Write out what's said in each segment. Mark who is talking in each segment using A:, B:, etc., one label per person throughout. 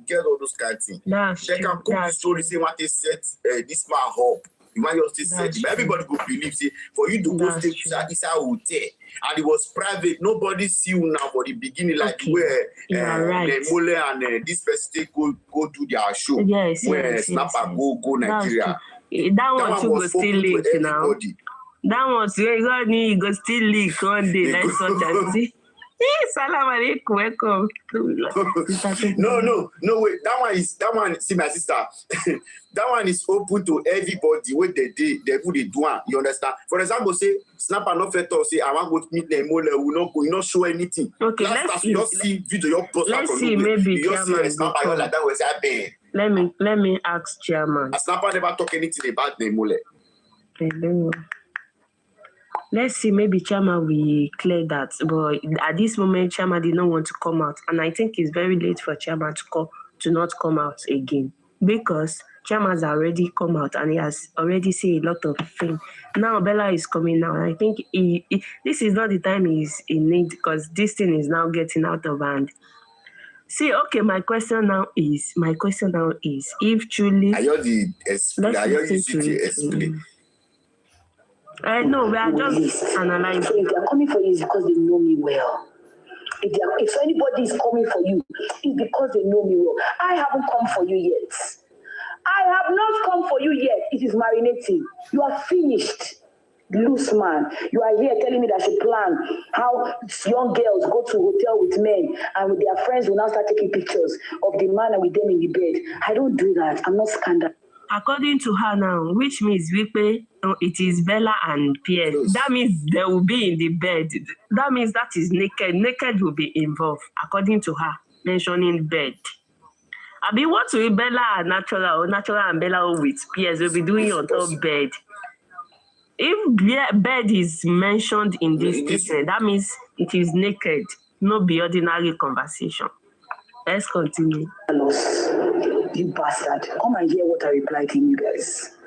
A: get all those kind of things. They can cook the story, say what they set this man up. You might just say, but everybody go believe, say, for you to go stay inside hotel, and it was private, nobody see you now for the beginning, like where the Mole and this person go do their show. Where Snapper go Nigeria.
B: That one was still leak now. That was you go still leak one day, like such as this. Salam alaikum, welcome.
A: No, wait. That one. See, my sister. That one is open to everybody. Where they do one. You understand? For example, say Snapper not fit or say I want to meet them. We not show anything.
B: Okay, let's see video your post. Let's see, maybe Chairman.
A: Snapper like that was happening.
B: Let me ask Chairman.
A: Snapper never talk anything about them.
B: Let's see, maybe Chairman will clear that. But at this moment, Chairman did not want to come out. And I think it's very late for Chairman to not come out again. Because Chairman has already come out and he has already said a lot of things. Now Bella is coming now. And I think this is not the time he's in need because this thing is now getting out of hand. See, okay, my question now is, if truly...
A: I heard the explain.
B: No, we are just analyzing.
C: So if they are coming for you, it's because they know me well. If anybody is coming for you, it's because they know me well. I haven't come for you yet. I have not come for you yet. It is marinating. You are finished. Loose man. You are here telling me that you plan how young girls go to hotel with men and with their friends will now start taking pictures of the man and with them in the bed. I don't do that. I'm not scandal.
B: According to her now, which means it is Bella and Pierre. That means they will be in the bed. That means that is naked. Naked will be involved, according to her, mentioning bed. I mean, what will Bella and Natural or Natural and Bella with Pierre will be doing on top bed? If bed is mentioned in this statement, that means it is naked, no be ordinary conversation. Let's continue.
C: You bastard. Come and hear what I replied to you guys.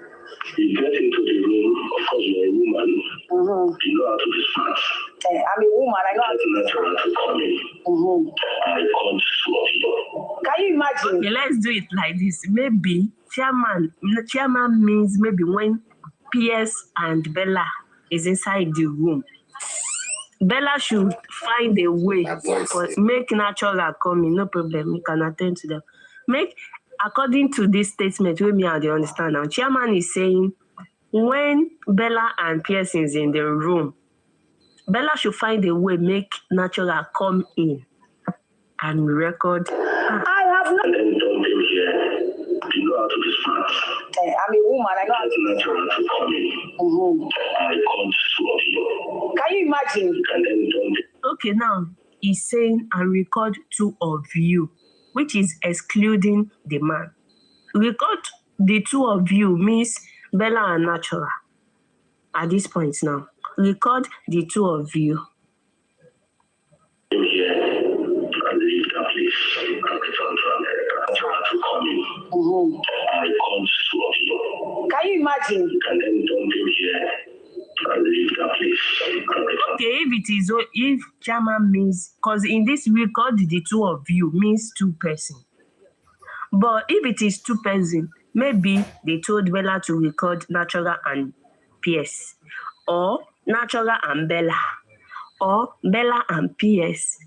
D: You get into the room, of course you're a woman. You know how to be smart.
C: I'm a woman, I know how to be
D: natural to come in. I can't swap you.
C: Can you imagine?
B: Okay, let's do it like this. Maybe chairman means maybe when PS and Bella is inside the room. Bella should find a way to make Natural come in, no problem. You can attend to them. According to this statement, we may understand now. Chairman is saying when Bella and Pierce is in the room, Bella should find a way make Natural come in and record.
C: I have not.
D: And then don't be here. You know how to be smart.
C: I'm a woman. I know how to be
D: natural to come in. I can't swap you.
C: Can you imagine?
D: And then don't.
B: Okay, now he's saying and record 2 of you, which is excluding the man. Record the 2 of you means Bella and Natural. At this point now, record the 2 of you.
D: I'm here and leave that place and return to America. Natural to come in. I can't swap you.
C: Can you imagine?
D: And then don't be here and leave that place and return.
B: Okay, if Chairman means, because in this record the 2 of you means 2 persons. But if it is 2 persons, maybe they told Bella to record Natural and PS, or Natural and Bella, or Bella and PS.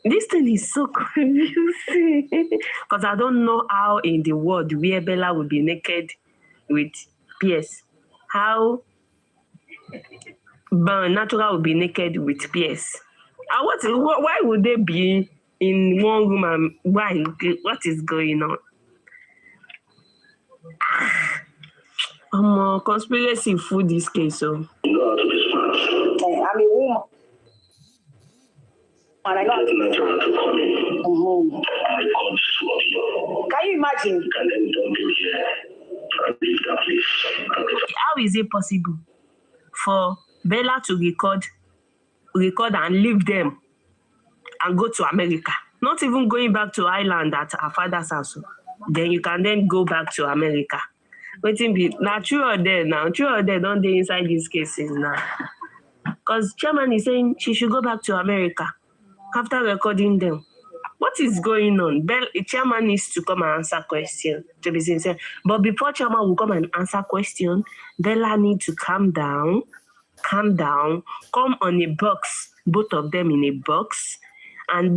B: This thing is so confusing because I don't know how in the world where Bella will be naked with PS. How Natural will be naked with PS. Why would they be in one room and why? What is going on? Conspiracy for this case. So.
D: You know how to be smart.
C: I'm a woman. And I know how to be
D: smart. I can't swap you.
C: Can you imagine?
D: And then don't be here and leave that place.
B: How is it possible for Bella to record and leave them and go to America? Not even going back to Ireland at her father's house. Then you can then go back to America. Waiting be now true or dead now. True or dead don't they inside these cases now. Because Chairman is saying she should go back to America after recording them. What is going on? Chairman needs to come and answer question, to be sincere. But before Chairman will come and answer question, Bella needs to calm down, come on a box, both of them in a box, and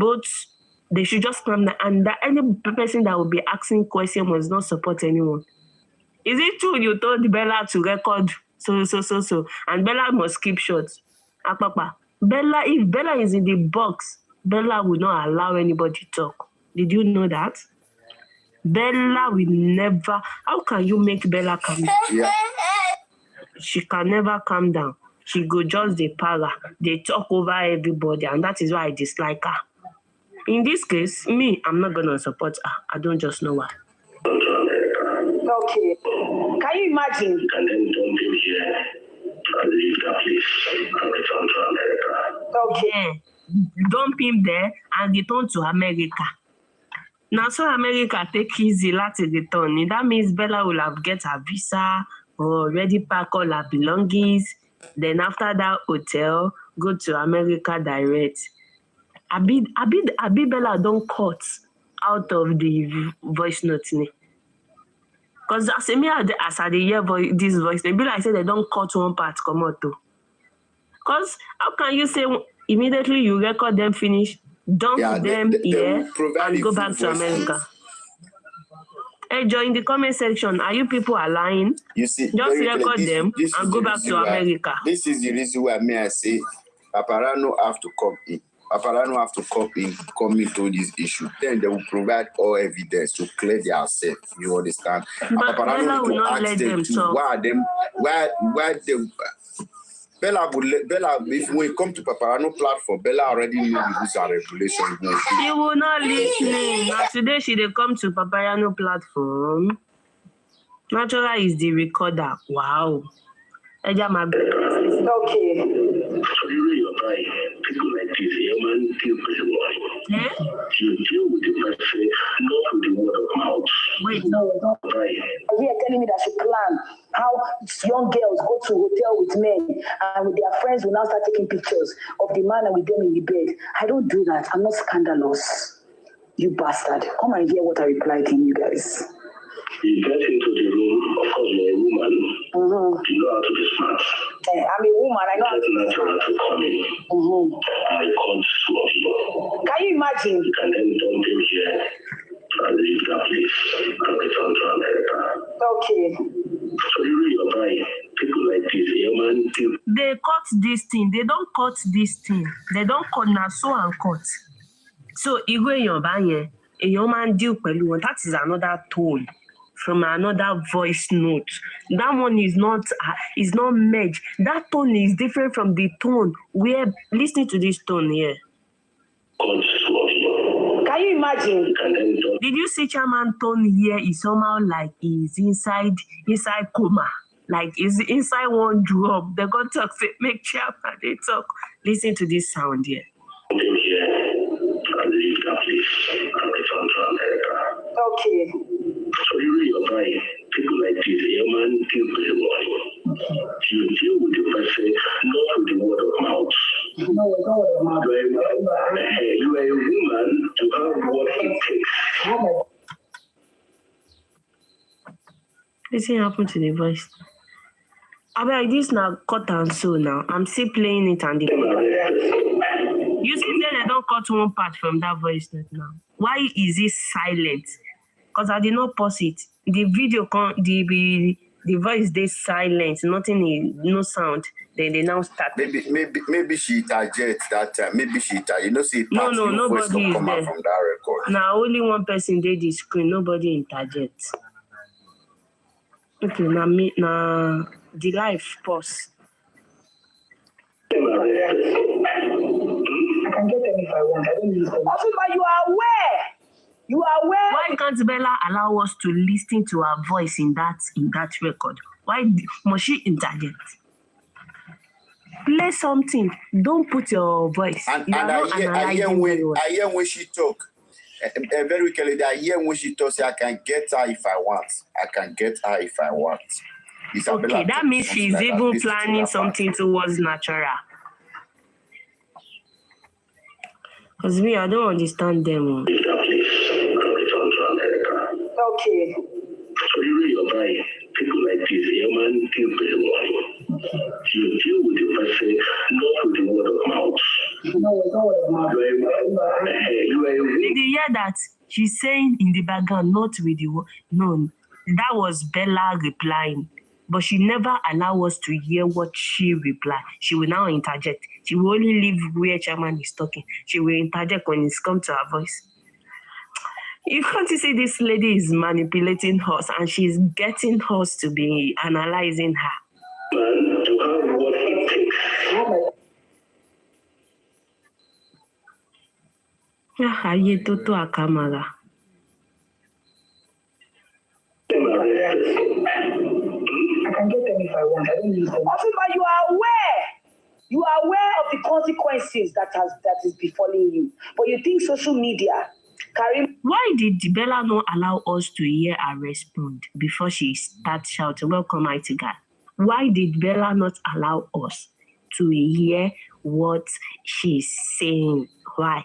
B: they should just calm down. And that any person that will be asking question must not support anyone. Is it true you told Bella to record so, and Bella must keep short? Papa, if Bella is in the box, Bella will not allow anybody to talk. Did you know that? Bella will never. How can you make Bella calm down? Yeah. She can never calm down. She go just the para. They talk over everybody, and that is why I dislike her. In this case, me, I'm not gonna support her. I don't just know why.
C: Okay. Can you imagine?
D: And then don't be here and leave that place and return to America.
C: Okay.
B: Yeah. Dump him there and return to America. Now, so America take easy to return. That means Bella will have get her visa or already pack all her belongings. Then after that hotel, go to America direct. Abi Bella don't cut out of the voice note. Because as I hear this voice, they be like say they don't cut one part come out too. Because how can you say immediately you record them finish, dump them here and go back to America? Hey, join the comment section. Are you people are lying?
A: You see,
B: just record them and go back to America.
A: This is the reason why I say Paparano have to come in. Paparano have to come into this issue. Then they will provide all evidence to clear themselves. You understand?
B: But Bella will not let them talk.
A: Why them? Bella, if we come to Paparano platform, Bella already knew the rules and regulations.
B: She will not listen. Now today she dey come to Paparano platform. Natural is the recorder. Wow.
C: Okay.
D: So you really apply people like this, man, deal with the boy.
B: Yeah?
D: You deal with the person, not with the word of mouth.
B: Wait,
C: no.
D: Right.
C: Here telling me that she plan how young girls go to hotel with men and with their friends will now start taking pictures of the man and with them in the bed. I don't do that. I'm not scandalous. You bastard. Come and hear what I replied to you guys.
D: You get into the room, of course you're a woman.
C: Mm-hmm.
D: You know how to be smart.
C: I'm a woman, I know how
D: It's natural to come in.
C: Mm-hmm.
D: I called two of you.
C: Can you imagine?
D: You can then don't be here and leave that place and return to America.
C: Okay.
D: So you really apply people like this, man.
B: They cut this thing. They don't cut this thing. They don't cut now so and cut. So Igwe Yoba a human deal pẹ̀lú wọn. That is another tone from another voice note. That one is not merged. That tone is different from the tone. We're listening to this tone here.
C: Can you imagine?
B: Did you see Chairman tone here is somehow like he's inside coma. Like he's inside one drop. They got talk, say, make Chairman, they talk. Listen to this sound here.
C: Okay.
D: So you really apply people like this, man, deal with the boy. You deal with the person, not with the word of mouth.
C: No, it's not word of mouth.
D: You are a woman to have what it takes.
B: Listen happened to the voice. I mean, this now cut and sew now. I'm still playing it and you see that they don't cut one part from that voice note now. Why is it silent? Because I did not pause it. The video, the voice is silent. Nothing, no sound. Then they now start.
A: Maybe she interjects that time. Maybe she you know, see.
B: No, nobody is there.
A: From that record.
B: Now only one person did the screen. Nobody interjects. Okay, now the live pause.
C: I can get them if I want. I don't need them. Otunba, you are aware. You are aware.
B: Why can't Bella allow us to listen to her voice in that record? Why must she interject? Play something. Don't put your voice.
A: And I hear when she talk. Very clearly, I hear when she talks. I can get her if I want. Isabella,
B: okay, that means she's like even planning something towards natural. Because me, I don't understand them.
D: Please, I'll return to America.
C: Okay.
D: So you read your mind, people like this, your man deal very well. You deal with the person, not with the word of mouth. You are
B: Did you hear that? She's saying in the background, not with the word. No, that was Bella replying. But she never allow us to hear what she replied. She will now interject. She will only leave where Chairman is talking. She will interject when it's come to her voice. You can't see this lady is manipulating us and she's getting us to be analyzing her.
D: man to have what it takes.
B: Aye, Toto Akamara.
C: I can get them if I want. I don't need them. Otunba, you are aware. You are aware of the consequences that is befalling you. But you think social media, Karim.
B: Why did Bella not allow us to hear her respond before she starts shouting, "Welcome, mighty God"? Why did Bella not allow us to hear what she's saying? Why?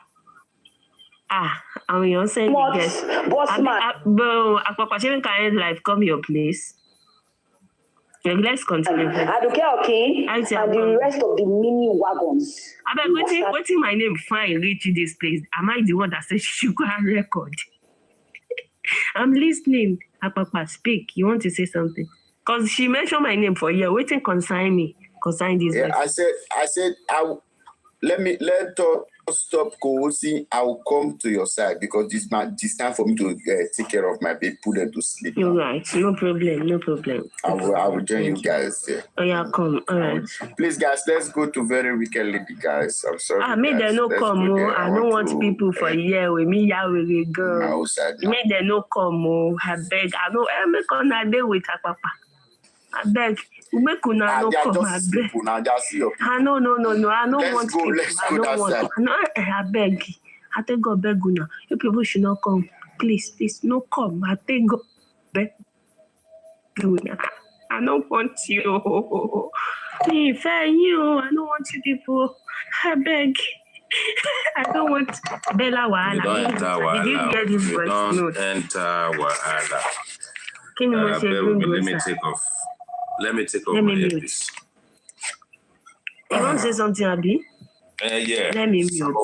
B: I'm saying yes.
C: Boss man.
B: Bro, Akpakwa can life come your place. Let's continue.
C: Aduke, okay, and the rest of the mini wagons.
B: I bet waiting my name fine reach this place. Am I the one that said she should go and record? I'm listening. Akpakwa, speak. You want to say something? Because she mentioned my name for a year. Waiting consign me. Consign this.
A: Yeah, I said, let stop coercing. I will come to your side because this time for me to take care of my baby, put them to sleep.
B: You're right. No problem.
A: I will join you guys there.
B: Oh yeah, come. All right.
A: Please, guys, let's go to Very Wicked Lady, guys. I'm sorry.
B: Make them no come. I don't want people for a year with me. Yeah, we go. Make them no come. I beg. I know. I make on a day with a papa. I beg. Make una no come. I beg. No. I don't want people.
A: Let's go that side.
B: No, I beg. I thank God, beg una. You people should not come. Please, no come. I thank God, beg una. I don't want you. If I don't want you people. I beg. I don't want Bella Wahala.
E: You don't enter Wahala.
B: Did you get this voice note?
E: Enter Wahala. Let me take off my earpiece.
B: You want to say something, Abi?
E: Yeah.
B: Let me mute.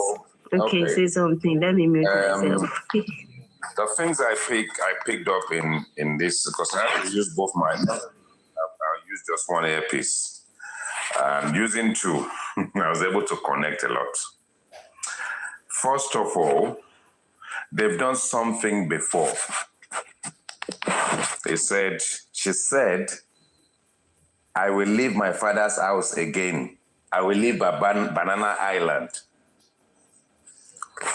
B: Okay, say something. Let me mute myself.
E: The things I picked up in this, because I have to use both my, I'll use just one earpiece. Using two, I was able to connect a lot. First of all, they've done something before. She said, I will leave my father's house again. I will leave Banana Island.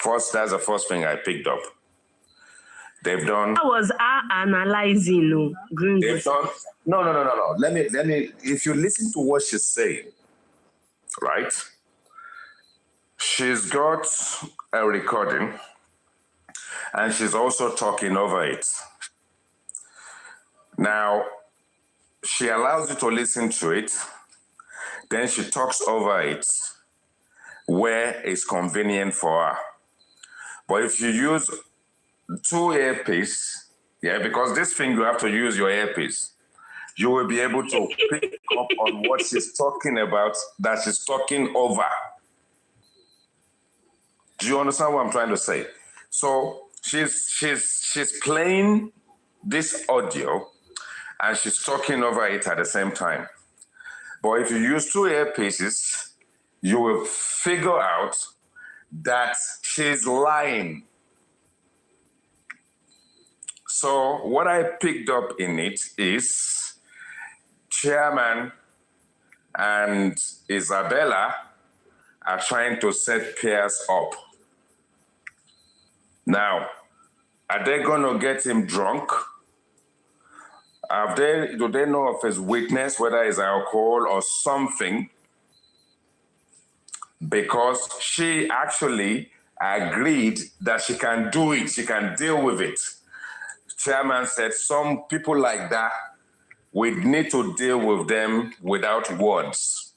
E: That's the first thing I picked up. They've done.
B: That was analyzing, no.
E: They've done. No. Let me. If you listen to what she's saying, right? She's got a recording, and she's also talking over it. Now, she allows you to listen to it, then she talks over it where it's convenient for her. But if you use two earpiece, because this thing you have to use your earpiece, you will be able to pick up on what she's talking about that she's talking over. Do you understand what I'm trying to say? So she's playing this audio and she's talking over it at the same time. But if you use two earpieces, you will figure out that she's lying. So what I picked up in it is Chairman and Isaballa are trying to set Piers up. Now, are they going to get him drunk? Do they know of his weakness, whether it's alcohol or something? Because she actually agreed that she can do it, she can deal with it. Chairman said some people like that, we need to deal with them without words.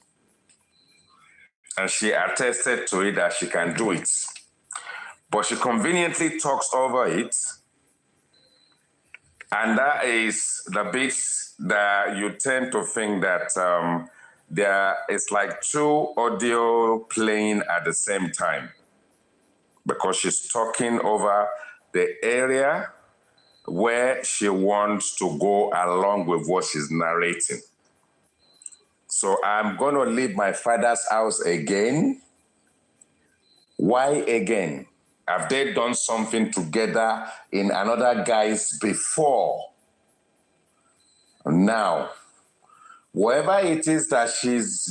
E: And she attested to it that she can do it. but she conveniently talks over it. And that is the bits that you tend to think that there is like two audio playing at the same time, because she's talking over the area where she wants to go along with what she's narrating. So I'm going to leave my father's house again. Why again? Have they done something together in another guise before? Now, whatever it is that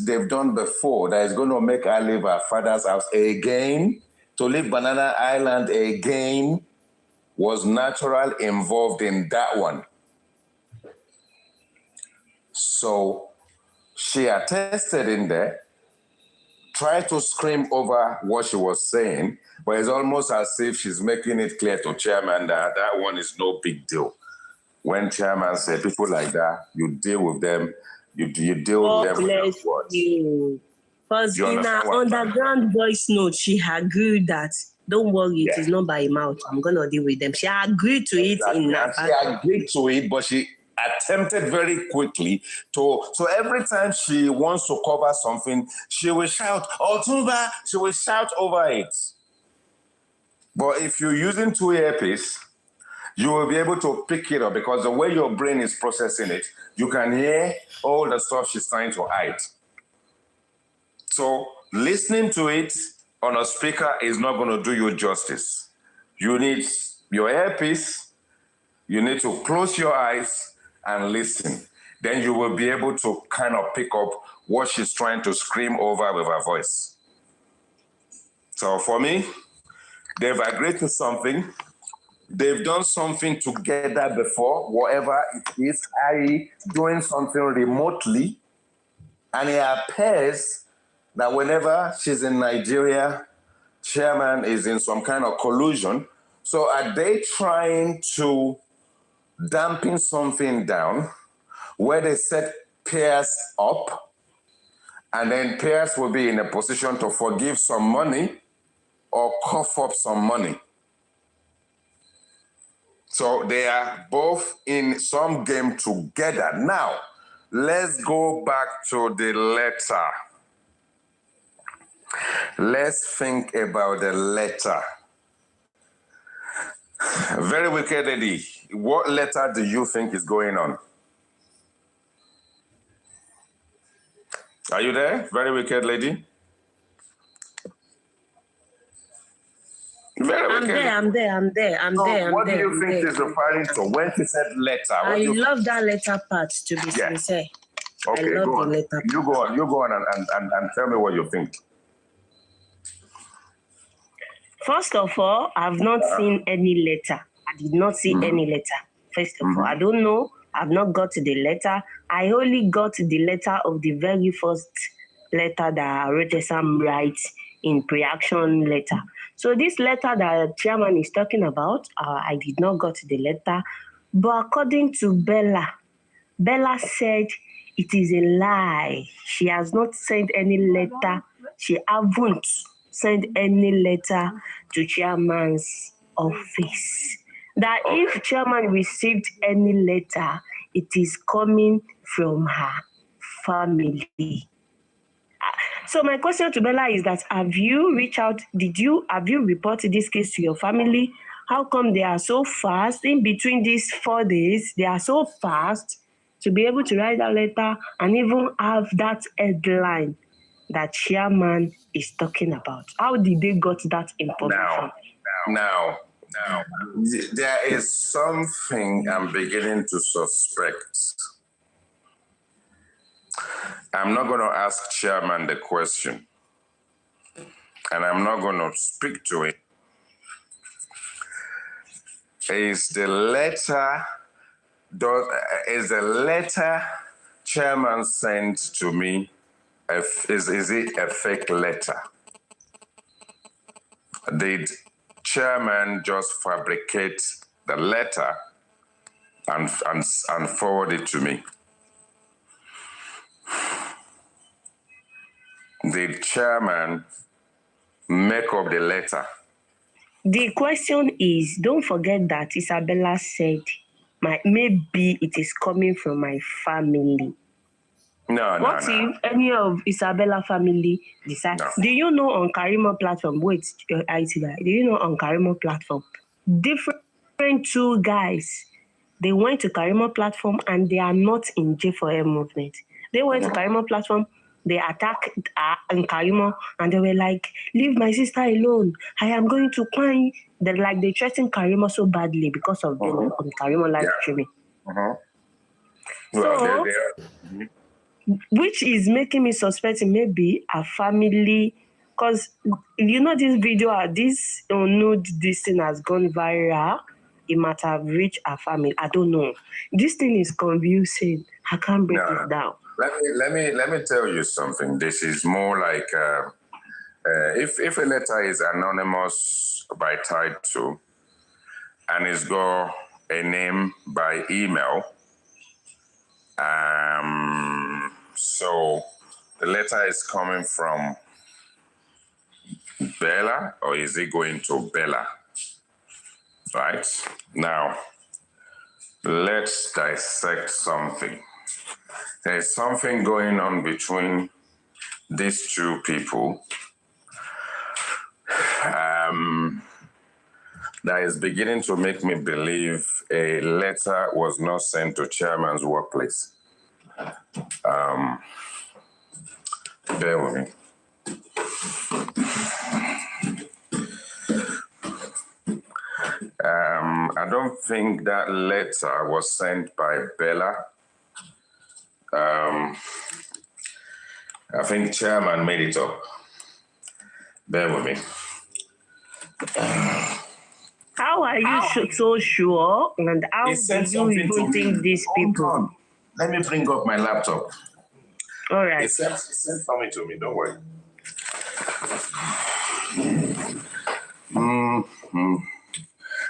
E: they've done before that is going to make her leave her father's house again, to leave Banana Island again, was natural involved in that one. So she attested in there, tried to scream over what she was saying, but it's almost as if she's making it clear to chairman that that one is no big deal. When chairman said people like that, you deal with them, you deal with them with words.
B: Because in her underground voice note, she agreed that, don't worry, it is not by mouth, I'm going to deal with them. She agreed to it in her.
E: She agreed to it, but she attempted very quickly to, so every time she wants to cover something, she will shout, Otunba, she will shout over it. But if you're using two earpieces, you will be able to pick it up, because the way your brain is processing it, you can hear all the stuff she's trying to hide. So listening to it on a speaker is not going to do you justice. You need your earpiece, you need to close your eyes and listen. Then you will be able to kind of pick up what she's trying to scream over with her voice. So for me, they've agreed to something. They've done something together before, whatever it is, i.e. doing something remotely. And it appears that whenever she's in Nigeria, chairman is in some kind of collusion. So are they trying to dampen something down where they set Pierce up, and then Pierce will be in a position to forgive some money or cough up some money? So they are both in some game together. Now, let's go back to the letter. Let's think about the letter. Very wicked lady, what letter do you think is going on? Are you there? Very wicked lady?
B: I'm there.
E: What do you think she's referring to when she said letter?
B: I love that letter part, to be sincere.
E: Okay,
B: I love
E: go on.
B: the letter.
E: You go on and tell me what you think.
B: First of all, I've not seen any letter. I did not see any letter. First of all, I don't know. I've not got the letter. I only got the letter of the very first letter that Rotesam writes in pre-action letter. So this letter that chairman is talking about, I did not got the letter. But according to Bella said it is a lie. She has not sent any letter. She haven't sent any letter to chairman's office. That if chairman received any letter, it is coming from her family. So my question to Bella is that, have you reached out? Have you reported this case to your family? How come they are so fast in between these 4 days? They are so fast to be able to write that letter and even have that headline that chairman is talking about. How did they got that information?
E: Now, there is something I'm beginning to suspect. I'm not going to ask chairman the question, and I'm not going to speak to it. Is the letter chairman sent to me, is it a fake letter? Did chairman just fabricate the letter and forward it to me? Did chairman make up the letter
B: The question is, don't forget that Isaballa said, maybe it is coming from my family. What if any of Isaballa family decide?
E: No.
B: Do you know on Karimo platform? Wait, IT guy. Do you know on Karimo platform? Different two guys. They went to Karimo platform and they are not in J4M movement. They went to Karimo platform. They attacked Karimo and they were like, "Leave my sister alone. I am going to cry." They threatened Karimo so badly because of them on Karimo live streaming. So, which is making me suspecting maybe a family, because you know this video, this nude, this thing has gone viral. It might have reached a family. I don't know. This thing is confusing. I can't break it down.
E: Let me tell you something. This is more like if a letter is anonymous by title and it's got a name by email, so the letter is coming from Bella, or is it going to Bella? Right? Now, let's dissect something. There's something going on between these two people that is beginning to make me believe a letter was not sent to chairman's workplace. Bear with me. I don't think that letter was sent by Bella. I think chairman made it up. Bear with me.
B: How are you so sure? And how do you even think these people?
E: Let me bring up my laptop.
B: All right.
E: It sent something to me, don't worry.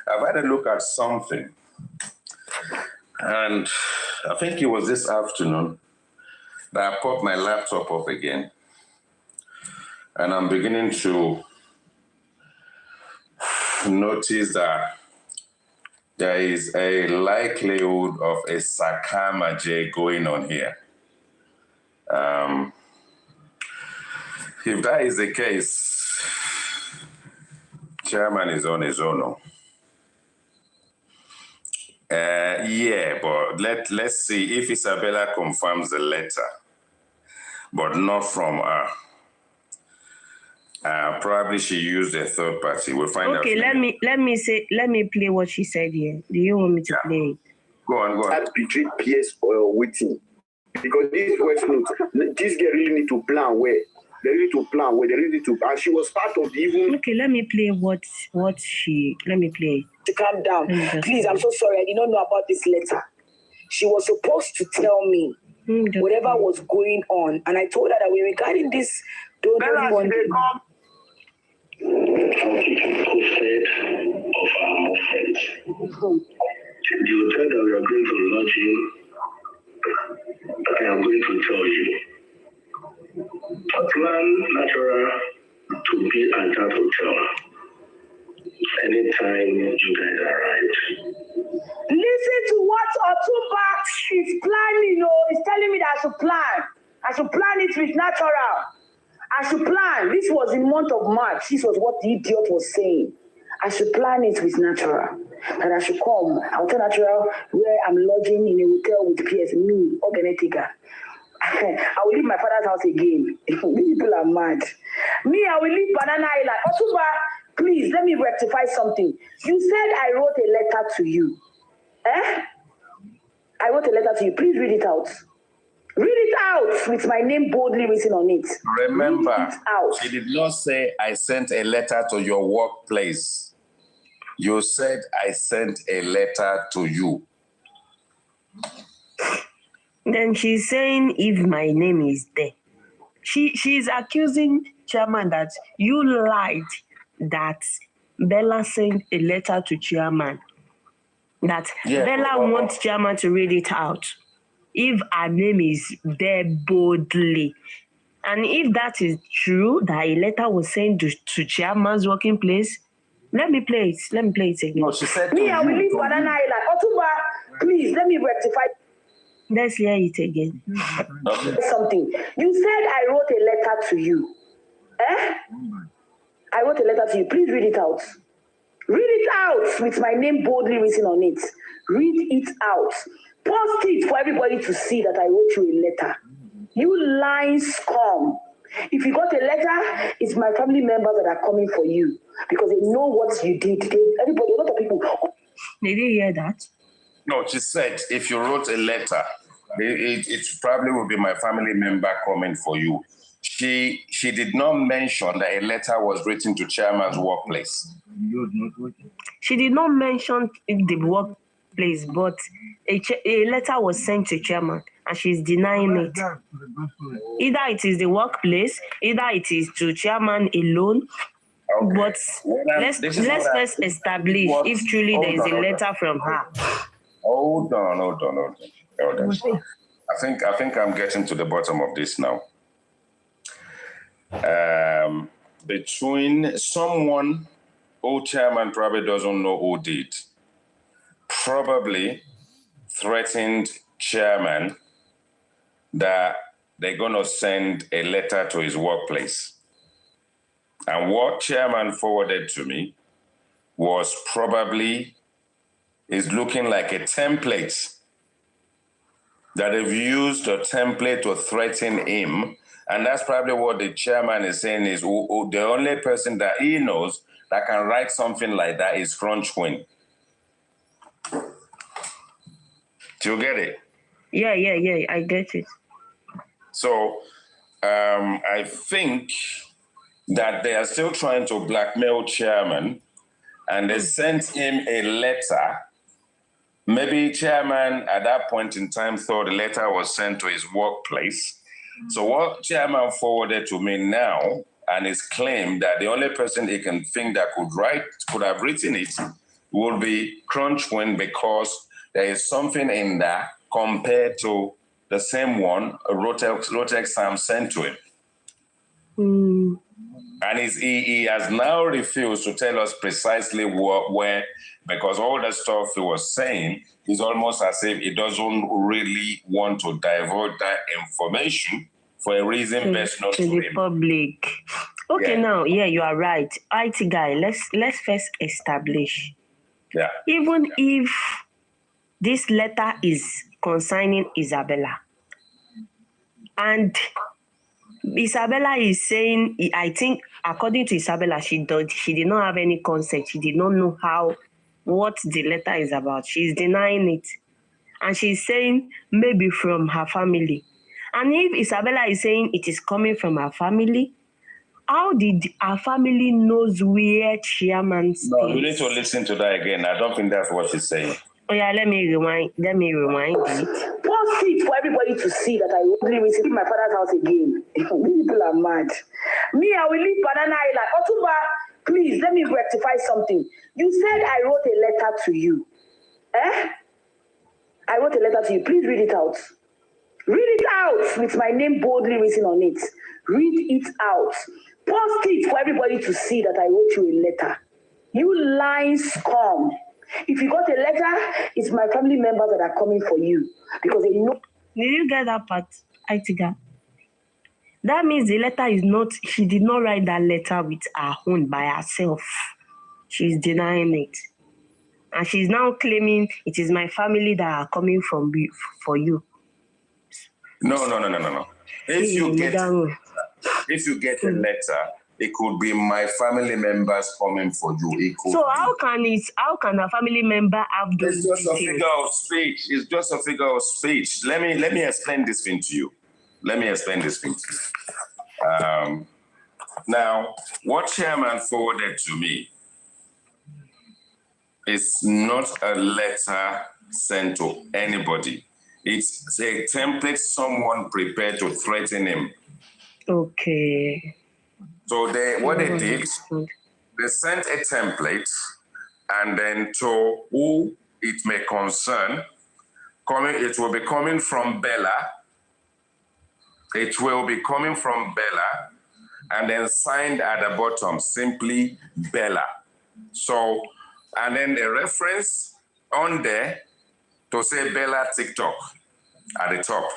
E: I've had a look at something. And I think it was this afternoon that I popped my laptop up again. And I'm beginning to notice that there is a likelihood of a Sakamaje going on here. If that is the case, chairman is on his own. Yeah, but let's see if Isaballa confirms the letter, but not from her. Probably she used a third party. We'll find out.
B: Okay, let me play what she said here. Do you want me to play it?
E: Go on.
A: That between PS or waiting. Because this voice note, this girl really need to plan where. They really need to plan where. They really need to. And she was part of the even.
B: Okay, let me play what she. Let me play.
C: To calm down. Please, I'm so sorry. I did not know about this letter. She was supposed to tell me whatever was going on. And I told her that we're regarding this. Don't want
D: Something said of our friends. You will tell them you are going to lodge you. I am going to tell you. Plan natural to be at that hotel anytime you guys arrive.
C: Listen to what Otunba is planning. He's telling me that I should plan. I should plan it with natural. I should plan. This was in the month of March. This was what the idiot was saying. I should plan it with natural. And I should come. I'll tell natural where I'm lodging in a hotel with PS. Me, Ogenetica. I will leave my father's house again. These people are mad. Me, I will leave Banana Island. Otunba, please, let me rectify something. You said I wrote a letter to you. I wrote a letter to you. Please read it out. Read it out with my name boldly written on it.
E: Remember, she did not say, I sent a letter to your workplace. You said, I sent a letter to you.
B: Then she's saying, if my name is there. She's accusing chairman that you lied that Bella sent a letter to chairman. That Bella wants chairman to read it out. If her name is there boldly. And if that is true, that a letter was sent to chairman's working place, Let me play it. Let me play it again.
E: No, she said
C: Me, I will leave Banana Island. Otunba, please, let me rectify
B: Let's hear it again.
C: something. You said I wrote a letter to you. Eh? I wrote a letter to you. Please read it out. Read it out with my name boldly written on it. Read it out. Post it for everybody to see that I wrote you a letter. You lying scum. If you got a letter, it's my family members that are coming for you because they know what you did. Everybody, a lot of people.
B: Did you hear that?
E: No, she said if you wrote a letter, it probably will be my family member coming for you. She did not mention that a letter was written to chairman's workplace.
B: She did not mention the workplace, but a letter was sent to chairman, and she's denying it. Either it is the workplace, either it is to chairman alone. Okay. But let's first establish if truly there is a letter from her.
E: Hold on. I think I'm getting to the bottom of this now. Between someone, old chairman probably doesn't know who did, probably threatened chairman that they're going to send a letter to his workplace. And what chairman forwarded to me was probably is looking like a template that they've used a template to threaten him. And that's probably what the chairman is saying is the only person that he knows that can write something like that is Crunch Queen. Do you get it?
B: Yeah, I get it.
E: So I think that they are still trying to blackmail chairman, and they sent him a letter. Maybe chairman at that point in time thought the letter was sent to his workplace. So what chairman forwarded to me now, and his claim that the only person he can think that could have written it would be Crunch Queen, because there is something in that compared to the same one Rotex Sam sent to him. And he has now refused to tell us precisely where, because all the stuff he was saying is almost as if he doesn't really want to divulge that information for a reason best known to
B: the
E: him.
B: Public. Okay, now, you are right. IT guy, let's first establish.
E: Yeah.
B: Even if this letter is concerning Isaballa, and Isaballa is saying, I think, according to Isaballa, she did not have any consent. She did not know what the letter is about. She's denying it. And she's saying maybe from her family. And if Isaballa is saying it is coming from her family, how did her family knows where chairman stays?
E: No, you need to listen to that again. I don't think that's what she's saying.
B: Oh yeah, let me rewind it.
C: Post it for everybody to see that I only visit my father's house again. People are mad. Me, I will leave Banana Island. Otunba, please, let me rectify something. You said I wrote a letter to you. Eh? I wrote a letter to you. Please read it out. Read it out with my name boldly written on it. Read it out. Post it for everybody to see that I wrote you a letter. You lying scum. If you got a letter, it's my family members that are coming for you because they know.
B: Did you get that part, Aitiga? That means the letter is not, she did not write that letter with her own by herself. She's denying it. And she's now claiming it is my family that are coming for you.
E: No. If you get a letter, it could be my family members coming for you.
B: So how can a family member have those?
E: It's just a figure of speech. It's just a figure of speech. Let me explain this thing to you. Now, what chairman forwarded to me is not a letter sent to anybody. It's a template someone prepared to threaten him.
B: Okay.
E: So what they did, they sent a template, and then to who it may concern, it will be coming from Bella. It will be coming from Bella, and then signed at the bottom, simply Bella. So, and then a reference on there to say Bella TikTok at the top.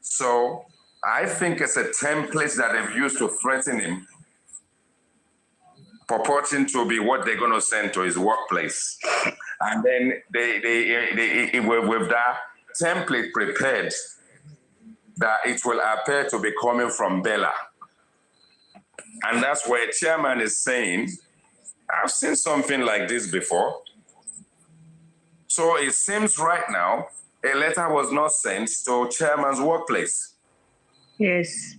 E: So I think it's a template that they've used to threaten him, purporting to be what they're going to send to his workplace. And then they with that template prepared, that it will appear to be coming from Bella. And that's where chairman is saying, I've seen something like this before. So it seems right now, a letter was not sent to chairman's workplace.
B: Yes.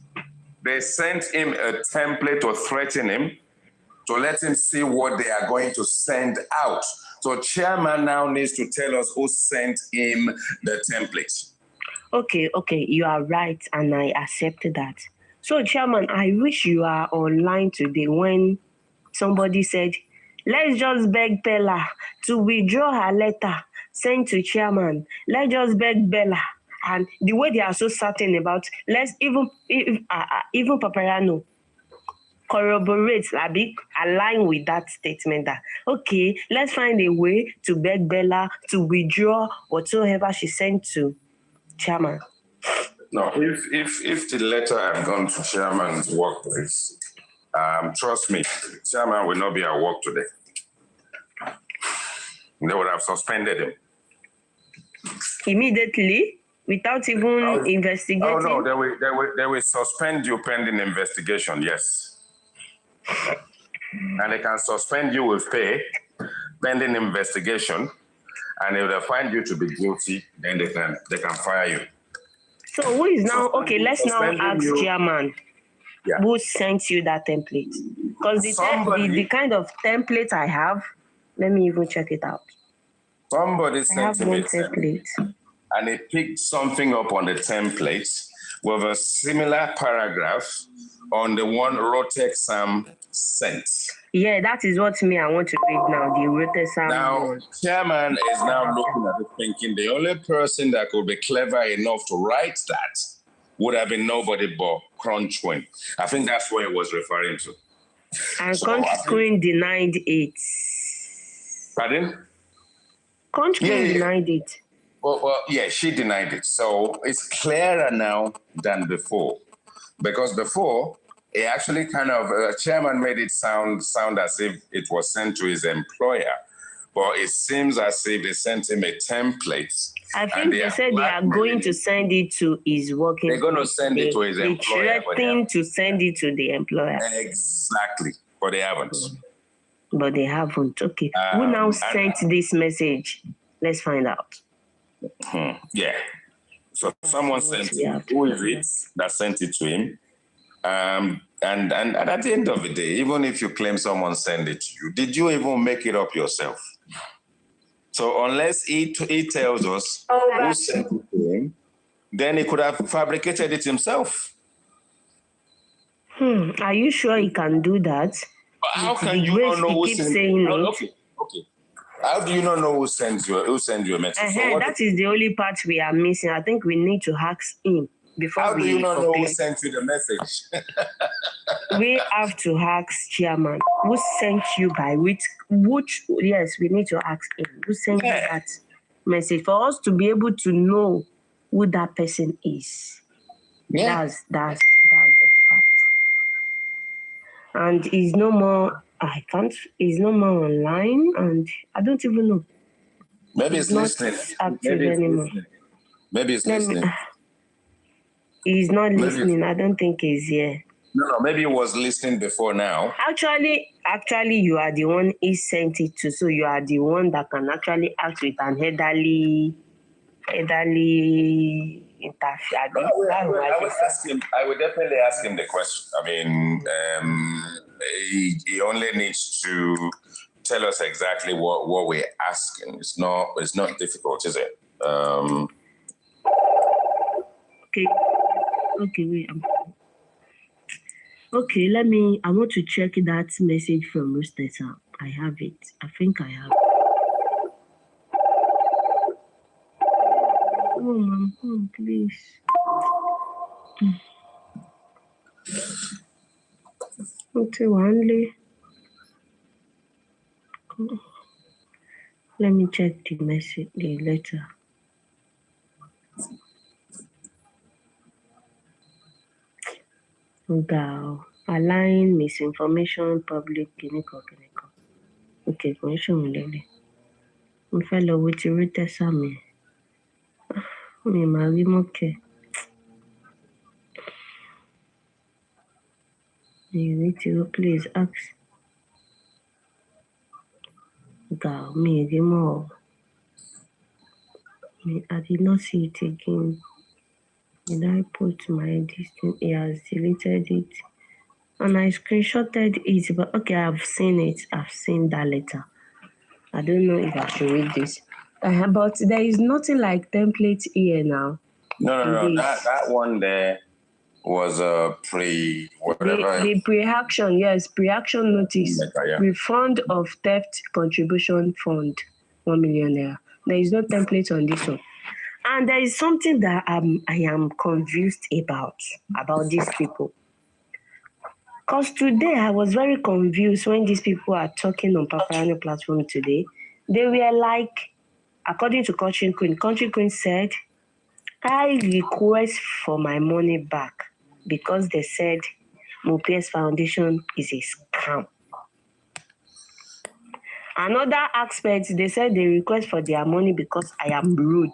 E: They sent him a template to threaten him, to let him see what they are going to send out. So chairman now needs to tell us who sent him the template.
B: Okay, you are right, and I accept that. So, Chairman, I wish you are online today when somebody said, let's just beg Bella to withdraw her letter sent to Chairman. Let's just beg Bella. And the way they are so certain about, let's even Paparano corroborate, align with that statement that, okay, let's find a way to beg Bella to withdraw whatsoever she sent to Chairman.
E: No, if the letter had gone to chairman's workplace, trust me, chairman will not be at work today. They would have suspended him
B: immediately without even investigating.
E: Oh no, they will suspend you pending investigation. Yes, and they can suspend you with pay pending investigation, and if they find you to be guilty, then they can fire you.
B: So who is now, okay, let's now ask chairman, who sent you that template? Because the kind of template I have, let me even check it out.
E: Somebody sent him a template, and he picked something up on the template with a similar paragraph on the one Rotexam sent.
B: Yeah, that is what I want to read now, the Rotexam.
E: Now, chairman is now looking at it thinking the only person that could be clever enough to write that would have been nobody but Crunchwin. I think that's what he was referring to.
B: And Crunchwin denied it.
E: Pardon?
B: Crunchwin denied it.
E: Well, yeah, she denied it. So it's clearer now than before. Because before, it actually kind of, chairman made it sound as if it was sent to his employer. But it seems as if they sent him a template.
B: I think they said they are going to send it to his working.
E: They're going to send it to his employer.
B: They threatened to send it to the employer.
E: Exactly. But they haven't.
B: But they haven't. Okay. Who now sent this message? Let's find out.
E: Yeah. So someone sent it. Who is it that sent it to him? And at the end of the day, even if you claim someone sent it to you, did you even make it up yourself? So unless he tells us who sent it to him, then he could have fabricated it himself.
B: Are you sure he can do that?
E: But how can you not know who sent it? Okay. How do you not know who sent you a message? So
B: that is the only part we are missing. I think we need to ask him before.
E: How do you not know who sent you the message?
B: We have to ask chairman who sent you by which yes, we need to ask him who sent you that message for us to be able to know who that person is. Yeah. That's the fact. And he's no more. He's no more online, and I don't even know.
E: Maybe he's listening. Maybe he's listening.
B: He's not listening. I don't think he's here.
E: No, maybe he was listening before now.
B: Actually, you are the one he sent it to, so you are the one that can actually act with an elderly interfere.
E: I would definitely ask him the question. I mean, he only needs to tell us exactly what we're asking. It's not difficult, is it?
B: Okay, wait. Okay, I want to check that message from Rostetta. I have it. I think I have it. Oh, Mom, please. Okay, Wanley. Let me check the message, the letter. Wow. Align misinformation, public, clinical. Okay, commission lele. Mo fẹ́ lọ wo ti rí tẹ́sà mi. Mi máa rí mọ́kẹ́. Mi rí ti rí, please ask. Wow, mi rí mọ́ o. I did not see it again. Did I put my distance? He has deleted it. And I screenshotted it, but okay, I've seen it. I've seen that letter. I don't know if I should read this. But there is nothing like template here now.
E: No. That one there was a whatever.
B: The pre-action, yes, pre-action notice.
E: Yeah.
B: Refund of theft contribution fund, 1 million naira. There is no template on this one. And there is something that I am confused about these people. Because today I was very confused when these people are talking on Paparano platform today. They were like, according to Country Queen said, I request for my money back because they said Mopia's Foundation is a scam. Another aspect, they said they request for their money because I am rude.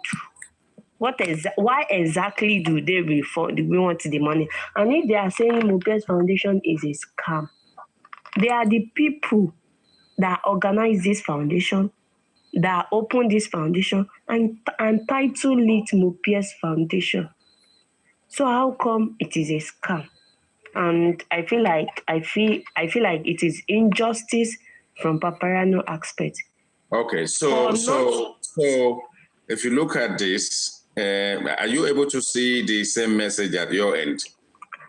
B: Why exactly do they want the money? And if they are saying Mopia's Foundation is a scam, they are the people that organize this foundation, that open this foundation, and title it Mopia's Foundation. So how come it is a scam? And I feel like it is injustice from Paparano aspect.
E: Okay, so if you look at this, are you able to see the same message at your end?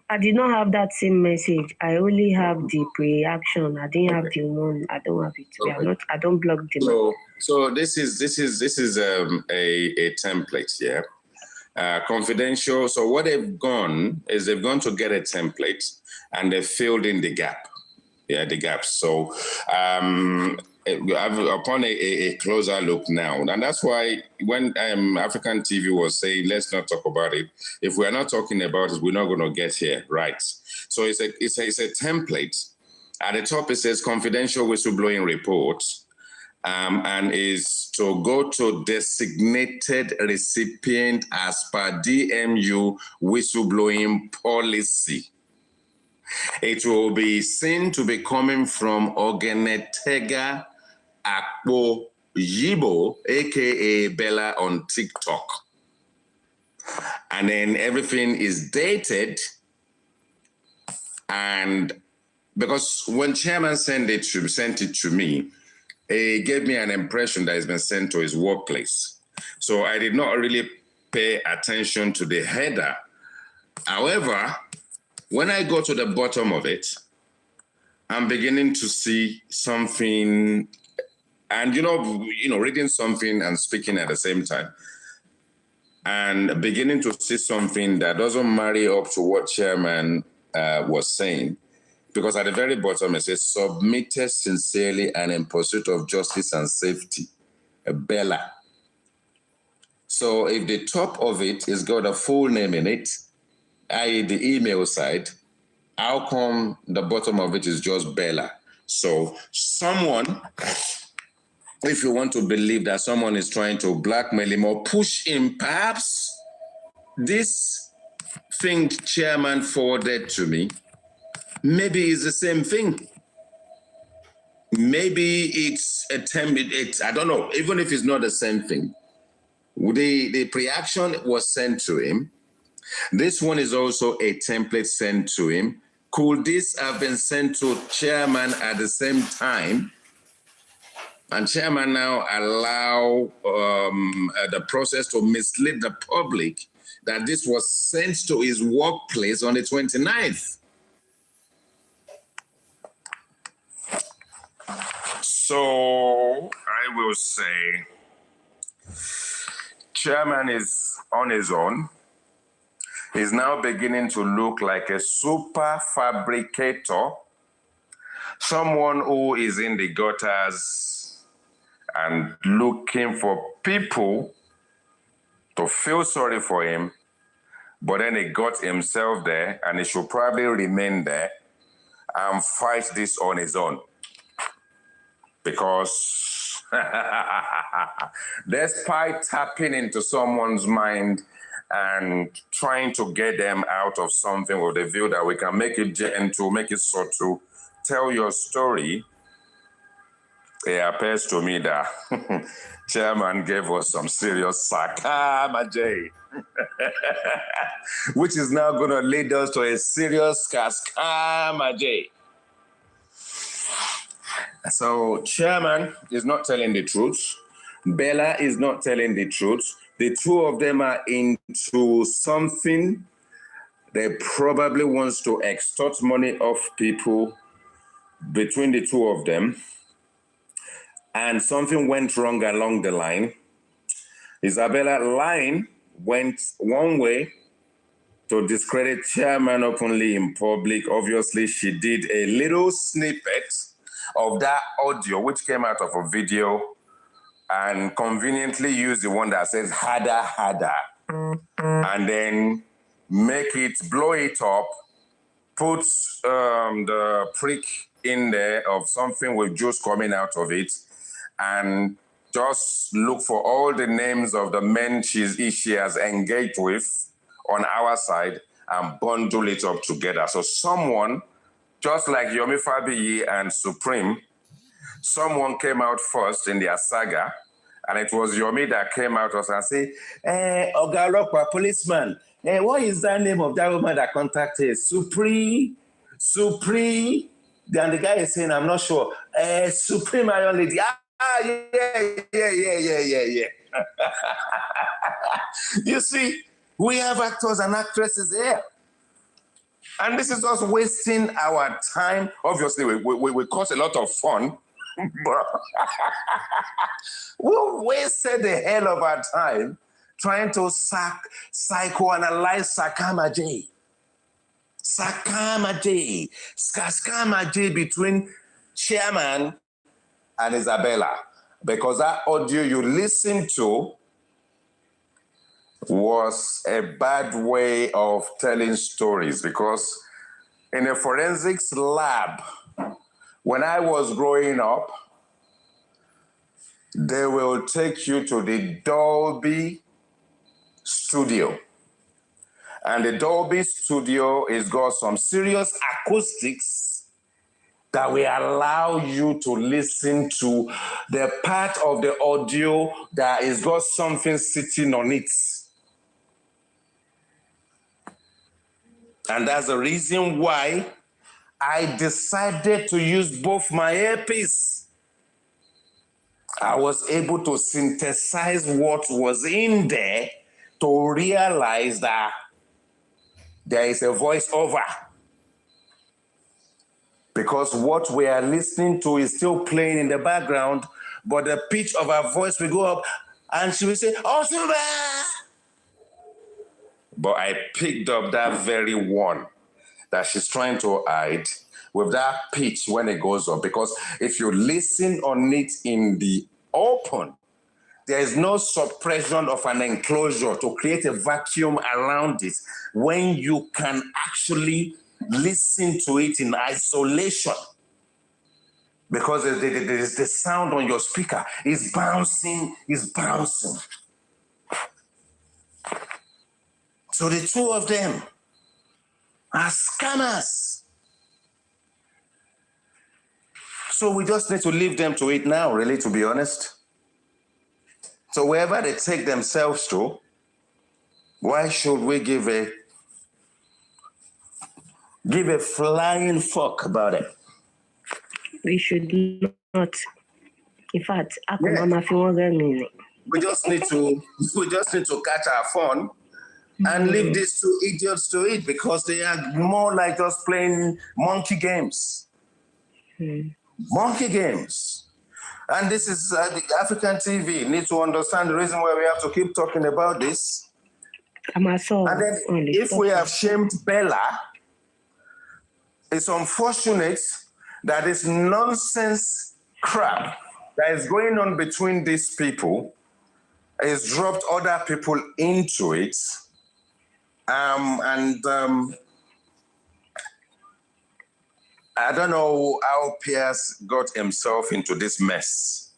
B: I did not have that same message. I only have the pre-action. I didn't have the one. I don't have it. Okay. I don't block them.
E: So this is a template, yeah. Confidential. So what they've gone to get a template and they filled in the gap. Yeah, the gaps. So upon a closer look now, and that's why when African TV was saying, let's not talk about it. If we're not talking about it, we're not going to get here, right? So it's a template. At the top, it says confidential whistleblowing report. And is to go to designated recipient as per DMU whistleblowing policy. It will be seen to be coming from Ogenetega Akpo Yibo, aka Bella on TikTok. And then everything is dated. And because when chairman sent it to me, he gave me an impression that it's been sent to his workplace. So I did not really pay attention to the header. However, when I go to the bottom of it, I'm beginning to see something, and reading something and speaking at the same time, and beginning to see something that doesn't marry up to what chairman was saying. Because at the very bottom, it says, submitted sincerely and in pursuit of justice and safety, Bella. So if the top of it has got a full name in it, i.e. the email side, how come the bottom of it is just Bella? So someone, if you want to believe that someone is trying to blackmail him or push him, perhaps this thing chairman forwarded to me, maybe it's the same thing. Maybe it's a template. I don't know. Even if it's not the same thing, the pre-action was sent to him. This one is also a template sent to him. Could this have been sent to chairman at the same time? And chairman now allow the process to mislead the public that this was sent to his workplace on the 29th. So I will say, chairman is on his own. He's now beginning to look like a super fabricator, someone who is in the gutters and looking for people to feel sorry for him, but then he got himself there, and he should probably remain there and fight this on his own. Because despite tapping into someone's mind and trying to get them out of something with the view that we can make it gentle, make it subtle, tell your story, it appears to me that Chairman gave us some serious sarcasm, which is now going to lead us to a serious sarcasm. So Chairman is not telling the truth. Bella is not telling the truth. The two of them are into something. They probably wants to extort money off people between the two of them. And something went wrong along the line. Isabella's line went one way to discredit Chairman openly in public. Obviously, she did a little snippet of that audio, which came out of a video, and conveniently used the one that says harder, harder, and then blow it up, put the prick in there of something with juice coming out of it, and just look for all the names of the men she has engaged with on our side and bundle it up together. So someone, just like Yomi Fabiyi and Supreme, someone came out first in their saga, and it was Yomi that came out and said, Ogarokwa, policeman, what is that name of that woman that contacted? Supreme. Then the guy is saying, I'm not sure. Supreme Iron Lady. Yeah. You see, we have actors and actresses here. And this is us wasting our time. Obviously, we cause a lot of fun, but we wasted the hell of our time trying to psychoanalyze Sakama between Chairman and Isaballa, because that audio you listened to was a bad way of telling stories. Because in a forensics lab, when I was growing up, they will take you to the Dolby studio. And the Dolby studio has got some serious acoustics that will allow you to listen to the part of the audio that has got something sitting on it. And that's the reason why I decided to use both my earpiece. I was able to synthesize what was in there to realize that there is a voiceover. Because what we are listening to is still playing in the background, but the pitch of her voice will go up and she will say, Otunba! But I picked up that very one that she's trying to hide with that pitch when it goes up. Because if you listen on it in the open, there is no suppression of an enclosure to create a vacuum around it when you can actually listen to it in isolation. Because the sound on your speaker is bouncing. So the two of them are scammers. So we just need to leave them to it now, really, to be honest. So wherever they take themselves to, why should we give a flying fuck about it?
B: We should not. In fact,
E: we just need to catch our phone and leave these two idiots to it, because they are more like just playing monkey games. Monkey games. And this is the African TV need to understand the reason why we have to keep talking about this. And then if we have shamed Bella, it's unfortunate that this nonsense crap that is going on between these people is dropped other people into it. I don't know how Pierce got himself into this mess.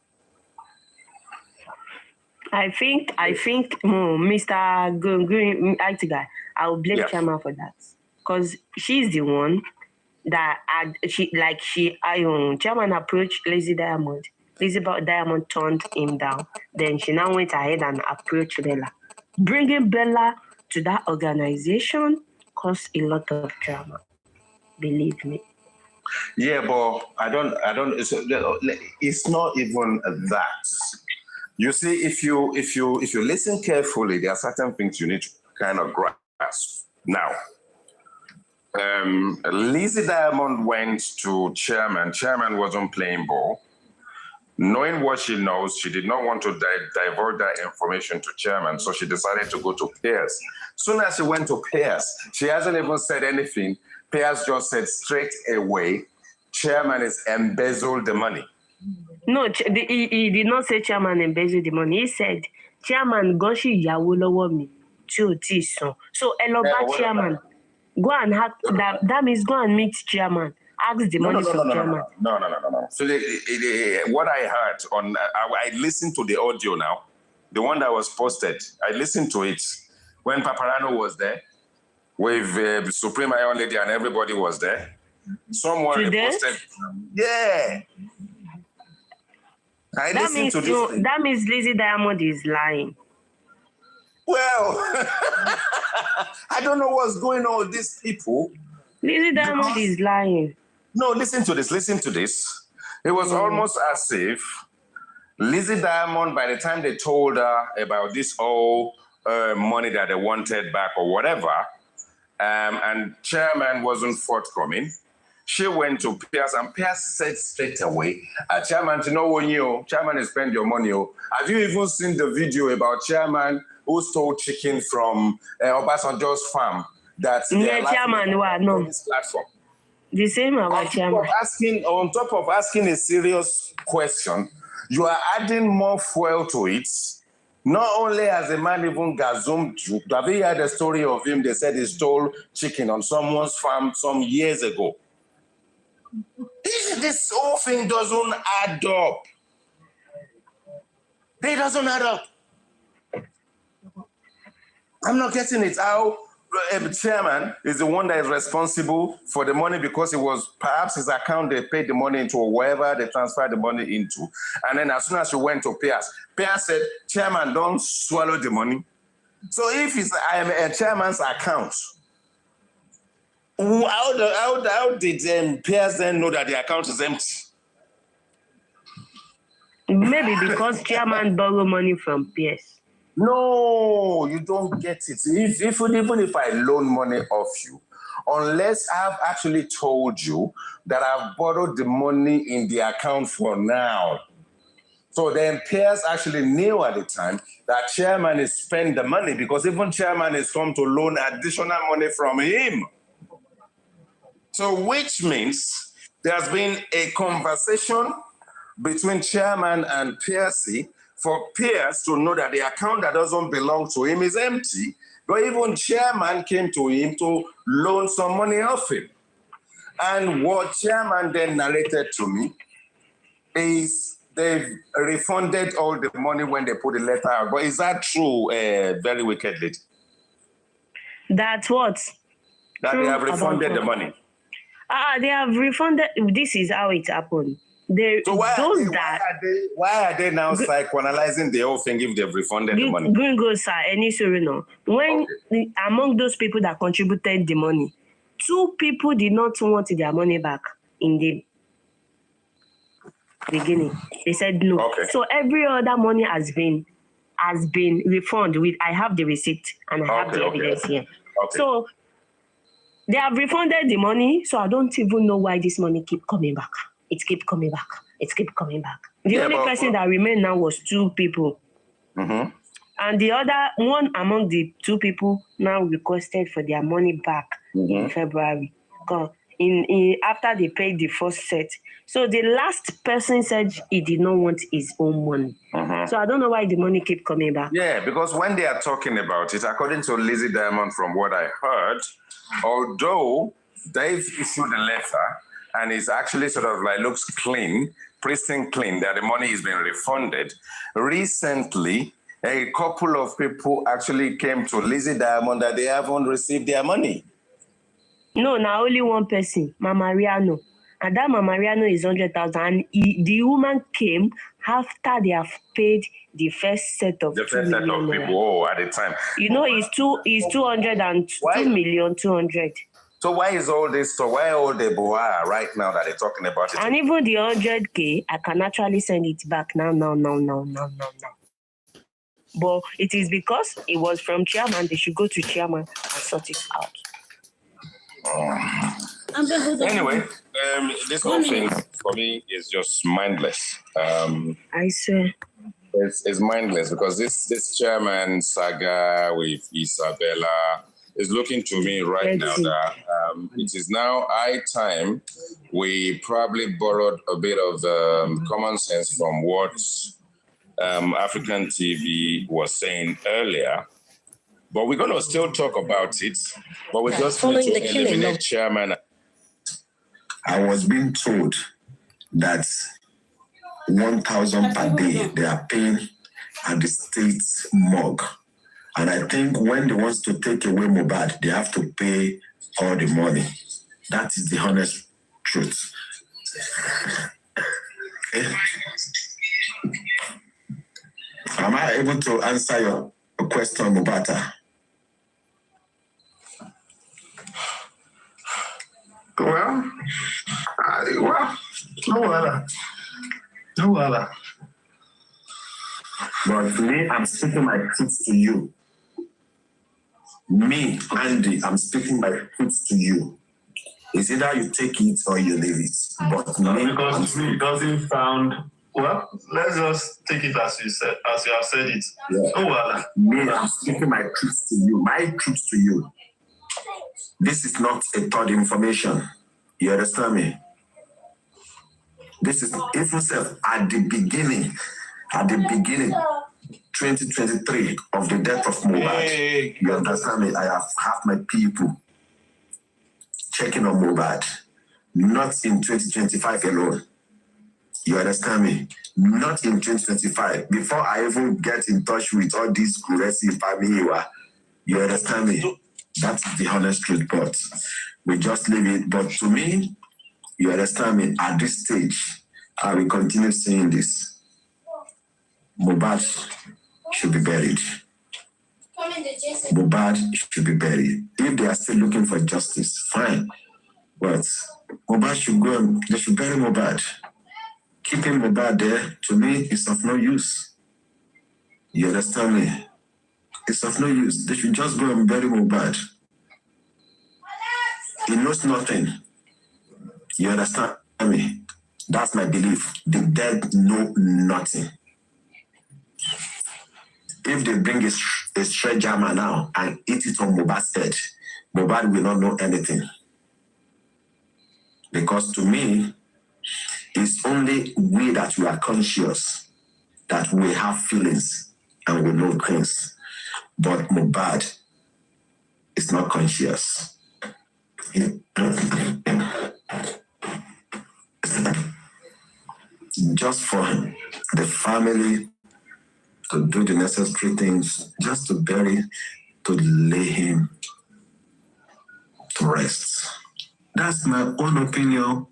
B: I think, Mr. Green, IT guy, I will blame Chairman for that. Because she's the one that Chairman approached Lazy Diamond. Lazy Diamond turned him down. Then she now went ahead and approached Bella. Bringing Bella to that organization caused a lot of drama. Believe me.
E: Yeah, but I don't. It's not even that. You see, if you listen carefully, there are certain things you need to kind of grasp. Now, Lizzie Diamond went to Chairman. Chairman wasn't playing ball. Knowing what she knows, she did not want to divulge that information to Chairman, so she decided to go to Pierce. Soon as she went to Pierce, she hasn't even said anything. Pierce just said straight away, Chairman has embezzled the money.
B: No, he did not say Chairman embezzled the money. He said, Chairman, Goshi Yawolowo mi, so Chairman, go and hack that means go and meet Chairman. Ask the money from Chairman.
E: No. So what I heard I listened to the audio now, the one that was posted. I listened to it when Paparano was there with Supreme Iron Lady and everybody was there. Someone posted. Yeah.
B: That means Lizzie Diamond is lying.
E: Well, I don't know what's going on with these people.
B: Lizzie Diamond is lying.
E: No, listen to this. It was almost as if Lizzie Diamond, by the time they told her about this whole money that they wanted back or whatever, and Chairman wasn't forthcoming, she went to Pierce, and Pierce said straight away, Chairman, you know when Chairman has spent your money. Have you even seen the video about Chairman who stole chicken from Obasanjo's farm? That's
B: Chairman, no.
E: This platform.
B: The same about Chairman.
E: On top of asking a serious question, you are adding more fuel to it. Not only has a man even gazumed you, have you heard the story of him? They said he stole chicken on someone's farm some years ago. This whole thing doesn't add up. It doesn't add up. I'm not getting it. How Chairman is the one that is responsible for the money because it was perhaps his account they paid the money into or wherever they transferred the money into. And then as soon as you went to Pierce said, Chairman, don't swallow the money. So if I am a Chairman's account, how did Pierce then know that the account is empty?
B: Maybe because Chairman borrowed money from Pierce.
E: No, you don't get it. Even if I loan money off you, unless I've actually told you that I've borrowed the money in the account for now. So then Pierce actually knew at the time that Chairman is spending the money because even Chairman is come to loan additional money from him. So which means there's been a conversation between Chairman and Piercy for Pierce to know that the account that doesn't belong to him is empty, but even Chairman came to him to loan some money off him. And what Chairman then narrated to me is they've refunded all the money when they put the letter out. But is that true, very wicked lady?
B: That's what?
E: That they have refunded the money.
B: They have refunded. This is how it happened. Why
E: are they now psychoanalyzing the whole thing if they've refunded the money?
B: Gringo, sir, any sorry no. When among those people that contributed the money, 2 people did not want their money back in the beginning. They said no. Okay. So every other money has been refunded. I have the receipt and I have the evidence here. Okay. So they have refunded the money. So I don't even know why this money keep coming back. It keep coming back. The only person that remained now was 2 people. Mm-hmm. And the other one among the 2 people now requested for their money back in February. in after they paid the first set. So the last person said he did not want his own money. So I don't know why the money keep coming back.
E: Yeah, because when they are talking about it, according to Lizzie Diamond, from what I heard, although they've issued a letter and it's actually sort of like looks clean, pristine clean, that the money is being refunded, recently a couple of people actually came to Lizzie Diamond that they haven't received their money.
B: No, now only one person, Mama Riano. And that Mama Riano is 100,000. And the woman came after they have paid the first set of
E: the first set of people at the time.
B: You know, it's 200 and 2,200,000.
E: So why is all this? So why all the boah right now that they're talking about it?
B: And even the 100K, I can actually send it back now. But it is because it was from chairman. They should go to chairman and sort it out.
E: Anyway, this whole thing for me is just mindless.
B: I swear.
E: It's mindless because this chairman saga with Isaballa is looking to me right now that it is now high time we probably borrowed a bit of common sense from what African TV was saying earlier. But we're going to still talk about it, but we just need to eliminate chairman.
A: I was being told that 1,000 per day they are paying at the state morgue. And I think when they want to take away Mohbad, they have to pay all the money. That is the honest truth. Okay. Am I able to answer your question, Mubata?
F: Well, no other.
A: But me, I'm speaking my truth to you. Me, Andy, I'm speaking my truth to you. It's either you take it or you leave it. But me,
F: because it doesn't sound well. Let's just take it as you said, as you have said it.
A: Yeah.
F: No other.
A: Me, I'm speaking my truth to you. My truth to you. This is not a third information. You understand me? This is even self at the beginning, 2023 of the death of Mohbad. You understand me? I have my people checking on Mohbad, not in 2025 alone. You understand me? Not in 2025. Before I even get in touch with all these Kuresi family, you understand me? That's the honest truth, but we just leave it. But to me, you understand me, at this stage, I will continue saying this. Mohbad should be buried. Mohbad should be buried. If they are still looking for justice, fine. But Mohbad should go and they should bury Mohbad. Keeping Mohbad there, to me, is of no use. You understand me? It's of no use. They should just go and bury Mohbad. He knows nothing. You understand me? That's my belief. The dead know nothing. If they bring a stretch jammer now and eat it on Mohbad's head, Mohbad will not know anything. Because to me, it's only we that we are conscious, that we have feelings and we know things. But Mohbad is not conscious. Just for the family to do the necessary things, just to bury, to lay him to rest. That's my own opinion.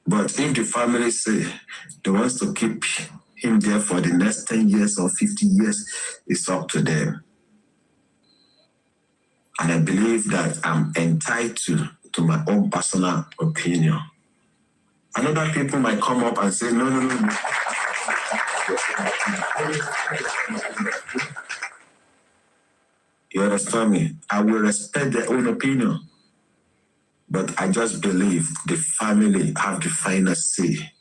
A: But if the family say they want to keep him there for the next 10 years or 50 years, it's up to them. And I believe that I'm entitled to my own personal opinion. And other people might come up and say, no. You understand me? I will respect their own opinion. But I just believe the family have the final say.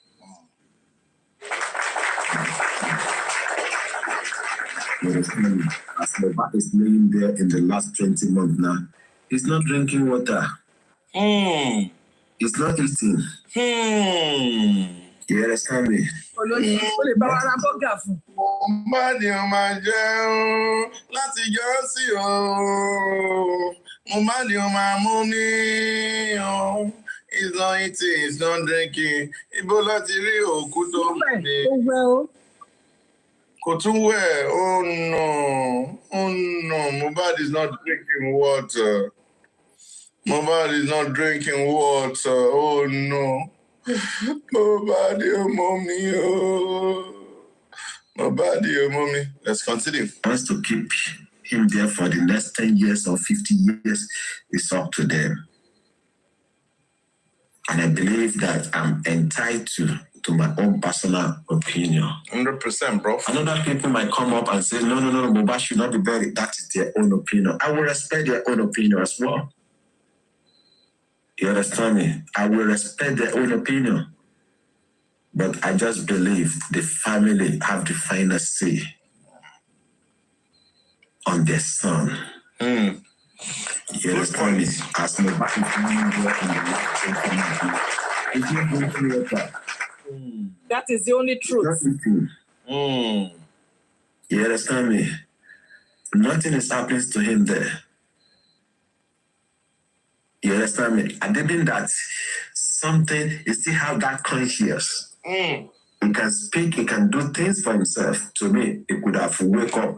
A: You understand me? As Mohbad is laying there in the last 20 months now, he's not drinking water. It's not eating. You understand me?
E: Body on my gel, láti yọ sí o. Mo body on my money o. It's not eating, it's not drinking. Ibo láti rí òkú tó gbé. Kò tún wẹ̀, oh no, Mohbad is not drinking water. Mohbad is not drinking water, oh no. Mohbad, oh mommy, oh. Mohbad, oh mommy. Let's continue.
A: Wants to keep him there for the next 10 years or 50 years, it's up to them. And I believe that I'm entitled to my own personal opinion.
E: 100%, bro.
A: And other people might come up and say, no, Mohbad should not be buried. That is their own opinion. I will respect their own opinion as well. You understand me? I will respect their own opinion. But I just believe the family have the final say on their son. You understand me? As nobody
G: that is the only truth.
A: You understand me? Nothing is happening to him there. You understand me? I didn't that something, he still have that conscience. He can speak, he can do things for himself. To me, he could have wake up,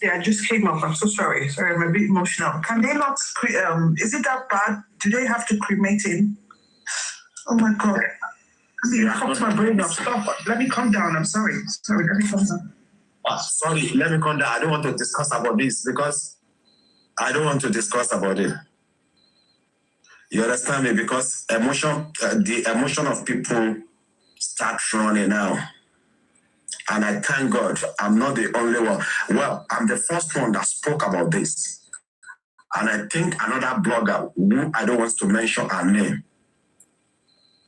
G: Yeah, I just came up. I'm so sorry. Sorry, I'm a bit emotional. Can they not, is it that bad? Do they have to cremate him? Oh my God. You fucked my brain up. Stop. Let me calm down. I'm sorry. Sorry, let me calm down.
A: Sorry, let me come down. I don't want to discuss about this because I don't want to discuss about it. You understand me? Because the emotion of people start running now. And I thank God I'm not the only one. Well, I'm the first one that spoke about this. And I think another blogger, who I don't want to mention her name,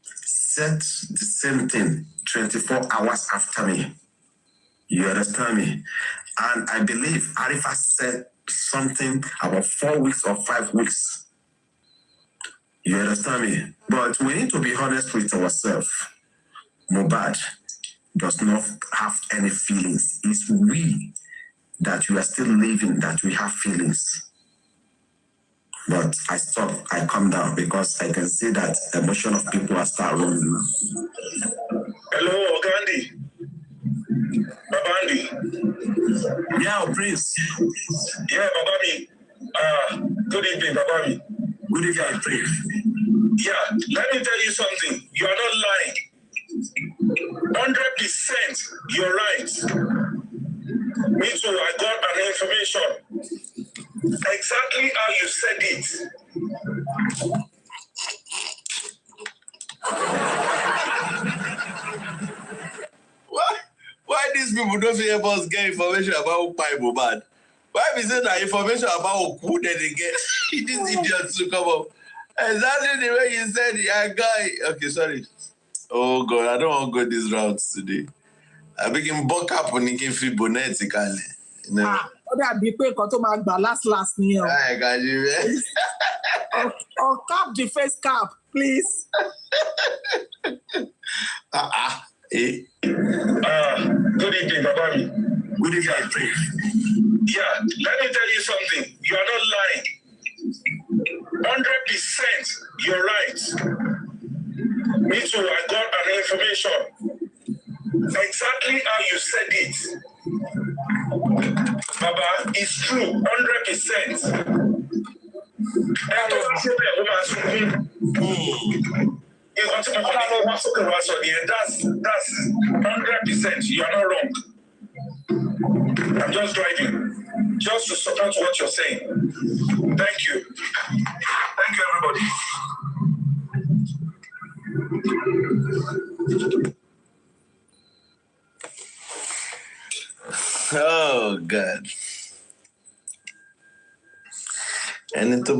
A: said the same thing 24 hours after me. You understand me? And I believe Arifa said something about 4 weeks or 5 weeks. You understand me? But we need to be honest with ourselves. Mohbad does not have any feelings. It's we that we are still living, that we have feelings. But I stop, I come down because I can see that emotion of people are starting running now.
D: Hello, Gandhi. Babandi.
A: Yeah, Prince.
D: Yeah, Babami. Good evening, Babami.
A: Good evening, Prince.
D: Yeah, let me tell you something. You are not lying. 100% you're right. Me too, I got an information. Exactly how you said it.
E: Why these people don't help us get information about Mohbad? Why is it that information about who did they get? These idiots to come up. Exactly the way you said it, guy. Okay, sorry. Oh God, I don't want to go these routes today. I begin buck up when you can feel bonnet.
G: Ó dàbí pé nǹkan tó máa gbà last ni o.
E: I got you, man.
G: Or cap the face cap, please.
D: Good evening, Babami.
A: Good evening, Prince.
D: Yeah, let me tell you something. You are not lying. 100% you're right. Me too, I got an information. Exactly how you said it. Baba, it's true, 100%. That's 100%. You're not wrong. I'm just driving, just to support what you're saying. Thank you. Thank you, everybody.
E: Oh God. Ẹni tó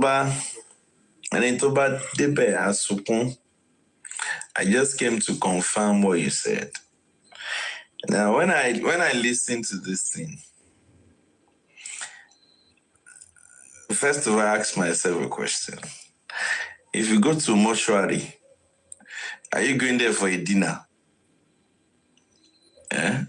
E: bá débẹ̀ á sunkún. I just came to confirm what you said. Now, when I listen to this thing,
H: First of all, I ask myself a question. If you go to mortuary, are you going there for a dinner? Yeah?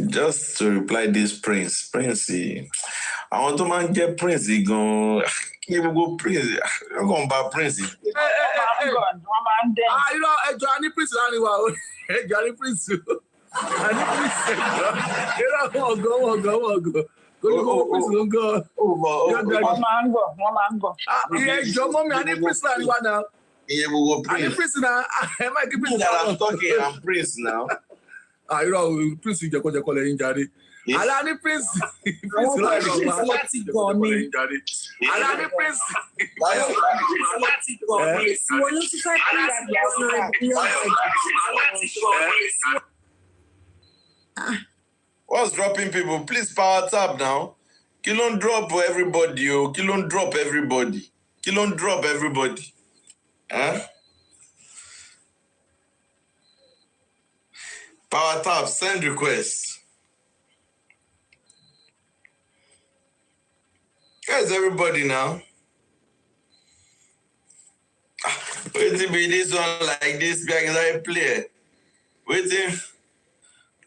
H: Just to reply this Prince, I want to man get Prince, he go, go Prince, I'm going to buy Prince.
A: You know, Johnny Prince, Johnny Prince. Johnny Prince, you know, go. Go. Yeah, John, mommy, I need Prince now.
H: Yeah, we go
A: I need Prince now. I might give Prince
H: that I'm talking, I'm Prince now.
A: You know, Prince, you call him injury. I need Prince. Prince, like Prince.
H: What's dropping people? Please power tap now. Kill on drop everybody, Kill on drop everybody. Huh? Power tap, send requests. Where's everybody now? Waiting be this one like this because I play. Waiting.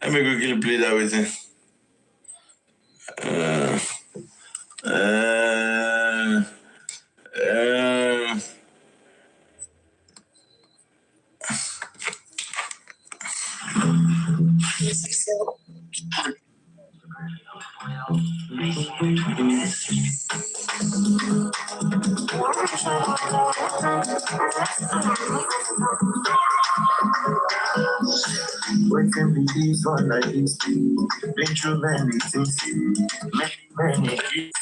H: Let me quickly play that with him.
D: Waiting be this one like this. Been through many things. Many things.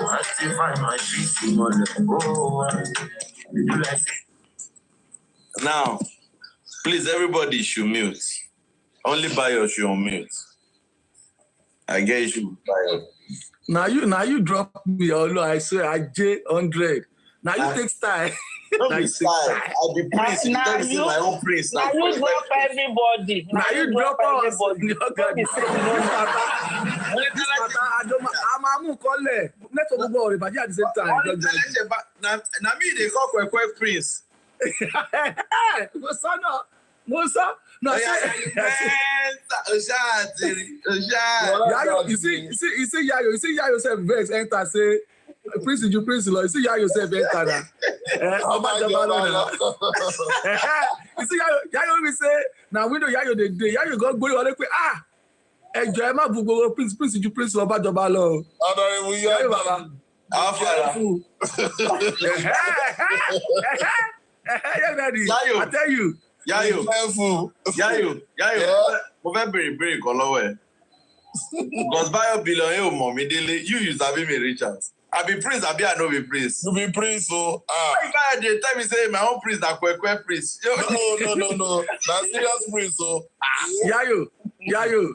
D: I still find my peace in my life.
H: Now, please, everybody should mute. Only Bayo should unmute. I guess you should Bayo.
A: Now you drop me, although I say I J100. Now you take style.
H: Don't be style. I'll be Prince. You don't see my own Prince.
C: Now you drop everybody.
A: Now you drop us.
C: Don't be saying
A: I'm calling. Let's talk about it, but at the same time.
H: Now me they call Kwekwe Prince.
A: Musa. No, Yayo, you see, Yayo, yourself vex enter say Prince, you see Yayo yourself enter now. You see Yayo we say now we know Yayo the day Yayo go on enjoy my book Prince you Oba Jobalo. Yayo Baba. I tell you.
H: Yayo. Mo fẹ́ bèrè kan lọ́wọ́ ẹ̀. Because Bayo Billion mommy dele, you use Abi me Richard. I be Prince, I no be Prince.
I: You be Prince, so
H: Why you dey tell me say my own Prince na Kwekwe Prince?
I: No. Na serious Prince, so
A: Yayo.
I: Bayo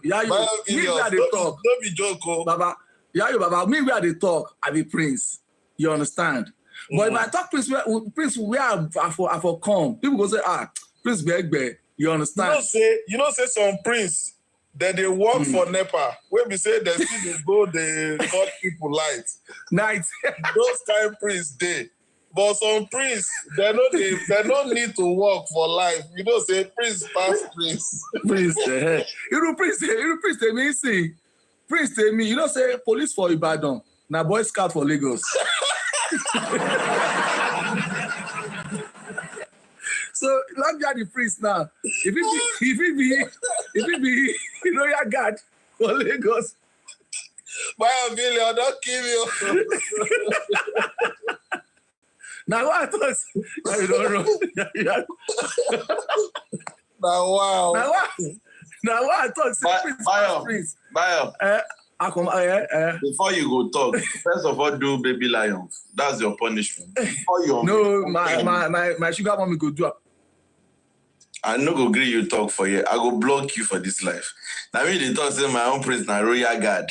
A: Me where they talk.
I: Don't be joke,
A: Baba. Baba, me where they talk, I be Prince. You understand? But if I talk Prince where I for come, people go say, Prince Begbe, you understand?
I: You know say some Prince that they work for NEPA. When we say they still they go, they cut people light.
A: Night.
I: Those kind Prince they. But some Prince, they don't need to work for life. You know, say Prince pass Prince.
A: Prince, Prince tell me, see. Prince tell me, you know, say police for Ibadan, now Boy Scout for Lagos. So long the Prince now. If it be Royal Guard for Lagos.
I: Bayo Billion, don't kill you.
A: Now what I thought you don't know.
I: Now wow.
A: Now what I thought Prince.
H: Bayo. Before you go talk, first of all, do baby lions. That's your punishment.
A: No, my sugar mommy go do it.
H: I no go agree you talk for you. I go block you for this life. Now me they talk say my own Prince na Royal Guard.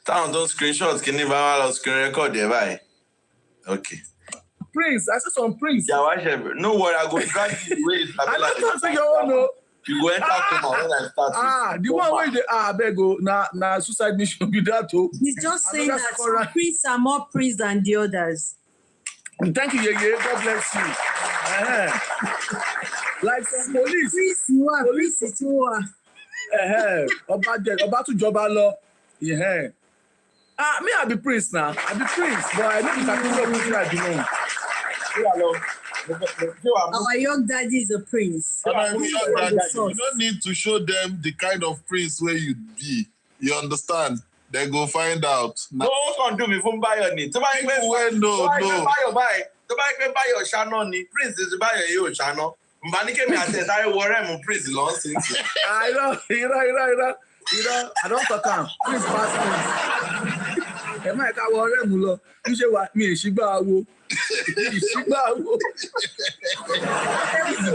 H: Town don't screenshots can never screen record there, bye. Okay.
A: Prince, I said some Prince.
H: Yeah, why should no worry, I go drag you the way Isaballa.
A: I don't say your own no.
H: You go enter coma when I start.
J: The one where they beg go na suicide mission be that too.
K: He's just saying that some priests are more priests than the others.
J: Thank you, Yeye. God bless you. Like some police.
K: Police you are.
J: About to job law. Yeah. Me I be priest now. I be priest, but I know the cathedral I belong.
K: Our young daddy is a prince.
I: You don't need to show them the kind of prince where you be. You understand? They go find out.
H: No one can do me from buy your need. To buy your channel ni prince is buy your channel. Mbanike me attend I worry prince long since.
J: I know. I don't talk prince pass. Am I can worry mulo. You say what me shigba awo. Shigba awo.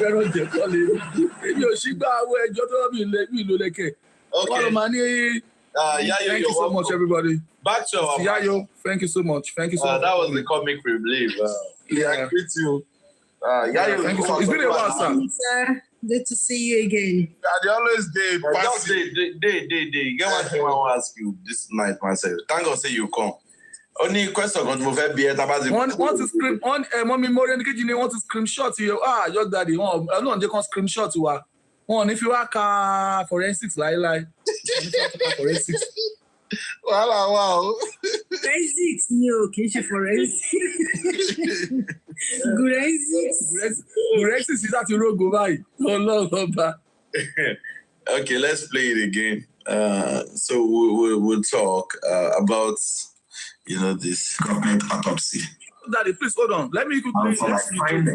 J: Very good calling. You shigba awo ejo to mi lo leke.
H: Okay.
J: Thank you so much, everybody.
H: Back to our
J: Yayo, thank you so much. Thank you so much.
H: That was the comic relief.
J: Yeah,
H: greet you. Yayo,
J: thank you so much. It's been a while, sir.
K: Good to see you again.
I: They always did.
H: They. Get one thing I want to ask you this night, myself. Thank God say you come. Only question going to move be
J: want to scream on mommy more than you want to screenshot you. Your daddy. No, they can screenshot you. If you are forensics, lie. Forensics.
I: Wow.
K: Forensics, no, okay, forensics.
J: Forensics is that you don't go by.
H: Okay, let's play it again. So we'll talk about, this government autopsy.
J: Daddy, please hold on. Let me quickly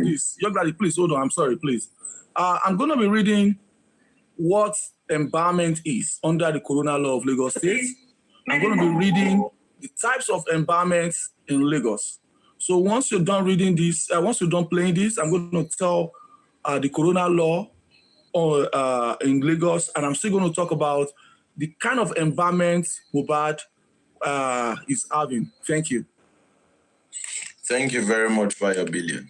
J: this. Young daddy, please hold on. I'm sorry, please. I'm going to be reading what embalmment is under the Corona Law of Lagos State. I'm going to be reading the types of embalments in Lagos. So once you're done reading this, once you're done playing this, I'm going to tell the Corona Law in Lagos, and I'm still going to talk about the kind of embalmment Mohbad is having. Thank you.
H: Thank you very much, Bayo Billion.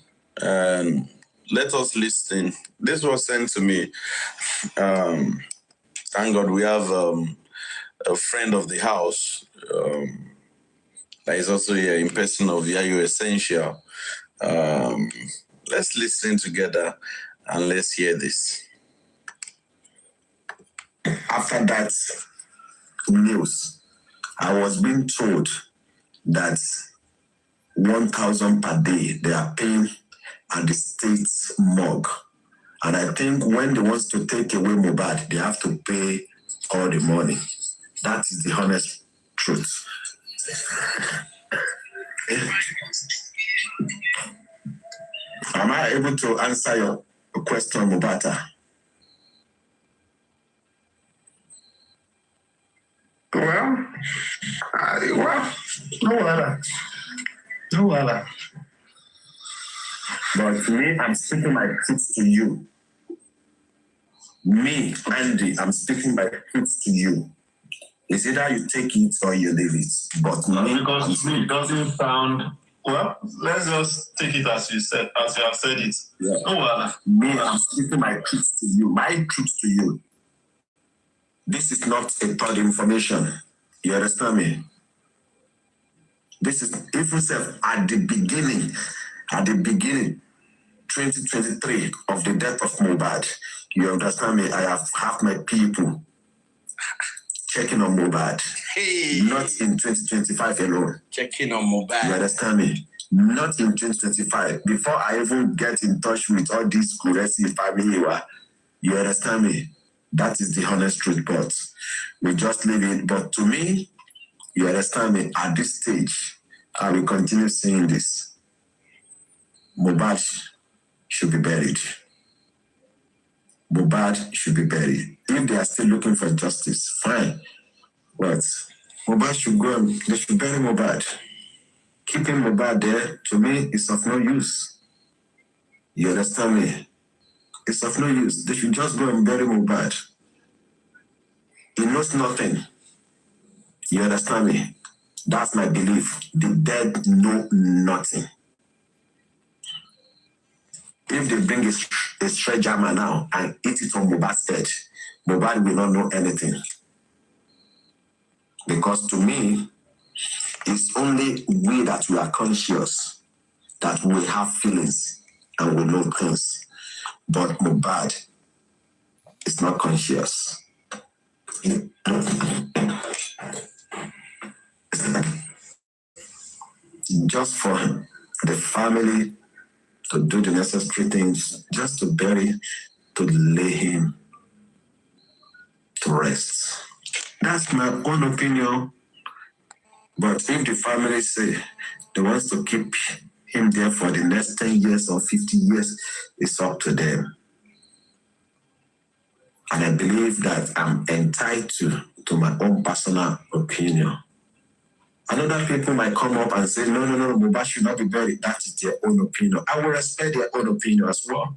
H: Let us listen. This was sent to me. Thank God we have a friend of the house that is also here in person of Yayo Essential. Let's listen together and let's hear this.
L: After that news, I was being told that 1,000 per day they are paying at the state's morgue. And I think when they want to take away Mohbad, they have to pay all the money. That is the honest truth. Am I able to answer your question, Mubata?
I: Well, no other.
L: But me, I'm speaking my truth to you. Me, Andy, I'm speaking my truth to you. It's either you take it or you leave it. But me,
F: because it doesn't sound well. Let's just take it as you said, as you have said it.
L: Yeah.
F: No,
L: me, I'm speaking my truth to you. My truth to you. This is not a third information. You understand me? This is even at the beginning, 2023 of the death of Mohbad. You understand me? I have half my people checking on Mohbad.
H: Hey.
L: Not in 2025 alone.
H: Checking on Mohbad.
L: You understand me? Not in 2025. Before I even get in touch with all these Kuresi family, you understand me? That is the honest truth, but we just leave it. But to me, you understand me? At this stage, I will continue saying this. Mohbad should be buried. Mohbad should be buried. If they are still looking for justice, fine. But Mohbad should go and they should bury Mohbad. Keeping Mohbad there, to me, is of no use. You understand me? It's of no use. They should just go and bury Mohbad. He knows nothing. You understand me? That's my belief. The dead know nothing. if they bring a stretch jammer now and eat it on Mohbad's head, Mohbad will not know anything. Because to me, it's only we that we are conscious that we have feelings and we know things. But Mohbad is not conscious. Just for the family to do the necessary things, just to bury, to lay him to rest. That's my own opinion. But if the family say they want to keep him there for the next 10 years or 50 years, it's up to them. And I believe that I'm entitled to my own personal opinion. Another people might come up and say, no, Mohbad should not be buried. That is their own opinion. I will respect their own opinion as well.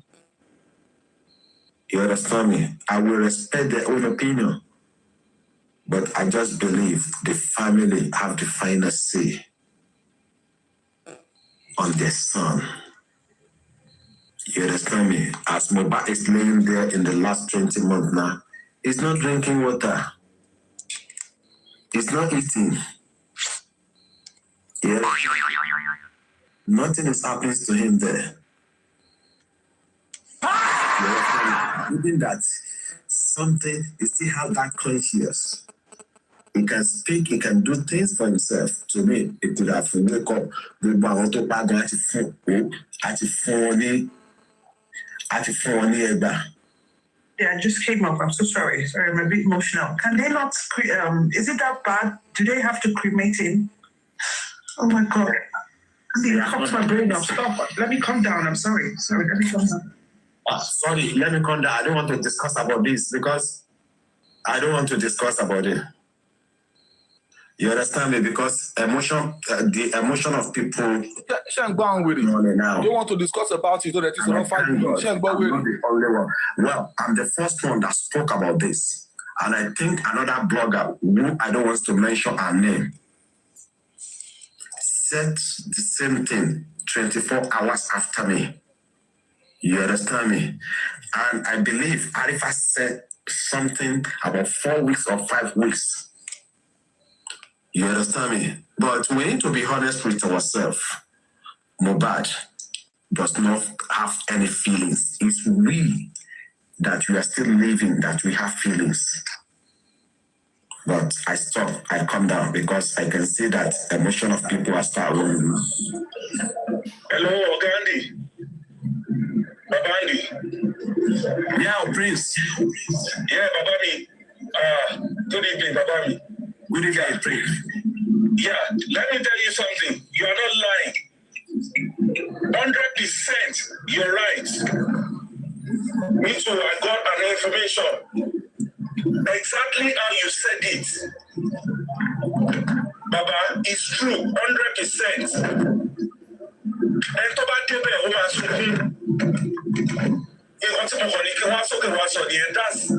L: You understand me? I will respect their own opinion. But I just believe the family have the final say on their son. You understand me? As Mohbad is laying there in the last 20 months now, he's not drinking water. He's not eating. Yeah. Nothing is happening to him there. Even that something, he still have that conscience. He can speak, he can do things for himself. To me, it could have wake up.
G: Yeah, I just came up. I'm so sorry. Sorry, I'm a bit emotional. Can they not, is it that bad? Do they have to cremate him? Oh my God. See, I popped my brain up. Stop. Let me calm down. I'm sorry. Sorry, let me calm down.
L: Sorry, let me calm down. I don't want to discuss about this because I don't want to discuss about it. You understand me? Because emotion, the emotion of people.
J: Shank Bang with it.
L: Now.
J: They want to discuss about it so that it's not fighting. Shank Bang with it.
L: Well, I'm the first one that spoke about this. And I think another blogger, who I don't want to mention her name, said the same thing 24 hours after me. You understand me? And I believe Arifa said something about 4 weeks or 5 weeks. You understand me? But we need to be honest with ourselves. Mohbad does not have any feelings. It's we that we are still living, that we have feelings. But I stop, I come down because I can see that emotion of people are starting.
D: Hello, Gandhi. Babandi.
L: Yeah, Prince.
D: Yeah, Babani. Good evening, Babani.
L: Good evening, Prince.
D: Yeah, let me tell you something. You are not lying. 100% you're right. Me too, I got an information. Exactly how you said it. Baba, it's true, 100%. And to back the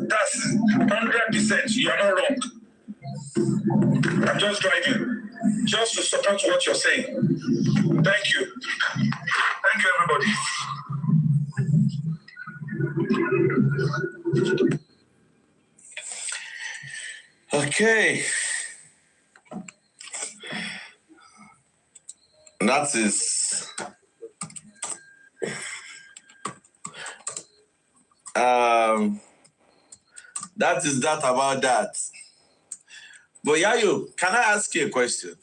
D: that's 100%. You are not wrong. I'm just driving, just to support what you're saying. Thank you. Thank you, everybody.
H: Okay. That is that about that. But Yayo, can I ask you a question?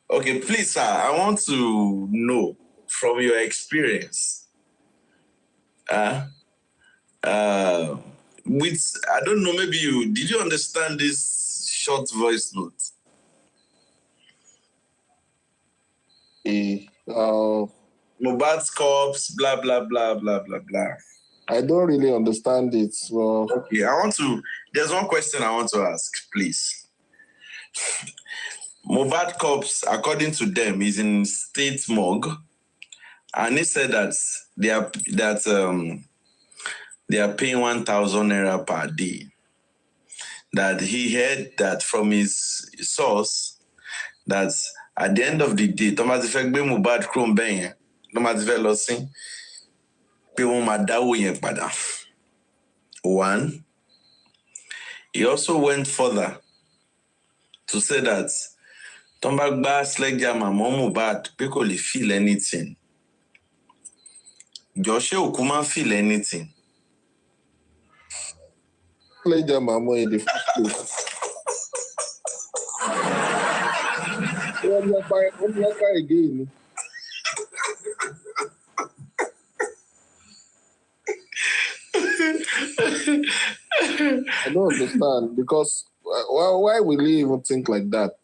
H: Okay, please, sir, I want to know from your experience. With, I don't know, maybe did you understand this short voice note? Mohbad's corpse, blah, blah, blah, blah, blah, blah.
I: I don't really understand it. Well,
H: okay, there's one question I want to ask, please. Mohbad corpse, according to them, is in state morgue. And he said that they are paying 1,000 naira per day. That he heard that from his source that At the end of the day, Thomas Effect be Mohbad Chrome Ben, Thomas Effect losing, people madawo yen pada. One, he also went further to say that Tombagba sledgehammer Mohbad people will feel anything. Joshua Okuma feel anything.
I: Sledgehammer in the first place. Again. I don't understand because why will he even think like that?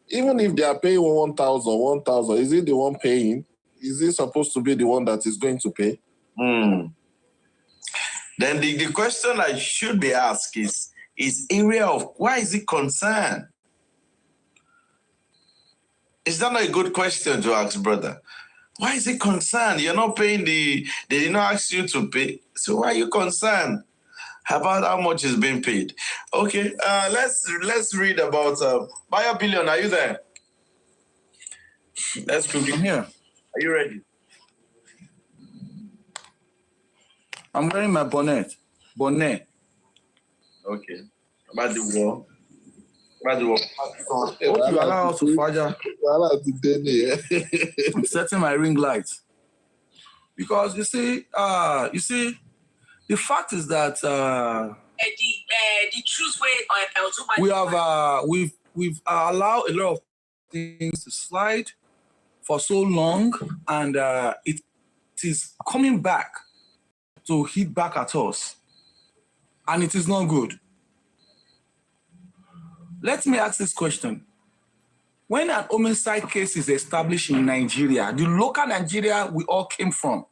I: Even if they are paying 1,000, is it the one paying? Is he supposed to be the one that is going to pay?
H: Then the question I should be asked is area of why is it concerned? Is that not a good question to ask, brother? Why is it concerned? You're not paying they did not ask you to pay. So why are you concerned about how much is being paid? Okay, let's read about Buyer Billion. Are you there? Let's quickly.
J: I'm here.
H: Are you ready?
J: I'm wearing my bonnet.
H: Okay. About the war.
J: Hope you allow us to Faja. I'm setting my ring light. Because you see, the fact is that
M: the truth way
J: we've allowed a lot of things to slide for so long, and it is coming back to hit back at us, and it is not good. Let me ask this question. When an homicide case is established in Nigeria, the local Nigeria we all came from,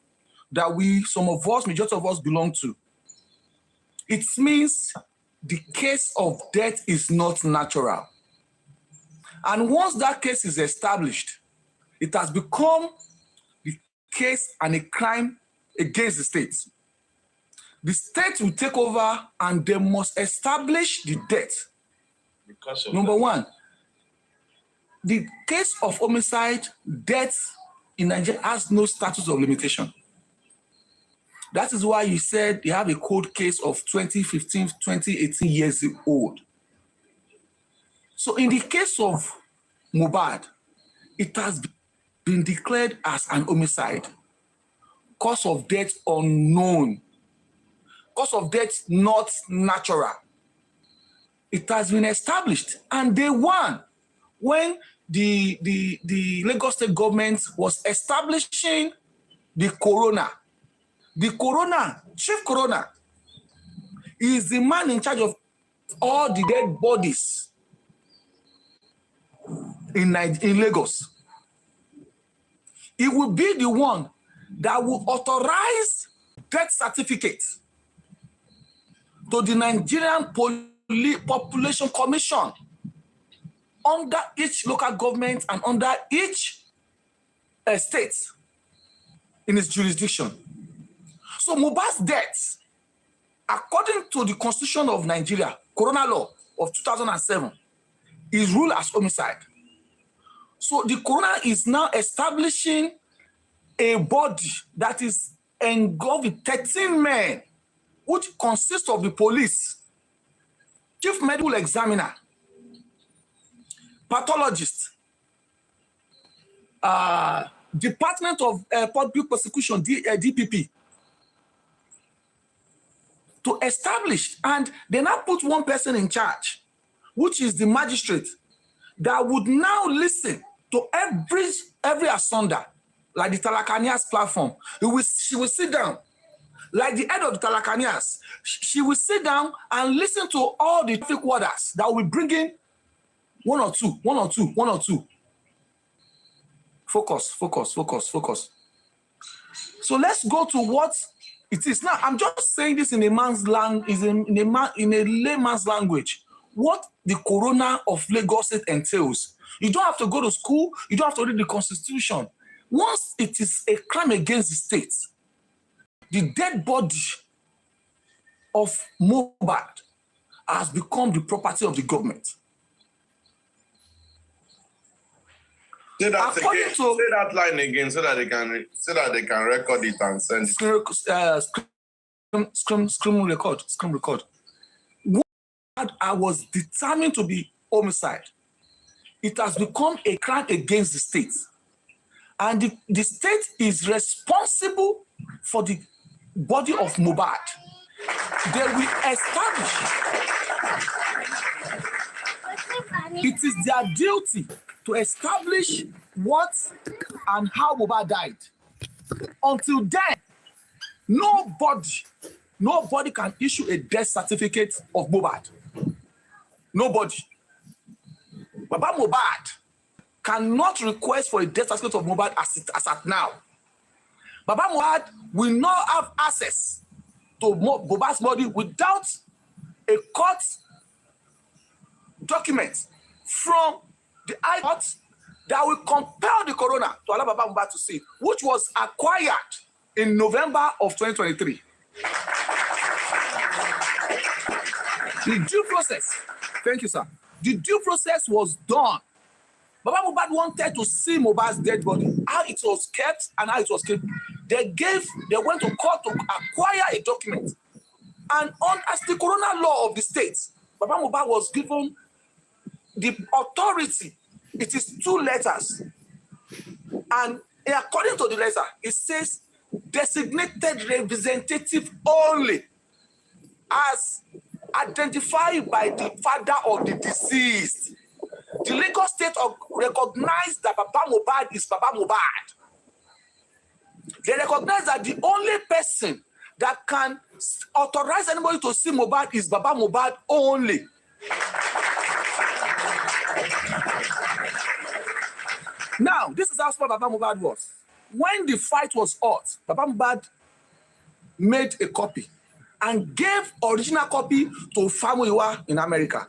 J: that majority of us belong to, it means the case of death is not natural. And once that case is established, it has become the case and a crime against the state. The state will take over and they must establish the death. Number one, the case of homicide, death in Nigeria has no status of limitation. That is why you said they have a cold case of 2015, 2018 years old. So in the case of Mohbad, it has been declared as an homicide. Cause of death unknown. Cause of death not natural. It has been established. And day one, when the Lagos State government was establishing the coroner, chief coroner, is the man in charge of all the dead bodies in Lagos. He will be the one that will authorize death certificates to the Nigerian Population Commission under each local government and under each state in its jurisdiction. So Mohbad's death, according to the Constitution of Nigeria, Coroner Law of 2007, is ruled as homicide. So the coroner is now establishing a body that is engulfed with 13 men, which consists of the police, chief medical examiner, pathologist, Department of Public Prosecution, DPP, to establish, and they now put one person in charge, which is the magistrate, that would now listen to every asunder, like the Talakanias platform. She will sit down, like the head of the Talakanias. She will sit down and listen to all the traffic warders that will bring in one or two. Focus. So let's go to what it is. Now, I'm just saying this in a layman's language. What the coroner of Lagos State entails. You don't have to go to school. You don't have to read the Constitution. Once it is a crime against the state, the dead body of Mohbad has become the property of the government.
H: Say that again. Say that line again so that they can record it and send it.
J: Scream record. I was determined to be homicide. It has become a crime against the state. And the state is responsible for the body of Mohbad. They will establish. It is their duty to establish what and how Mohbad died. Until then, nobody can issue a death certificate of Mohbad. Nobody. Baba Mohbad cannot request for a death certificate of Mohbad as at now. Baba Mohbad will not have access to Mohbad's body without a court document from the High Court that will compel the coroner to allow Baba Mohbad to see, which was acquired in November of 2023. The due process, thank you, sir. The due process was done. Baba Mohbad wanted to see Mohbad's dead body, how it was kept and how it was kept. They went to court to acquire a document. And as the coroner law of the state, Baba Mohbad was given the authority. It is 2 letters. And according to the letter, it says designated representative only as identified by the father of the deceased. The Lagos State recognized that Baba Mohbad is Baba Mohbad. They recognize that the only person that can authorize anybody to see Mohbad is Baba Mohbad only. Now, this is how smart Baba Mohbad was. When the fight was hot, Baba Mohbad made a copy and gave original copy to Famuyiwa in America.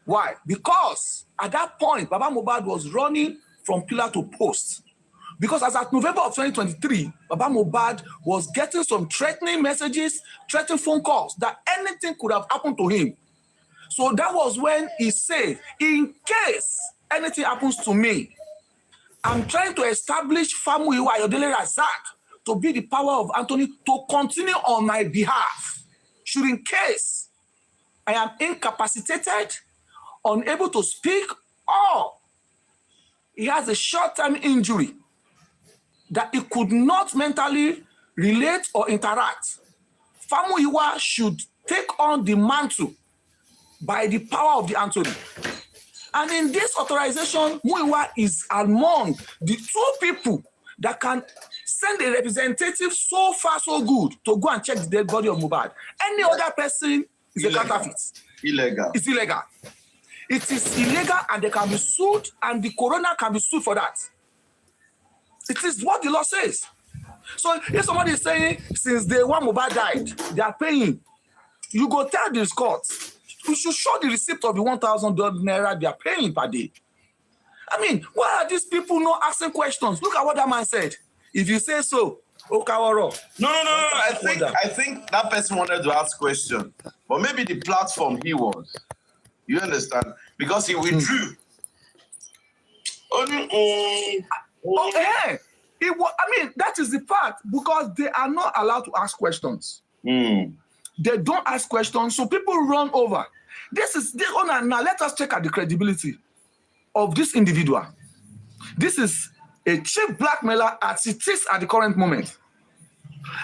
J: Why? Because at that point, Baba Mohbad was running from pillar to post. Because as at November of 2023, Baba Mohbad was getting some threatening messages, threatening phone calls that anything could have happened to him. So that was when he said, in case anything happens to me, I'm trying to establish Famuyiwa Ayodele Razak to be the power of Anthony to continue on my behalf. Should in case I am incapacitated, unable to speak, or he has a short-term injury that he could not mentally relate or interact, Famuyiwa should take on the mantle by the power of the Anthony. And in this authorization, Muyiwa is among the 2 people that can send a representative so far so good to go and check the dead body of Mohbad. Any other person is a counterfeit.
H: Illegal.
J: It's illegal. It is illegal and they can be sued and the coroner can be sued for that. It is what the law says. So if somebody is saying since day one Mohbad died, they are paying, you go tell this court, you should show the receipt of the 1,000 naira they are paying per day. I mean, why are these people not asking questions? Look at what that man said. If you say so, Okawaro.
H: No. I think that person wanted to ask question, but maybe the platform he was. You understand? Because he withdrew.
J: Okay. I mean, that is the part because they are not allowed to ask questions. They don't ask questions, so people run over. Now let us check at the credibility of this individual. This is a cheap blackmailer as it is at the current moment.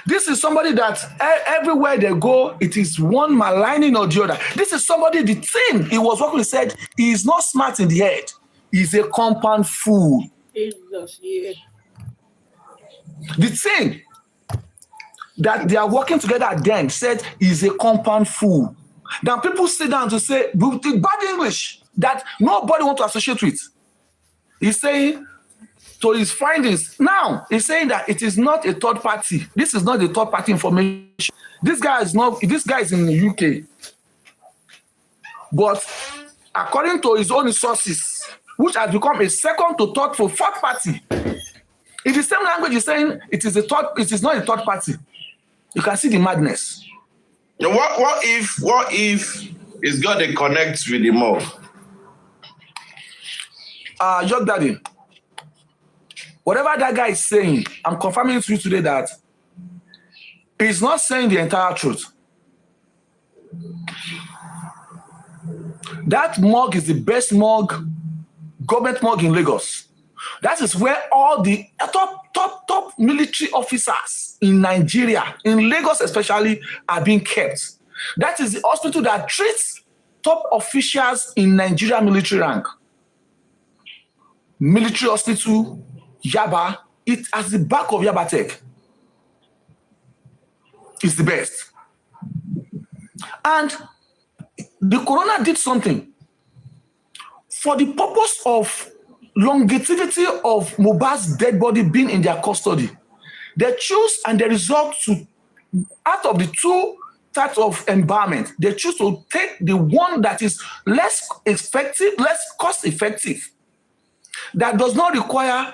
J: This is somebody that everywhere they go, it is one maligning or the other. This is somebody, the thing he was working with said, he is not smart in the head. He's a compound fool.
K: Jesus, yeah.
J: The thing that they are working together then said he's a compound fool. Then people sit down to say, with the bad English, that nobody wants to associate with. He's saying to his findings. Now, he's saying that it is not a third party. This is not a third party information. This guy is in the UK. But according to his own sources, which has become a second to third for fourth party, in the same language, he's saying it is not a third party. You can see the madness.
H: Now, what if it's got to connect with the mob?
J: Your daddy, whatever that guy is saying, I'm confirming to you today that he's not saying the entire truth. That morgue is the best morgue, government morgue in Lagos. That is where all the top military officers in Nigeria, in Lagos especially, are being kept. That is the hospital that treats top officials in Nigeria military rank. Military hospital, Yaba, it at the back of Yaba Tech. It's the best. And the corona did something. For the purpose of longevity of Mohbad's dead body being in their custody, they choose and they resort to, out of the two types of embalmment, they choose to take the one that is less effective, less cost effective, that does not require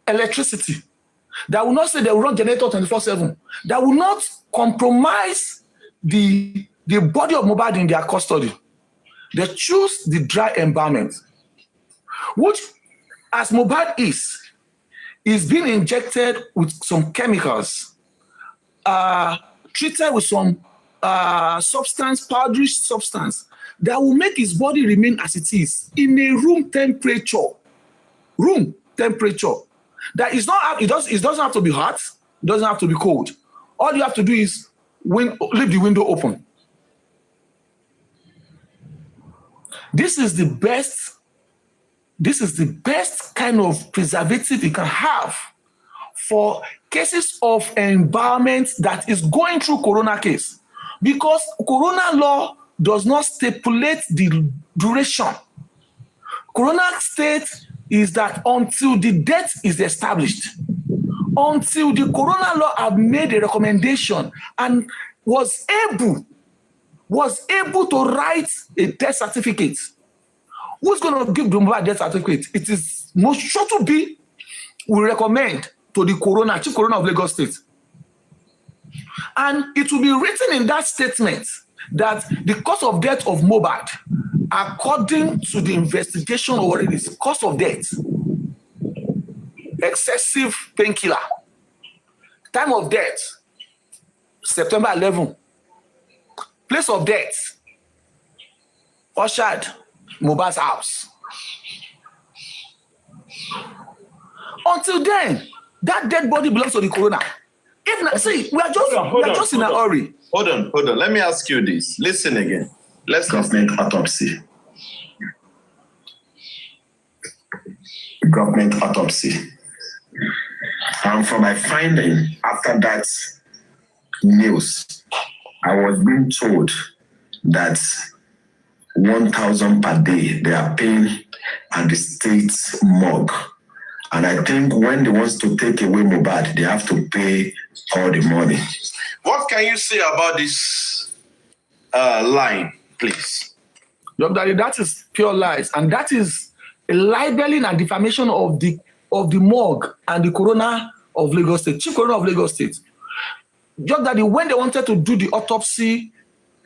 J: electricity, that will not say they will run generator 24/7, that will not compromise the body of Mohbad in their custody. They choose the dry embalmment, which, as Mohbad is being injected with some chemicals, treated with some substance, powdery substance, that will make his body remain as it is in a room temperature. That is not, it doesn't have to be hot, it doesn't have to be cold. All you have to do is leave the window open. This is the best kind of preservative you can have for cases of embalmment that is going through corona case, because corona law does not stipulate the duration. Corona state is that until the death is established, until the corona law have made a recommendation and was able to write a death certificate. Who's going to give the Mohbad death certificate? It is most sure to be, we recommend to the Chief Coroner of Lagos State. And it will be written in that statement that the cause of death of Mohbad, according to the investigation or what it is, cause of death, excessive painkiller. Time of death, September 11. Place of death, ushered Mohbad's house. Until then, that dead body belongs to the coroner. If not, see, we are just in a hurry.
H: Hold on. Let me ask you this. Listen again. Let's
L: Government autopsy. Government autopsy. And from my finding after that news, I was being told that 1,000 per day they are paying at the state morgue. And I think when they want to take away Mohbad, they have to pay all the money.
H: What can you say about this line, please?
J: Look, Daddy, that is pure lies, and that is a libeling and defamation of the morgue and the coroner of Lagos State, Chief Coroner of Lagos State. Just Daddy, when they wanted to do the autopsy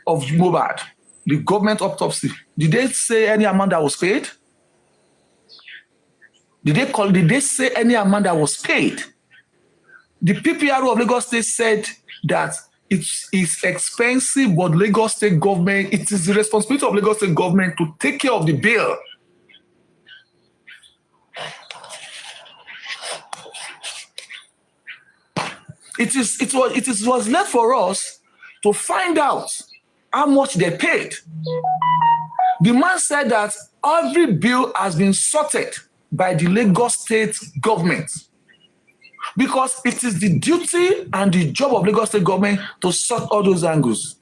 J: of Mohbad, the government autopsy, did they say any amount that was paid? Did they say any amount that was paid? The PPRO of Lagos State said that it is expensive, but Lagos State government, it is the responsibility of Lagos State government to take care of the bill. It was left for us to find out how much they paid. The man said that every bill has been sorted by the Lagos State government, because it is the duty and the job of Lagos State government to sort all those angles.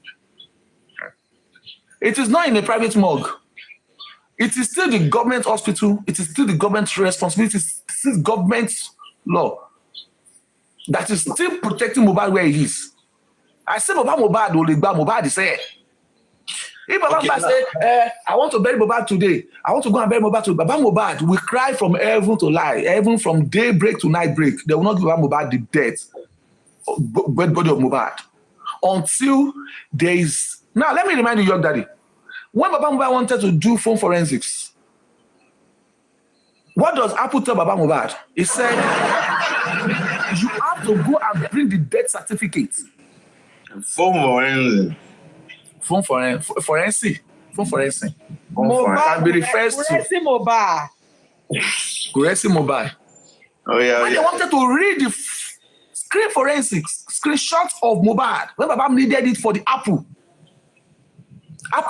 J: It is not in a private morgue. It is still the government hospital. It is still the government's responsibility. It is still government law that is still protecting Mohbad where he is. I say Mohbad is here. If Baba Mohbad say, I want to bury Mohbad today, I want to go and bury Mohbad today, Baba Mohbad will cry from heaven to lie, heaven from daybreak to nightbreak. They will not give Baba Mohbad the death, body of Mohbad, until there is. Now, let me remind you, young daddy, when Baba Mohbad wanted to do phone forensics, What does Apple tell Baba Mohbad? He said, you have to go and bring the death certificate.
H: Phone
J: forensic.
N: Mobile.
J: Can be referred to. Mobile.
H: Oh yeah.
J: When they wanted to read the screen forensics, screenshots of Mohbad, when Baba needed it for the Apple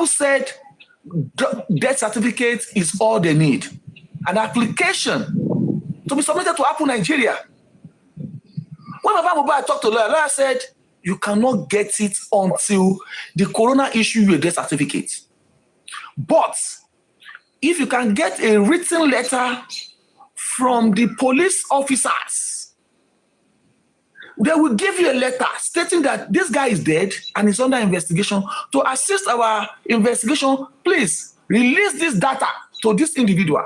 J: said death certificate is all they need. An application to be submitted to Apple Nigeria. When Baba Mohbad talked to lawyer said, you cannot get it until the coroner issue you a death certificate. But if you can get a written letter from the police officers, they will give you a letter stating that this guy is dead and is under investigation. To assist our investigation, please release this data to this individual.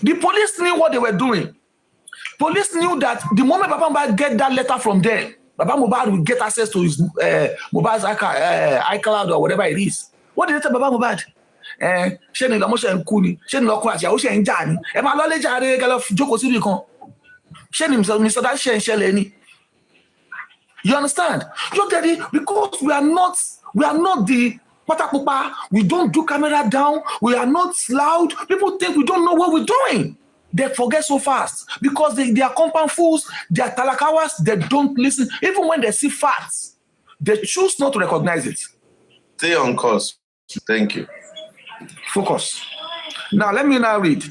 J: The police knew what they were doing. Police knew that the moment Baba Mohbad get that letter from them, Baba Mohbad will get access to his Mohbad's iCloud or whatever it is. What did they tell Baba Mohbad? Ṣé ni lọ́mọ ṣe ń kú ni? Ṣé ni lọ́kọ àti ìyàwó ṣe ń jà ni? Ẹ máa lọ lé jàre gẹ́lẹ́ jókòó síbi kan. Ṣé ni Mr. That ṣe ń ṣẹlẹ̀ ni? You understand? You daddy, because we are not the patapupa. We don't do camera down. We are not loud. People think we don't know what we're doing. They forget so fast because they are compound fools. They are talakawas. They don't listen. Even when they see facts, they choose not to recognize it.
H: Stay on course. Thank you.
J: Focus. Now, let me now read.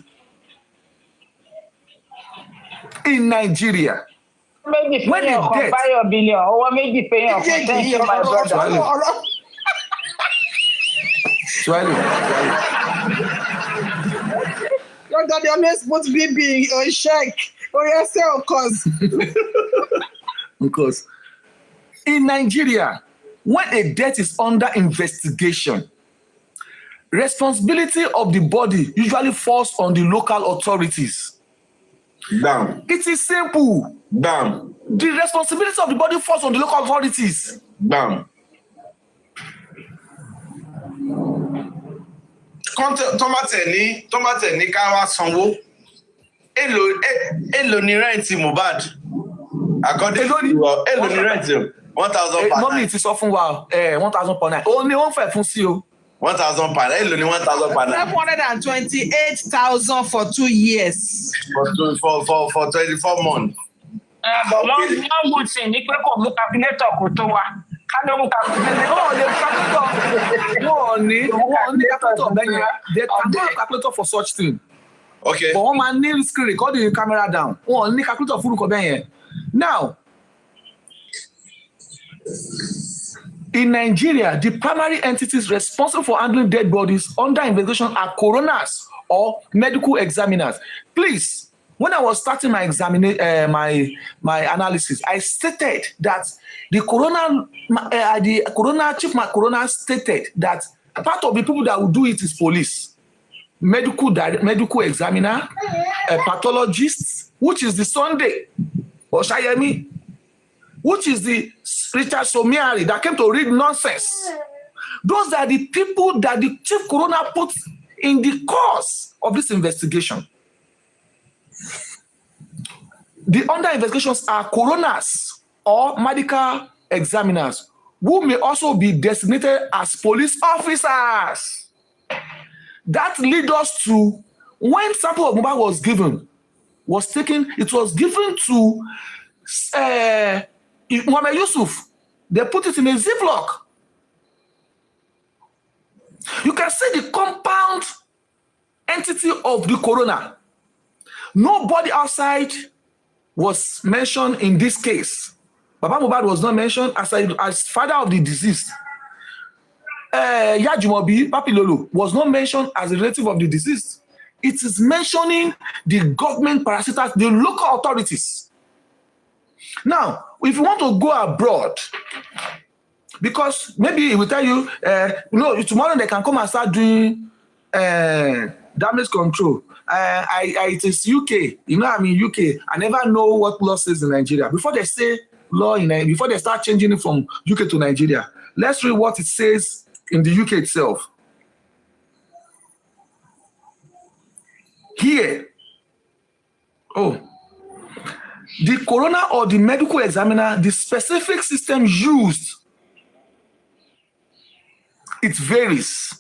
J: In Nigeria, when the death...
N: buy your billion, or maybe pay your thank you, my brother.
J: Swallow.
N: Your God, they always put BB on check. Oh, yes, sir, of course.
J: Because in Nigeria, when a death is under investigation, responsibility of the body usually falls on the local authorities.
H: Bam.
J: It is simple.
H: Bam.
J: The responsibility of the body falls on the local authorities.
H: Bam. Tomate ní ká wá sanwó. Èló ni rent Mohbad. According to èló ni rent 1,000 per
J: night. Mọ́mí ti sọ fún wa 1,000 per night. Ó ní wọ́n fẹ́ fún sí o.
H: 1,000 per night. Èló ni 1,000 per night.
N: 728,000 for 2 years.
H: For 24 months.
M: But one good thing, ní pé kò mú calculator kò tó wa. Ká ló mú calculator.
J: They cannot calculator for such thing.
H: Okay.
J: But one man need screen recording the camera down. One need calculator for the Now, in Nigeria, the primary entities responsible for handling dead bodies under investigation are coroners or medical examiners. Please, when I was starting my my analysis, I stated that the coroner stated that part of the people that will do it is police, medical examiner, a pathologist, which is the Sunday, Oshayemi, which is the Richard Somiari that came to read nonsense. Those are the people that the chief coroner put in the course of this investigation. The under investigations are coroners or medical examiners who may also be designated as police officers. That leads us to when sample of Mohbad was taken, it was given to Mohammed Yusuf. They put it in a Ziploc. You can see the compound entity of the coroner. Nobody outside was mentioned in this case. Baba Mohbad was not mentioned as father of the deceased. Yajumobi, Papi Lolo, was not mentioned as a relative of the deceased. It is mentioning the government parasites, the local authorities. Now, if you want to go abroad, because maybe it will tell you, tomorrow they can come and start doing damage control. It is UK. I'm in UK. I never know what law says in Nigeria. Before they say law before they start changing it from UK to Nigeria, let's read what it says in the UK itself. here. Oh, the coroner or the medical examiner, the specific system used, it varies.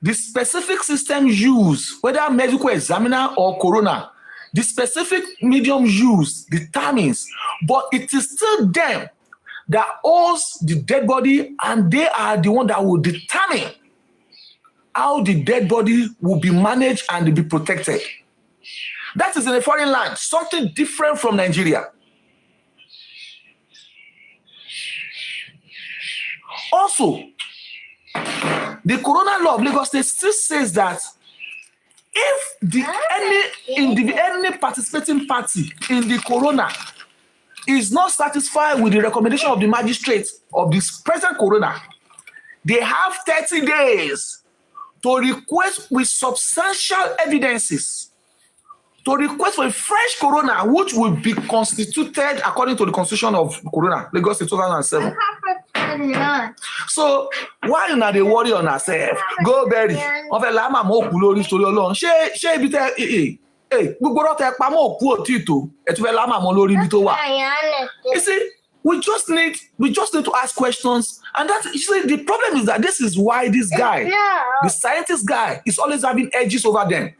J: The specific system used, whether medical examiner or coroner, the specific medium used determines, but it is still them that owns the dead body, and they are the one that will determine how the dead body will be managed and be protected. That is in a foreign land, something different from Nigeria. Also, the coroner law of Lagos State still says that if any participating party in the coroner is not satisfied with the recommendation of the magistrate of this present coroner, they have 30 days to request with substantial evidences, to request for a fresh coroner, which will be constituted according to the constitution of coroner, Lagos State 2007. So why you not dey worry on yourself? Go bury. On fait la maman òkú lórí story Ọlọ́run. Ṣé ibi tẹ́ gbogbo ọ̀rọ̀ tẹ́ pa mọ́ òkú òtítọ́ ẹ tún fẹ́ la maman lórí ibi tó wà. You see, we just need to ask questions, and that you see the problem is that this is why this guy, the scientist guy, is always having edges over them.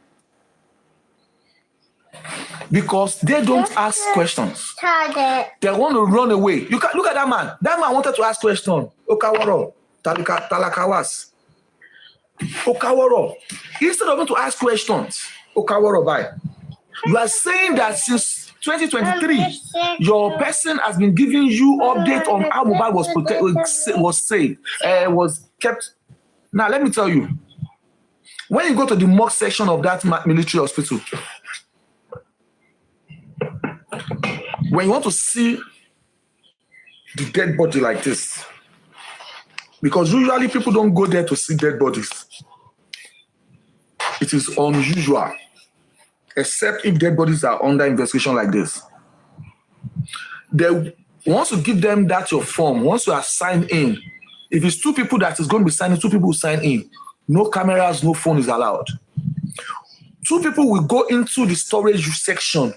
J: Because they don't ask questions. They want to run away. You can look at that man. That man wanted to ask questions. Okaworo, Talakawas. Okaworo. Instead of him to ask questions, Okaworo, bye. You are saying that since 2023, your person has been giving you update on how Mohbad was saved, was kept. Now let me tell you, when you go to the morgue section of that military hospital, when you want to see the dead body like this, because usually people don't go there to see dead bodies. It is unusual, except if dead bodies are under investigation like this. They once you give them that your form, once you are signed in, if it's 2 people that is going to be signing, 2 people will sign in. No cameras, no phone is allowed. 2 people will go into the storage section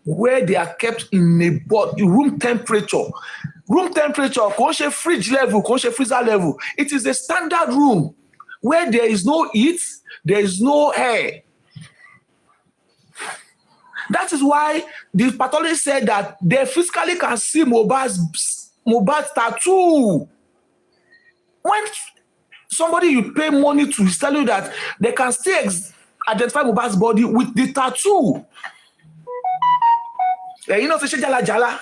J: where they are kept in a room temperature. Room temperature, kò fridge level, kò freezer level. It is a standard room where there is no heat, there is no air. That is why the pathologist said that they physically can see Mohbad's tattoo. When somebody you pay money to is telling you that they can still identify Mohbad's body with the tattoo. You know, say Jala Jala.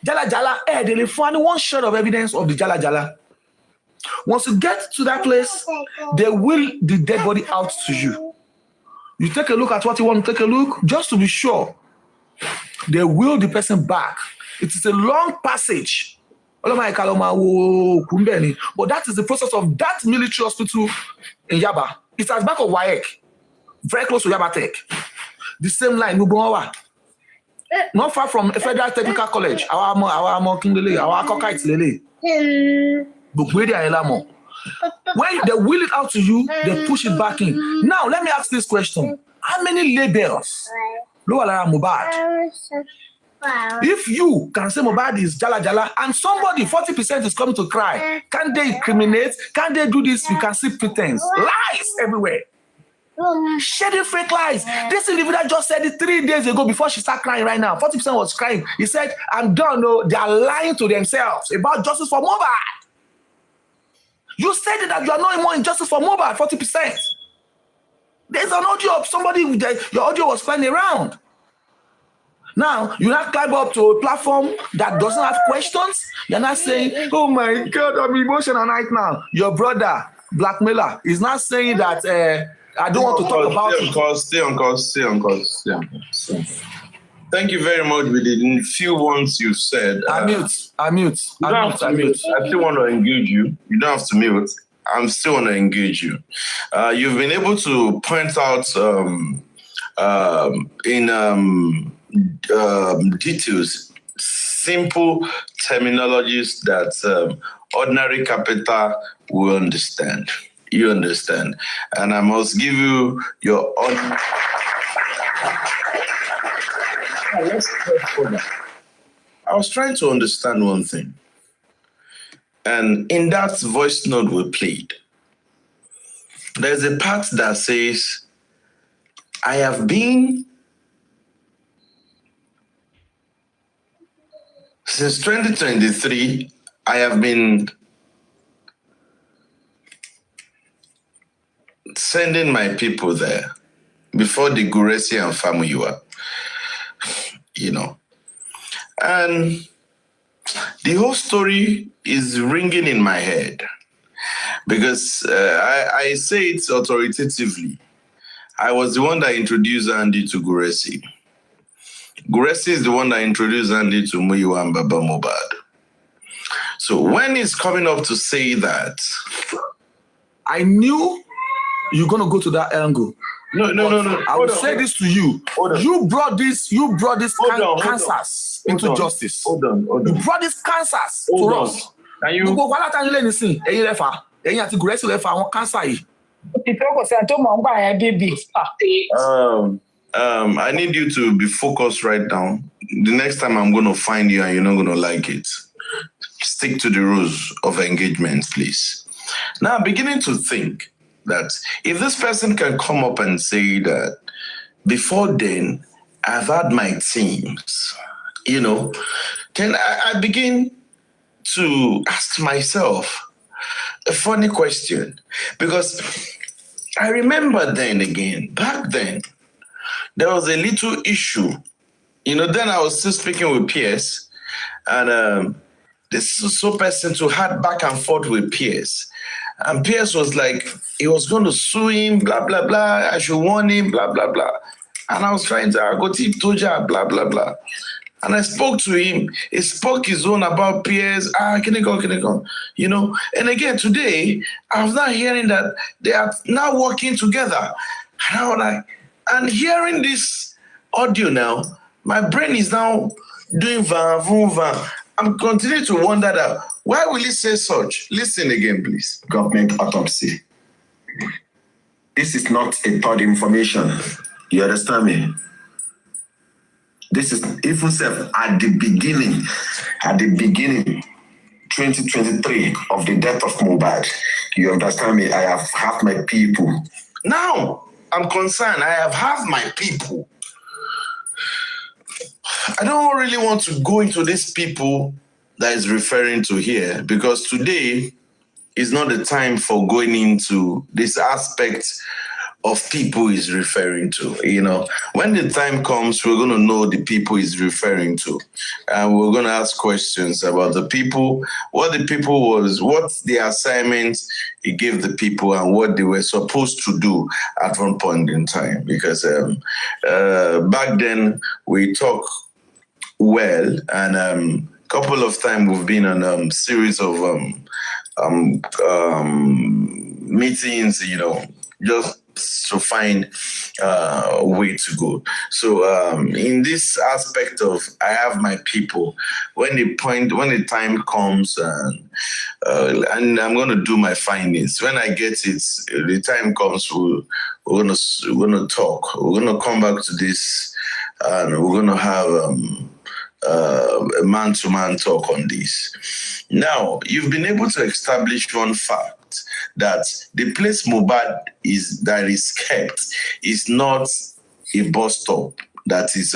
J: Jala Jala, they will find one shot of evidence of the Jala Jala. Once you get to that place, they will the dead body out to you. You take a look at what you want to take a look, just to be sure. They will the person back. It is a long passage. But that is the process of that military hospital in Yaba. It's at the back of WAEC, very close to Yaba Tech. The same line, not far from a Federal Technical College. Our Kokite Lele. When they wheel it out to you, they push it back in. Now, let me ask this question. How many labels Mohbad? If you can say Mohbad is Jala Jala and somebody, 40% is coming to cry, can they incriminate? Can they do this? You can see pretense. Lies everywhere. Shedding fake lies. This individual just said it 3 days ago before she started crying right now. 40% was crying. He said, I'm done. No, they are lying to themselves about justice for Mohbad. You said that you are not more injustice for Mohbad, 40%. There's an audio of somebody, your audio was flying around. Now, you not climb up to a platform that doesn't have questions. You're not saying, oh my God, I'm emotional right now. Your brother, blackmailer, is not saying that I don't want to talk about it.
H: Stay on course. Thank you very much with the few ones you've said.
J: I mute. I
H: still want to engage you. You don't have to mute. I'm still want to engage you. You've been able to point out in details simple terminologies that ordinary carpenter will understand. You understand? And I must give you your own. Let's go further. I was trying to understand one thing. And in that voice note we played, there's a part that says, I have been since 2023, I have been sending my people there before the Guresi and Famuyua, And the whole story is ringing in my head because I say it authoritatively. I was the one that introduced Andy to Guresi. Guresi is the one that introduced Andy to Muyiwa and Baba Mohbad. So when he's coming up to say that,
J: I knew you're gonna go to that angle.
H: No.
J: I will say this to you. You brought this cancers into justice.
H: Hold on.
J: You brought this cancers to us.
H: And you
J: go wala tan le nisin, eyin lefa, eyin àti Guresi lefa àwọn cancer yìí.
H: I need you to be focused right now. The next time I'm going to find you and you're not going to like it, stick to the rules of engagement, please. Now, I'm beginning to think that if this person can come up and say that before then, I've had my teams, then I begin to ask myself a funny question. Because I remember back then, there was a little issue. Then I was still speaking with Pierce, and this so person to had back and forth with Pierce. And Pierce was like, he was going to sue him, blah, blah, blah. I should warn him, blah, blah, blah. And I was trying to go to Toja, blah, blah, blah. And I spoke to him. He spoke his own about Pierce. Can it go? And again, today, I was now hearing that they are now working together. And I was like, and hearing this audio now, my brain is now doing van, van, van. I'm continuing to wonder that, why will he say such? Listen again, please.
L: Government autopsy. This is not a third information. You understand me? This is even self at the beginning, 2023 of the death of Mohbad. You understand me? I have half my people.
H: Now, I'm concerned. I have half my people. I don't really want to go into these people that is referring to here, because today is not the time for going into this aspect of people he's referring to. When the time comes, we're going to know the people he's referring to. And we're going to ask questions about the people, what the people was, what the assignment he gave the people and what they were supposed to do at one point in time. Because back then we talk well, and a couple of times we've been on series of meetings, just to find a way to go. So in this aspect of I have my people, when the time comes and I'm going to do my findings, when I get it, the time comes, we're gonna talk. We're gonna come back to this, and we're gonna have a man-to-man talk on this. Now, you've been able to establish one fact, that the place Mohbad is kept is not a bus stop that is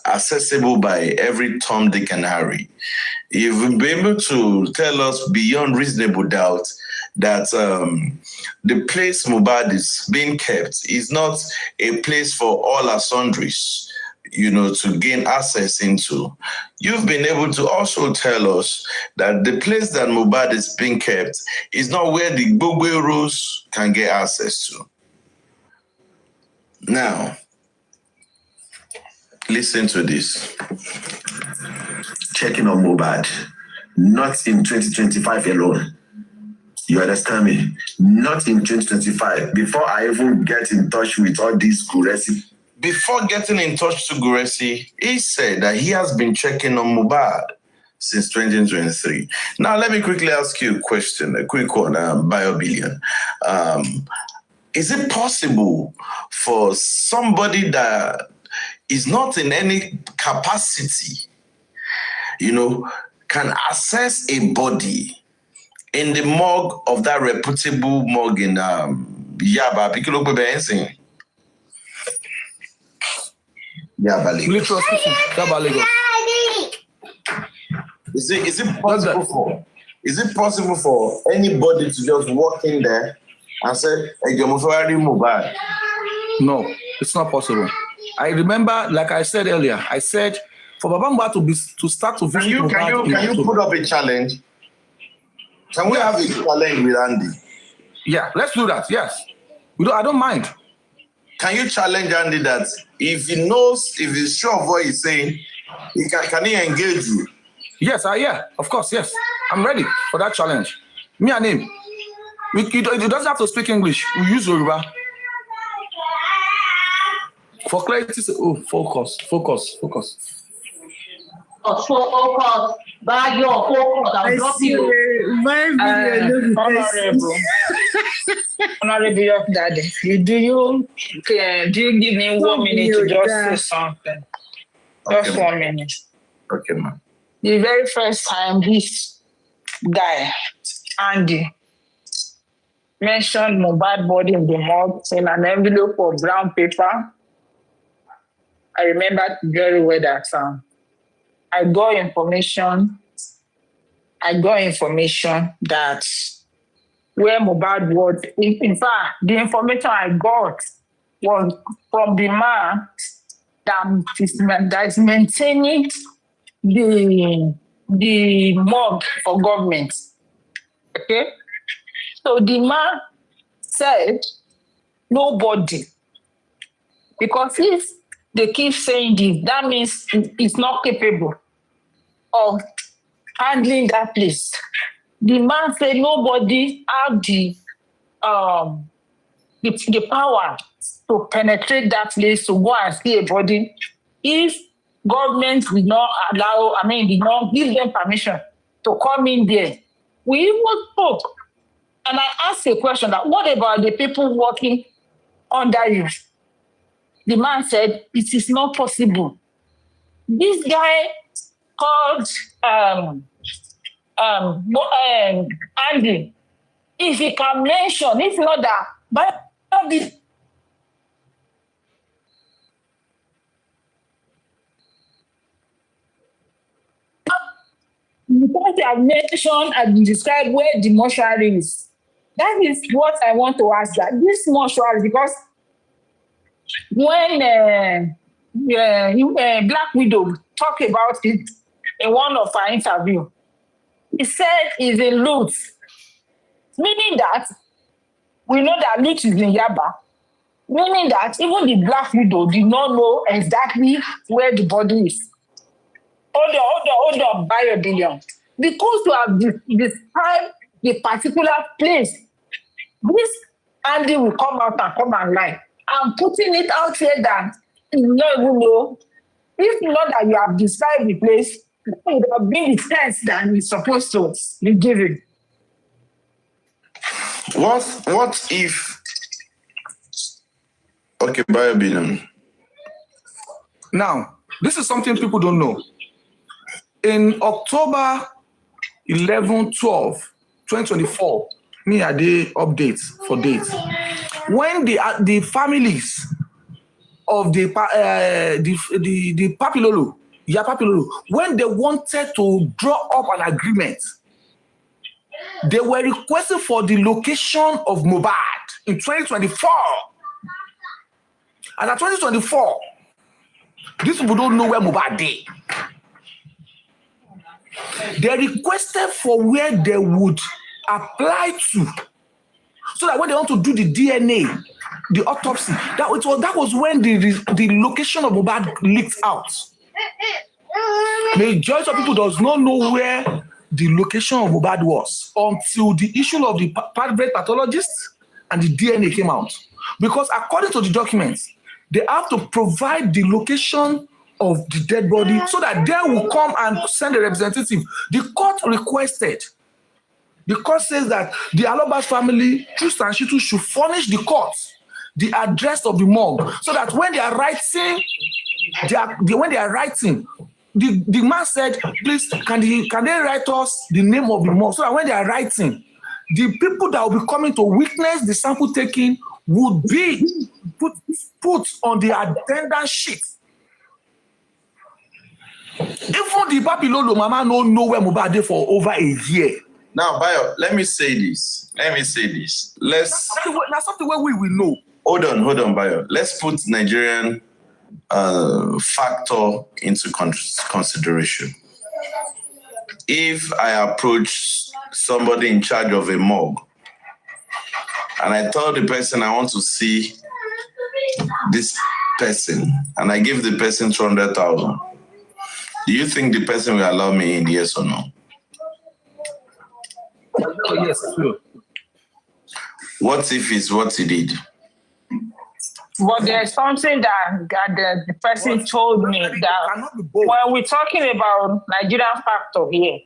H: accessible by every Tom, Dick, and Harry. You've been able to tell us beyond reasonable doubt that the place Mohbad is being kept is not a place for all our sundries, to gain access into. You've been able to also tell us that the place that Mohbad is being kept is not where the Gbogboeros can get access to. Now, listen to this.
L: Checking on Mohbad, not in 2025 alone. You understand me? Not in 2025. Before I even get in touch with all these Guresi.
H: Before getting in touch to Guresi, he said that he has been checking on Mohbad since 2023. Now, let me quickly ask you a question, a quick one, BioBillion. Is it possible for somebody that is not in any capacity, can access a body in the morgue of that reputable morgue in Yaba? Yaba, Lagos. Is it possible for anybody to just walk in there and say, hey, Mobile?
J: No, it's not possible. I remember, like I said earlier, I said for Babamba to start to visit.
H: Can you put up a challenge? Can we have a challenge with Andy?
J: Yeah, let's do that. Yes, I don't mind.
H: Can you challenge Andy that if he's sure of what he's saying, can he engage you?
J: Yes, of course, yes. I'm ready for that challenge. Me and him. He doesn't have to speak English. We use Yoruba. For clarity, focus.
K: Focus. I'll drop you.
M: Honorable Daddy, do you give me 1 minute to just say something? Just 1 minute.
H: Okay, ma'am.
M: The very first time this guy, Andy, mentioned mobile body in the morgue in an envelope of brown paper, I remember very well that I got information that where mobile was, in fact, the information I got was from the man that is maintaining the morgue for government. Okay? So the man said, nobody. Because if they keep saying this, that means it's not capable of handling that place. The man said nobody had the power to penetrate that place to go and see a body if government did not did not give them permission to come in there. We even spoke. And I asked a question that, what about the people working under you? The man said, it is not possible. This guy called Andy, if he can mention, if not that, but because they have mentioned and described where the mortuary is. That is what I want to ask, that this mortuary, because when Black Widow talked about it in one of our interviews, he said it's in loot, meaning that we know that loot is in Yaba, meaning that even the Black Widow did not know exactly where the body is. Hold on, BioBillion. Because you have described the particular place, this Andy will come out and come and lie. I'm putting it out here that you don't even know. If not that you have described the place, it would have been the test that it's supposed to be given.
H: What if? Okay, BioBillion.
J: Now, this is something people don't know. In October 11, 12, 2024, me a day updates for dates. When the families of the Papilolo, when they wanted to draw up an agreement, they were requesting for the location of Mohbad in 2024. And at 2024, these people don't know where Mohbad is. They requested for where they would apply to, so that when they want to do the DNA, the autopsy, that was when the location of Mohbad leaked out. Majority of people does not know where the location of Mohbad was until the issue of the private pathologist and the DNA came out. Because according to the documents, they have to provide the location of the dead body so that they will come and send a representative. The court requested. The court says that the Alobas family, Trust and Shitu, should furnish the court the address of the morgue so that when they are writing, the man said, please, can they write us the name of the morgue so that when they are writing, the people that will be coming to witness the sample taking would be put on the attendance sheet. Even the Papilolo Mama don't know where Mohbad is for over a year.
H: Now, Bayo, let me say this. That's
J: something where we will know.
H: Hold on, Bayo. Let's put Nigerian factor into consideration. If I approach somebody in charge of a morgue and I tell the person I want to see this person and I give the person 200,000, do you think the person will allow me in, yes or no?
J: Oh, yes, sure.
H: What if it's what he did?
M: But there's something that the person told me that when we're talking about Nigerian factor here,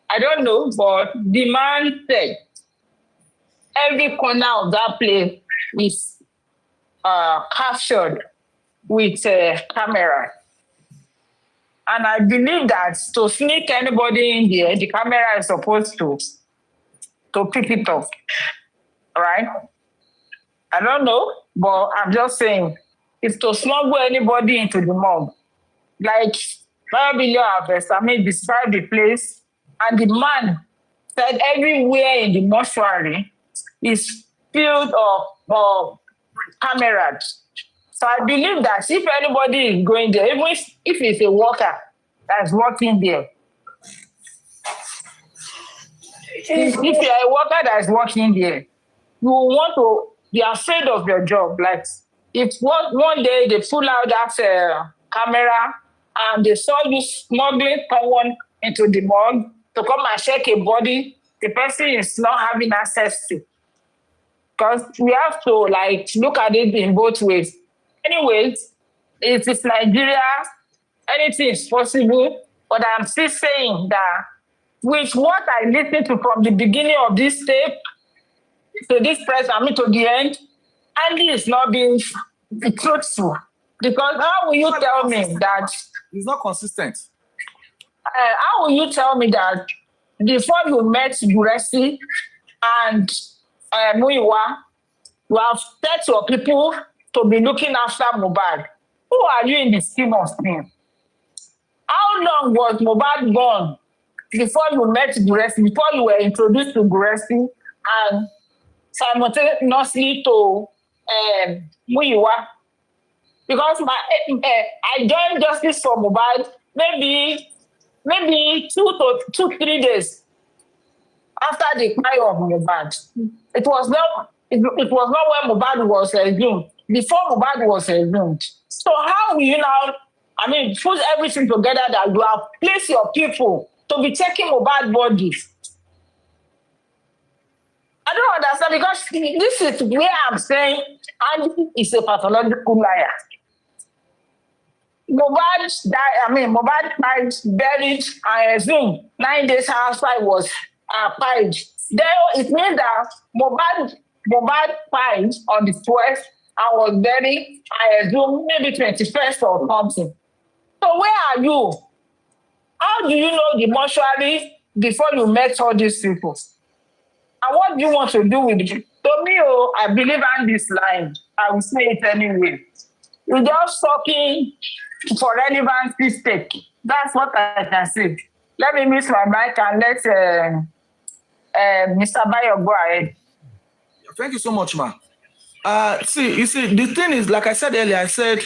M: I don't know, but the man said every corner of that place is captured with camera. And I believe that to sneak anybody in there, the camera is supposed to pick it up, right? I don't know, but I'm just saying, if to smuggle anybody into the morgue, like describe the place, and the man said everywhere in the mortuary is filled of cameras. So I believe that if anybody is going there, even if it's a worker that's working there, if you're a worker that's working there, you want to be afraid of your job. Like if one day they pull out that camera and they saw you smuggling someone into the morgue to come and check a body, the person is not having access to. Because we have to look at it in both ways. Anyways, it is Nigeria, anything is possible, but I'm still saying that with what I listened to from the beginning of this tape to this press, to the end, Andy is not being truthful. Because how will you tell me that?
J: It's not consistent.
M: How will you tell me that before you met Guresi and Muiwa, you have said to your people to be looking after Mohbad? Who are you in the scheme of things? How long was Mohbad gone before you met Guresi, before you were introduced to Guresi and simultaneously to Muiwa? Because I joined Justice for Mohbad maybe 3 days after the cry of Mohbad. It was not when Mohbad was exhumed. Before Mohbad was exhumed. So how will you now, put everything together that you have placed your people to be taking Mohbad bodies? I don't understand, because this is where I'm saying Andy is a pathological liar. Mohbad died, buried, and exhumed 9 days after I was pied. Then it means that Mohbad pied on the 12th and was buried, I assume maybe 21st or something. So where are you? How do you know the mortuary before you met all these people? And what do you want to do with it? To me, I believe on this line. I will say it anyway. You're just talking for relevancy's sake. That's what I can say. Let me miss my mic and let Mr. Bayo go ahead.
J: Thank you so much, ma. You see, the thing is, like I said earlier, I said,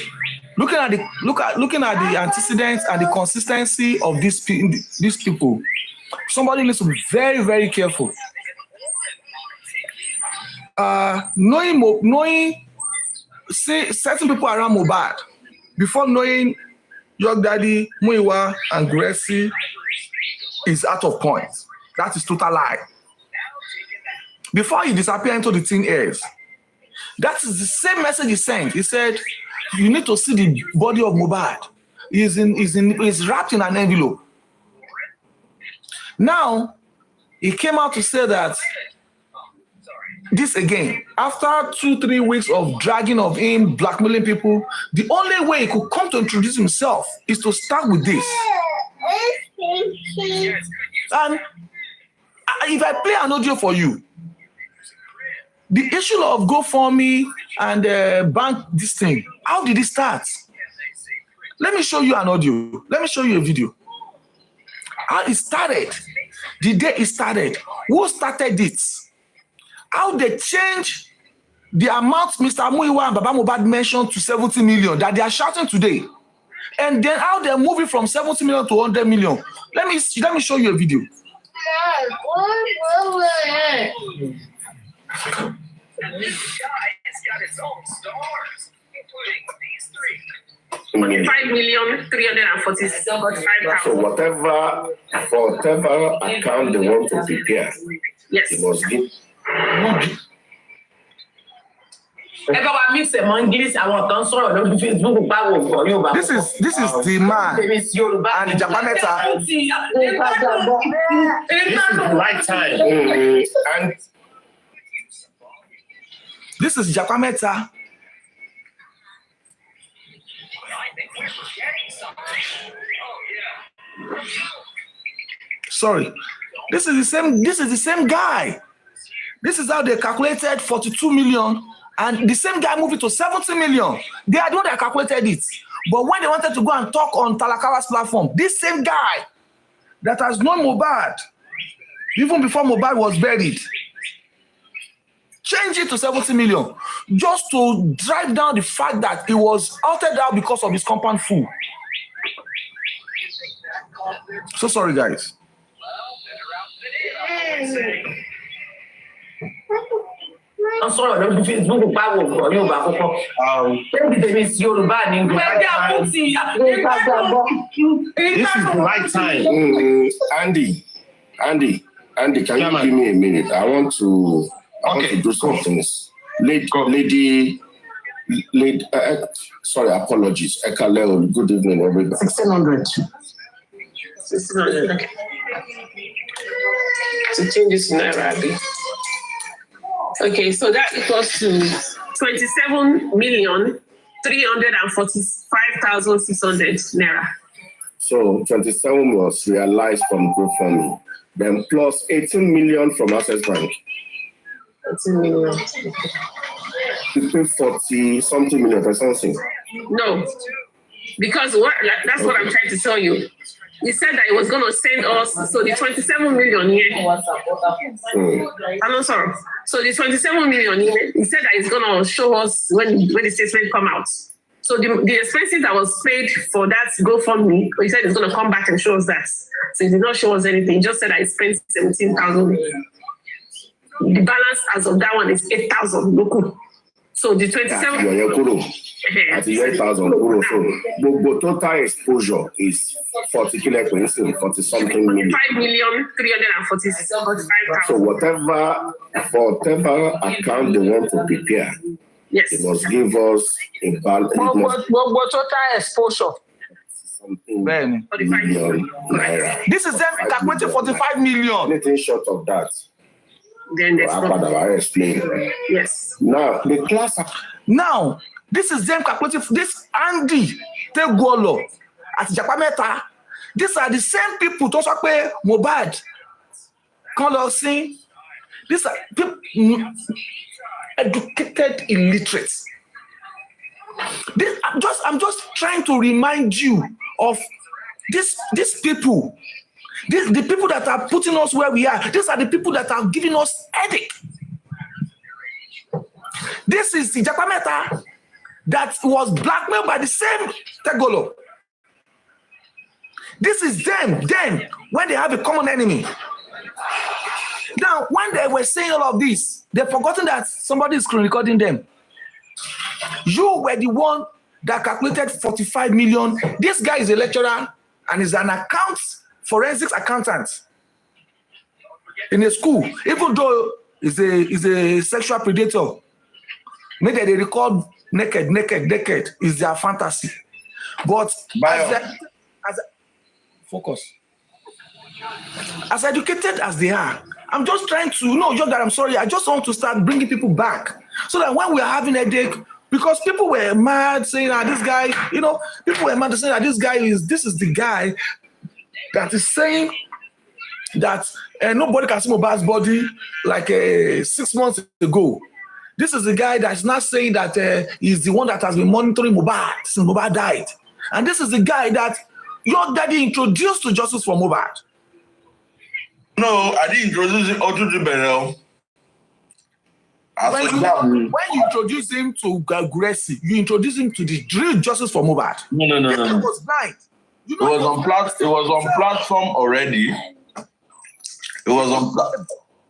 J: looking at the antecedents and the consistency of these people, somebody needs to be very, very careful. Knowing certain people around Mohbad before knowing York Daddy, Muiwa, and Guresi is out of point. That is total lie. Before he disappeared into the thin airs, that is the same message he sent. He said, you need to see the body of Mohbad. is wrapped in an envelope. Now, he came out to say that this again, after 2-3 weeks of dragging of him, blackmailing people, the only way he could come to introduce himself is to start with this. And if I play an audio for you, the issue of GoFundMe and bank this thing, how did it start? Let me show you an audio. Let me show you a video. How it started, the day it started, who started it, how they changed the amount Mr. Muiwa and Baba Mohbad mentioned to 70 million that they are shouting today. And then how they're moving from 70 million to 100 million. Let me show you a video.
O: This guy has got its own stars, including these three. 45,345,000.
P: So whatever account they want to prepare,
O: yes,
P: it must give.
J: This is the man and Japameta.
P: This is the right time. And
J: this is Japameta. Sorry, this is the same guy. This is how they calculated 42 million, and the same guy moved it to 70 million. They are the one that calculated it. But when they wanted to go and talk on Talakawa's platform, this same guy that has known Mohbad even before Mohbad was buried, changed it to 70 million just to drive down the fact that it was altered out because of his compound fool. So sorry, guys.
Q: I'm sorry, I don't Facebook power for you, this is
P: the right time. Andy, can you give me a minute? I want to do some things. Lady, sorry, apologies. Ekaleo, good evening, everybody.
Q: 1600. To change this naira. Okay, so that equals to 27,345,600 naira.
P: So 27 was realized from GoFundMe, then plus 18 million from Access Bank.
Q: 18 million.
P: 40 something million or something.
Q: No, because that's what I'm trying to tell you. He said that he was going to send us, so the 27 million here. I'm not sorry. So the 27 million here, he said that he's going to show us when the statement come out. So the expenses that was paid for that GoFundMe, he said he's going to come back and show us that. So he did not show us anything. He just said that he spent 17,000. The balance as of that one is 8,000 local. So the 27.
P: At 8,000 euro. So the total exposure is 40 something million.
Q: 5,345,000.
P: So whatever account they want to prepare,
Q: yes,
P: it must give us a balance.
M: Total exposure.
P: Million naira.
J: This is them calculating 45 million.
P: Anything short of that.
Q: Then there's
P: I explain.
Q: Yes.
P: Now the class.
J: Now this is them calculating this Andy Tegolo at Japameta. These are the same people to also pay Mohbad. These are people, educated illiterates. I'm just trying to remind you of these people. The people that are putting us where we are. These are the people that are giving us headache. This is the Japameta that was blackmailed by the same Tegolo. This is them when they have a common enemy. Now, when they were saying all of this, they've forgotten that somebody is recording them. You were the one that calculated 45 million. This guy is a lecturer and is an forensics accountant in a school, even though he's a sexual predator. Maybe they record naked is their fantasy. But focus. As educated as they are, I'm just trying to, I'm sorry, I just want to start bringing people back. So that when we are having a headache, because people were mad saying that this guy, people were mad saying that this is the guy that is saying that nobody can see Mohbad's body like 6 months ago. This is the guy that's not saying that he's the one that has been monitoring Mohbad since Mohbad died. And this is the guy that your daddy introduced to Justice for Mohbad.
H: No, I didn't introduce him to Benel.
J: When you introduce him to Gracie, you introduce him to the real Justice for Mohbad.
H: No.
J: He was blind.
H: It was on platform already. It was on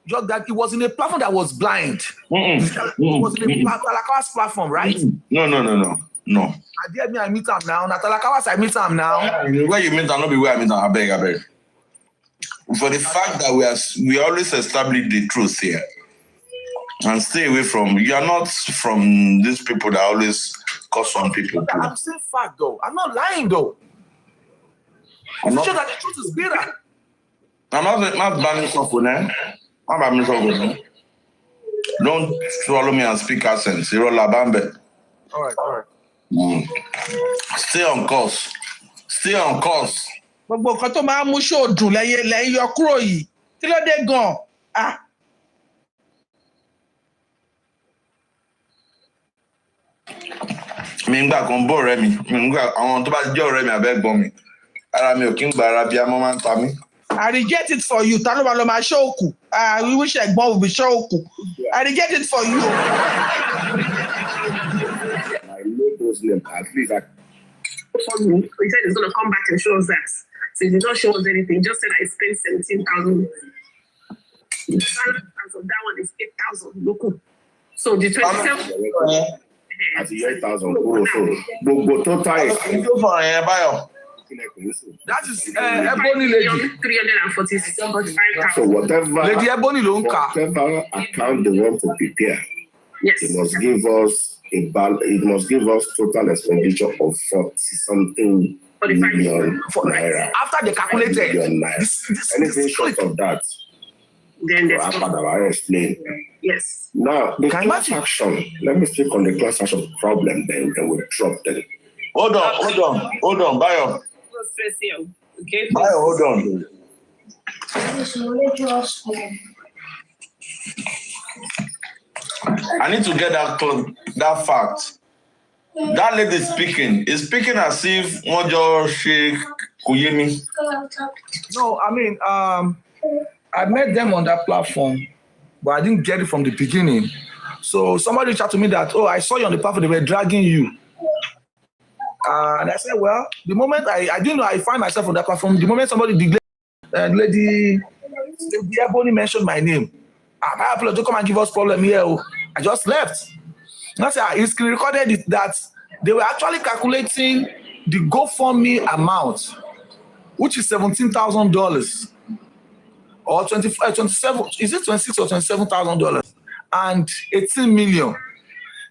J: just that it was in a platform that was blind. It was in a Talakawa's platform, right?
H: No.
J: I dare me, I meet him now. Talakawa's, I meet him now.
H: Where you meet him, not be where I meet him. I beg. For the fact that we always establish the truth here. And stay away from, you are not from these people that always cause on people.
J: I'm saying fact though. I'm not lying though. I'm sure that the truth is bitter.
H: I'm not banning something, I'm banning something. Don't swallow me and speak accents. You're Labambe.
J: All right.
H: Stay on course.
N: Gbogbo nǹkan tó máa ń mú ṣòdùn lẹ́yìn yọ kúrò yìí. Kí ló dé gan-an?
H: Mi ń gbà kan bọ́ ọ̀rẹ́ mi. Àwọn tó bá jẹ́ ọ̀rẹ́ mi àbẹ́gbọ́n mi. Ara mi ò kí ń gba ara bí amọ́ máa ń ta mí.
N: I reject it for you. Ta ló máa lọ máa ṣọ́ òkú? We wish ẹ̀gbọ́n will be ṣọ́ òkú. I reject it for you.
P: I know those names at least.
Q: He said he's going to come back and show us that. So he did not show us anything. He just said I spent 17,000. The balance as of that one is 8,000 local. So the 27.
P: At 8,000 euros. So, total.
J: That is Ebony lady.
Q: 345,000.
P: So whatever.
J: Lady Ebony Lonka.
P: Whatever account they want to prepare.
Q: Yes.
P: It must give us it must give us total expenditure of 40-something million naira.
J: After they calculated,
P: anything short of that,
Q: then
P: I explain.
Q: Yes.
P: Now the class action. Let me speak on the class action problem. Then we drop them.
H: Hold on, Bayo.
Q: Okay.
H: Bayo, hold on. I need to get that fact. That lady is speaking as if one just shake Kuyemi.
J: No, I mean, I met them on that platform, but I didn't get it from the beginning. So somebody reached out to me that, I saw you on the platform, they were dragging you. And I said, well, the moment I didn't know I find myself on that platform, the moment somebody declared, Lady Ebony mentioned my name. I apologize, don't come and give us problem here. I just left. That's it's recorded that they were actually calculating the GoFundMe amount, which is $17,000 or 27. Is it $26,000 or $27,000 and 18 million?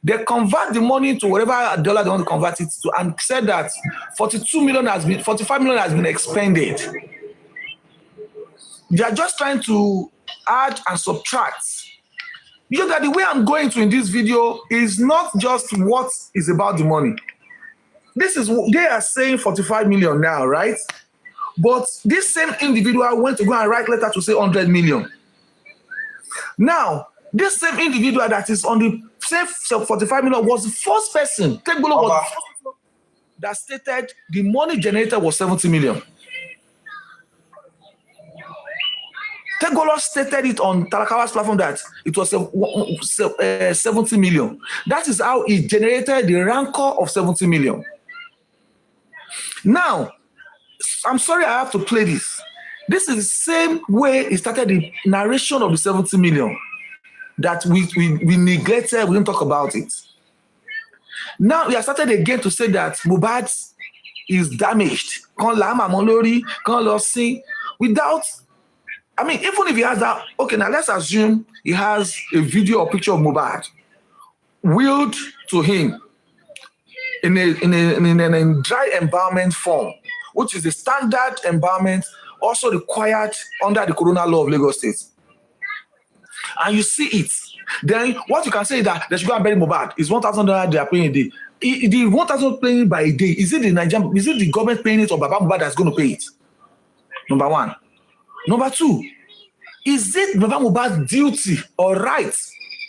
J: They convert the money to whatever dollar they want to convert it to, and said that 45 million has been expended. They are just trying to add and subtract. You know that the way I'm going to in this video is not just what is about the money. They are saying 45 million now, right? But this same individual went to go and write letter to say 100 million. Now, this same individual that is on the same 45 million was the first person. Tegbolo was the first person that stated the money generated was 70 million. Tegolo stated it on Talakawa's platform that it was 70 million. That is how he generated the rancor of 70 million. Now, I'm sorry I have to play this. This is the same way he started the narration of the 70 million that we neglected, we didn't talk about it. Now he has started again to say that Mohbad is damaged. Without, I mean, even if he has that, okay, now let's assume he has a video or picture of Mohbad willed to him. in a dry embalmment form, which is the standard embalmment also required under the Corona Law of Lagos State. And you see it, then what you can say is that they should go and bury Mohbad is $1,000 they are paying a day. The 1,000 paying by a day, is it the government paying it or Baba Mohbad that's going to pay it? Number one. Number two, is it Baba Mohbad's duty or right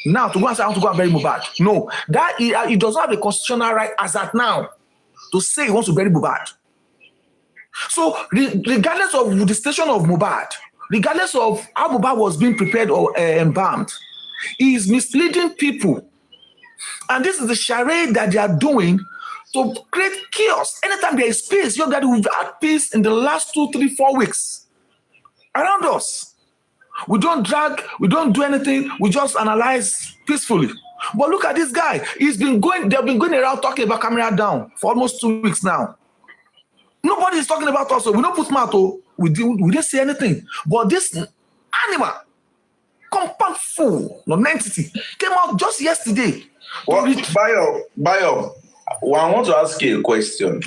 J: now to go and say I want to go and bury Mohbad? No, that he does not have a constitutional right as at now to say he wants to bury Mohbad. So regardless of the station of Mohbad, regardless of how Mohbad was being prepared or embalmed, he is misleading people. And this is the charade that they are doing to create chaos. Anytime there is peace, you're going to have had peace in the last 2, 3, 4 weeks around us. We don't drag, we don't do anything, we just analyze peacefully. But look at this guy. They've been going around talking about camera down for almost 2 weeks now. Nobody is talking about us. So we don't put mouth. We didn't say anything. But this animal, compound fool, non-entity, came out just yesterday.
H: Well, Bayo, well, I want to ask you a question.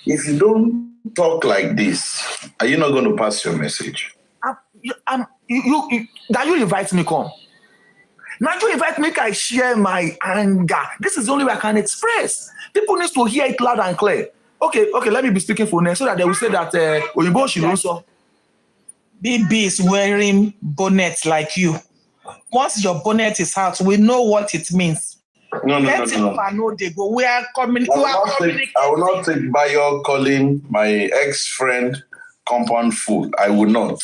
H: If you don't talk like this, are you not going to pass your message?
J: Now you invite me, come. Now you invite me, I share my anger. This is the only way I can express. People need to hear it loud and clear. Okay, let me be speaking for them so that they will say that Oyibo should also.
N: BB is wearing bonnet like you. Once your bonnet is out, we know what it means.
H: No.
N: They go. We are communicating.
H: I will not take Bayo calling my ex-friend compound fool. I will not.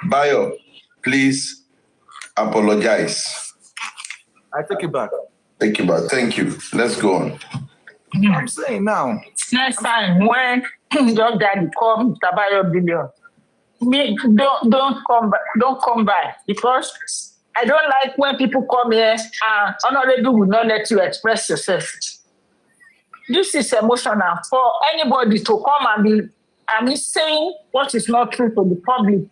H: Bayo, please apologize.
J: I take it back.
H: Take it back. Thank you. Let's go on.
J: I'm saying now.
M: Next time when your daddy come to buy your billion, don't come by because I don't like when people come here and honorable will not let you express yourself. This is emotional for anybody to come and be saying what is not true to the public.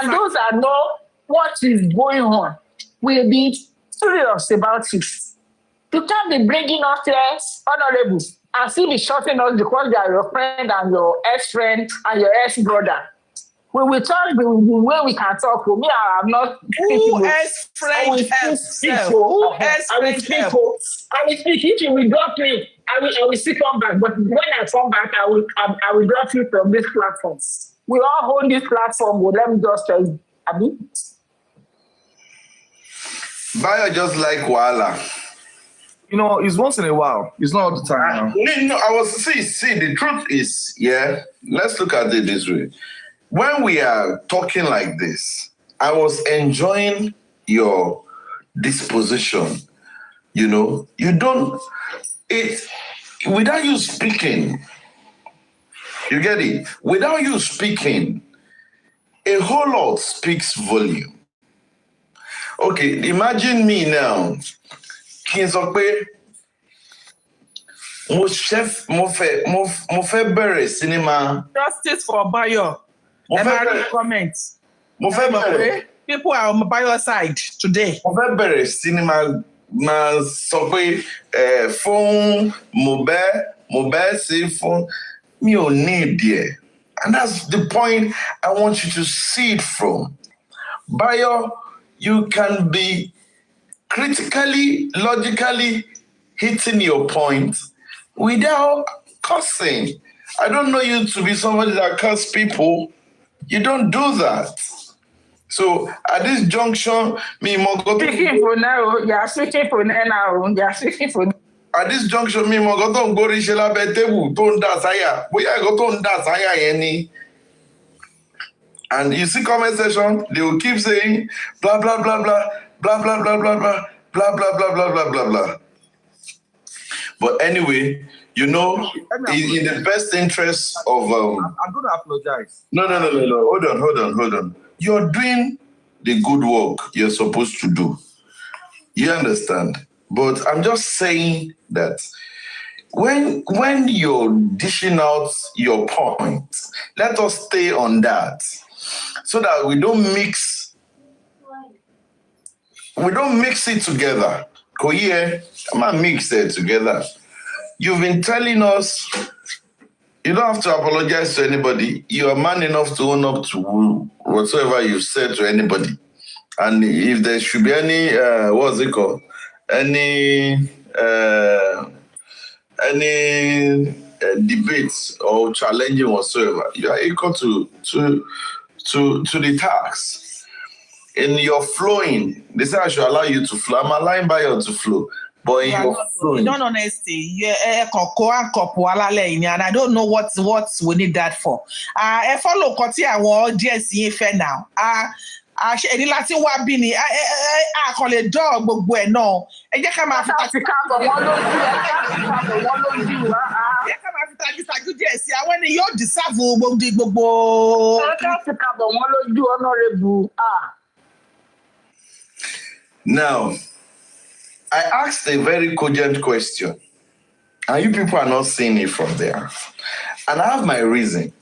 M: And those that know what is going on will be serious about it. You can't be bringing us here, honorable, and still be shouting us because they are your friend and your ex-friend and your ex-brother. We will talk the way we can talk. For me, I am not.
N: Who ex-friend himself? Who ex-friend
M: I will speak. If you will drop me, I will still come back. But when I come back, I will drop you from this platform. We all hold this platform. Well, let me just tell you.
H: Bayo just like Wala.
J: You know, it's once in a while. It's not all the time.
H: See, the truth is, let's look at it this way. When we are talking like this, I was enjoying your disposition. You know, without you speaking, you get it? Without you speaking, a whole lot speaks volume. Okay, imagine me now. Kings of Bay, mo fẹ́ bẹ̀rẹ̀ cinema.
N: Justice for Bayo. Comments. People are on Bayo's side today.
H: Mo fẹ́ bẹ̀rẹ̀ cinema máa sọ pé fún Mohbad sí fún mi ò ní ìdí ẹ̀. And that's the point I want you to see it from. Bayo, you can be critically, logically hitting your point without cursing. I don't know you to be somebody that curse people. You don't do that. So at this junction,
M: speaking for now, you are speaking for now. You are speaking for.
H: At this junction, me mogoto go reach la betebu don't da saya. Boya go to da saya yeni. And you see comment section, they will keep saying blah blah blah blah blah blah blah blah blah blah blah blah blah blah blah blah. But anyway, you know, in the best interest of
J: I'm gonna apologize.
H: No. Hold on. You're doing the good work you're supposed to do. You understand? But I'm just saying that when you're dishing out your point, let us stay on that so that we don't mix it together. Koye, I'm gonna mix it together. You've been telling us you don't have to apologize to anybody. You are man enough to own up to whatsoever you've said to anybody. And if there should be any, what's it called? Any debates or challenging whatsoever, you are equal to the task. In your flowing, they say I should allow you to flow. I'm allowing by you to flow. But in your flowing.
N: You don't honesty. And I don't know what we need that for. I follow Koti and GSC fair now. Any láti wá bí ni kàn lè dọ́ gbogbo ẹ̀ náà ẹ jẹ́ ká máa fi tajú díẹ̀ sí àwọn ẹni yóò dìsáàbù gbogbo.
H: Now, I asked a very cogent question, and you people are not seeing it from there. And I have my reason.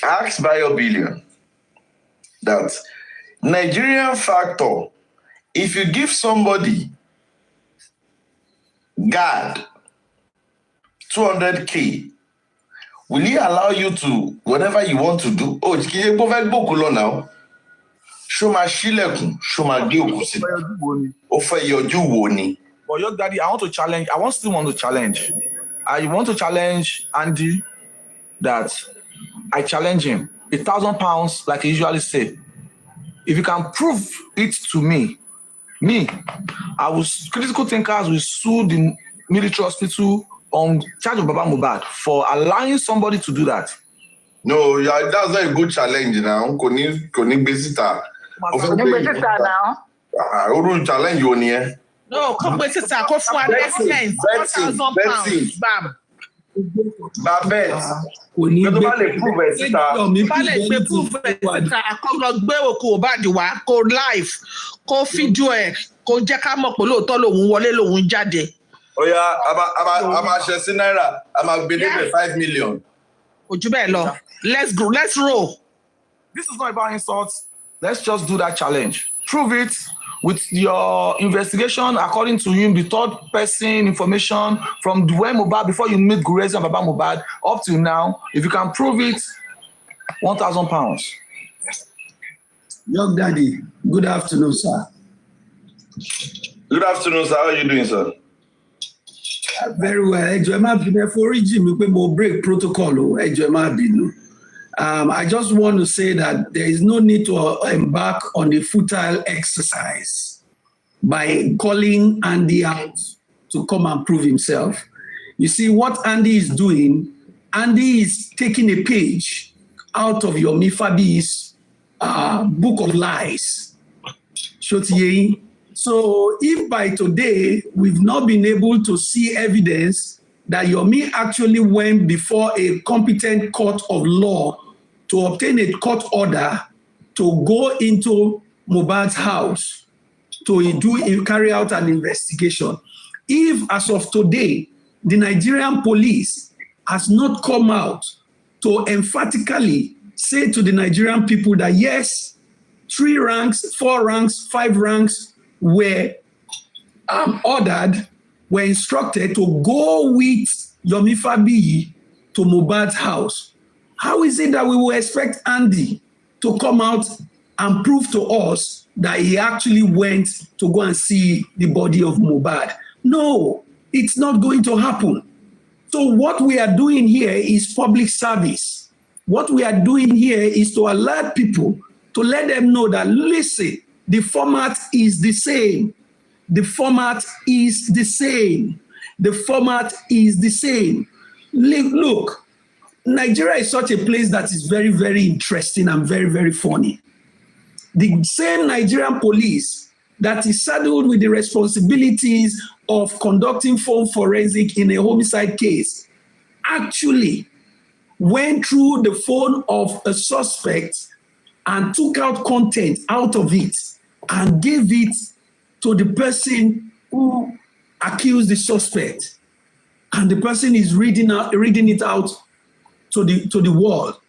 H: I asked Bayo Billion that Nigerian factor, if you give somebody guard 200K, will he allow you to whatever you want to do? Oh, now. Show my shilekun, show my gilkusi. Offer your juwoni.
J: But your daddy, I still want to challenge. I want to challenge Andy that I challenge him. £1,000, like I usually say. If you can prove it to me, critical thinkers will sue the military hospital on charge of Baba Mohbad for allowing somebody to do that.
H: No, yeah, that's not a good challenge now. Koni besita. Challenge you here.
N: No, come besita. Go for £1,000. Bam.
H: Babette.
N: Kó live kó fídíò ẹ̀ kó jẹ́ ká mọ̀ pé lóòótọ́ lòun wọlé lòun jáde.
H: Oya, I'm a share naira. I'm a believe 5 million.
N: Ojú bẹ́ẹ̀ lọ. Let's go. Let's roll.
J: This is not about insults. Let's just do that challenge. Prove it with your investigation, according to him, the third person information from when Mohbad, before you meet Gurezi and Baba Mohbad, up to now, if you can prove it, £1,000.
R: Young Daddy, good afternoon, sir.
H: Good afternoon, sir. How are you doing, sir?
R: Very well. Ẹ má bínú for me pé mo break protocol. Ẹ má bínú. I just want to say that there is no need to embark on a futile exercise by calling Andy out to come and prove himself. You see, what Andy is doing, Andy is taking a page out of your Mifabi's book of lies. So if by today we've not been able to see evidence that Yomi actually went before a competent court of law to obtain a court order to go into Mohbad's house to carry out an investigation. If, as of today, the Nigerian police has not come out to emphatically say to the Nigerian people that yes, 3 ranks, 4 ranks, 5 ranks were instructed to go with Yomi Fabiyi to Mohbad's house, how is it that we will expect Andy to come out and prove to us that he actually went to go and see the body of Mohbad? No, it's not going to happen. So what we are doing here is public service. What we are doing here is to alert people, to let them know that, listen, the format is the same. The format is the same. The format is the same. Look, Nigeria is such a place that is very, very interesting and very, very funny. The same Nigerian police that is saddled with the responsibilities of conducting phone forensic in a homicide case actually went through the phone of a suspect and took out content out of it and gave it to the person who accused the suspect. And the person is reading it out to the world.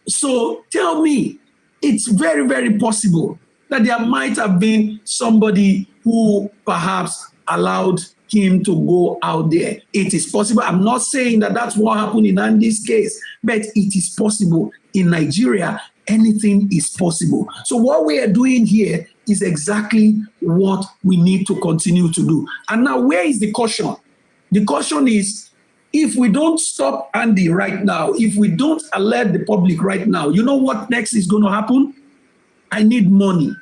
R: So tell me, it's very, very possible that there might have been somebody who who perhaps allowed him to go out there. It is possible. I'm not saying that that's what happened in Andy's case, but it is possible. In Nigeria, anything is possible. So what we are doing here is exactly what we need to continue to do. And now, where is the caution? The caution is, if we don't stop Andy right now, if we don't alert the public right now, you know what next is going to happen? I need money.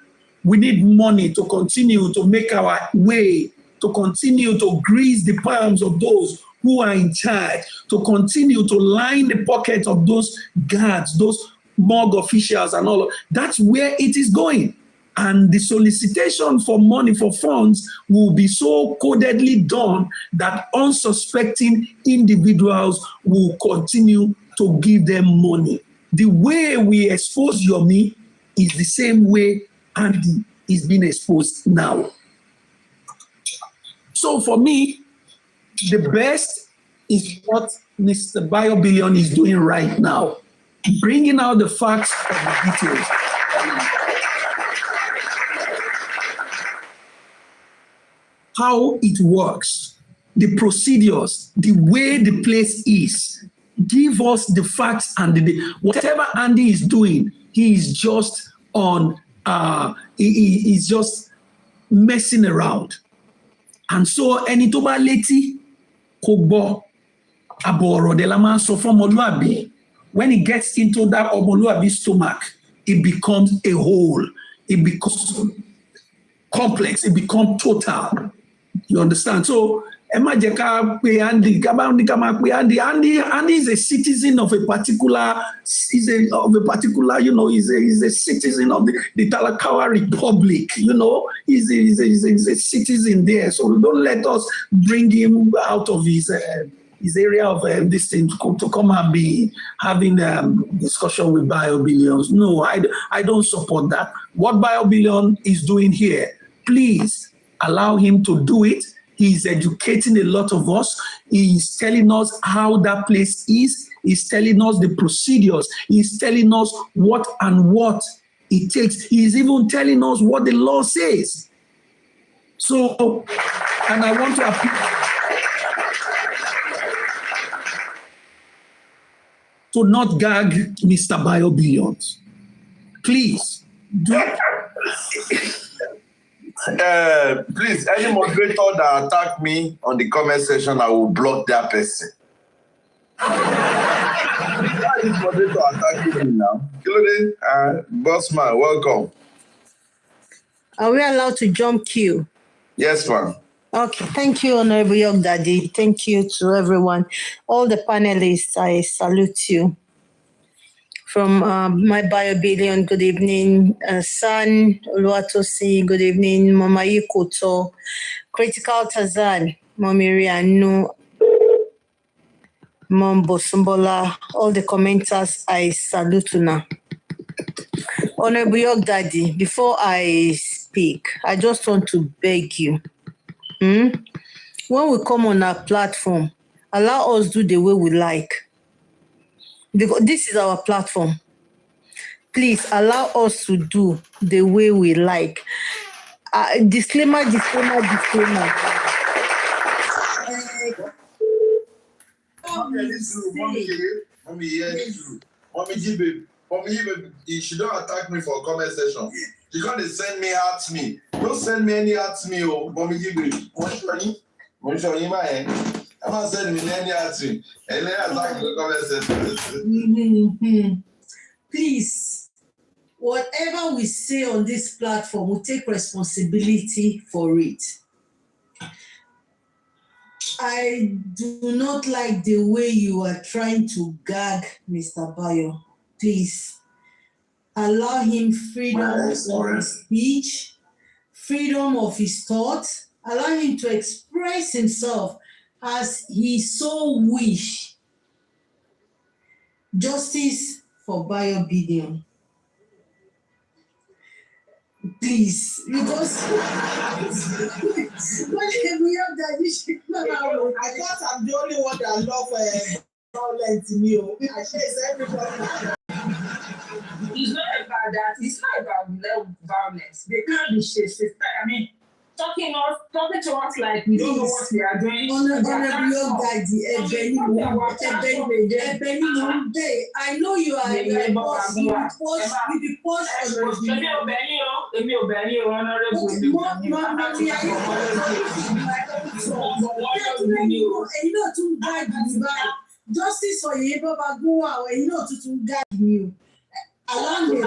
R: We need money to continue to make our way, to continue to grease the palms of those who are in charge, to continue to line the pockets of those guards, those morgue officials and all of that's where it is going. And the solicitation for money, for funds, will be so codedly done that unsuspecting individuals will continue to give them money. The way we expose Yomi is the same way Andy is being exposed now. So for me, the best is what Mr. BioBillion is doing right now, bringing out the facts and the details. How it works, the procedures, the way the place is. Give us the facts and whatever Andy is doing, he is just on, he is just messing around. And so, ẹni tó bá létí kò gbọ́, àbọ̀ ọ̀rọ̀ dẹ̀ la máa ń sọ fún ọmọlúàbí. When it gets into that ọmọlúàbí stomach, it becomes a whole. It becomes complex. It becomes total. You understand? So, Andy is a citizen of a particular, he's a citizen of the Talakawa Republic, he's a citizen there. So don't let us bring him out of his area of this thing to come and be having discussion with BioBillions. No, I don't support that. What BioBillion is doing here, please allow him to do it. He's educating a lot of us. He's telling us how that place is. He's telling us the procedures. He's telling us what it takes. He's even telling us what the law says. So, and I want to appeal to not gag Mr. BioBillions. Please, do.
H: Please, any moderator that attack me on the comment section, I will block that person. Why is moderator attacking me now? Boss man, welcome.
K: Are we allowed to jump queue?
H: Yes, ma'am.
K: Okay, thank you, Honorable Young Daddy. Thank you to everyone. All the panelists, I salute you. From my BioBillion, good evening. San Oluwatosi, good evening. Mama Yikoto, Critical Tazan, Mommy Rianu, Mom Bosumbola, all the commenters, I salute you now. Honorable Young Daddy, before I speak, I just want to beg you. When we come on our platform, allow us do the way we like. Because this is our platform. Please allow us to do the way we like. Disclaimer.
H: Mommy, she don't attack me for comment section. She can't send me at me. Don't send me any at me, oh, Mommy Jibe. What's your name? I'm not sending me any at me. And then attack the comment section.
K: Please, whatever we say on this platform, we take responsibility for it. I do not like the way you are trying to gag Mr. Bayo. Please, allow him freedom of his speech, freedom of his thoughts. Allow him to express himself as he so wish. Justice for BioBillion. Please, because when we have that issue, I thought I'm the only one that love violence in you. I say it's everybody.
M: It's not about that. It's not about violence. They can't be shit. I mean, talking to us like we don't know what we are doing.
K: Honorable Young Daddy, I know you are a boss. You be post justice for you, Baba Goa, and you know to guide you. Along with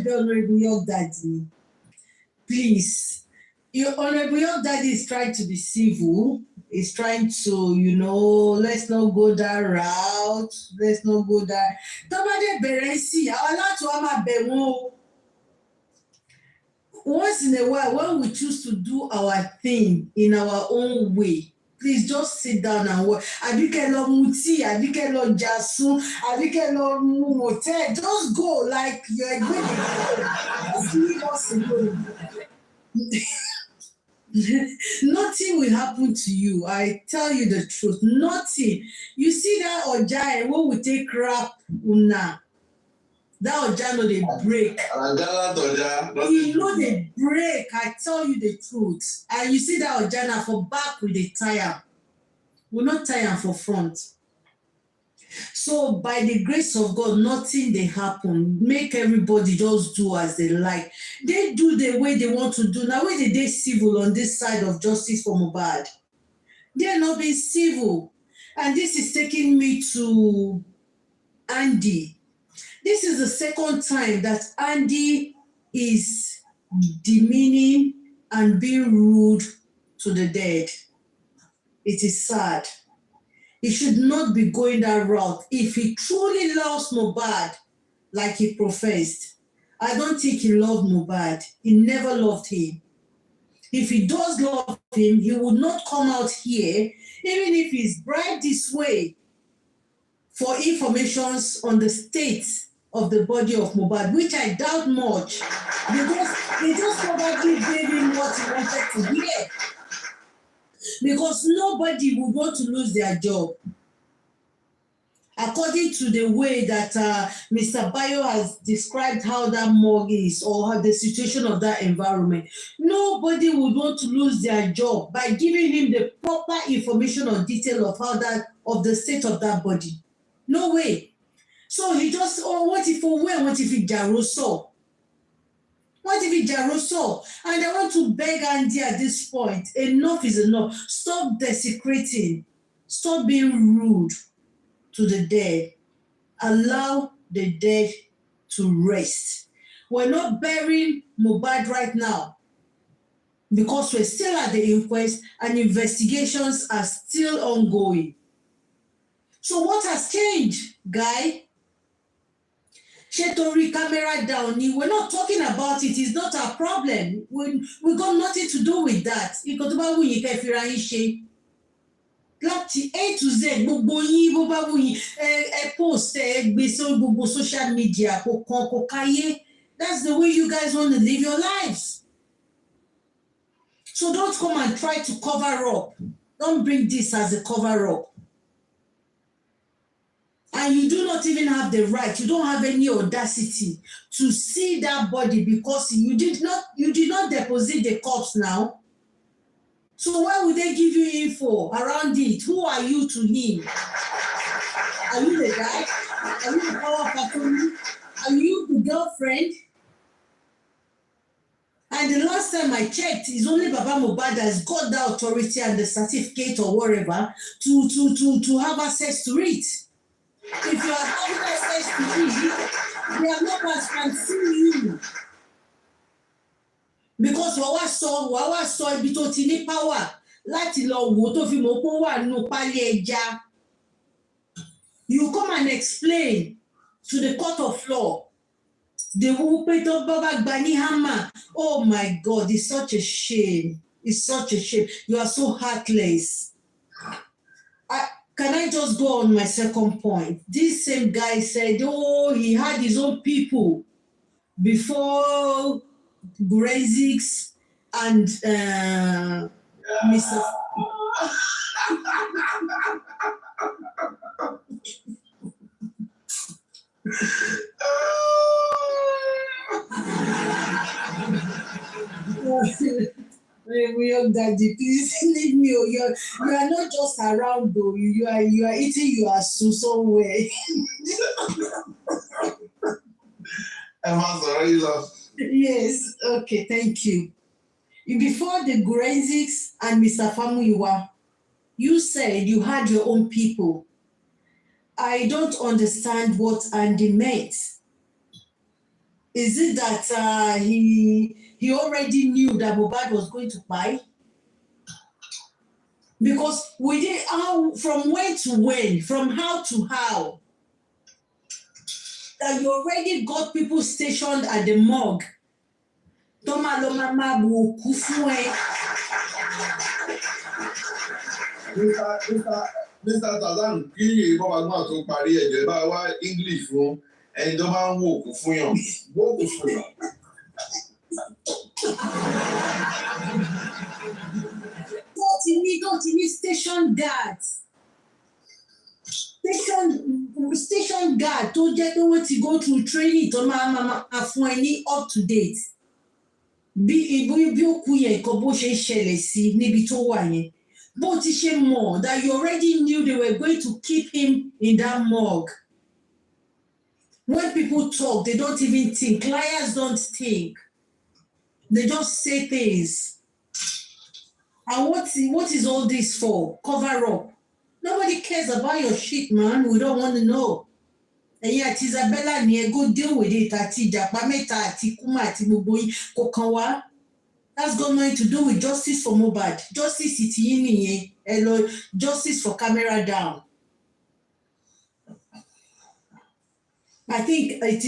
K: Honorable Young Daddy, please. Your Honorable Young Daddy is trying to be civil. He's trying to, let's not go that route. Let's not go that. Once in a while, when we choose to do our thing in our own way, please just sit down and work. Aduke lo muti, Aduke lo jasu, Aduke lo motel. Just go like you're going to go. Just leave us alone. Nothing will happen to you. I tell you the truth. Nothing. You see that Oja, when we take crap, una. That Oja know they break. You know they break. I tell you the truth. And you see that Oja now for back with the tire. We're not tire for front. So by the grace of God, nothing they happen. Make everybody just do as they like. They do the way they want to do. Now where they civil on this side of justice for Mohbad? They're not being civil. And this is taking me to Andy. This is the second time that Andy is demeaning and being rude to the dead. It is sad. He should not be going that route. If he truly loves Mohbad, like he professed, I don't think he loved Mohbad. He never loved him. If he does love him, he would not come out here, even if he's bribed this way, for informations on the state of the body of Mohbad, which I doubt much, because they just probably gave him what he wanted to hear. Because nobody would want to lose their job. According to the way that Mr. Bayo has described how that morgue is or how the situation of that environment, nobody would want to lose their job by giving him the proper information or detail of the state of that body. No way. So he just, what if he Jaroso? What if he Jaroso? And I want to beg Andy at this point, enough is enough. Stop desecrating. Stop being rude to the dead. Allow the dead to rest. We're not burying Mohbad right now because we're still at the inquest and investigations are still ongoing. So what has changed, guy? Shetori camera down. We're not talking about it. It's not our problem. We got nothing to do with that. Láti A to Z, gbogbo yín bó bá wù yín, post gbé sórí gbogbo social media kò káyé. That's the way you guys want to live your lives. So don't come and try to cover up. Don't bring this as a cover up. And you do not even have the right, you don't have any audacity to see that body because you did not deposit the corpse now. So why would they give you info around it? Who are you to him? Are you the guy? Are you the power factory? Are you the girlfriend? And the last time I checked, it's only Baba Mohbad that's got the authority and the certificate or whatever to have access to it. If you are having access to it, the Americans can see you. Because wàá sọ ibi tó ti ní power láti lọ wò tó fi mọ̀ pé ó wà nínú pálí ẹja. You come and explain to the court of law. The wúpé tó bá gba ní hammer. Oh my God, it's such a shame. It's such a shame. You are so heartless. Can I just go on my second point? This same guy said, he had his own people before Grazix and Mr. Daddy, please leave me. Oh, you are not just around though. You are eating your soup somewhere.
H: Emma, sorry, love.
K: Yes, okay, thank you. Before the Gurenzics and Mr. Famuyiwa, you said you had your own people. I don't understand what Andy meant. Is it that he already knew that Mohbad was going to buy? Because we did from when to when, from how to how, that you already got people stationed at the morgue. Toma lo mama bu òkú fún ẹ.
H: Mr. Tazan, kí ìbọn wa gbọ́n tó parí ẹ̀jẹ̀ bá wá English fún ẹni tó bá ń wo òkú fún yàn. Wo òkú fún yàn.
K: Don't you need station guards? Station guard tó jẹ́ pé wọ́n ti go through training tó máa fún ẹ ní up to date. Bí ó kú yẹn nǹkan bó ṣe ń ṣẹlẹ̀ sí níbi tó wà yẹn. Bó ti ṣe mọ̀ that you already knew they were going to keep him in that morgue. When people talk, they don't even think. Liars don't think. They just say things. And what is all this for? Cover up. Nobody cares about your shit, man. We don't want to know. And yet, Isabella, go deal with it. Àti Ìjàpá mẹ́ta àti Kuma àti gbogbo yín kò kàn wá. That's got nothing to do with justice for Mohbad. Justice ìtìyín nìyẹn. Hello, justice for camera down. I think it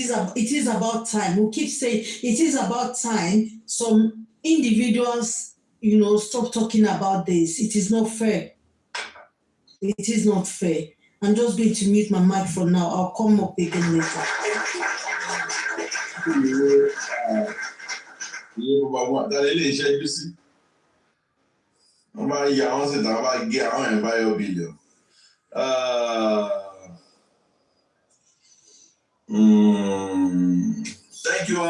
K: is about time. We keep saying it is about time some individuals, stop talking about this. It is not fair. It is not fair. I'm just going to mute my mic for now. I'll come up again later.
H: Thank you.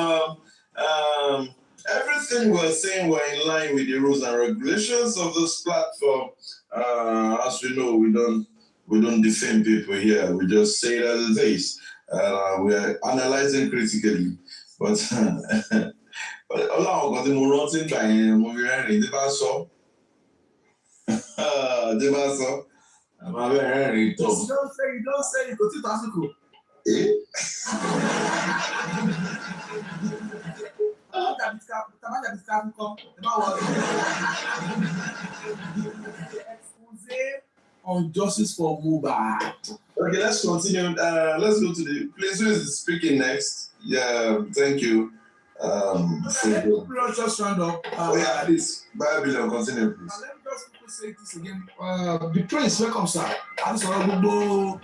H: Everything we're saying, we're in line with the rules and regulations of this platform. As we know, we don't defame people here. We just say it as it is. We are analyzing critically. But Allah got the more thing by moving the basso. The basso. I'm very tough.
J: You don't say, you go to Tasuku. On justice for Mohbad.
H: Okay, let's continue. Let's go to the place who is speaking next. Yeah, thank you.
J: Let's just round up.
H: Please, Babylon, continue, please.
J: Let me just say this again. The prince, welcome, sir. I'm sorry, but you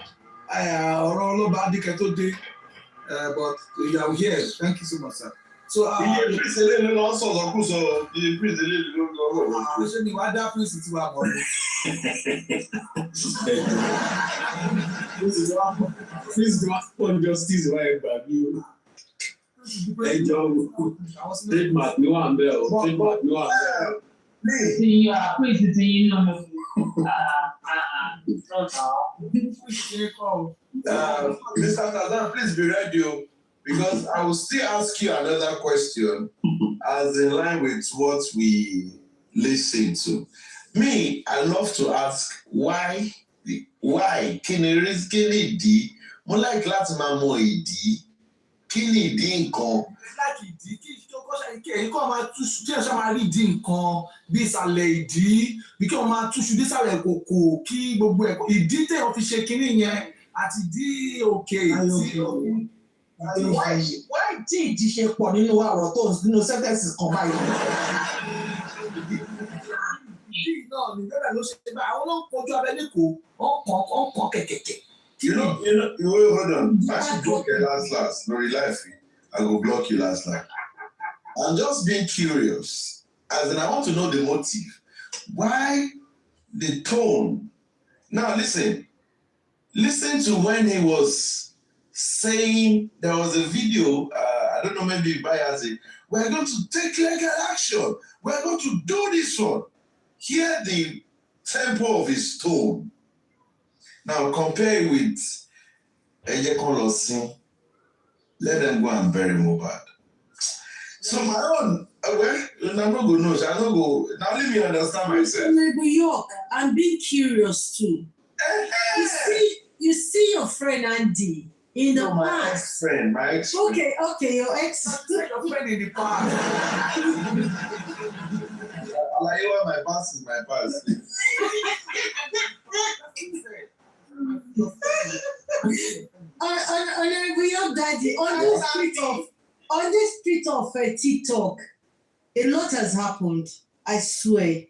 J: are here. Thank you so much, sir. So,
H: the priest alone also the priest
J: This is one justice why you.
R: Trademark, no one there. Trademark, no one there.
H: Mr. Tazan, please be ready, because I will still ask you another question as in line with what we listen to. Me, I love to ask why Kini mo like láti máa mọ ìdí kí ni ìdí nǹkan.
J: Láti ìdí kí kọ́ máa túṣu tí ẹ̀ṣọ́ máa rí ìdí nǹkan bí ìsàlẹ̀ ìdí bí kí wọ́n máa túṣu bí ìsàlẹ̀ kòkò kí gbogbo ẹ̀kọ́ ìdí téèyàn fi ṣe kinní yẹn àti ìdí òkè ìdí. Why tí ìdí ṣe pọ̀ nínú ọ̀rọ̀ tó nínú sẹ́tẹ̀sì kan báyìí? Ìdí náà ní bẹ́ẹ̀ ló ṣe bá àwọn ló ń kojú abẹ́lé kò ọ̀kan kẹ̀kẹ̀kẹ̀.
H: You hold on. I should block you last. No, life. I will block you last. I'm just being curious. As in, I want to know the motive. Why the tone? Now, listen. Listen to when he was saying there was a video. I don't know, maybe by as it. We're going to take legal action. We're going to do this one.
L: hear the tempo of his tone. Now compare it with Ejekolosin. Let them go and bury Mohbad. So my own, well, I'm not going to know. I don't go. Now let me understand myself.
K: New York, I'm being curious too. You see your friend Andy in the
L: my
K: past.
L: Friend, my ex. Friend.
K: Okay, your ex.
L: Your friend in the past. Like my past is my past.
K: On New York, Daddy, on this street of TikTok, a lot has happened. I swear.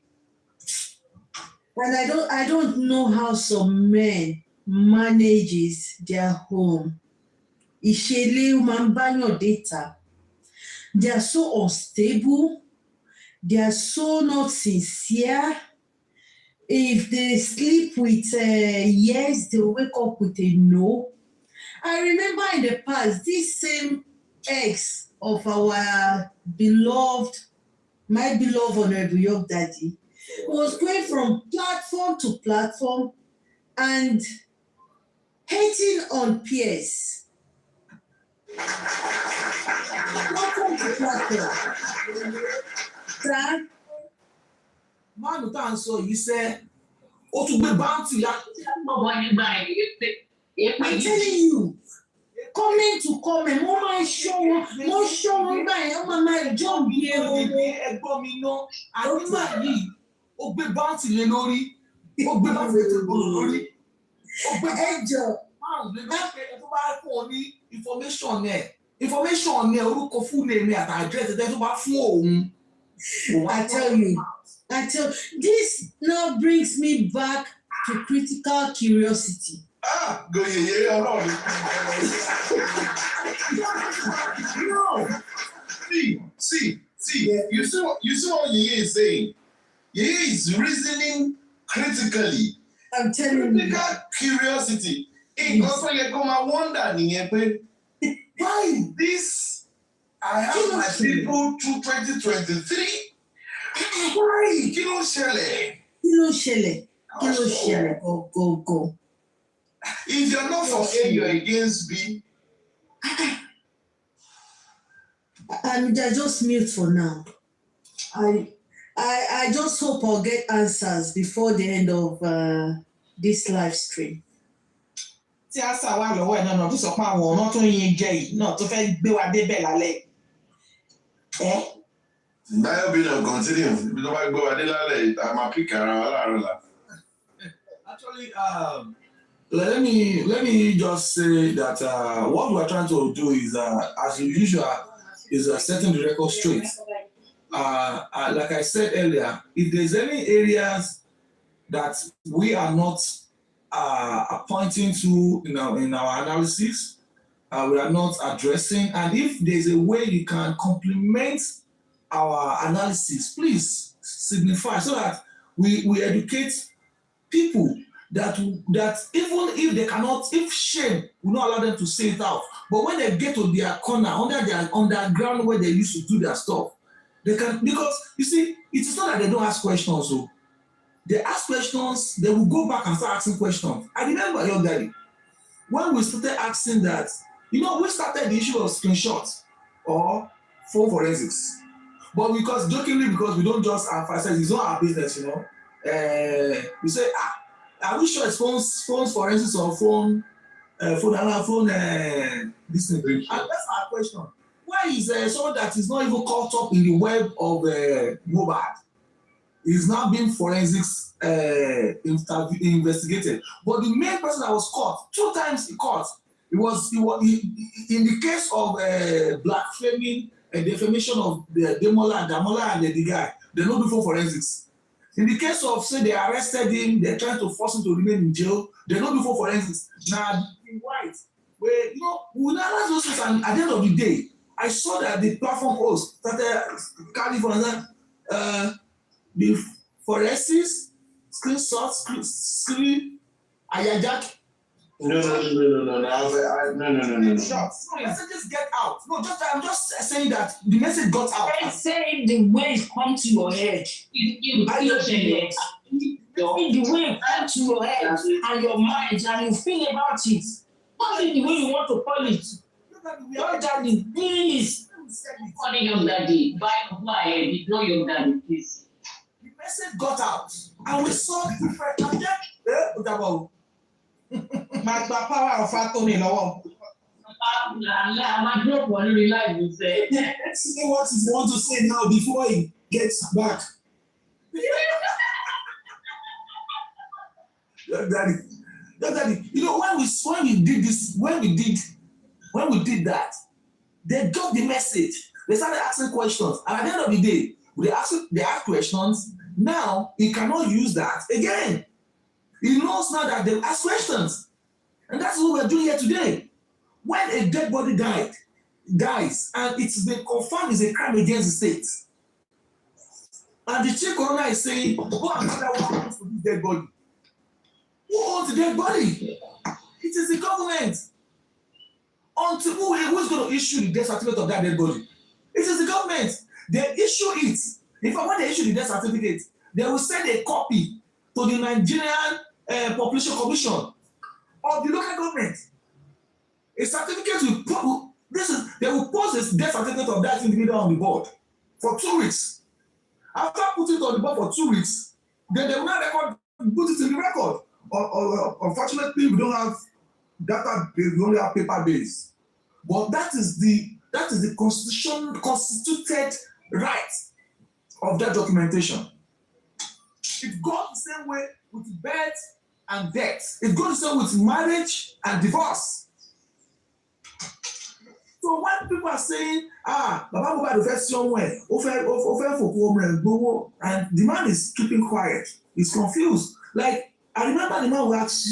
K: And I don't know how some men manages their home. Ishele Umambanyo data. They are so unstable. They are so not sincere. If they sleep with yes, they wake up with a no. I remember in the past, this same ex of our my beloved Honorable York Daddy, was going from platform to platform and hating on peers. Platform to platform. Sir?
R: Man, tá à ń sọ yìí sẹ́, ó tún gbé bounty ya.
K: I'm telling you, comment to comment, mo máa ń ṣọ́ wọn gbà yẹn, wọ́n máa jọ́ bí
R: ẹgbọ́n mi ná, àdúrà yìí, ó gbé bounty lé lórí, ó gbé bounty lé lórí, ó gbé
K: ẹjọ́.
R: Pound lé lórí pé tó bá fún ọ ní information ẹ̀ orúkọ fún lèmi àti àdírẹ́sì ẹ̀ tó bá fún òun.
K: I tell you, this now brings me back to critical curiosity.
L: Go yeah, no. See. You see what Yeye is saying? Yeye is reasoning critically.
K: I'm telling you.
L: Critical curiosity. Also, you come and wonder, why this? I have my people to 2023. Why? Kí ló ṣẹlẹ̀?
K: Go.
L: If you're not for A, you're against B.
K: I just mute for now. I just hope I'll get answers before the end of this live stream.
N: Tí àṣà wà lọ́wọ́ ẹ̀ náà tó sọ pé àwọn ọ̀nà tó ń yin jẹ yìí náà tó fẹ́ gbé wa débẹ̀ lálẹ́.
L: Báyọ̀ bí náà continue. Ibi tó bá gbé wa dé lálẹ́ a máa pick ara wa láàárọ̀ la.
J: Actually, let me just say that what we're trying to do is, as usual, is setting the record straight. Like I said earlier, if there's any areas that we are not pointing to, in our analysis, we are not addressing, and if there's a way you can complement our analysis, please signify so that we educate people that even if they cannot, if shame will not allow them to say it out, but when they get to their corner, under their underground where they used to do their stuff, they can, because you see, it is not that they don't ask questions. So they ask questions, they will go back and start asking questions. I remember your daddy, when we started asking that, we started the issue of screenshots or phone forensics. But jokingly, because we don't just emphasize, it's not our business, we say, are we sure it's phones forensics or phone this thing? And that's our question. Why is someone that is not even caught up in the web of Mohbad is now being forensics investigated? But the main person that was caught, 2 times he caught, it was in the case of blasphemy and defamation of the Damola and the guy, they don't do for forensics. In the case of, say, they arrested him, they're trying to force him to remain in jail, they don't do for forensics. Now, in white, where, we will analyze those things, and at the end of the day, I saw that the platform host started carrying for the forensics, screen, hijack,
P: No.
J: Messages get out. No, I'm just saying that the message got out.
M: I say the way it comes to your head. The way it comes to your head and your mind and you feel about it. Not the way you want to call it. Your daddy, please.
Q: Calling your daddy. By ahead, ignore your daddy, please.
J: The message got out. And we saw different.
N: My power of Anthony Law.
Q: I'm drop one live.
G: See what he wants to say now before he gets back.
J: Daddy, you know when we did that, they got the message. They started asking questions, and at the end of the day, they ask questions. Now he cannot use that again. He knows now that they ask questions, and that's what we're doing here today. When a dead body dies, and it's been confirmed is a crime against the state, and the chief coroner is saying, "Go and find out what happens to this dead body." Who owns the dead body? It is the government. Until who's going to issue the death certificate of that dead body? It is the government. They issue it. In fact, when they issue the death certificate, they will send a copy to the Nigerian Population Commission of the local government. A certificate will they will post a death certificate of that individual on the board for 2 weeks. After putting it on the board for 2 weeks, then they will not put it in the record. Unfortunately, we don't have data base, we only have paper base. But that is the constituted right of that documentation. It goes the same way with birth and death. It goes the same with marriage and divorce. So when people are saying, Baba Mohbad the first somewhere, and the man is keeping quiet, he's confused. Like, I remember the man we asked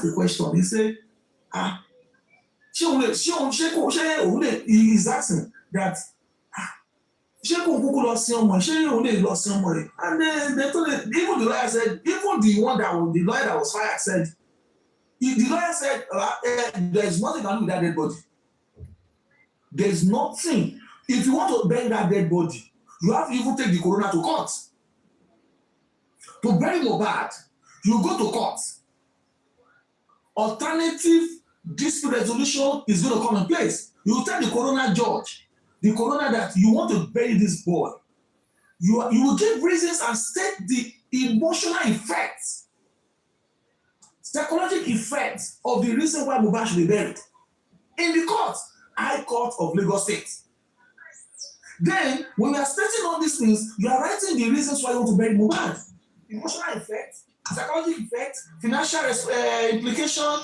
J: the question. He said, he's asking that, and they told him, even the lawyer said, even the lawyer that was fired said, the lawyer said, there's nothing to do with that dead body. There's nothing. If you want to bury that dead body, you have to even take the coroner to court. To bury Mohbad, you go to court. Alternative dispute resolution is going to come in place. You tell the coroner judge, the coroner that you want to bury this boy. You will give reasons and state the emotional effects, psychological effects of the reason why Mohbad should be buried in the court, High Court of Lagos State. Then, when you are stating all these things, you are writing the reasons why you want to bury Mohbad. Emotional effect, psychological effect, financial implication,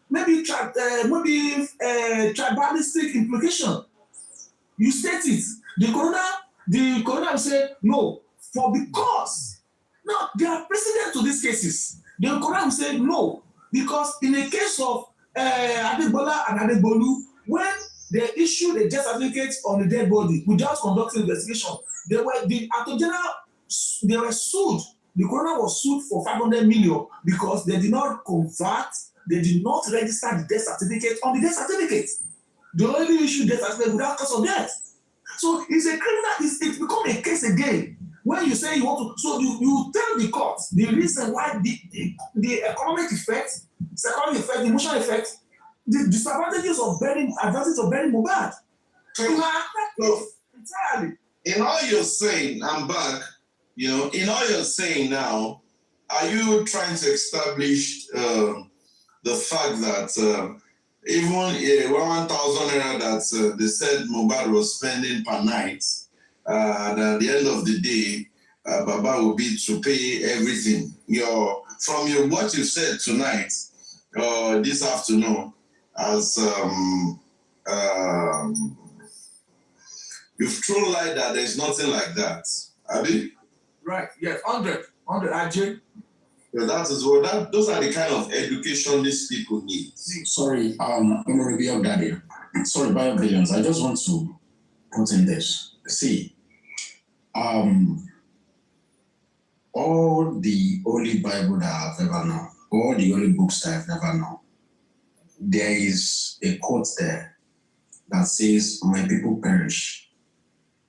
J: maybe tribalistic implication. You state it. The coroner will say no, because now there are precedent to these cases. The coroner will say no, because in the case of Adebola and Adebolu, when they issued a death certificate on the dead body without conducting investigation, they were sued. The coroner was sued for 500 million because they did not register the death certificate on the death certificate. They only issued death certificate without cause of death. So it's a criminal, it's become a case again. When you say you want to, so you tell the court the reason why the economic effect, psychological effect, the emotional effect, the disadvantages of burying Mohbad. Entirely.
H: In all you're saying, I'm back. In all you're saying now, are you trying to establish the fact that even 1,000 naira that they said Mohbad was spending per night, and at the end of the day, Baba will be to pay everything. From what you said tonight, this afternoon, as you've thrown light that there's nothing like that. Abi?
J: Right, yes, 100, AJ.
H: Yeah, those are the kind of education these people need.
S: Sorry, Honorable Daddy. Sorry, Bio Billions. I just want to put in this. See, all the Holy Bible that I've ever known, or the only books that I've never known. There is a quote there that says, "My people perish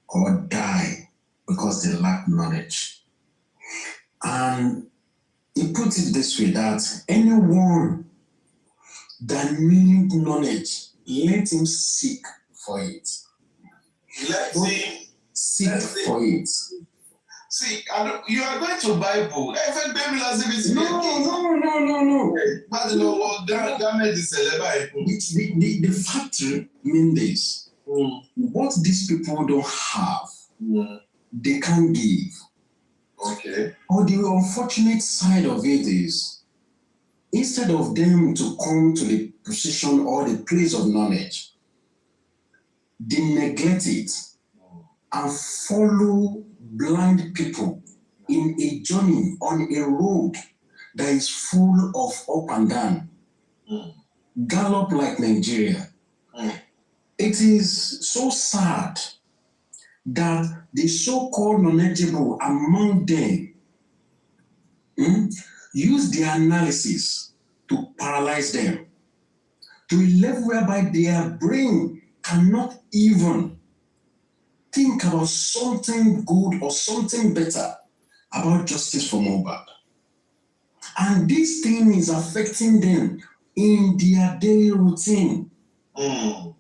S: or die because they lack knowledge." And he puts it this way, that anyone that needs knowledge, let him seek for it. Seek for it.
H: See, you are going to Bible.
S: No.
H: But you know what? Damage is
S: the fact means this. What these people don't have, they can't give.
H: Okay.
S: Or the unfortunate side of it is, instead of them to come to the position or the place of knowledge, they neglect it and follow blind people in a journey on a road that is full of up and down. Gallop like Nigeria. It is so sad that the so-called knowledgeable among them use their analysis to paralyze them to a level whereby their brain cannot even think about something good or something better about justice for Mohbad. And this thing is affecting them in their daily routine. How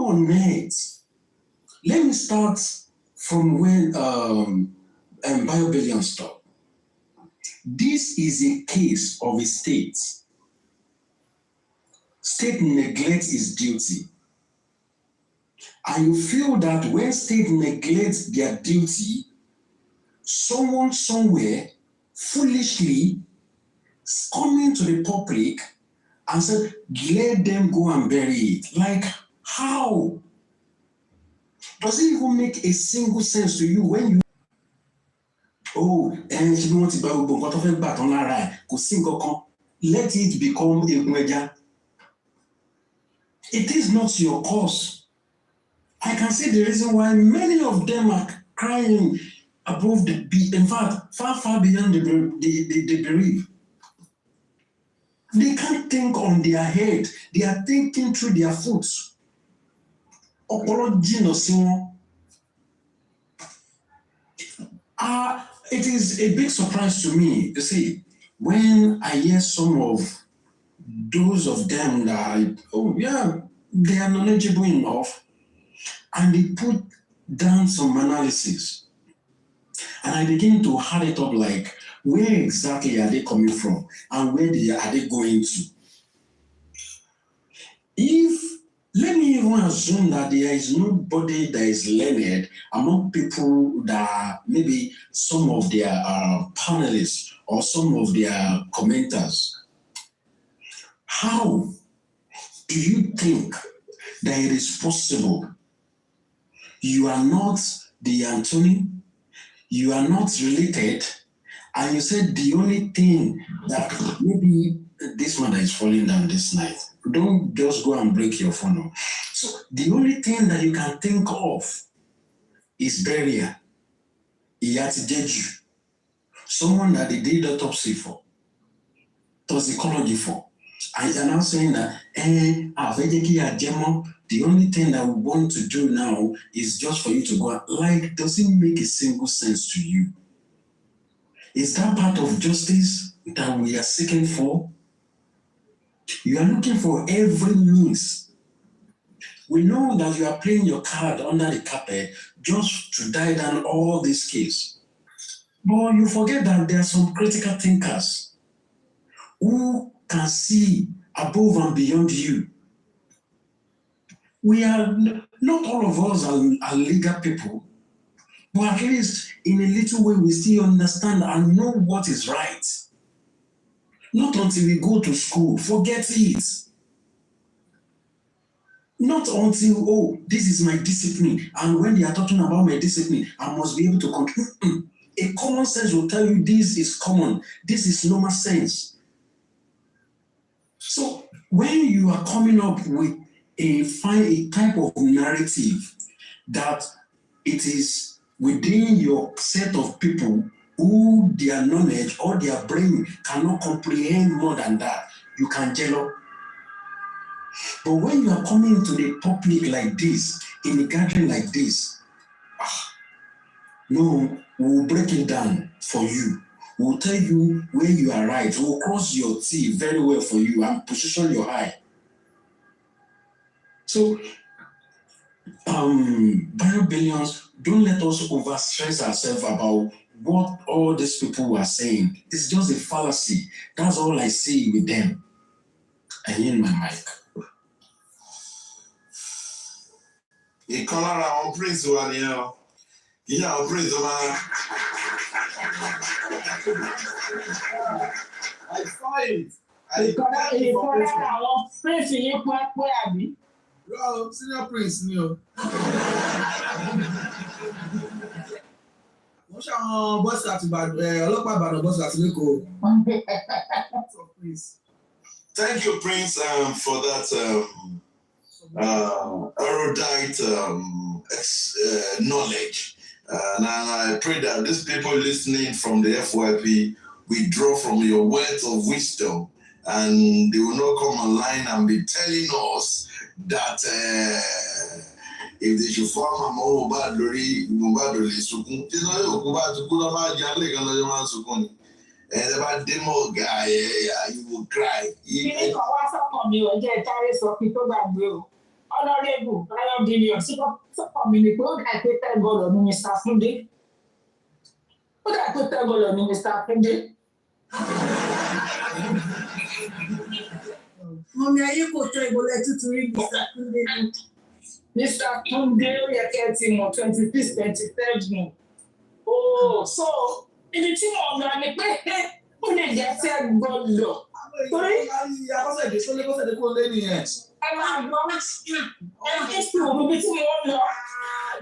S: on earth? Let me start from when BioBillion stopped. This is a case of a state. State neglects its duty. And you feel that when state neglects their duty, someone somewhere foolishly is coming to the public and said, let them go and bury it. Like, how? Does it even make a single sense to you when you let it become a media? It is not your cause. I can see the reason why many of them are crying above the beat. In fact, far beyond the bereaved. They can't think on their head. They are thinking through their foot. It is a big surprise to me, you see, when I hear some of those of them that they are knowledgeable enough, and they put down some analysis. And I begin to add it up like, where exactly are they coming from? And where are they going to? Let me even assume that there is nobody that is learned among people that maybe some of their panelists or some of their commenters. How do you think that it is possible? You are not the Anthony, you are not related, and you said the only thing that maybe this man that is falling down this night, don't just go and break your phone. So the only thing that you can think of is burial. Someone that they did autopsy for, toxicology for. And you're now saying that the only thing that we want to do now is just for you to go out. Like, does it make a single sense to you? Is that part of justice that we are seeking for? You are looking for every means. We know that you are playing your card under the carpet just to die down all this case. But you forget that there are some critical thinkers who can see above and beyond you. We are, not all of us are legal people, but at least in a little way we still understand and know what is right. Not until we go to school, forget it. Not until, this is my discipline, and when they are talking about my discipline, I must be able to control. A common sense will tell you this is common, this is normal sense. So when you are coming up with a type of narrative that it is within your set of people who their knowledge or their brain cannot comprehend more than that, you can jello. But when you are coming into the public like this, in a gathering like this, no, we'll break it down for you. We'll tell you where you are right. We'll cross your T very well for you and position your eye. So, billions, don't let us overstress ourselves about what all these people are saying. It's just a fallacy. That's all I see with them. I yield my mic.
H: Ìkan lára àwọn prince wa nìyẹn o. Kì í ṣe àwọn prince tó máa. I saw it.
M: Ìkan lára àwọn prince yìí pẹ́ àbí.
J: Well, senior prince ni o. Wọ́n ṣe àwọn bọ́ọ̀sì àti ọlọ́pàá Ìbàdàn bọ́ọ̀sì àti Lẹ́kọ̀ọ́.
H: Thank you, Prince, for that erudite knowledge. And I pray that these people listening from the FYP will draw from your words of wisdom, and they will not come online and be telling us that if they should form a more bad lorry, Mohbad lè sunkún. Tí náà yóò kú bá ti kú lọ́ máa jẹ́ alẹ́ kan lọ́jọ́ máa sunkún ni. About demo guy, you will cry.
M: Kíní kan wá sọ́kàn mi ò jẹ́ ìtàrí sọ pé tó gbàgbé o. Honourable Lion Billion sọ́kàn mi ni pé ó dà pé tẹ́gbọ̀lọ̀ ní Mr. Túndé. Ó dà pé tẹ́gbọ̀lọ̀ ní Mr. Túndé.
K: Mọ̀mí ayé kò tẹ́ ìbọ̀lẹ̀ tuntun rí Mr. Túndé.
M: Mr. Túndé ó yẹ kẹ́ ẹ ti mọ̀ 26, 27. Oh, so. Ibi tí mo lọ ni pé ó lè jẹ́ tí ẹ gbọ́dọ̀. Torí
J: Akọ́sẹ̀dé tó lé kọ́sẹ̀dé kó lé nìyẹn.
M: Ẹ máa gbọ́ ẹni tí mo níbi tí mo lọ.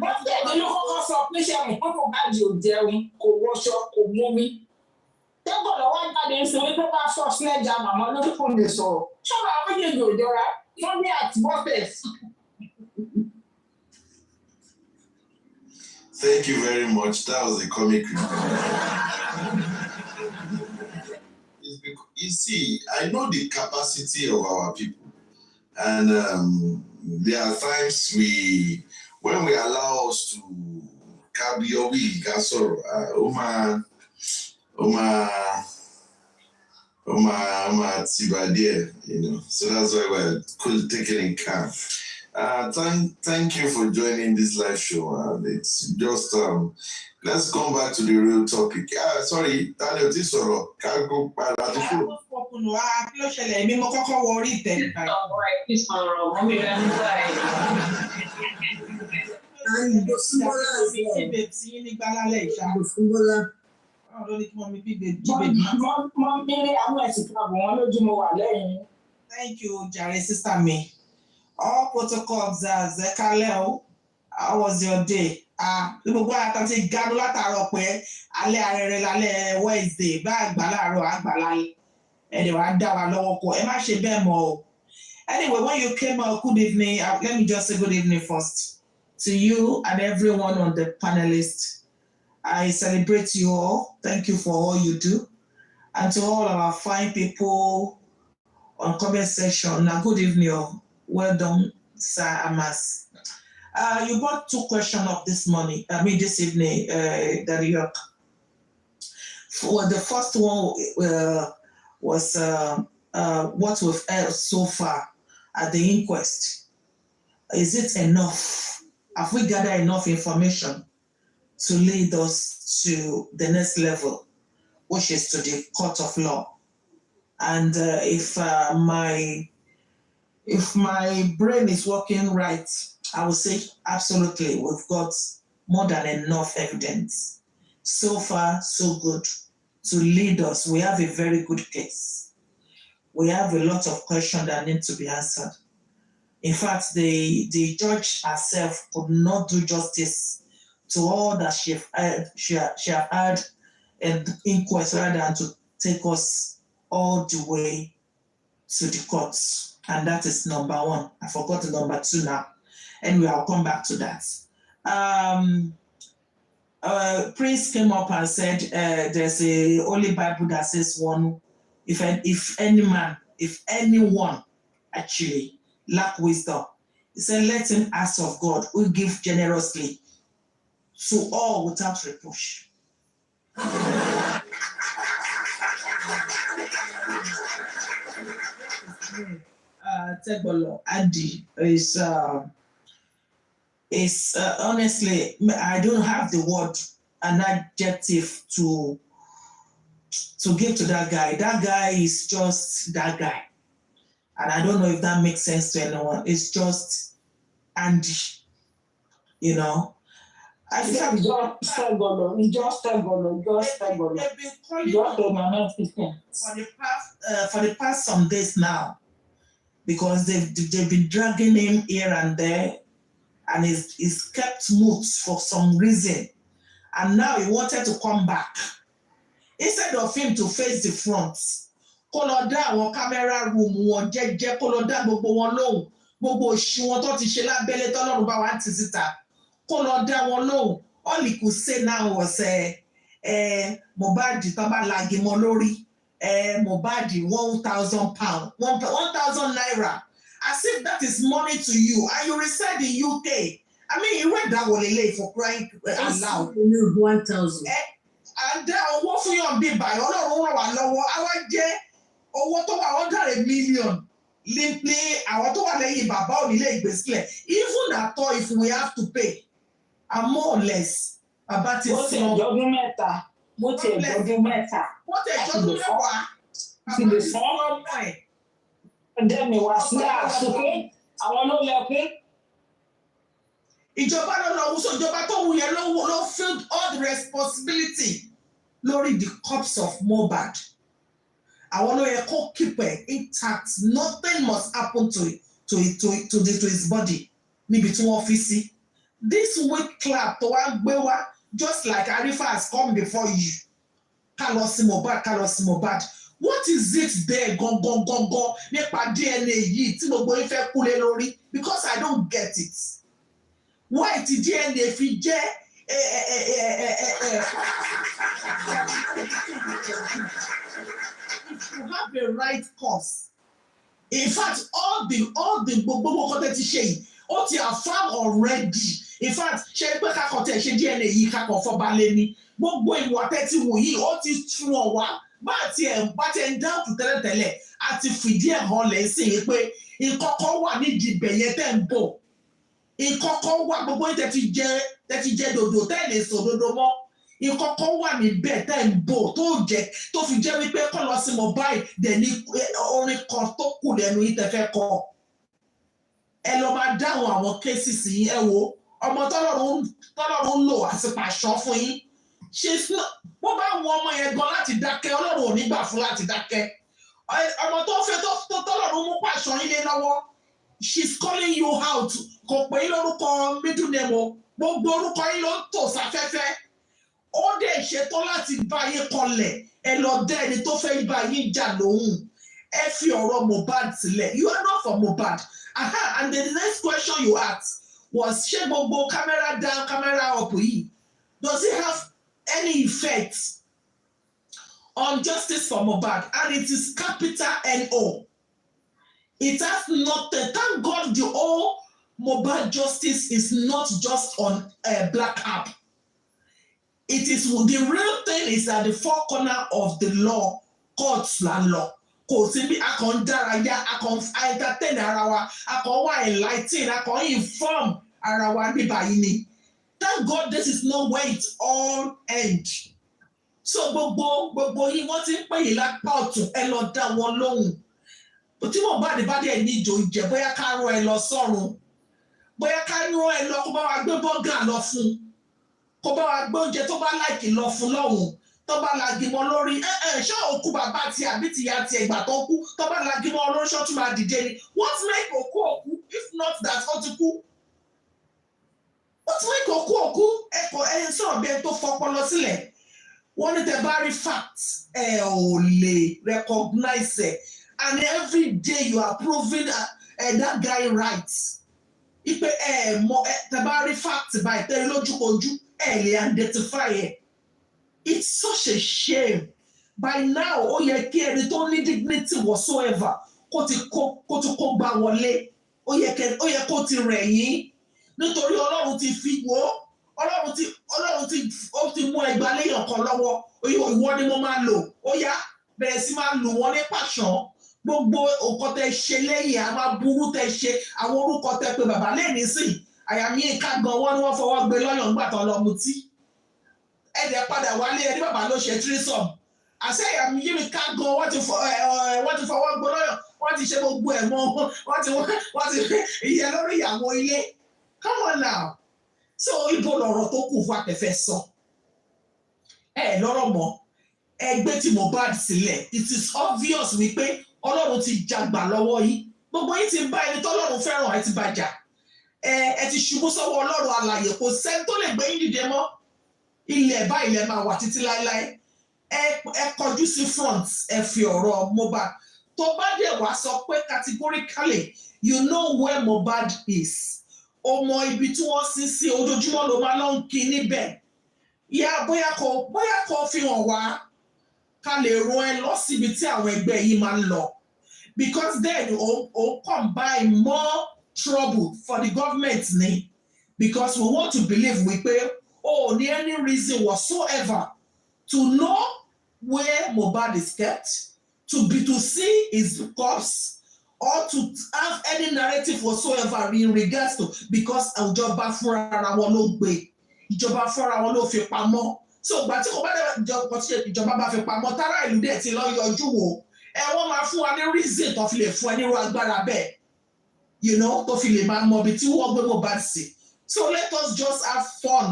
M: Bọ́sẹ̀dé ló kọ́kọ́ sọ pé ṣe àmì pé kò bá di òjẹun, kò wọṣọ, kò mómi. Tẹ́gbọ̀dọ̀ wá jáde ń sọ wípé bá fọ́ sílẹ̀jà màmá lórí kò lè sọ̀rọ̀. Ṣọ́ra àwọn méjèèjì ò jọra, wọ́n ní àtibọ́tẹ̀s.
H: Thank you very much. That was a comic. You see, I know the capacity of our people, and there are times when we allow us to kabiobi gasoro, Oma Tibadia, so that's why we're taking in camp. Thank you for joining this live show. It's just let's come back to the real topic. Sorry, Daniel Tisoro. Can't go back.
N: Thank you, Jerry, sister me. All protocol observed. How was your day? Gbogbo àtàntí gàdú látàárọ̀ pé alẹ́ arẹrẹ lálẹ́ Wednesday bá àgbà láàárọ̀ àgbà láyé. Ẹ̀dẹ̀ wàá dá wa lọ́wọ́ kọ. Ẹ má ṣe bẹ́ẹ̀ mọ́ o. Anyway, when you came out, good evening. Let me just say good evening first to you and everyone on the panelists. I celebrate you all. Thank you for all you do. And to all of our fine people on comment section. Now, good evening. Well done, Sir Amas. You brought two questions up this evening, Daddy York. Well, the first one was what we've heard so far at the inquest. Is it enough? Have we gathered enough information to lead us to the next level, which is to the court of law? And if my brain is working right, I would say absolutely, we've got more than enough evidence. So far, so good to lead us. We have a very good case. We have a lot of questions that need to be answered. In fact, the judge herself could not do justice to all that she have had an inquest rather than to take us all the way to the courts. And that is number one. I forgot the number two now. Anyway, I'll come back to that. Prince came up and said there's a holy Bible that says if anyone actually lack wisdom, he said, let him ask of God who give generously to all without reproach. Tegbolo Adi is honestly, I don't have the word, an adjective to give to that guy. That guy is just that guy. And I don't know if that makes sense to anyone. It's just Andy, you know. I think
M: just Tegbolo.
N: For the past some days now, because they've been dragging him here and there, and he's kept mute for some reason, and now he wanted to come back. Instead of him to face the front, kó lọ dá àwọn camera room wọn jẹ́jẹ́, kó lọ dá gbogbo wọn lóhùn, gbogbo òṣì wọn tó ti ṣe lábẹ́lẹ̀ tọ́lọ́run bá wa ti síta, kó lọ dá wọn lóhùn. All he could say now was Mohbad tó bá lagi mọ́ lórí, Mohbad £1,000, 1,000 naira, as if that is money to you, and you reside in UK. I mean, you read that one for crying out loud.
K: 1,000.
N: And owó fún yàn bí báyìí, Ọlọ́run ràn wá lọ́wọ́, àwa jẹ́ owó tó wà under $1 million. Ní àwọn tó wà lẹ́yìn bàbá ò nílé ìgbésílẹ̀. Even at all, if we have to pay, and more or less, bàbá ti sọ.
M: Mo ti ẹ̀jọ̀dún mẹ́ta. Wọ́n ti ẹ̀jọ̀dún
N: mẹ́wàá.
M: Ti lè fọ́ ọmọ ẹ̀. Ẹ̀dẹ́mi wá sí àsopé, àwọn ló lẹ pé.
N: Ìjọba ló lọ wúso, ìjọba tó wù yẹn ló filled all the responsibility lórí the corpse of Mohbad. Àwọn ló yẹ kó keep it intact. Nothing must happen to his body. Níbi tí wọ́n fi sí. This weak clap tó wá gbé wá, just like Arifa has come before you. Ká lọ sí Mohbad. What is it there gangan nípa DNA yìí tí gbogbo yín fẹ́ kúlé lórí? Because I don't get it. Why ti DNA fi jẹ́ you have the right cause. In fact, all the gbogbo kọ́tẹ́ ti ṣe yìí, ó ti affirm already. In fact, ṣe pé kakọ̀ tẹ̀ ṣe DNA yìí kakọ̀ fọba lé ní. Gbogbo ìwà tẹ́tí wò yìí, ó ti tún ọ wá. Bá ti ẹ̀ ń dáàbò tẹ́lẹ̀tẹ́lẹ̀, àti fìdí ẹ̀ hàn lẹ́sìn pé ìkọ̀kọ̀ wà nídìí ibẹ̀yẹ tẹ́ ń bọ̀. Ìkọ̀kọ̀ wà gbogbo yìí tẹ́tí jẹ́ dòdò tẹ́ lè sọ dòdò mọ́. Ìkọ̀kọ̀ wà níbẹ̀ tẹ́ ń bọ̀ tó fi jẹ́ wípé kọ́ lọ sí Mohbad dẹ̀ ní orin kan tó kù lẹ́nu yìí tẹ́ fẹ́ kọ́. Ẹ lọ máa dáhùn àwọn cases yìí, ẹ wo ọmọ tọ́lọ́run lò àti pàṣọ fún yín. Wọ́n bá wọn ọmọ yẹn gan láti dákẹ́, Ọlọ́run ò ní gbà fún láti dákẹ́. Ọmọ tó fẹ́ tó tọ́lọ́run mú pàṣọ yín lé lọ́wọ́, she's calling you out. Kò pé lórúkọ middle name o, gbogbo orúkọ yín ló ń tò sáfẹ́fẹ́. Ó dẹ̀ ṣetán láti bá yín kọlẹ̀, ẹ lọ dá ẹni tó fẹ́ bá yín jà lóhùn. Ẹ fi ọ̀rọ̀ Mohbad sílẹ̀. You are not for Mohbad. And the next question you asked was, ṣé gbogbo camera down, camera up yìí, does it have any effect on justice for Mohbad? And it is capital N-O. It has nothing. Thank God the whole Mohbad justice is not just on a black app. It is the real thing is at the four corner of the law, courts and law. Kò sí bí a kàn dárayá, a kàn entertain ara wa, a kàn wá enlighten, a kàn inform ara wa níbà yìí ni. Thank God this is not where it all end. So gbogbo yìí wọ́n ti ń pè yín lápá ọ̀tún, ẹ lọ dá wọn lóhùn. Tí Mohbad bá dẹ̀ ní ìjò ìjẹ́, bóyá ká rán ẹ lọ sọ́run, bóyá ká rán ẹ lọ kó bá wa gbé bọ́gà lọ fún, kó bá wa gbé oúnjẹ tó bá láìkì lọ fún lọ́hùn, tó bá lagimọ́ lórí ṣé òkú bàbá ti àbí ti ya ti ẹ̀gbà tó kú, tó bá lagimọ́ lórí ṣọ́ tún máa dìde ni. What make òkú if not that ó ti kú? What make òkú ẹ̀kọ́ ẹ̀ sọ̀rọ̀ bí ẹ tó fọpọlọ sílẹ̀? Wọ́n ní tẹ bá rí fact ẹ ò lè recognize ẹ̀, and every day you are proving that guy right. Ipe tẹ bá rí fact báyìí tẹ́lẹ̀ lójúkojú identify it. It's such a shame. By now, ó yẹ kí ẹni tó ní dignity whatsoever kó ti kó gbá wọlé. Ó yẹ kó ti rẹ̀ yín. Nítorí Ọlọ́run ti fi wò Ọlọ́run ti mú ẹgbàá léèyàn kan lọ́wọ́. Ìwọ ni mo máa lò. Ó yá bẹ̀rẹ̀ sí máa lù wọ́n ní pàṣán. Gbogbo nǹkan tẹ ṣe lẹ́yìn a máa burú tẹ ṣe àwọn orúkọ tẹ pé bàbá lẹ́yìn sí àyàmí ìka gan wọ́n ní wọ́n fọwọ́ gbé lọ́yàn nígbà tán lọ mutí. Ẹ̀dẹ̀ padà wálé ẹni bàbá ló ṣe tírísọ̀m. Àṣẹ àyàmí yìí ká gan wọ́n ti fọwọ́ gbé lọ́yàn wọ́n ti ṣe gbogbo ẹ̀ mọ́ wọ́n ti ìyẹn lórí ìyàwó ilé. Come on now. So ibo lọ̀rọ̀ tó kù fún àtẹ̀fẹ́ sọ. Lọ́rọ̀ mọ́ ẹgbẹ́ tí Mohbad sílẹ̀ it is obvious wípé Ọlọ́run ti jàgbà lọ́wọ́ yìí gbogbo yìí ti bá ẹni tọ́lọ́run fẹ́ràn ẹ ti bàjá ẹ ti ṣubú sọ́wọ́ Ọlọ́run alààyè kò sẹ́ni tó lè gbé yín dìde mọ́ ilẹ̀ bá ilẹ̀ máa wà títí láéláé ẹ kọjú sí front ẹ fi ọ̀rọ̀ Mohbad tó bá dẹ̀ wá sọ pé categorically you know where Mohbad is ọmọ ibi tí wọ́n sin sí ojoojúmọ́ ló máa lọ ń kí níbẹ̀ yá bóyá kò fi hàn wá ká lè rán ẹ lọ síbi tí àwọn ẹgbẹ́ yìí máa ń lọ because then o combine more trouble for the government ni because we want to believe wípé ní any reason whatsoever to know where Mohbad is kept to see his corpse or to have any narrative whatsoever in regards to because ìjọba fúnra wọn ló gbé ìjọba fúnra wọn ló fi pamọ́. So ìgbà tí kò bá dẹ̀ ìjọba bá fi pamọ́ tára ìlú dẹ̀ ti lọ yọjú wò wọ́n máa fún wa ní reason tó fi lè fún ẹ nírú agbára bẹ́ẹ̀ tó fi lè máa mọ ibi tí wọ́n gbé Mohbad sí. So let us just have fun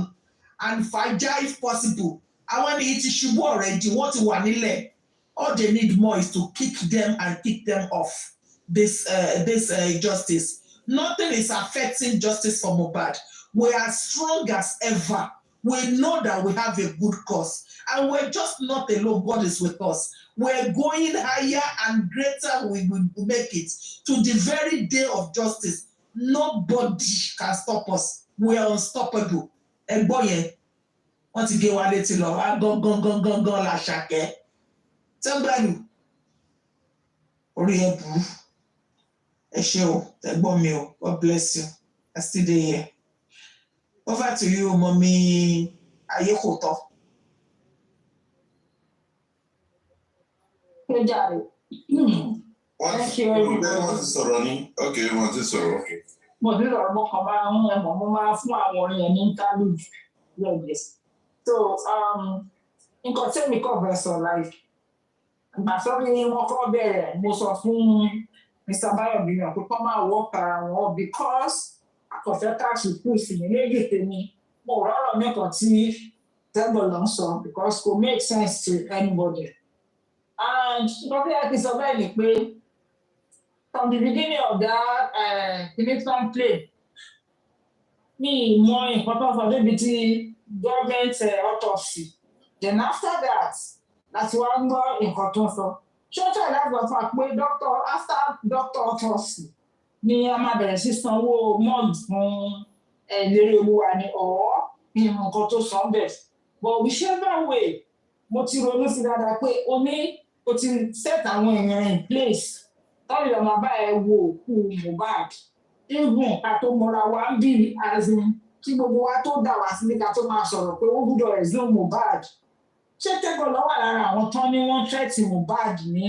N: and fàájà if possible. Àwọn ènìyàn ti ṣubú already wọ́n ti wà nílẹ̀. All they need more is to kick them off this justice. Nothing is affecting justice for Mohbad. We are strong as ever. We know that we have a good cause and we're just not alone. God is with us. We're going higher and greater. We will make it to the very day of justice. Nobody can stop us. We are unstoppable. Ẹ̀gbọ́n yẹn wọ́n ti gé wa létí lọ wá gángan la ṣàkẹ́. Tẹ́gbàlù orí ẹ burú. Ẹ ṣé o, ẹ̀gbọ́n mi o, God bless you. I still dey here. Over to you, Mommy Ayekoto.
M: Thank you, everybody.
I: Okay, you want to sorrow. Okay.
M: Mo ní ọ̀rọ̀ mọ́kàn máa ń ẹ̀mọ́ mo máa fún àwọn orin yẹn ní interlude lẹ́gbẹ̀ẹ́. So, nǹkan tí èmi kọ̀ bẹ̀ sọ like, ìgbà tó ní wọ́n kọ́ bẹ̀rẹ̀ mo sọ fún Mr. Bayomi náà pé kọ́ máa wọ́ para wọn because àkọ́fẹ́ káàkiri kù sí ní méjì tèmi mo rọ́rọ̀ mẹ́kàn tí tẹ́gbọ̀n lọ sọ because kò make sense to anybody. And nǹkan tí a ti sọ bẹ́ẹ̀ ni pé from the beginning of that Kingston play mi mọ nǹkan tó sọ débi tí government autopsy then after that láti wá gbọ́ nǹkan tó sọ ṣọ́ọ̀ṣọ́ ìdájọ́ fún wa pé after doctor autopsy ni a máa bẹ̀rẹ̀ sí sanwó mọ́ọ̀lù fún eléré olúwa ni ọ̀ọ́ ní nǹkan tó sọ bẹ̀. But whichever way mo ti ronú sí dáadáa pé o ti set àwọn èèyàn in place tọ́lù ọmọ bá ẹ wo òkú Mohbad even ká tó mọra wa ń bí azin kí gbogbo wa tó dà wá sílé ká tó máa sọ̀rọ̀ pé ó gbúdọ̀ resume Mohbad. Ṣé Tẹ́gbọ̀n lọ́wọ́ lára àwọn tán ni wọ́n threaten Mohbad ní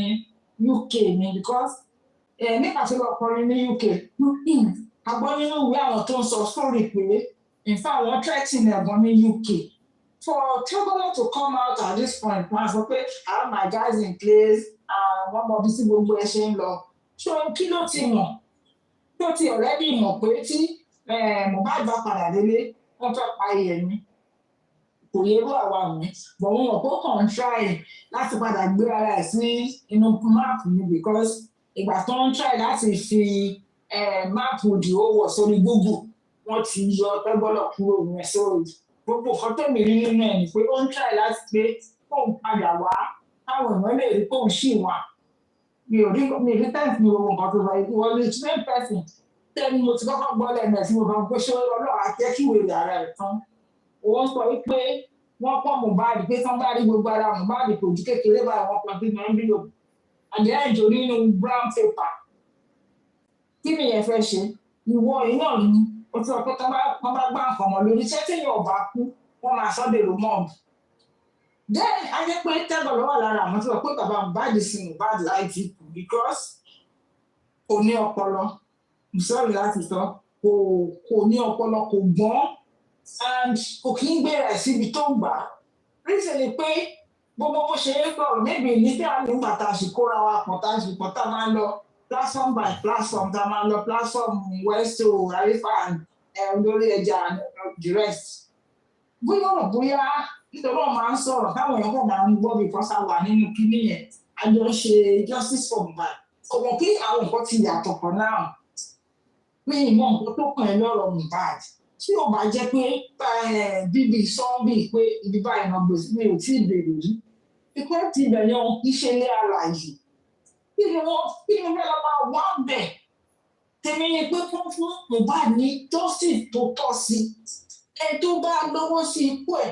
M: UK ni because nípa tí lọ kọrin ní UK a gbọ́ nínú ìwé àwọn tó ń sọ sórí pé in fact wọ́n threaten ẹ̀gbọ́n ní UK. For Tẹ́gbọ̀n to come out at this point wọ́n sọ pé I have my guys in place and wọ́n mọ bí sí gbogbo ẹ ṣe ń lọ. So kí ló ti mọ̀ tó ti already mọ̀ pé tí Mohbad bá padà délé wọ́n fẹ́ pa iye mi kò yẹ kó àwa mi but wọ́n mọ̀ pé ó kàn ń try láti padà gbé ara ẹ̀ sí inú máàpù mi because ìgbà tó ń try láti fi máàpù di owó sórí Google wọ́n ti yọ Tẹ́gbọ́n kúrò ní sórí gbogbo nǹkan tó mi rí nínú ẹ̀ ni pé ó ń try láti pé kóun padà wá káwọn èèyàn lè rí kóun ṣì wà mi ò rí tẹ́ǹtì mi owó nǹkan tó bá yẹ wọ́n lè train person tẹ́ni mo ti kọ́kọ́ gbọ́ lẹ́nu ẹ̀ tí mo bá ń pé ṣé ọlọ́run àti ẹ́kíwèé ara ẹ̀ tán Wọ́n sọ wípé wọ́n pọ̀ Mohbad pé tán bá rí gbogbo ara Mohbad kò ju kékeré báyìí wọ́n pọ̀ sínú envelope. Àjẹ́ ìjò nínú brown paper. Kí ni ìyẹn fẹ́ ṣe? Ìwọ yìí náà ni o ti sọ pé tán bá gbá nǹkan mọ́ lórí iṣẹ́ tí èèyàn ò bá kú wọ́n máa sọ́ dèrò mọ́ọ̀bù. Then a jẹ́ pé tẹ́gbọ̀n ló wà lára àwọn tí wọ́n pé bàbá Mohbad sí Mohbad láì fi kù because kò ní ọpọlọ. I'm sorry láti sọ kò ní ọpọlọ kò gbọ́n and kò kí ń gbé rẹ̀ síbi tó gbà. Reason ni pé gbogbo bó ṣe é sọ̀rọ̀ maybe ní tí a nígbà tá a ṣe kóra wa pọ̀ tá a ṣe pọ̀ tá a máa ń lọ platform by platform tá a máa ń lọ platform Westo Arifa and lórí ẹja and the rest. Bóyá ọ̀rọ̀ bóyá nítorí wọn máa ń sọ̀rọ̀ táwọn èèyàn kàn máa ń gbọ́ because a wà nínú kíní yẹn a jọ ń ṣe justice for Mohbad. Kò mọ̀ kí àwọn nǹkan ti yàtọ̀ kan náà. Pé ìmọ̀ nǹkan tó kàn ẹ́ lọ́rọ̀ Mohbad tí ò bá jẹ́ pé bíbí sọ́ọ́bì pé ibi báyìí náà gbèsè mi ò tí ì bèrè rí. Ikú ti ibẹ̀ yẹn iṣẹ́ ilé alàyè. Kí ni fẹ́ lọ máa wá bẹ̀? Tèmi ni pé fún Mohbad ní justice tó tọ́ sí. Ẹ tó bá lọ́wọ́ sí ikú ẹ̀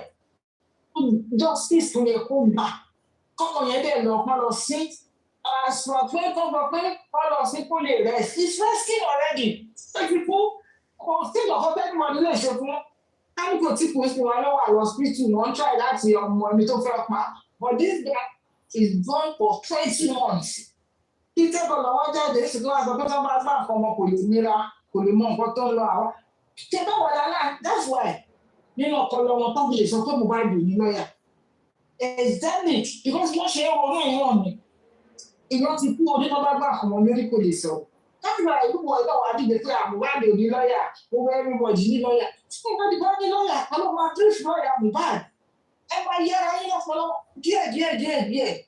M: justice tó yẹ kó gbà. Kọ́mọ yẹn dẹ̀ lọ kọ́ lọ sí. Àṣùwọ̀n pé kọ́ gbọ́ pé kọ́ lọ sí kó lè rest. He's resting already. Ṣé ti kú? Kò sí ìlọ́kọ́ bẹ́ẹ̀ ni wọ́n lè ṣe fún. Káníkò tí kò sí wọn lọ́wọ́ àwọn hospital wọ́n try láti ọmọ ẹni tó fẹ́ pa. But this guy is gone for 20 months. Kí tẹ́kọ̀ lọ́wọ́ jáde sí tó wá sọ pé tó bá gbà nǹkan ọmọ kò lè nira kò lè mọ nǹkan tó ń lọ àwọn. Ṣé bá wà lálá? That's why nínú ọpọlọ wọn tó lè sọ pé Mohbad ní lọ́ọ̀yà. Exactly because wọ́n ṣe é ronú ìwọ̀n mi. Ìyọ́n ti kú orí tó bá gbà nǹkan ọmọ lórí kò lè sọ. That's why ìlú wọ̀ ẹ̀dọ̀ wà dìde pé Mohbad ò ní lọ́ọ̀yà gbogbo everybody ní lọ́ọ̀yà. Tí Mohbad bá ní lọ́ọ̀yà kan ló máa brief lọ́ọ̀yà Mohbad. Ẹ máa yẹra yín lọ́pọlọ díẹ̀.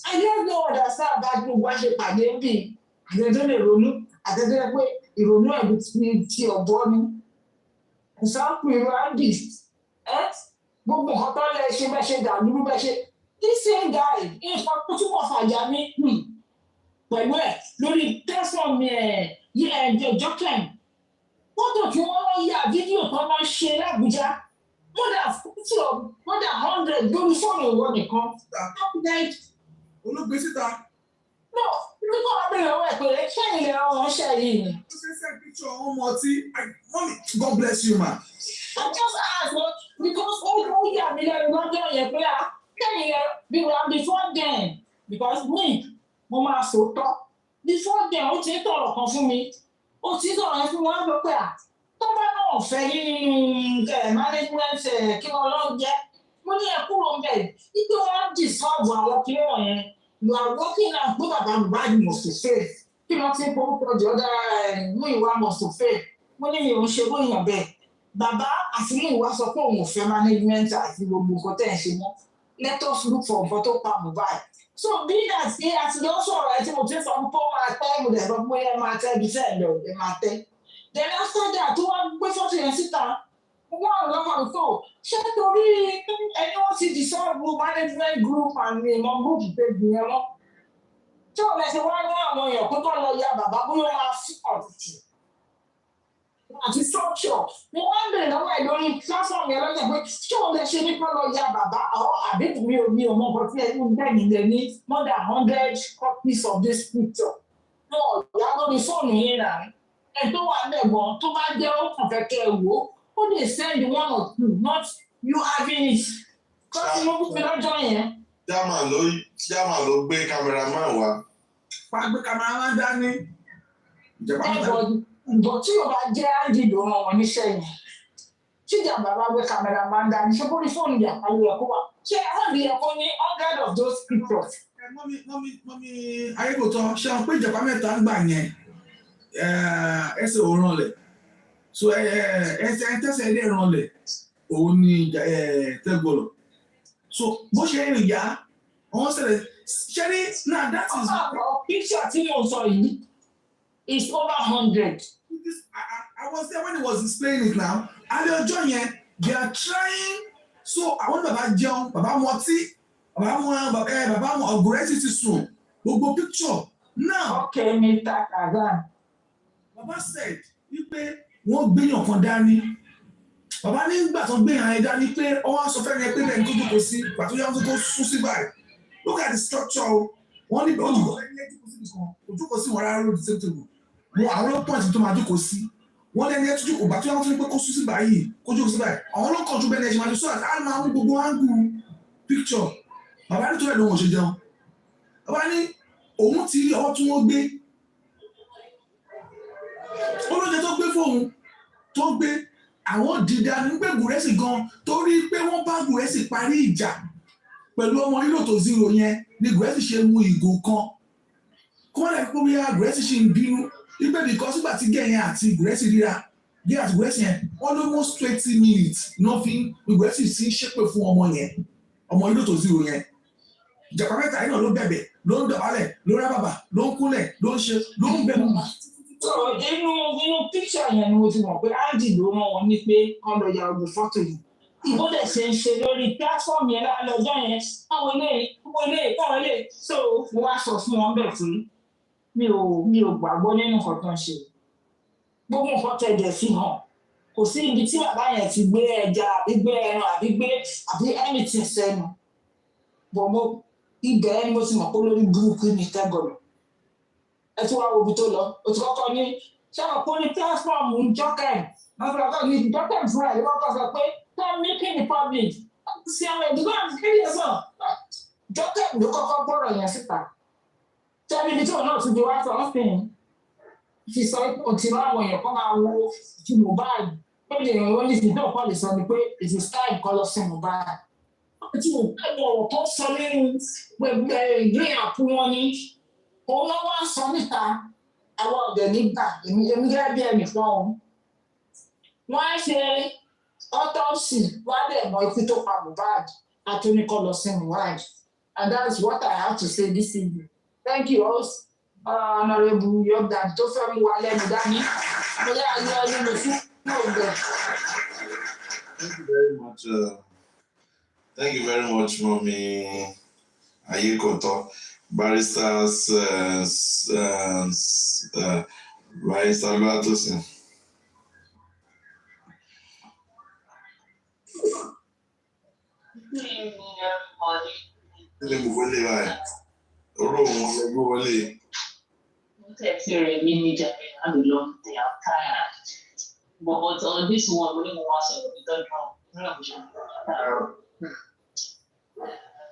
M: I don't know understand bá gbogbo wa ṣe pàdé ń bì àtẹ̀tẹ̀ lè ronú àtẹ̀tẹ̀ pé ìrònú ẹ̀ ti ọ̀bọ ni. Ìsáàpù ìrọ̀ Andy gbogbo nǹkan tó lẹ ṣe bẹ́ẹ̀ ṣe dàlúrú bẹ́ẹ̀ ṣe. This same guy nǹkan tó túbọ̀ fàjà mi pẹ̀lú ẹ̀ lórí tẹ́sán mi jọ́kẹ́m. Fọ́tò tí wọ́n lọ yà fídíò tó máa ń ṣe l'Abuja more than 100 lórí fóònù ìwọ nìkan.
J: Olóògbé síta.
M: No, nígbà wọn bẹ̀rẹ̀ ọwọ́ ẹ̀ pé ṣẹ́yìn lè rán wọn ṣẹ́ yìí ni.
J: Ó ṣe send picture ọmọ ọtí. Mommy, God bless you ma.
M: I just ask what because ó yà mí lẹ́nu lọ́jọ́ yẹn pé ṣẹ́yìn yẹn before then because me mo máa sòótọ́ before then ó ti ń tọ̀rọ̀ kan fún mi ó ti ń tọ̀rọ̀ yẹn fún wọn lọ pé tó bá náà fẹ́ nínú management kí wọ́n lọ jẹ́ mo ní ẹ kúrò ń bẹ̀ wípé wọ́n dissolve àwọn kí wọ́n yẹn you are working out pé bàbá Mohbad must to fail kí wọ́n ti ń porúkọ jọ dára mú ìwà must to fail mo ní ìyẹn ò ń ṣe bóyá bẹ́ẹ̀ bàbá àti mú ìwà sọ pé òun ò fẹ́ management àti gbogbo nǹkan tẹ̀ ń ṣe mọ́ let us look for nǹkan tó pa Mohbad. So bí àti lọ sọ̀rọ̀ ẹ tí mo ti sọ pé ó máa tẹ́ mo dẹ̀ sọ pé ẹ máa tẹ́ ibi sẹ́ẹ̀ lọ ẹ máa tẹ́. Then after that tó wá gbé fọ́tò yẹn síta wọ́n á lọ́mọ nǹkan ṣé torí ẹni wọ́n ti dissolve management group and ìmọ̀ group page yẹn lọ. Tí o lè ṣe wá ní àwọn èèyàn kó tó lọ ya bàbá bóyá máa fi ọ̀tútù àti structure ni wọ́n ń bèrè lọ́wọ́ ẹ̀ lórí platform yẹn lọ́jọ́ pé ṣé o lè ṣe nípa lọ ya bàbá àbí mi ò mọ nǹkan tí ẹni bẹ́ẹ̀ ni lè ní more than 100 copies of this picture. Náà ọ̀yá lórí fóònù yẹn rà ẹ̀ tó wà lẹ́gbọ̀n tó bá jẹ́ ó kàn fẹ́ kẹ́ ẹ wò ó lè send 1 or 2 not you having it. Kọ́sí ló kú mi lọ́jọ́ yẹn.
H: Jámà ló gbé cameraman wa.
J: Wàá gbé cameraman dání.
M: But tí o bá jẹ́ Andy ló ràn wọ́n níṣẹ́ yẹn tí ìjàmbá bá gbé cameraman dání ṣé kó ní fóònù ìjàmbá ló yẹ kó wà ṣé Andy yẹ kó ní 100 of those pictures.
J: Mọ́mí ayébòtọ́ ṣe àwọn pé ìjàmbá mẹ́ta ń gbà yẹn ẹsẹ̀ ò rànlẹ̀ so ẹsẹ̀ tẹ́sẹ̀ ilé rànlẹ̀ òun ni tẹ́gbọ̀lọ̀ so bó ṣe ń yá wọ́n ṣẹlẹ̀ ṣe ní náà that is.
M: Picture tí mo sọ yìí is over 100.
J: I was there when he was displaying it now. Àlẹ́ ọjọ́ yẹn, they are trying. So àwọn bàbá jẹun, bàbá mu ọtí, bàbá mu ọ̀gùrẹ́ títí sùn. Gbogbo picture. Now.
M: Okay, Mr. Kazan.
J: Bàbá said wípé wọ́n gbéyàn kan dání.
R: Bàbá nígbà tó gbé hàn ẹ̀dá ni pé ọwọ́ aṣọ fẹ́ẹ́ rẹ pé bẹ́ẹ̀ tó jókòó sí pàtó yá tó sún sí báyìí. Look at the structure o. Wọ́n ní bẹ́ẹ̀ ojúkòó lẹ́ni jókòó sí nìkan. Ojúkòó sí wọn rárá lórí same table. Mo àwọn pọ́ǹtì tó máa jókòó sí. Wọ́n lẹ́ni ẹ̀ tó jókòó bàtó yá tó ní pé kó sún sí báyìí kó jókòó sí báyìí. Àwọn ọlọ́kàn tó bẹ́ẹ̀ ni ẹ̀ ṣe máa sọ àti máa mú gbogbo áńgù picture. Bàbá ní tó rẹ̀ ló wọ́n ṣe jẹun. Bàbá ní òun ti rí ọwọ́ tí wọ́n gbé. Olóúnjẹ tó gbé fóun tó gbé àwọn dìda nígbè Gùrẹ́sì gan torí pé wọ́n bá Gùrẹ́sì parí ìjà pẹ̀lú ọmọ nílò tó zero yẹn ni Gùrẹ́sì ṣe mu ìgò kan kó wọ́n lè kó bí Gùrẹ́sì ṣe ń bínú wípé bìkọ́ sígbà tí gẹ̀yìn àti Gùrẹ́sì ríra gẹ̀yìn àti Gùrẹ́sì yẹn almost 20 minutes náà fi Gùrẹ́sì sí ṣépè fún ọmọ yẹn ọmọ nílò tó zero yẹn ìjàpá mẹ́ta yìí náà ló bẹ̀bẹ̀ ló ń dọ̀bálẹ̀ ló ń rábàbà ló ń kúnlẹ̀ ló ń ṣe ló ń bẹ̀ mọ́.
M: So nínú picture yẹn ni mo ti mọ̀ pé Andy ló rán wọn ní pé kán lọ ya ọgbọ̀n fọ́tò yìí. Ìbò dẹ̀ ṣe ń ṣe lórí platform yẹn lọ́jọ́ yẹn káwọn ilé so mo wá sọ fún wọn bẹ́ẹ̀ fún mi ò gbàgbọ́ nínú nǹkan tó ń ṣe. Gbogbo nǹkan tẹ̀jẹ̀ fi hàn. Kò sí ibi tí bàbá yẹn ti gbé ẹja àbí gbé ẹran àbí anything sẹ́nu. Bọ̀mọ́ ibẹ̀ ni mo ti mọ̀ pé lórí burúkú ní tẹ́gọ̀rọ̀. Ẹ tún wá wo ibi tó lọ o ti kọ́kọ́ ní ṣáà kó ní platform jọ́kẹ́m wọ́n fi ọkọ̀ ní jọ́kẹ́m fúnra ẹ̀ wọ́n kọ́ sọ pé tom making the public ṣe àwọn ìdúgbò àti kéde ẹ̀sán jọ́kẹ́m ló kọ́kọ́ gbọ́rọ̀ yẹn síta tẹ́lẹ̀ ibi tí òun náà tún di wá sọ ọ́fìn fi sọ pé o ti rán àwọn èèyàn kọ́ máa wo ti Mohbad pé lè rìn wọ́n ní ìdíjọ́ ọ̀pọ̀ lè sọ ni pé it is time kọ́ lọ sí Mohbad tí mo gbàgbọ́ ọ̀rọ̀ tó sọ nínú gbẹgbẹ ìgbéyàwó wọn ní òun ló wá sọ níta àwọn ọ̀dẹ̀ nígbà èmi gẹ́gẹ́ bí ẹnì fún ọ. Wọ́n á ṣe autopsy wọ́n á dẹ̀ mọ ikú tó pa Mohbad àtúnikọ́ lọ sí Mohbad and that is what I have to say this evening. Thank you all honourable Yọ̀gbà tó fẹ́ mú wa lẹ́nu dání. Mo yá ayé ọdún mi fún ọ̀gbẹ́.
H: Thank you very much. Thank you very much, Mommy Ayikoto. Barristers, Barrister Luatosin. Ilé mo wọlé báyìí. Oró òun lè gbé wọlé.
T: Mo tẹ̀sí rẹ̀ mí ní ìjà rẹ̀ láti lọ tẹ̀ àkáyà. But on this one, mo ní mo wá sọ̀rọ̀ bí tọ́jú náà.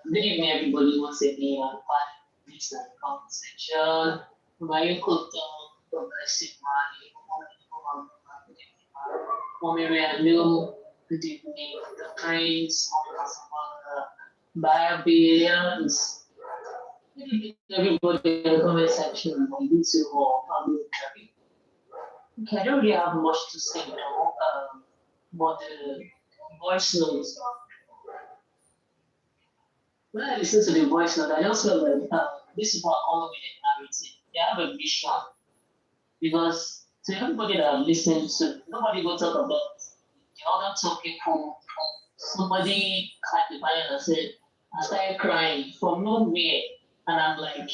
T: Good evening, everybody. Once again, I'm part of this conversation. My progressive good evening, the Prince, Barbarians. Good evening, everybody in the comment section on YouTube or public. Okay, I don't really have much to say now, but the voice notes. When I listen to the voice note, I just feel like these people are coming with a narrative. They have a vision. Because to everybody that I've listened to, nobody will talk about the other two people. Somebody clapped the fire and said, I started crying from nowhere. And I'm like,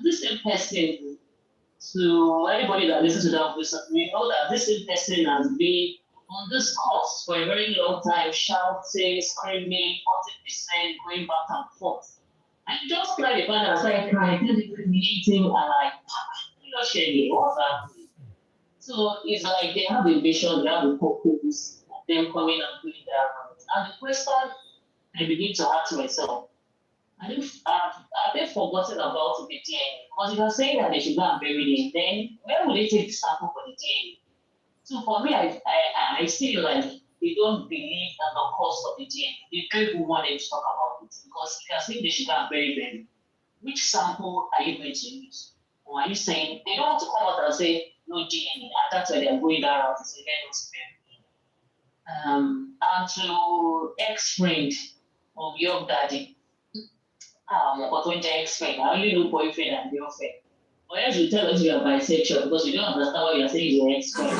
T: this same person, to anybody that listens to that voice, we know that this same person has been on this course for a very long time, shouting, screaming, 40%, going back and forth. And just like the man that started crying, humiliating, and like, what's happening? So it's like they have a vision, they have a purpose of them coming and doing their rounds. And the question I begin to ask myself, have they forgotten about the DNA? Because if you're saying that they should go and bury them, then where will they take the sample for the DNA? So for me, I feel like they don't believe in the cost of the DNA. They don't even want them to talk about it. Because if you're saying they should go and bury them, which sample are you going to use? Or are you saying they don't want to come out and say no DNA? And that's why they're going around to say let us bury. And to ex-friend of your daddy, ex-friend, I only know boyfriend and girlfriend. Or else you tell us you are bisexual because you don't understand what you're saying is your ex-friend.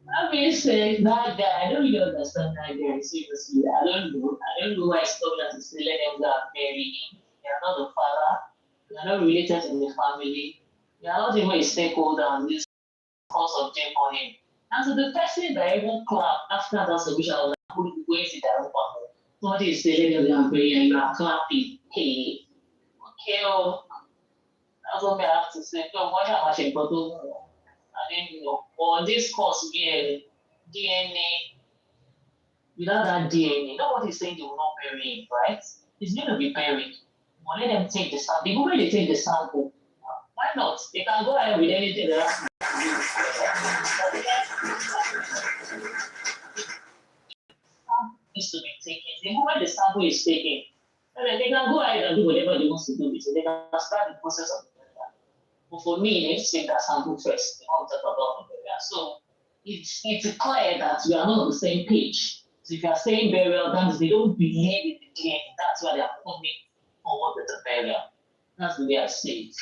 T: That being said, that guy, I don't really understand that guy, seriously. I don't know why it's told that to say let them go and bury him. They are not the father, they are not related to the family. You are not even a stakeholder in this course of J4M. And so the person that even clapped after that solution was like, who is going to that? Somebody is saying that and you are clapping. Hey, okay, that's what I have to say. So what am I saying? But I didn't know. On this course, DNA, without that DNA, nobody is saying they will not bury it, right? It's going to be buried. We'll let them take the sample. The moment they take the sample, why not? They can go ahead with anything else. Needs to be taken. The moment the sample is taken, they can go ahead and do whatever they want to do with it. They can start the process of the burial. But for me, they need to take that sample first. They want to talk about the burial. So it's clear that we are not on the same page. So if you are saying burial, that means they don't believe in the DNA. That's why they are coming forward with the burial. That's the way I see it.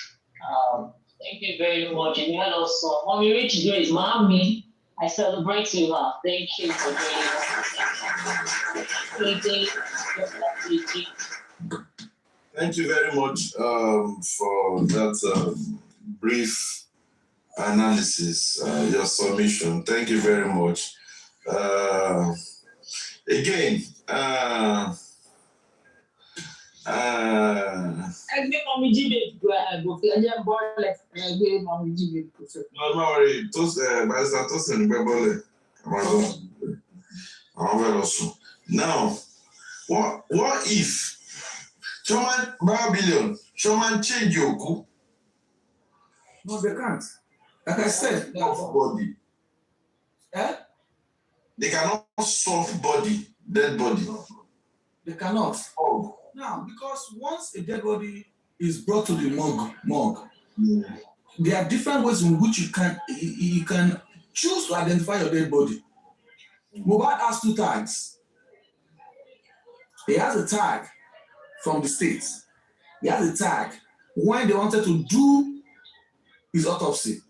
T: Thank you very much. And you had also, Mommy Rich Grace, Mommy, I celebrate you. Thank you for joining us.
H: Thank you very much for that brief analysis, your submission. Thank you very much. Again, no worry. Now, what if Shoman Babylon, Shoman change Yoku?
R: No, they can't. Like I said,
H: body. They cannot soft body, dead body.
R: They cannot.
H: Oh.
R: Now, because once a dead body is brought to the morgue, there are different ways in which you can choose to identify your dead body. Mohbad has 2 tags. He has a tag from the States. He has a tag when they wanted to do his autopsy.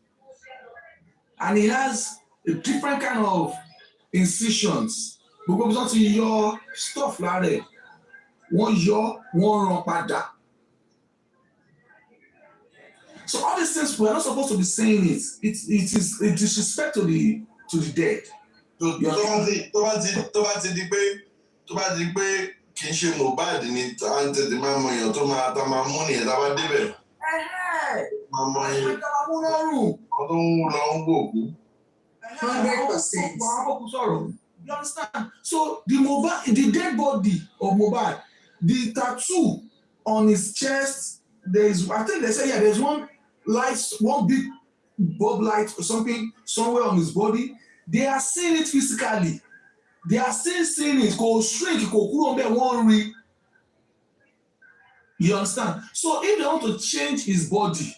R: And he has a different kind of incisions. Because onto your stuff like one run padà. So all these things, we're not supposed to be saying it. It is a disrespect to the dead.
H: tó bá ti di pé kì í ṣe Mohbad ni à ń tètè máa mọ èèyàn tó máa mú nìyẹn tá a bá débẹ̀. Máa mọ èèyàn tó ń lọ ń gbòkú.
R: 100%. You understand? So the dead body of Mohbad, the tattoo on his chest, I think they say there's one big bulb light or something somewhere on his body. They are seeing it physically. They are still seeing it go shrink, go kúrò ńbẹ̀ wọ́n rí. You understand? So if they want to change his body,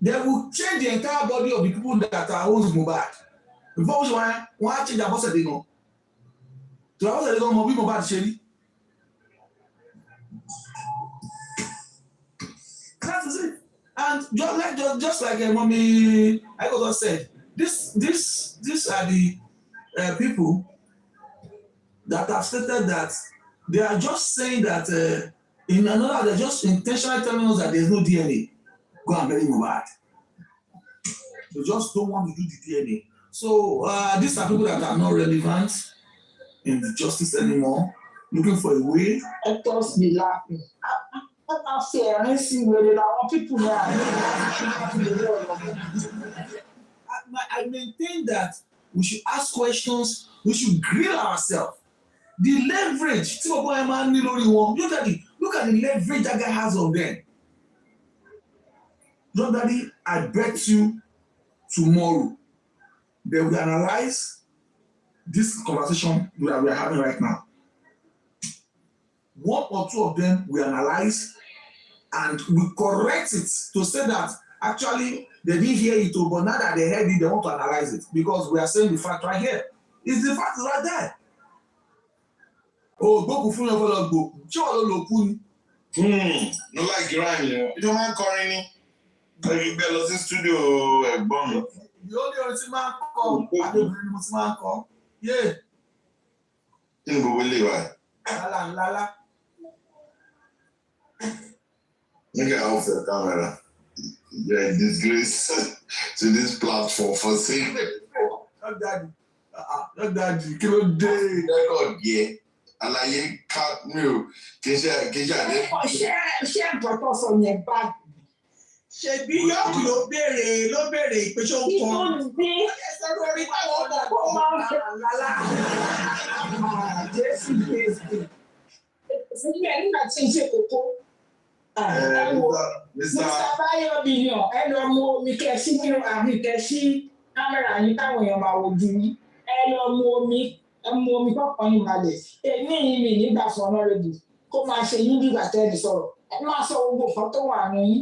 R: they will change the entire body of the people that are owns Mohbad. Before wọ́n á change Abọ́sẹ̀dé gan. To Abọ́sẹ̀dé gan mọ bí Mohbad ṣe rí. That is it. And just like Mommy Aikoto said, these are the people that have stated that they are just saying that they're just intentionally telling us that there's no DNA. Go and bury Mohbad. They just don't want to do the DNA. So these are people that are not relevant in the justice anymore, looking for a way.
N: Let us be laughing.
R: I maintain that we should ask questions, we should grill ourselves. The leverage, look at the leverage that guy has on them. John Daddy, I bet you tomorrow they will analyze this conversation that we are having right now. 1 or 2 of them will analyze and we correct it to say that actually they didn't hear it, but now that they heard it, they want to analyze it because we are saying the fact right here. It's the fact right there. Oh, go fún yẹn fọlọ gbò ṣé wọn ló lò kú ni.
H: No like grime yẹn. Ìjọba máa ń kọrin ní. Ẹ̀yin gbẹ lọ sí studio ẹ̀gbọ́n mi.
R: Yóò ní orin tí máa ń kọ, adébìnrin ni mo ti máa ń kọ.
H: Kí ni gbogbo ilé wa?
R: Lálá.
H: Nigga off the camera.
I: Yeah, disgrace to this platform for saying
J: Daddy. Daddy, kí ló dé?
I: record yeah. Àlàyé cut me. Kìí ṣe àdé.
N: Ṣé ẹ̀gbọ́n tó sọ yẹn bá ṣebí yọ̀ọ̀kì ló béèrè pé ṣé ó ń kọ́. Ẹsẹ̀ lórí báwọn ọmọ kó máa ń fẹ́ àlálà. Jésù Kristi. Sílẹ̀ nígbà tí ń ṣe kókó. Mr. Báyọ̀ Bíyàn ẹ lọ mú omi kẹ́sí nínú àmì kẹ́sí kámẹ́rà yín táwọn èèyàn máa wojú yín. Ẹ lọ mú omi kọ̀ọ̀kan yín balẹ̀. Èmi yìí mi nígbà fọ́nà rẹ̀dì kó máa ṣe yín bí ìgbà tẹ́lẹ̀ sọ̀rọ̀. Ẹ máa sọ gbogbo nǹkan tó wà ní yín.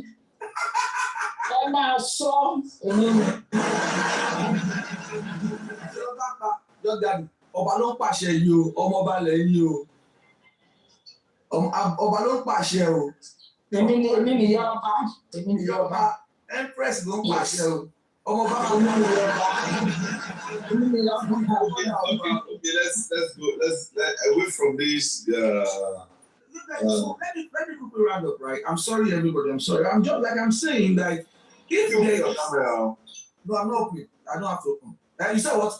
N: Ẹ máa sọ èmi ni.
J: Ọba ló ń pàṣẹ yìí o, ọmọ ọba lẹ̀ yìí o. Ọba ló ń pàṣẹ o.
N: Èmi ni ìyá ọba. Èmi ni ìyá ọba.
J: Empress ló ń pàṣẹ o. Ọmọ ọba
N: èmi ni ìyá ọba. Èmi ni ìyá ọba.
I: Okay, let's go. Let's away from this.
J: Let me quickly round up, right? I'm sorry, everybody. I'm sorry. I'm just like I'm saying, like if
I: you
J: they
I: your camera.
J: No, I'm not open. I don't have to open. You said what?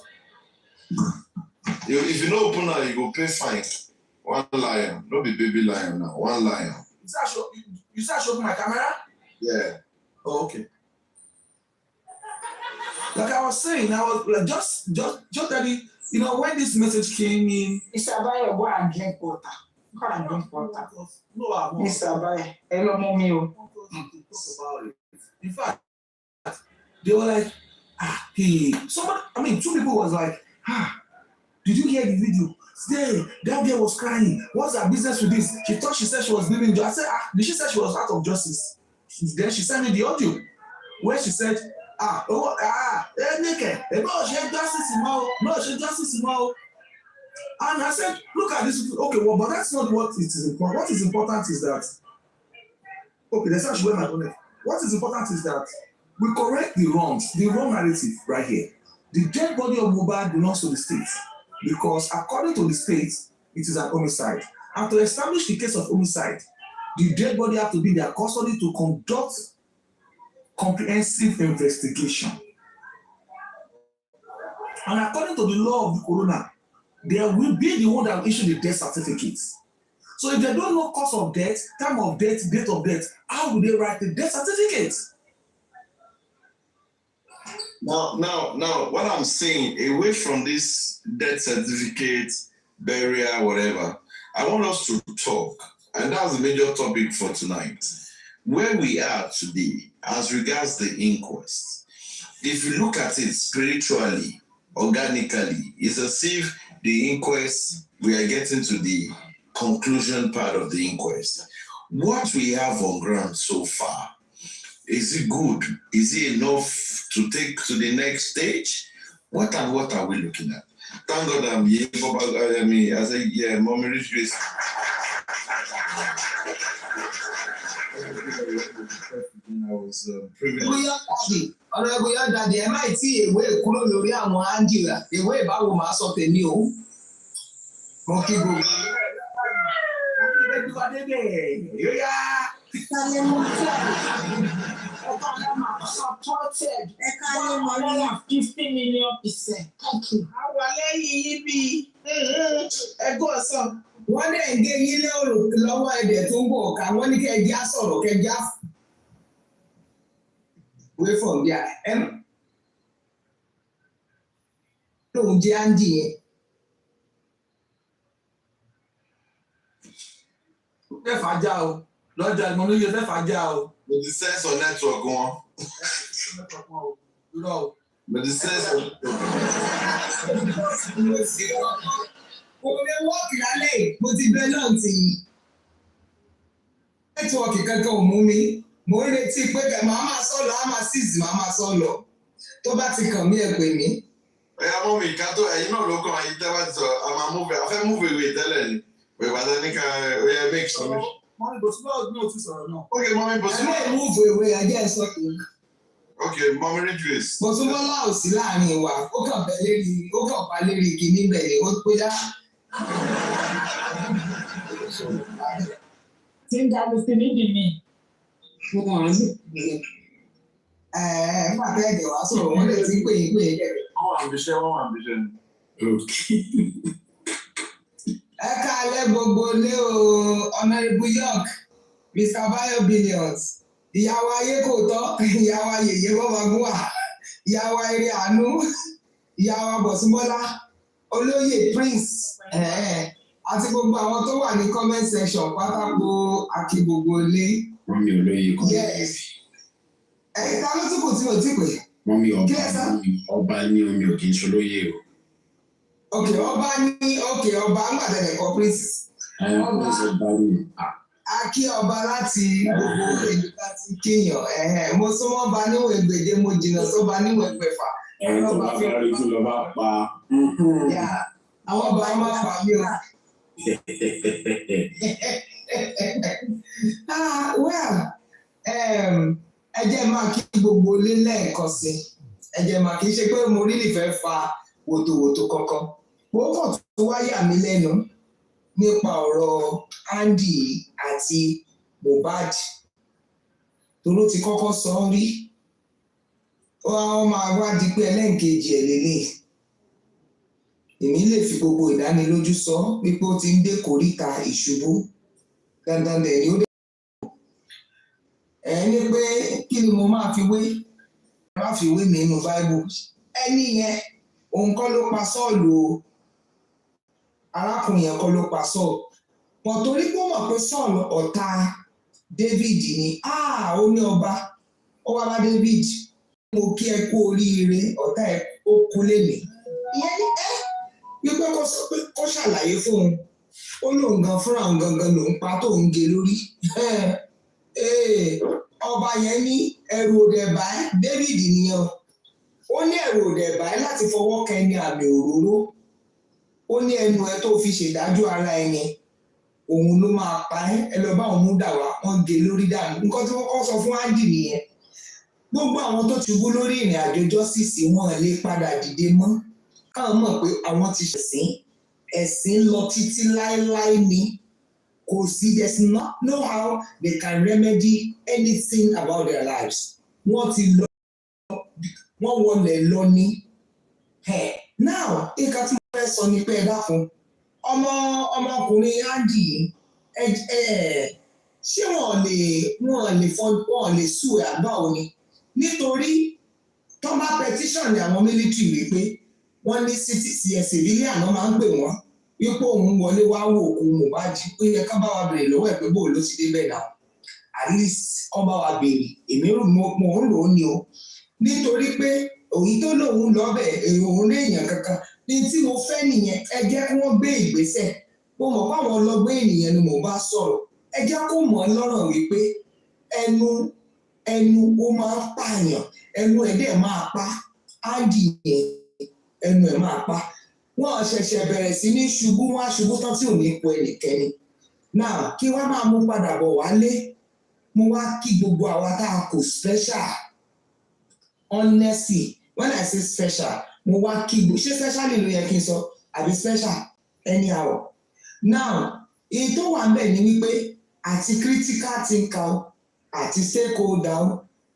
I: If you don't open now, you go pay fine. One lion, not be baby lion now. One lion.
J: You said I should open my camera?
I: Yeah.
J: Oh, okay. Like I was saying, I was like just that when this message came in.
N: Isaballa, go and drink water. Go and drink water.
J: No, I won't.
N: Isaballa, hello, mommy.
J: Talk about it. In fact, they were like, hey, two people was like, did you hear the video? Stay, that girl was crying. What's her business with this? She thought she said she was living. I said, did she say she was out of justice? Then she sent me the audio where she said, justice. And I said, look at this. Okay, well, but that's not what it is important. What is important is that, okay, that's actually where my point is. What is important is that we correct the wrong narrative right here. The dead body of Mohbad belongs to the state because according to the state, it is an homicide. And to establish the case of homicide, the dead body have to be in their custody to conduct comprehensive investigation. And according to the law of the coroner, there will be the one that will issue the death certificate. So if they don't know cause of death, time of death, date of death, how will they write the death certificate?
I: Now, what I'm saying, away from this death certificate, burial, whatever, I want us to talk, and that's the major topic for tonight. Where we are today, as regards the inquest, if you look at it spiritually, organically, it's as if the inquest, we are getting to the conclusion part of the inquest. What we have on ground so far, is it good? Is it enough to take to the next stage? What are we looking at? Thank God I'm here. I say, yeah, Mommy Rich Grace. I was privileged.
R: Honorable Daddy, ẹ máa tí ìwé kúrò lórí àwọn Angela, ìwé ìbáwo máa sọ tèmi o. Mo kí gbogbo.
N: Supported. 50 million %. Thank you. Àwọn lẹ́yìn yìí bí ẹgbẹ́ ọ̀sán.
R: Wọ́n dẹ̀ ń gé yín lọ́wọ́ ẹ̀dẹ̀ tó ń bọ̀ ká wọ́n ní kẹ́ẹ̀já sọ̀rọ̀ kẹ́ẹ̀já. Away from there. Lóun jẹ́ Andy yẹn.
J: Fẹ́fà já o. Lọ́jà ìmọ̀ lóye fẹ́fà já o.
I: With the sense of network wọn. With the sense of
R: Kò lè wọ́ọ̀kì lálẹ́ mo ti bẹ́ náà tì í. Nẹ́tíwọ̀kì kankan ò mú mi. Mo ń retí pé màá máa sọ lọ, á máa síìsì, màá máa sọ lọ. Tó bá ti kàn mí ẹ pè mí.
I: Ẹ̀yà mọ́ mi ìka tó ẹ̀yin náà ló kàn ẹ̀yin tẹ́ bá ti sọ, a máa fẹ́ múfè ìwé tẹ́lẹ̀ ni. Pé bàtà ní ká ẹ̀yà make sure.
J: Mọ́mí bò síbọ̀ ní òtún sọ̀rọ̀ náà.
I: Okay, Mọ́mí bò síbọ̀.
R: Ẹ máa múfè ìwé ẹjẹ́ ẹ sọ pé.
I: Okay, Mọ́mí Rich Grace.
R: Bọ̀túnbọ́lá ò sí láàrin wa, ó kàn pa lérí kìíní bẹ̀rẹ̀, ó pé dá.
N: Tí ń dàbí sí níbi mi.
U: Nígbà tẹ́ ẹ̀jẹ̀ wá sọ̀rọ̀ wọ́n lè ti pè é dẹ̀rẹ̀.
F: Wọ́n wà ambition.
U: Ẹ káalẹ́ gbogbo lé o, Honourable York, Mr. Bayo Billions, ìyàwó ayé kò tọ́, ìyàwó ayẹyẹ bọ́bagúnwà, ìyàwó eré àánú, ìyàwó Bọ̀súnbọ́lá, olóyè Prince, àti gbogbo àwọn tó wà ní comment section pátákó àkí gbogbo lé.
S: Wọ́n mi olóyè kan.
U: Yes. Ta ló tún kù tí mo ti pè?
S: Wọ́n mi ọba ní omi ò kì í ṣolóyè o.
U: Ọba ní ọba ńgbàdẹ̀lẹ̀ kọ Prince. Akí ọba láti gbogbo èdè láti kéèyàn. Mo súnmọ́ ọba níwọ̀n ègbèdé, mo jìnnà sọ́ba níwọ̀n ẹgbẹ̀fà.
S: Tó bá fẹ́ rí tí lọ bá pa.
U: Àwọn ọba máa pa mí o. Ẹ jẹ́ máa kí gbogbo ilé lẹ́ẹ̀kan sí. Ẹ jẹ́ máa kí ṣe pé mo rí ìfẹ́ fa wòtòwòtò kankan. Mo kàn tó wáyà mí lẹ́nu nípa ọ̀rọ̀ Andy àti Mohbad. Toró ti kọ́kọ́ sọ ọ́ rí. Wọ́n máa wá di pé ẹlẹ́ǹkejì ẹ̀ lélẹ̀. Èmi lè fi gbogbo ìdánilójú sọ wípé ó ti ń dé kòríta ìṣubú. Dandan dẹ̀ ni ó dé. Ní pé kí ni mo máa fi wé? Má fi wé mi nínú Bible. Ẹni yẹn, òun kọ́ ló pa Sọ́ọ̀lù o. Arákùnrin yẹn kọ́ ló pa Sọ́ọ̀lù. Wọ́n torí pé ó mọ̀ pé Sọ́ọ̀lù ọ̀tá David ni. Ó ní ọba, ó wá bá David. Mo kí ẹ kú oríire, ọ̀tá ẹ ó kú lénìí. Ìyẹn ní wípé kó sọ pé kó ṣàlàyé fún un. Ó lóun gan fúnra òun gangan lòun pa tó ń gé lórí. Ọba yẹn ní ẹrù òdẹ báyìí, David nìyẹn o. Ó ní ẹrù òdẹ báyìí láti fọwọ́ kan ẹni àmì òróró. Ó ní ẹnu ẹ tó fi ṣèdájọ́ ara ẹni. Òun ló máa pa ẹ lọ bá òun mú dà wá, wọ́n gé lórí dànù. Nǹkan tí wọ́n kọ́ sọ fún Andy nìyẹn. Gbogbo àwọn tó ṣubú lórí ìrìn àjò justice wọn lè padà dìde mọ́. Káwọn mọ̀ pé àwọn ti ṣẹ̀sìn. Ẹ̀sìn lọ títí láéláé ni. Kò sí, there's not know how they can remedy anything about their lives. Wọ́n ti lọ, wọ́n wọlé lọ ní. Now, nǹkan tí mo fẹ́ sọ ni pé ẹ dákun, ọmọkùnrin Andy ṣé wọ́n lè sú ẹ̀ àgbà òní? Nítorí tó bá petition ní àwọn military wípé wọ́n ní civilian náà máa ń pè wọ́n wípé òun wọlé wá wò òkú Mohbad. Ó yẹ ká bá wa béèrè lọ́wọ́ ẹ̀ pé bóò ló ti dé bẹ́ẹ̀ náà. At least kọ́ bá wa béèrè. Èmi mo ń rò ó ní o. Nítorí pé òyì tó lòun lọ́bẹ̀ òun rí èèyàn kankan. Ní tí mo fẹ́ nìyẹn, ẹ jẹ́ kí wọ́n gbé ìgbésẹ̀. Mo mọ̀ fáwọn ọlọ́gbọ́n ènìyàn ni mò ń bá sọ̀rọ̀. Ẹ jẹ́ kó mọ̀ ọ́ lọ́rọ̀ wípé ẹnu ó máa ń pààyàn, ẹnu ẹ̀ dẹ̀ máa pa. Andy yẹn ẹnu ẹ̀ máa pa. Wọ́n ṣẹ̀ṣẹ̀ bẹ̀rẹ̀ sí ní ṣubú, wọ́n á ṣubú tán tí ò ní po ẹnikẹ́ni. Now, kí wọ́n máa mú padà bọ̀ wálé. Mo wá kí gbogbo àwa tá a kò special. Honestly, when I say special, mo wá kí gbogbo, ṣé special ló yẹ kí n sọ? Àbí special? Anyhow. Now, èyí tó wà ńbẹ̀ ni wípé àti critical thinker àti stakeholder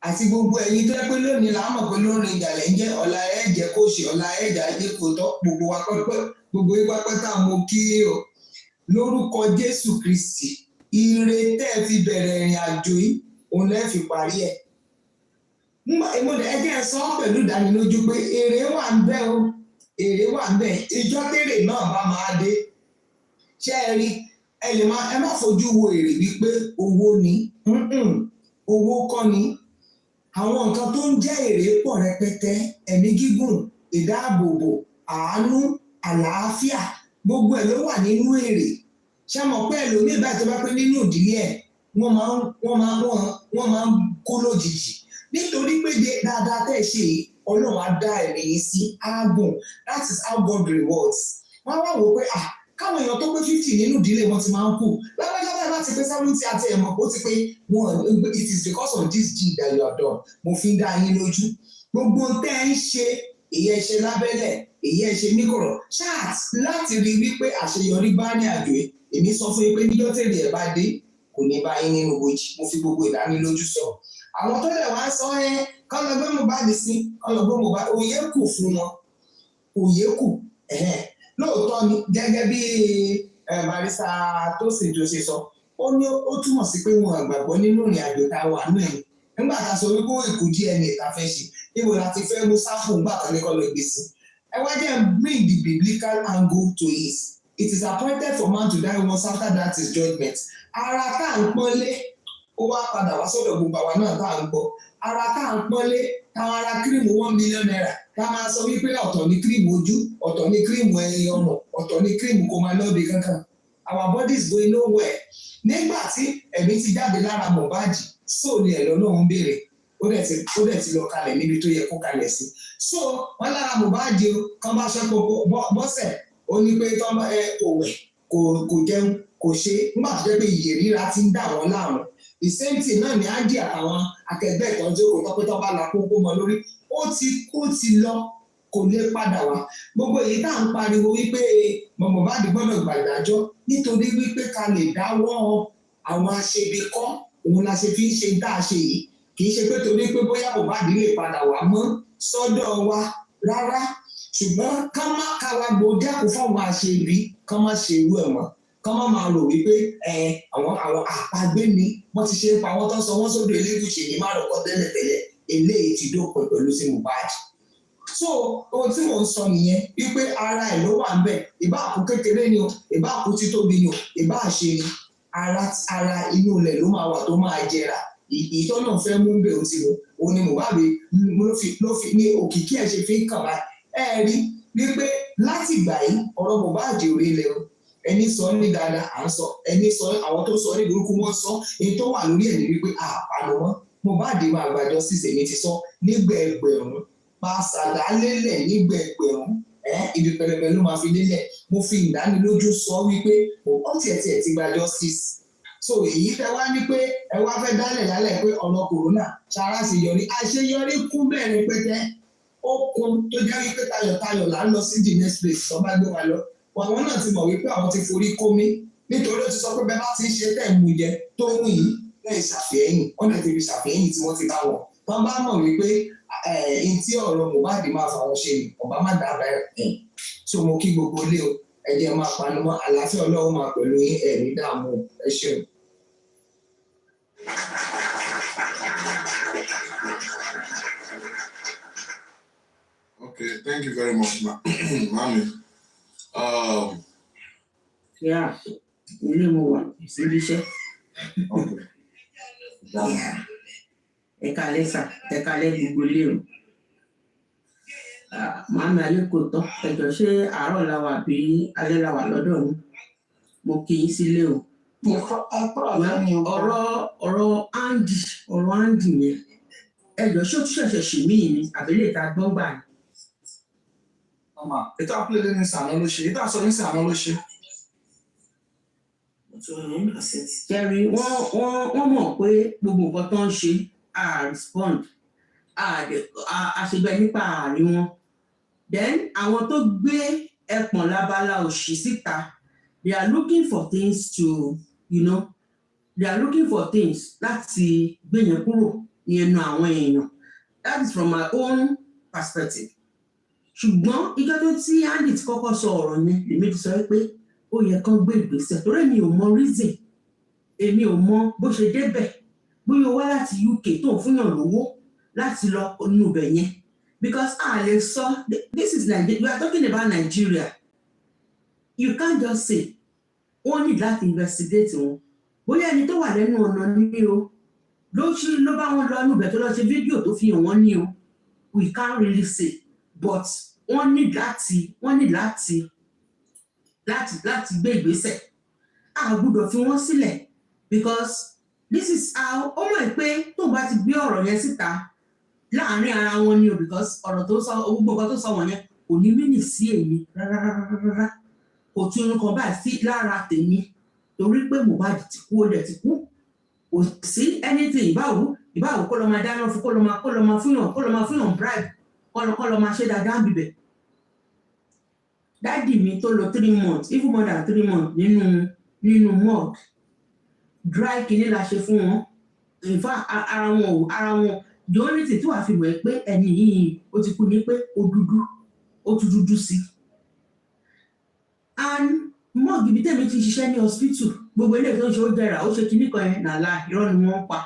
U: àti gbogbo ẹ̀yin tó yẹ pé lónìí là á mọ̀ pé lórin ìjàlẹ̀ ń jẹ́ ọ̀la ẹ̀jẹ̀ kò ṣe ọ̀la ẹ̀jà ẹ̀jẹ̀ kò tọ́ gbogbo wa pẹ́pẹ́ gbogbo ipa pẹ́ta mo kí o lórúkọ Jésù Kristi ire tẹ́ ẹ fi bẹ̀rẹ̀ ìrìn àjò yìí òun lẹ́ fi parí ẹ̀. Ẹjẹ́ sọ pẹ̀lú ìdánilójú pé èrè wà ń bẹ̀ o, èrè wà ń bẹ̀, ìjọ tèrè náà bá máa dé. Ṣé ẹ rí ẹ má fojú wo èrè wípé owó ni, owó kọ́ ni. Àwọn nǹkan tó ń jẹ́ èrè pọ̀ rẹpẹtẹ, ẹ̀mí gígùn, ìdáàbòbò, àánú, àlàáfíà, gbogbo ẹ̀ ló wà nínú èrè. Ṣé mọ̀ pé ẹlòmíì bá ti bá pé nínú ìdílé ẹ̀ wọ́n máa ń kó lójijì. Nítorí pé dáadáa tẹ́ ẹ ṣe Ọlọ́run á dá ẹ̀mí yín sí ágùn. That is how God rewards. Wọ́n wá wò pé káwọn èèyàn tó pé 50 nínú ìdílé wọn ti máa ń kú. Lábẹ́jọ́ bẹ́ẹ̀ bá ti pé 70 àti ẹ̀mọ̀ ó ti pé it is because of this deed that you have done. Mo fi ń dá yín lójú. Gbogbo tẹ́ ẹ ń ṣe ìyẹn ṣe lábẹ́lẹ̀, ìyẹn ṣe níkọ̀rọ̀. Chat láti rí wípé àṣeyọrí bá ní àjò ẹ̀. Èmi sọ fún yín pé níjọ́ tèrè ẹ̀ bá dé kò ní bá yín nínú bojì. Mo fi gbogbo ìdánilójú sọ. Àwọn tó lè wá sọ kán lọ gbé Mohbad sí kán lọ gbé Mohbad òye kù fún wọn òye kù lóòótọ́ ni gẹ́gẹ́ bí barista Tósìn tó ṣe sọ ó ní ó túmọ̀ sí pé wọn àgbàgbọ́ nínú ìrìn àjò tá a wà nù ẹ̀ nígbà tá a sọ wípé ìkú DNA tá a fẹ́ ṣe níbo la ti fẹ́ mú sáfù ńgbà kan ní kọ́ lọ gbé sí ẹ wá jẹ́ bring the biblical angle to it. It is appointed for man to die once, after that is judgment. Ara tá à ń pọ́nlé ó wá padà wá sọ́dọ̀ gbogbo àwa náà tá à ń gbọ́. Ara tá à ń pọ́nlé táwọn ará kírìmù $1 million ká máa sọ wípé ọ̀tọ̀ ní kírìmù ojú ọ̀tọ̀ ní kírìmù ẹyin ọmọ ọ̀tọ̀ ní kírìmù kó máa lọ́ọ̀bì kankan. Our body is going nowhere. Nígbà tí ẹ̀mí ti jáde lára Mohbad sóòlì ẹ̀ lọ́nà ń béèrè ó dẹ̀ ti lọ kalẹ̀ níbi tó yẹ kó kalẹ̀ sí. So wọ́n lára Mohbad o kán bá ṣe bọ́sẹ̀ ó ní pé kò wẹ̀ kò jẹun kò ṣe nígbà tó jẹ́ pé ìyè ríra ti ń dà wọ́n láàmú. The same thing náà ni Andy àtàwọn akẹgbẹ́ ìtọ́jú kò tọ́pẹ́ tó bá la kókó mọ lórí ó ti lọ kò lè padà wá. Gbogbo èyí tá à ń pariwo wípé Mohbad gbọ́dọ̀ gbàdájọ́ nítorí wípé ká lè dáwọ́ àwọn aṣebi kọ́ òun la ṣe fi ń ṣe tá a ṣe yìí kì í ṣe pé torí pé bóyá Mohbad lè padà wá mọ́ sọ́dọ̀ wa rárá ṣùgbọ́n ká má káwa gbòógì àkófò àwọn àṣebi ká má ṣe irú ẹ̀ mọ́ ká má máa rò wípé àwọn àpagbé ni wọ́n ti ṣe ń pa wọ́n tán sọ wọ́n sódò Elégùṣì ní márùkọ́ tẹ́lẹ̀tẹ́lẹ̀ eléyìí ti dópin pẹ̀lú sí Mohbad. So ohun tí mò ń sọ nìyẹn wípé ara ẹ̀ ló wà ń bẹ̀ ìbá àkú kékeré ni o ìbá àkú títóbi ni o ìbá àṣe ni ara inú ilẹ̀ ló máa wà tó máa jẹrà ìtọ́nà fẹ́ mú bẹ̀ ó ti mú òun ni Mohbad ló fi ní òkìkí ẹ̀ ṣe fi ń kàn báyìí rí wípé láti ìgbà yìí ọ̀rọ̀ Mohbad ò rí ilẹ̀ o ẹni sọ ní dáadáa à ń sọ ẹni sọ àwọn tó sọ ní burúkú wọn sọ èyí tó wà lórí ẹ̀ ní wípé àpàlọ́ wọn Mohbad máa gbàjọ sísè ní ti sọ nígbà ẹgbẹ̀rún máa ṣàdálélẹ̀ nígbà ẹgbẹ̀rún ibi pẹlẹbẹ ló máa fi lélẹ̀ mo fi ìdánilójú sọ wípé ó tiẹ̀ ti gbàjọ sísè so èyí tẹ wá ní pé ẹ wá fẹ́ dálẹ̀ lálẹ́ pé ọ̀nà kòrónà ṣara àṣeyọrí kún bẹ́ẹ̀ rẹpẹtẹ ó kún tó jẹ́ wípé tayọ̀tayọ̀ là ń lọ sí the next place tó bá gbé wa lọ àwọn náà ti mọ̀ wípé àwọn ti forí kómi nítorí ó ti sọ pé bẹ́ẹ̀ bá ti ń ṣe tẹ̀ ń mú jẹ tó ń yìí lẹ́yìn ṣàfihàn wọ́n lè ti fi ṣàfihàn tí wọ́n ti bá wọn tó bá mọ̀ wípé ẹni tí ọ̀rọ̀ Mohbad máa fà wọ́n ṣe ọba má dábàá ẹ̀ so mo kí gbogbo ilé o ẹ jẹ́ máa panu mọ́ àlàáfíà Ọlọ́run máa pẹ̀lú ẹ̀mí dààmú ẹ ṣeun.
I: Okay, thank you very much, Mami.
B: Yeah, ilé mo wà síbi iṣẹ́. Ẹ kálẹ́ sà, ẹ kálẹ́ gbogbo ilé o. Màmí alẹ́ kò tán, ẹ̀jọ̀ ṣé àárọ̀ la wà bí alẹ́ la wà lọ́dọ̀ mi? Mo kì í sílé o. Ọ̀rọ̀ Andy yẹn. Ẹ̀jọ̀ ṣé ó tún ṣẹ̀ṣẹ̀ ṣì mí ni àbílẹ̀ ìta gbọ́n gbà ni?
J: Ètò àpilẹ̀ ní sàánú ló ṣe, ètò àsọ ní sàánú ló ṣe.
B: Jerry, wọ́n mọ̀ pé gbogbo nǹkan tó ń ṣe respond àṣegbẹ́ nípa àárín wọn. Then àwọn tó gbé ẹpọ̀n lábala òṣì síta, they are looking for things to, they are looking for things láti gbé yẹn kúrò ní ẹnu àwọn èèyàn. That is from my own perspective. Ṣùgbọ́n ìjọ tó tí Andy ti kọ́kọ́ sọ ọ̀rọ̀ yẹn lèmi ti sọ pé ó yẹ kán gbé ìgbésẹ̀ torí èmi ò mọ reason èmi ò mọ bó ṣe débẹ̀ bóyá ó wá láti UK tó ń fúnyàn lówó láti lọ nínú ibẹ̀ yẹn because a lè sọ this is Nigeria, we are talking about Nigeria, you can't just say wọ́n need láti investigate wọn bóyá ẹni tó wà lẹ́nu ọ̀nà ní o ló bá wọn lọ níbẹ̀ tó lọ ṣe fídíò tó fi hàn wọ́n ní o we can't really say but wọ́n ní láti gbé ìgbésẹ̀ a gbọ́dọ̀ fi wọ́n sílẹ̀ because this is how ó mọ̀ pé tó bá ti gbé ọ̀rọ̀ yẹn síta láàárín ara wọn ni o because ọ̀rọ̀ tó sọ gbogbo nǹkan tó sọ wọ̀nyẹn kò ní mínì sí èmi rárá kò tún irun kan báyìí sí lára tèmi torí pé Mohbad ti kú ó dẹ̀ ti kú kò sí anything ìbáwò kó lọ máa dáná fún kó lọ máa fúnyàn bribe kó lọ máa ṣe dáadáa bíbẹ̀. Dáàdì mi tó lò 3 months even more than 3 months nínú morgue dry kìíní la ṣe fún wọn in fact ara wọn the only thing tí wàá fi mọ̀ ẹ́ pé ẹni yìí ó ti kú ni pé ó tún dúdú sí. And mọ́ọ̀gì ibi tẹ́mi ti ṣiṣẹ́ ní hospital gbogbo ilé tó ń ṣe ó jẹrà ó ṣe kinní kan yẹn nàlá irọ́ ni wọ́n pa.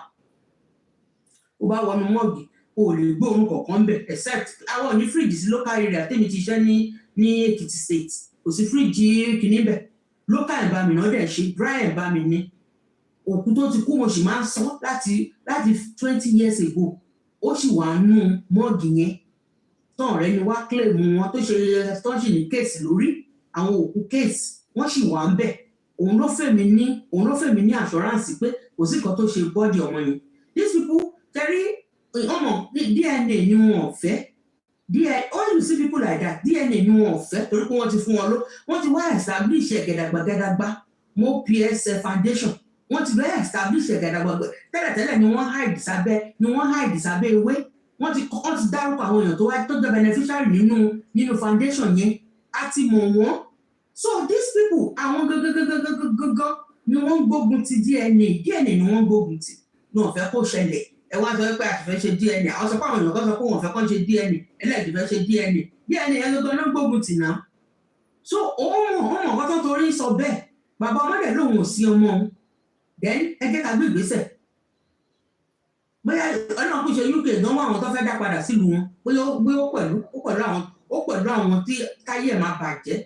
B: Ó bá wọnú mọ́ọ̀gì o lè gbóòórùn kọ̀ọ̀kan bẹ̀ except àwọn ní fíríjì sí local area tẹ́mi ti ṣiṣẹ́ ní Èkìtì state kò sí fíríjì kinní bẹ̀ local environment náà dẹ̀ ṣe dry environment ni. Òkú tó ti kú mo sì máa ń sọ láti 20 years ago ó sì wà nù mọ́ọ̀gì yẹn tán ọ̀rẹ́ ni wá claim wọn tó ṣe tọ́jú ní kéèsì lórí àwọn òkú kéèsì wọ́n sì wà ń bẹ̀ òun ló fẹ́ mi ní assurance pé kò sí nǹkan tó ṣe bọ́ọ̀dì ọmọ yẹn. These people tẹ́rí ọmọ DNA ni wọn ò fẹ́ all you see people like that DNA ni wọn ò fẹ́ torí pé wọ́n ti fún wọn wọ́n ti wá establish gẹ̀dàgbàgàdàgbà mo PSF foundation wọ́n ti bẹ́ẹ̀ establish gẹ̀dàgbàgbà tẹ́lẹ̀tẹ́lẹ̀ ni wọ́n hide sábẹ́ ewé wọ́n ti dárúkọ àwọn èèyàn tó jẹ́ beneficiary nínú foundation yẹn á ti mọ̀ wọ́n. So these people àwọn gangan ni wọ́n gbógun ti DNA ni wọ́n gbógun ti ní wọ́n fẹ́ kó ṣẹlẹ̀ ẹ wá sọ pé àti fẹ́ ṣe DNA àwọn sọ pé àwọn èèyàn kan sọ pé wọ́n fẹ́ kó ṣe DNA ẹlẹ́ẹ̀dì fẹ́ ṣe DNA ẹ gangan ló gbógun tì náà. So òun mọ̀ ọ̀kan tó torí sọ bẹ́ẹ̀ bàbá ọmọdé lòun ò sí ọmọ òun then ẹ jẹ́ ká gbé ìgbésẹ̀ bóyá ọlọ́run kò ṣe UK ìdánwò àwọn tó fẹ́ dá padà sílùú wọn bóyá ó pẹ̀lú àwọn tí káyé ẹ̀ máa bàjẹ́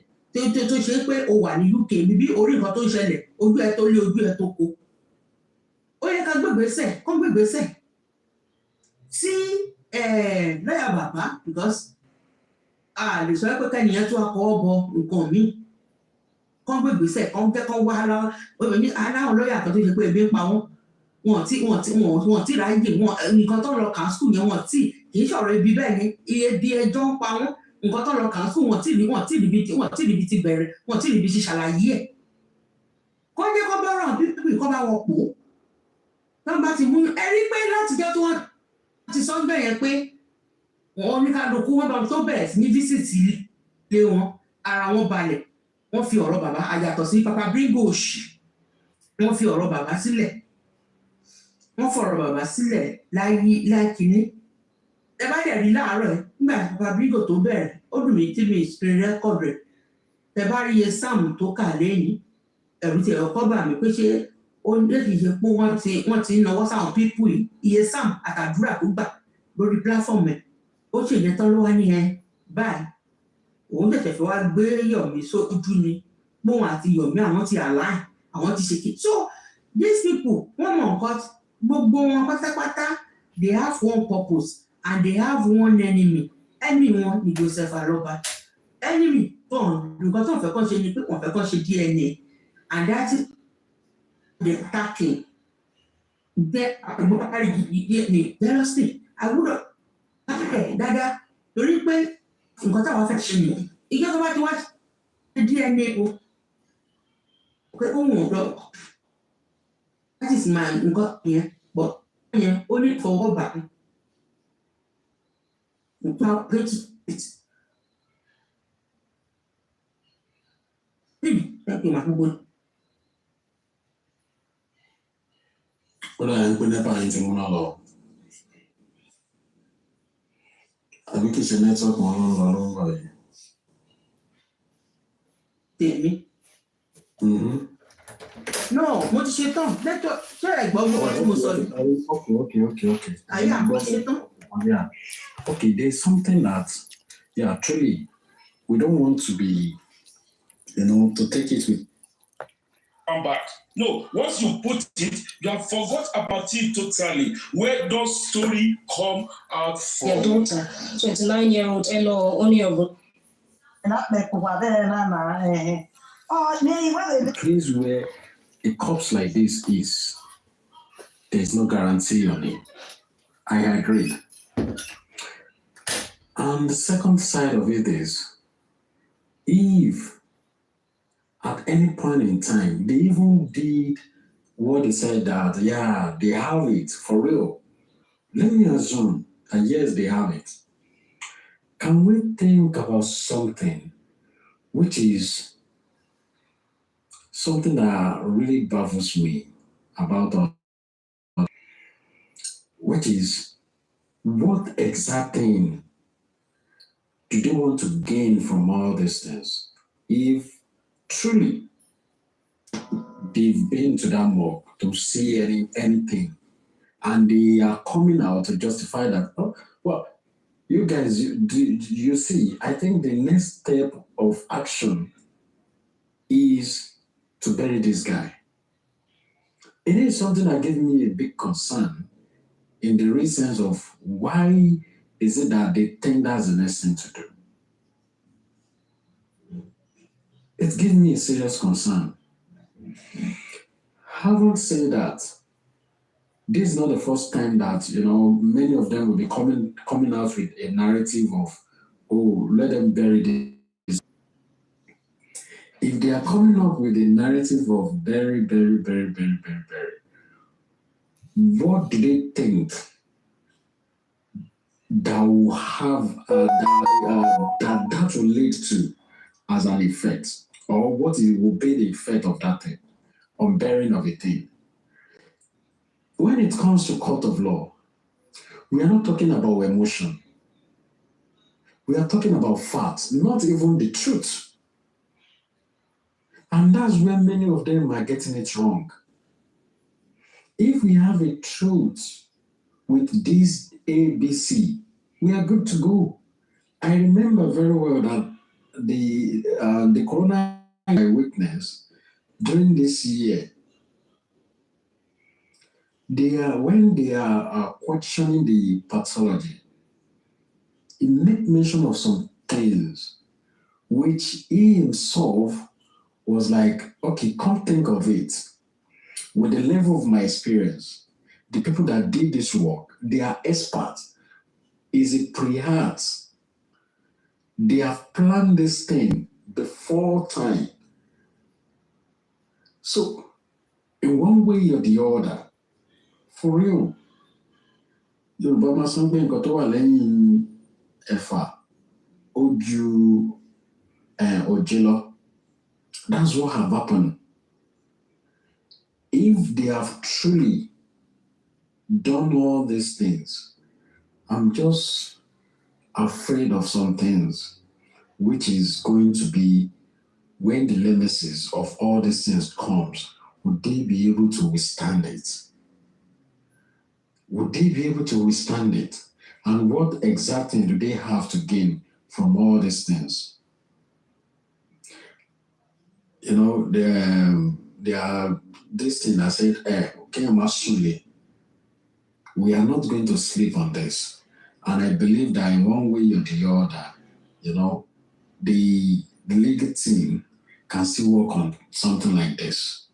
B: tó ṣe pé o wà ní UK níbí orí nǹkan tó ń ṣẹlẹ̀ ojú ẹ tó lé ojú ẹ tó kó ó yẹ ká gbé ìgbésẹ̀ tí lọ́yà bàbá because a lè sọ pé kẹ́niyàn tó akọ́ bọ nǹkan míì kán gbé ìgbésẹ̀ kán jẹ́ kán wá aláwọ̀ lọ́yà kan tó ṣe pé ebi ń pa wọ́n tí ráyè nǹkan tó lọ kàn skul yẹn kì í ṣọ̀rọ̀ ibi bẹ́ẹ̀ ni iye bí ẹjọ́ ń pa wọ́n nǹkan tó lọ kàn skul wọ́n tí ìrìbí ti bẹ̀rẹ̀ wọ́n tí ìrìbí ti ṣàlàyé ẹ̀ kọ́ jẹ́ kọ́ bá ràn pípì kọ́ bá wọ̀ pò tó bá ti mú ẹ rí pé láti jẹ́ tí wọ́n ti sọ bẹ́ẹ̀ yẹn pé wọ́n ní kálukú wọ́n bá tó bẹ̀rẹ̀ sí ní fíṣítì lé wọn ara wọn balẹ̀ wọ́n fi ọ̀rọ̀ bàbá àyàtọ̀ sí papa bringo òṣì wọ́n fi ọ̀rọ̀ bàbá sílẹ̀ láìkíní ẹ bá dẹ̀ rí láàárọ̀ ẹ̀ nígbà papa bringo tó bẹ̀rẹ̀ ó dùn mí tí mi screen record rẹ̀ ẹ bá rí iye sáàmù tó kà lẹ́yìn ẹ̀rù tí ẹ̀rọ kọ́ bà mí pé ṣé ó lè fi ṣe pé wọ́n ti ń náwó sáwọn pípù yìí iye sáàmù àtàdúrà tó gbà lórí platform ẹ̀ ó ṣèjẹ́ tán ló wá ní ẹ báyìí òun tẹ̀tẹ̀ fẹ́ wá gbé Yọ̀mí sójú ni bóun àti Yọ̀mí àwọn ti align àwọn ti ṣe kí so these people wọ́n mọ̀ nǹkan gbogbo wọn pátápátá they have one purpose and they have one enemy wọn ni Joseph Aloba enemy nǹkan tó ń fẹ́ kàn ṣe ni pé wọ́n fẹ́ kàn ṣe DNA and that is the attacking Abubakar DNA jealousy àwùjọ dáadáa torí pé nǹkan táwọn fẹ́ ṣe nìyẹn ìjọ tó bá ti wá ṣe DNA o pé ó wùn lọ that is my nǹkan yẹn but yẹn ó ní fọwọ́ bà á nǹkan great it thank you my people.
S: ó dáa ń pín nípa yín tí mo náà lọ àbí kìí ṣe nẹ́tíwọ́ọ̀kì wọn ló ń lọ yìí.
B: Tèmi. No, mo ti ṣe tán. Ṣé ẹ̀gbọ́n mi wọ́n tí mo sọ yìí?
S: Okay.
B: Àyà mo ṣe tán.
S: Yeah. Okay, there's something that, truly, we don't want to be, to take it with.
D: Come back. No, once you put it, you have forgot about it totally. Where does story come out from?
E: Your daughter, 29-year-old Elo Oniobu.
S: The place where a corpse like this is, there's no guarantee on it. I agree. And the second side of it is, if at any point in time, they even did what they said that, they have it for real. Let me assume that yes, they have it. Can we think about something which is something that really baffles me about us, which is what exact thing do they want to gain from all these things? If truly they've been to that mosque to see anything, and they are coming out to justify that, oh, well, you guys, you see, I think the next step of action is to bury this guy. It is something that gave me a big concern in the reasons of why is it that they think that's the next thing to do. It's giving me a serious concern. Having said that, this is not the first time that, many of them will be coming out with a narrative of, oh, let them bury this. If they are coming up with a narrative of bury, what do they think that will have that will lead to as an effect, or what will be the effect of that thing on burying of a thing? When it comes to court of law, we are not talking about emotion. We are talking about facts, not even the truth. And that's where many of them are getting it wrong. If we have a truth with this ABC, we are good to go. I remember very well that the corona I witnessed during this year, when they are questioning the pathology, he made mention of some things which he himself was like, okay, come think of it. With the level of my experience, the people that did this work, they are experts. Is it pre-heart? They have planned this thing before time. So, in one way or the other, for real, Yorùbá máa sọ pé nǹkan tó wà lẹ́yìn ẹ̀fà ó ju òjé lọ. That's what have happened. If they have truly done all these things, I'm just afraid of some things, which is going to be when the nemesis of all these things comes, would they be able to withstand it? Would they be able to withstand it? And what exactly do they have to gain from all these things? There are this thing I said, we are not going to sleep on this. And I believe that in one way or the other, the legal team can still work on something like this.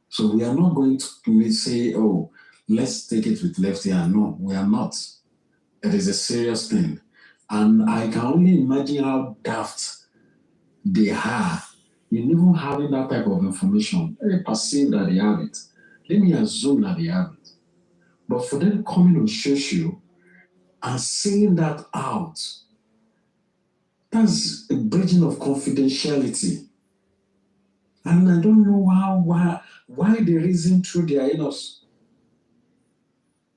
S: So we are not going to say, oh, let's take it with left hand. No, we are not. It is a serious thing. And I can only imagine how daft they are in even having that type of information. They perceive that they have it. Let me assume that they have it. But for them coming on social and saying that out, that's a breaching of confidentiality. And I don't know why they reason through their innocence.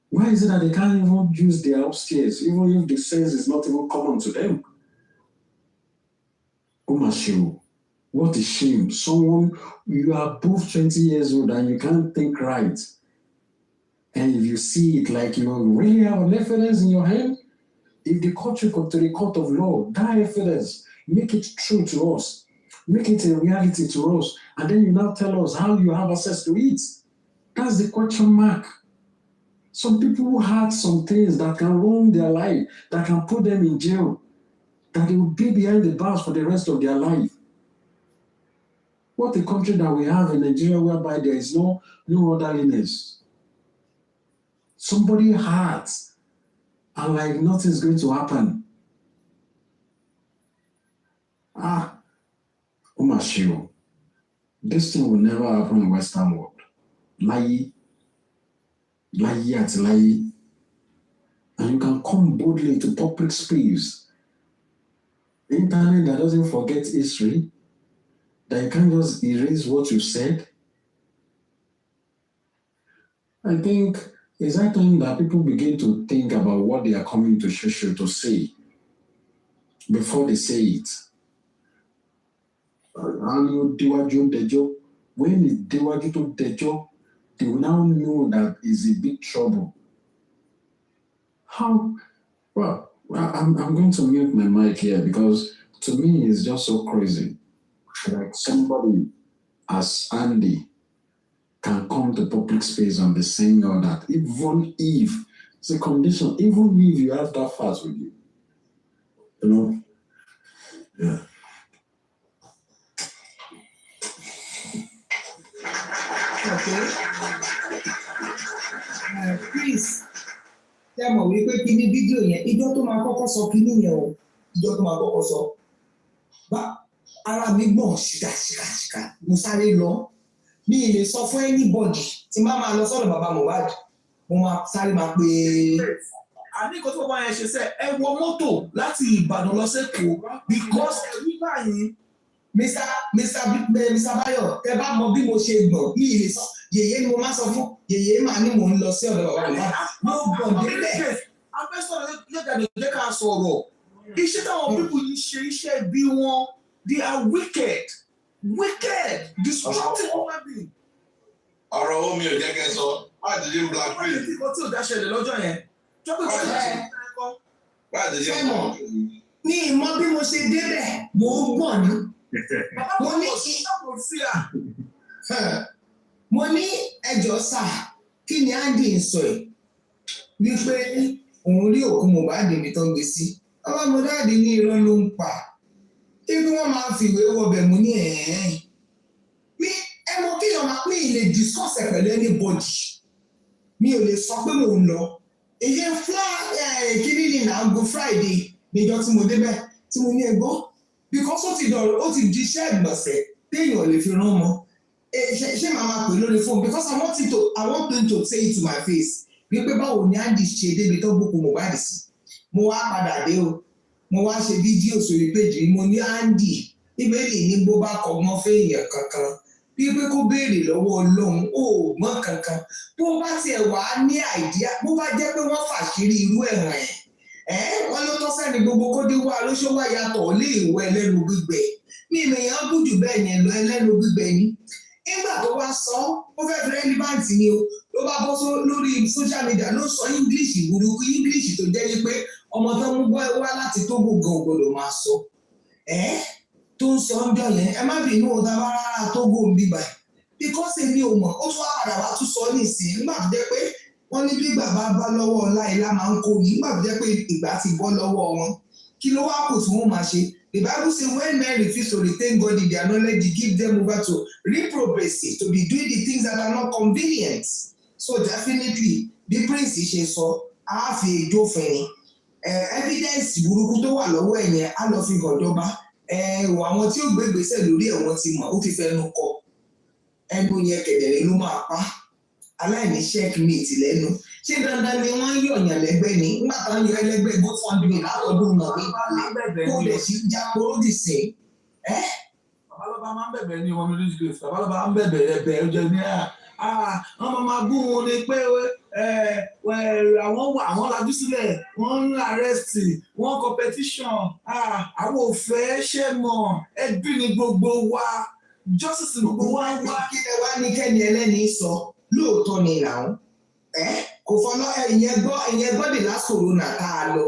S: Why is it that they can't even use their upstairs, even if the sense is not even common to them? Omashiru, what a shame. Someone, you are above 20 years old and you can't think right. And if you see it like you really have an evidence in your hand, if the court should come to the court of law, that evidence, make it true to us. Make it a reality to us. And then you now tell us how you have access to it. That's the question mark. Some people who had some things that can ruin their life, that can put them in jail, that they will be behind the bars for the rest of their life. What a country that we have in Nigeria whereby there is no orderliness. Somebody hurts and like nothing's going to happen. Omashiru, this thing will never happen in Western world. Lie. And you can come boldly to public space. Internet that doesn't forget history, that you can't just erase what you said. I think It's that time that people begin to think about what they are coming to Shushu to say before they say it. When it Dewaju to Dejo, they will now know that is a big trouble. How? Well, I'm going to mute my mic here because to me it's just so crazy. Like somebody as Andy can come to public space and be saying all that, even if it's a condition, even if you have that fast with you. You know? Yeah.
U: Okay. Please. Tẹ́ mọ̀ wípé kíní fídíò yẹn, ìjọ tó máa kọ́kọ́ sọ kíní yẹn o, ìjọ tó máa kọ́kọ́ sọ. Bá ara mi gbọ̀n ṣìkàṣìkàṣìkà, mo sáré lọ. Mi ì lè sọ fún anybody tí máa lọ sọ́dọ̀ bàbá Mohbad, mo máa sáré máa pè é.
J: Àní nǹkan tí bàbá yẹn ṣe sẹ́, ẹ wọ mọ́tò láti Ìbàdàn lọ sẹ́kọ̀ọ́ because nígbà yìí. Mr. Bayo, ẹ bá mọ bí mo ṣe gbọ̀n, mi ì lè sọ. Yèyé ni mo máa sọ fún, yèyé máa ní mò ń lọ sí ọ̀dọ̀ bàbá Mohbad. Mo gbọ̀n délẹ̀. Afẹ́sọ̀rọ̀ yẹ́gàdé jẹ́ ká sọ̀rọ̀. Iṣẹ́ táwọn pípù yìí ṣe iṣẹ́ bí wọn, they are wicked, destructive human being.
H: Ọ̀rọ̀ owó mi ò jẹ́ kẹ́ sọ, why did you blackmail?
J: Ìkọ́ tí ò dá ṣẹlẹ̀ lọ́jọ́ yẹn. Jọ́pẹ́ tí ò dá ṣẹlẹ̀ kọ́.
H: Why did you blackmail?
U: Ní ìmọ̀ bí mo ṣe débẹ̀, mò ń gbọ̀n ní. Mo ní ẹjọ́ sà, kí ni Andy ń sọ ẹ̀? Wípé òun rí òkú Mohbad níbi tó ń gbé sí. Ọba Mohbad ní irọ́ ló ń pa. Ibi wọ́n máa fi ìwé wọbẹ̀ mú ní ẹ̀ẹ́n. Mi ẹ mọ kí ọmọ mi lè discuss ẹ̀ pẹ̀lú anybody. Mi ò lè sọ pé mò ń lọ. Èyí kíní ni nà go Friday níjọ́ tí mo débẹ̀ tí mo ní ẹgbọ́. Because ó ti di iṣẹ́ ìgbọ̀nsẹ̀ téèyàn lè fi rán mọ́. Ṣé màá máa pè lórí fóònù? Because I want him to say it to my face. Wípé báwo ni Andy ṣe débi tó gbókun Mohbad sí. Mo wá padà dé o. Mo wá ṣe fídíò sórí péjì mo ní Andy. Bíbélì ní bó bá kọ́gbọ́n fẹ́yàn kankan. Wípé kó béèrè lọ́wọ́ Ọlọ́run ó gbọ́n kankan. Bó bá tiẹ̀ wá ní àìdíà, bó bá jẹ́ pé wọ́n fàṣírí irú ẹ̀ràn ẹ̀. Wọ́n ló tọ́ sẹ́ni gbogbo kó dé wá ló ṣó wá yàtọ̀ lé ìwọ ẹlẹ́nu gbígbẹ. Ní ìmẹ̀yàn gùjù bẹ́ẹ̀ yẹn lọ ẹlẹ́nu gbígbẹ ni. Nígbà tó wá sọ, ó fẹ́ fi relevant ni o. Ló bá bọ́ lórí social media ló sọ English burúkú English tó jẹ́ wípé ọmọ tó ń bọ́ wá láti Togo gan gbọdọ̀ máa sọ. Tó ń sọ ọjọ́ yẹn, ẹ má bínú ọ̀dà rárá Togo ń bíbà. Because èmi ò mọ̀, ó tún wá padà wá tún sọ nísìnyí nígbà tó jẹ́ pé wọ́n ní bí bàbá bá lọ́wọ́ ọlá ìlà máa ń kó ní nígbà tó jẹ́ pé ìgbà ti bọ́ lọ́wọ́ wọn. Kí ló wá kù tí wọ́n máa ṣe? The Bible says when men refuse to retain God in their knowledge, He give them over to reprobate, to be doing the things that are not convenient. So definitely, bí Prince ṣe sọ, a fi èjò fẹ̀yìn. Evidence burúkú tó wà lọ́wọ́ ẹ̀yẹn á lọ fi hàn jọba. Àwọn tí ó gbé ìgbésẹ̀ lórí ẹ̀wọ̀n ti mọ̀, ó ti fẹnu kọ. Ẹnu yẹn kẹ̀dẹ̀rẹ̀ ló máa pa. Aláìní checkmate lẹ́nu. Ṣé dandan ni wọ́n yọ̀yàn lẹ́gbẹ́ ni? Nígbà tó ń yọ ẹlẹ́gbẹ́ GoFundMe látọ̀dún náà ní ìbàlẹ̀ kó lè sí jápọ̀ ó dì sí.
J: Babalọ́ba máa ń bẹ̀bẹ̀ ní ọmọ Middle East. Babalọ́ba máa ń bẹ̀bẹ̀ ẹ̀bẹ̀ ọjọ́ ní wọ́n máa bú wọn ni pé àwọn lajú sílẹ̀, wọ́n ń arrest, wọ́n competition, àwọn ò fẹ́ ṣe mọ̀, ẹbí ni gbogbo wa, justice ni gbogbo wa wá.
U: Kí lẹ wá ní kẹ́ni ẹlẹ́ni sọ lóòótọ́ ni làwọn. Kò fọlọ́ ẹ̀yẹn gbọ́ dè lásòrò náà tá a lọ.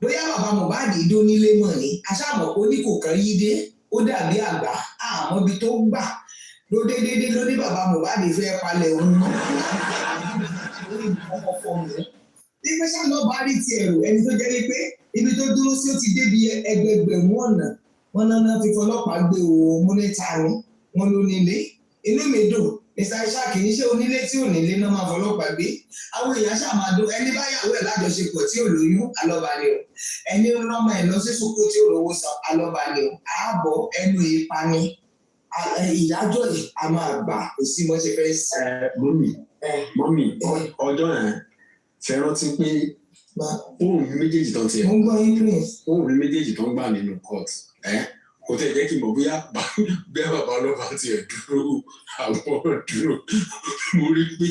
U: Bóyá bàbá Mohbad dó nílé mọ̀ ni, aṣáàmọ̀ kó ní kò kàn yí dé, ó dàbí àgbà, àmọ́ ibi tó gbà. Ló dé bàbá Mohbad fẹ́ palẹ̀ òun náà. Bí pé ṣáà lọ́ọ́ bá rí ti ẹ̀rù ẹni tó jẹ́ pé ibi tó dúró sí ó ti débi ẹgbẹgbẹ̀rún ọ̀nà. Wọ́n náà fi fọlọ́pàá gbé òun múlẹ́ta ni, wọ́n ló nílé. Inú mi dùn. Mr. Isaac kì í ṣe onílé tí ò nílé náà máa fọlọ́pàá gbé. Àwọn èèyàn ṣàmàdó ẹni báyàwó ẹ̀ lájọṣepọ̀ tí ò lóyún alọ́balẹ̀ o. Ẹni rọ́mọ ẹ̀ lọ sí sùkú tí ò lówó san alọ́balẹ̀ o. Ààbọ̀ ẹnu ìpani. Ìdájọ́ yìí a máa gbà kò sí mo ṣe fẹ́ sí.
S: Mọ́mì, ọjọ́ yẹn ṣe rántí pé ohun mi méjèèjì tó ń tiẹ̀.
U: Mo ń gbọ́ yín Prince.
S: Ohun mi méjèèjì tó ń gbà nínú court. kò tẹ̀ jẹ́ kí n mọ̀ bóyá bẹ́ẹ̀ bàbá ọlọ́ba tiẹ̀ dúró àwọn dúró mo rí pé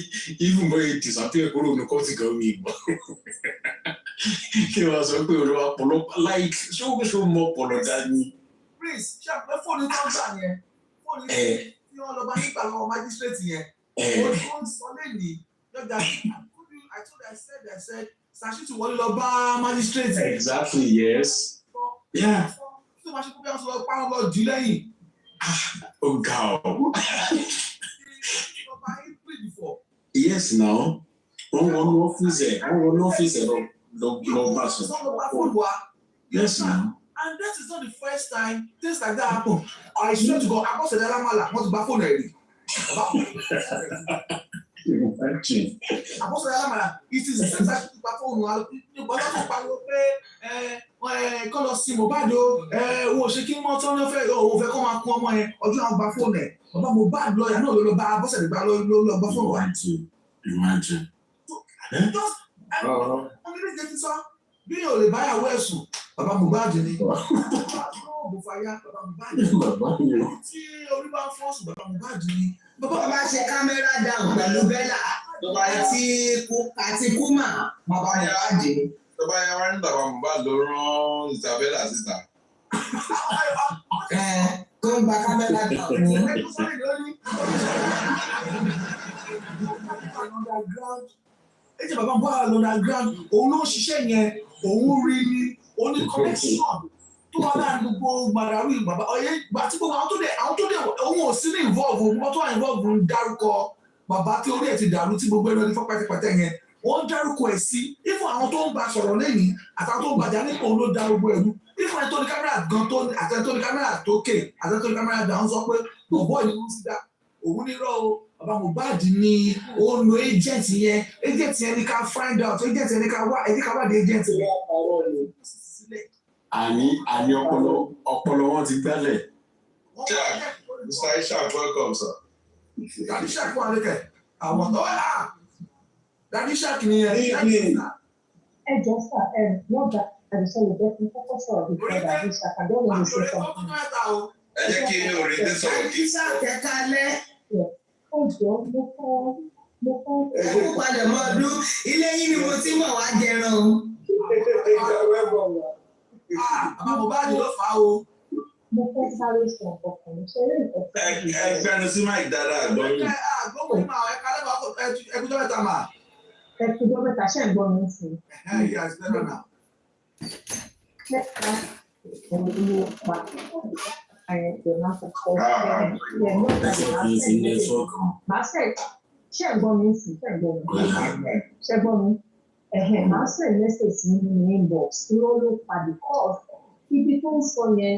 S: even bóyá disappear kúrò ní kọ́ọ̀tì kan mi gbọ́ kí wọ́n sọ pé olówó ọ̀pọ̀lọpọ̀ like ṣó mọ ọpọlọ dání.
J: Prince ṣe àpẹ fóònù tó ń gbà yẹn fóònù tí wọ́n lọ bá nípa lọ́wọ́ májísírèètì yẹn ó ń sọ lẹ́nìí lọ́jà I said Sashitu wọlé lọ bá májísírèètì.
S: Exactly, yes. Yeah.
J: Tí wọ́n ṣe kó bí wọ́n sọ lọ pa wọn lọ jù lẹ́yìn.
S: Ó ga ọ́. Yes, now. Wọ́n wọnú ọ́fíìsì lọ bá sọ. Yes, now.
J: And that is not the first time things like that happen. I swear to God, Akọ́sẹ̀dá Lámàlà wọ́n ti gba fóònù ẹ̀ rí. Akọ́sẹ̀dá Lámàlà, it is the same time to gba fóònù ìgbọ́dọ̀ tó pariwo pé kọ́ lọ sí Mohbad o, òun ò ṣe kí wọ́n tán lọ́fẹ̀ẹ́ òun fẹ́ kọ́ máa kún ọmọ yẹn ọdún àwọn gba fóònù ẹ̀. Bàbá Mohbad lọ́ọ̀yà náà ló lọ bá Akọ́sẹ̀dá gbà ló lọ gba fóònù wa.
S: Imagine.
J: Just ọmọ ilé ìjẹ́ ti sọ bí yóò lè báyàwó ẹ̀sùn. Bàbá Mohbad ni. Mo fàyà bàbá Mohbad ni. Tí orí bá ń fọ́ọ̀sù bàbá Mohbad ni.
U: Bàbá ṣe kámẹ́rà dáhùn pẹ̀lú Bella àti Kuma bàbá Mohbad ni.
H: Tó bá yá wá ní bàbá Mohbad ló rán Isaballa síta.
U: Tó ń gba kámẹ́rà dáhùn ni.
J: Ẹ jẹ́ bàbá Mohbad underground òun ló ń ṣiṣẹ́ yẹn òun rí ni oní connection tó wà láàrin gbogbo gbàdàrú bàbá ọyẹ gbà tí gbogbo àwọn tó dé òun ò sí ní involve òun tó wà involve ń dárúkọ bàbá tí orí ẹ̀ ti dàrú tí gbogbo ẹni fọ́ pẹ́tẹ́pẹ́tẹ́ yẹn wọ́n dárúkọ ẹ̀ sí ifun àwọn tó ń bá sọ̀rọ̀ lẹ́yìn àtàwọn tó ń gbàjà nípa òun ló dá gbogbo ẹ̀rú ifun ẹ̀ tó ní kámẹ́rà gan tó àtẹ̀ tó ní kámẹ́rà tókè àtẹ̀ tó ní kámẹ́rà down sọ pé bọ̀bọ̀ yìí ń sídá òun nírọ̀ o bàbá Mohbad ni ó lo agent yẹn ní ká find out agent yẹn ní ká wá ẹni ká wá di agent yẹn.
S: Àní ọpọlọ wọn ti gbálẹ̀.
H: Mr. Ishaq, welcome, sir.
J: Daddy Ishaq fún Aleke. Àwọn tó wà. Daddy Ishaq ni ẹ.
C: Ẹ jọ sá wọ́n gba àdìsọ́ lè jẹ́ fún kọ́kọ́ sọ̀rọ̀ bí fẹ́ Daddy Ishaq àdéhùn lè ṣe sọ.
H: Ẹ jẹ́ kí orin dé sọ̀rọ̀ kí.
U: Daddy Ishaq kẹ́kẹ́ alẹ́.
C: Ó jọ mo fẹ́.
U: Ẹ̀kú padà mọ́ ọdún ilé yìí ni mo ti mọ̀ wá jẹran o.
J: Bàbá Mohbad ló fà á o.
C: Mo fẹ́ sáré sọ ọkùnrin ṣe lè fẹ́.
H: Ẹgbẹ́nu sí máìkì dáadáa àgbọ̀n yìí.
J: Àgbọ̀n yìí máa ẹ̀ka lẹ́bàá ẹkújọ́ mẹ́ta mà.
C: Ẹkújọ́ mẹ́ta ṣe ń gbọ́ mi sí.
J: Yíyá ti lẹ́nu náà.
C: Mẹ́ta olówó pa àyẹ̀tẹ̀ máa kọ́kọ́ máa ṣe ń gbọ́ mi sí ṣe ń gbọ́ mi. Ṣe gbọ́ mi. Máa ṣe message nínú inbox ló padì course ibi tó ń sọ yẹn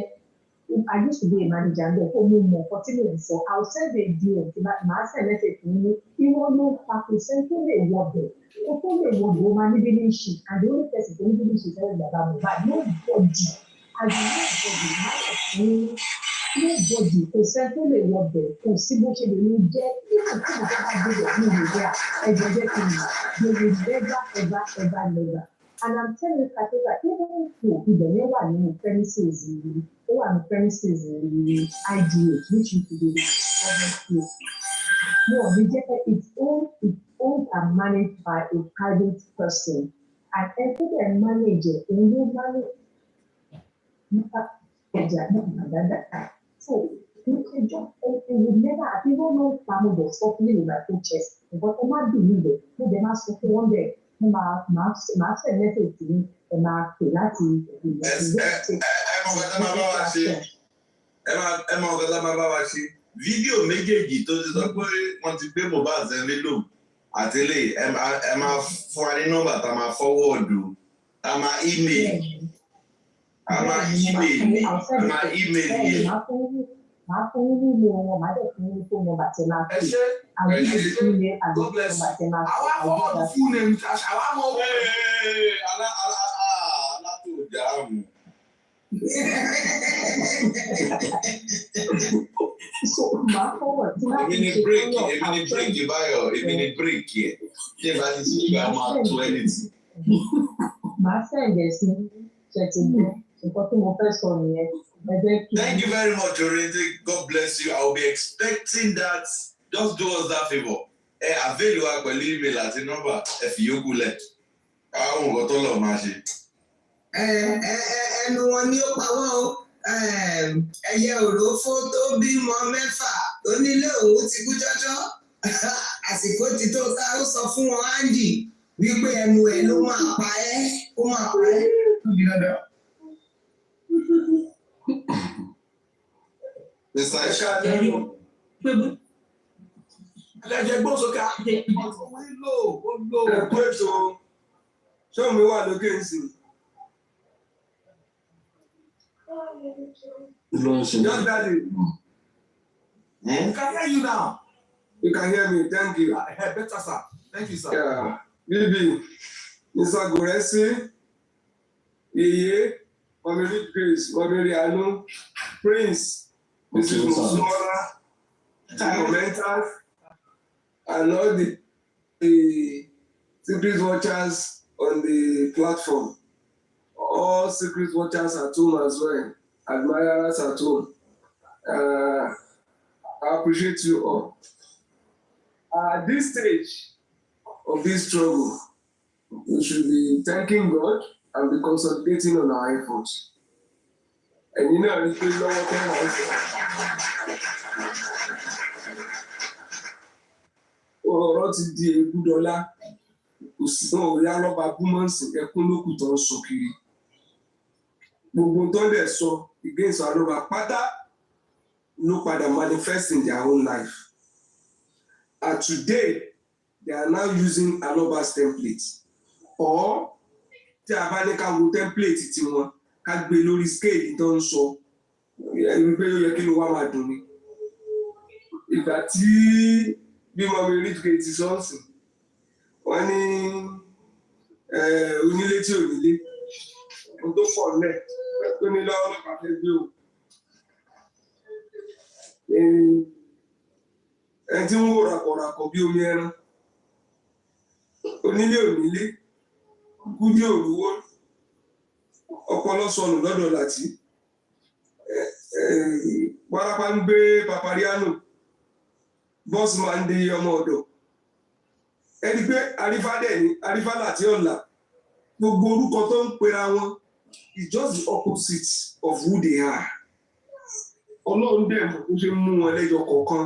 C: I used to be a manager there kó mo mọ̀ nǹkan tí mo ń sọ I will send a DM tí máa ṣe message nínú ìwọ ló pa kò sẹ́ni tó lè wọ bẹ̀ ó tó lè wọ bẹ̀ ó máa ní bíbí ṣì and the only person tó ní bíbí ṣì fẹ́rẹ̀ bàbá mi báyìí nobody as in nobody nobody kò sẹ́ni tó lè wọ bẹ̀ kò sí bó ṣe lè ní jẹ́ nígbà tí mo bá gbé bẹ̀ ní ìwé rẹ̀ ẹ̀jẹ̀ jẹ́ kí n they will never and I'm telling you Katika even though ibẹ̀ yẹn wà nínú premises yìí ó wà ní premises yìí IDH which used to be the government school no we get its owned and managed by a private person and every day manager òun ló manage nípa ẹ̀jẹ̀ àgbàdàgbà so it would never have even no family dey suffering in my own chest but ẹ má bì níbẹ̀ mo dẹ̀ má sọ fún wọn bẹ́ẹ̀ mo máa ṣe message tí ẹ máa pè láti
H: ẹ mọ ọ̀gá tá máa bá wa ṣe fídíò méjèèjì tó ti sọ pé wọ́n ti gbé Mohbad sẹ́ni lò àtẹlẹ́ ẹ máa fún wa ní nọ́mbà tá máa fọwọ́ọ̀dù tá máa email yẹn.
C: Máa fún yín nílé wọn, máa dẹ̀ fún yín fún wọn bàtẹ́ máa pè. Àwọn ilé ìfúnlé àgbẹ̀ fún bàtẹ́ máa pè.
J: Àwa fọwọ́dù fún ẹ̀ àwa mọ̀ ọ́.
H: Alátòjà àmù. Èmi ni bírèkì báyọ̀, èmi ni bírèkì ẹ̀. Ṣé ìbá ti tún ìgbà máa tó ẹni tì?
C: Màá sẹ̀ǹdẹ̀ sí ṣètìlẹ́ nǹkan tí mo fẹ́ sọ nìyẹn.
H: Thank you very much, Orente. God bless you. I'll be expecting that. Just do us that favor. Avail wa pẹ̀lú email àti number ẹ fi yókù lẹ̀. Àwọn nǹkan tó lọ máa ṣe.
U: Ẹnu wọn ni ó pa wọ́n o. Ẹyẹ òrófó tó bímọ 6 onílé òun ti kú jọ́jọ́. Àsìkò ti tó ká ó sọ fún wọn Andy wípé ẹnu ẹ̀ ló máa pa ẹ́, ó máa pa ẹ́.
A: Ẹlẹ́jẹ̀ gbọ́ sókè ó lò. Ẹ̀kú ètò ṣé mi wà lókè nsìn? Just daddy. I can hear you now. You can hear me. Thank you. Better, sir. Thank you, sir. Yeah. Bibi, Mr. Goresi, Yeye, Mommy Grace, Mommy Anu, Prince, Mrs. Musumola, commenters, and all the secret watchers on the platform. All secret watchers at home as well, admirers at home. I appreciate you all. At this stage of this struggle, we should be thanking God and be consolidating on our efforts. And you know, it's been long time. Ọ̀rọ̀ ti di èébú dọ́là, òsìsàn òrí alọ́ba búmọ̀nsì ẹkún lókù tó ń sọ kiri. Gbogbo tó ń dẹ̀ sọ against alọ́ba pátá ló padà manifest in their own life. And today, they are now using Aloba's template. Or, tí a bá ní ká wo template tí wọn, ká gbé lórí scale tó ń sọ, wípé ó yẹ kí ló wá máa dùn ni. Ìgbà tí bí mo rí Aduke ti sọ́ọ̀sì, wọ́n ní onílé tí ò nílé, ohun tó pọ̀ lẹ̀ tó ní lọ́wọ́ lọ́pàá fẹ́ gbé o. Ẹni tí ń wò ràkọ̀ràkọ̀ bí omi ẹran, onílé onílé, gúdí òrùwó, ọpọlọ sọnù lọ́dọ̀ láti. Wárápá ń gbé Papariano, bọ́ọ̀sì máa ń dé ọmọ ọ̀dọ̀. Ẹni pé Arífádẹ̀ ni, Arífá láti ọ̀la, gbogbo orúkọ tó ń pera wọn is just the opposite of who they are. Ọlọ́run dẹ̀ mọ̀ tó ṣe mú wọn lẹ́jọ́ kọ̀ọ̀kan.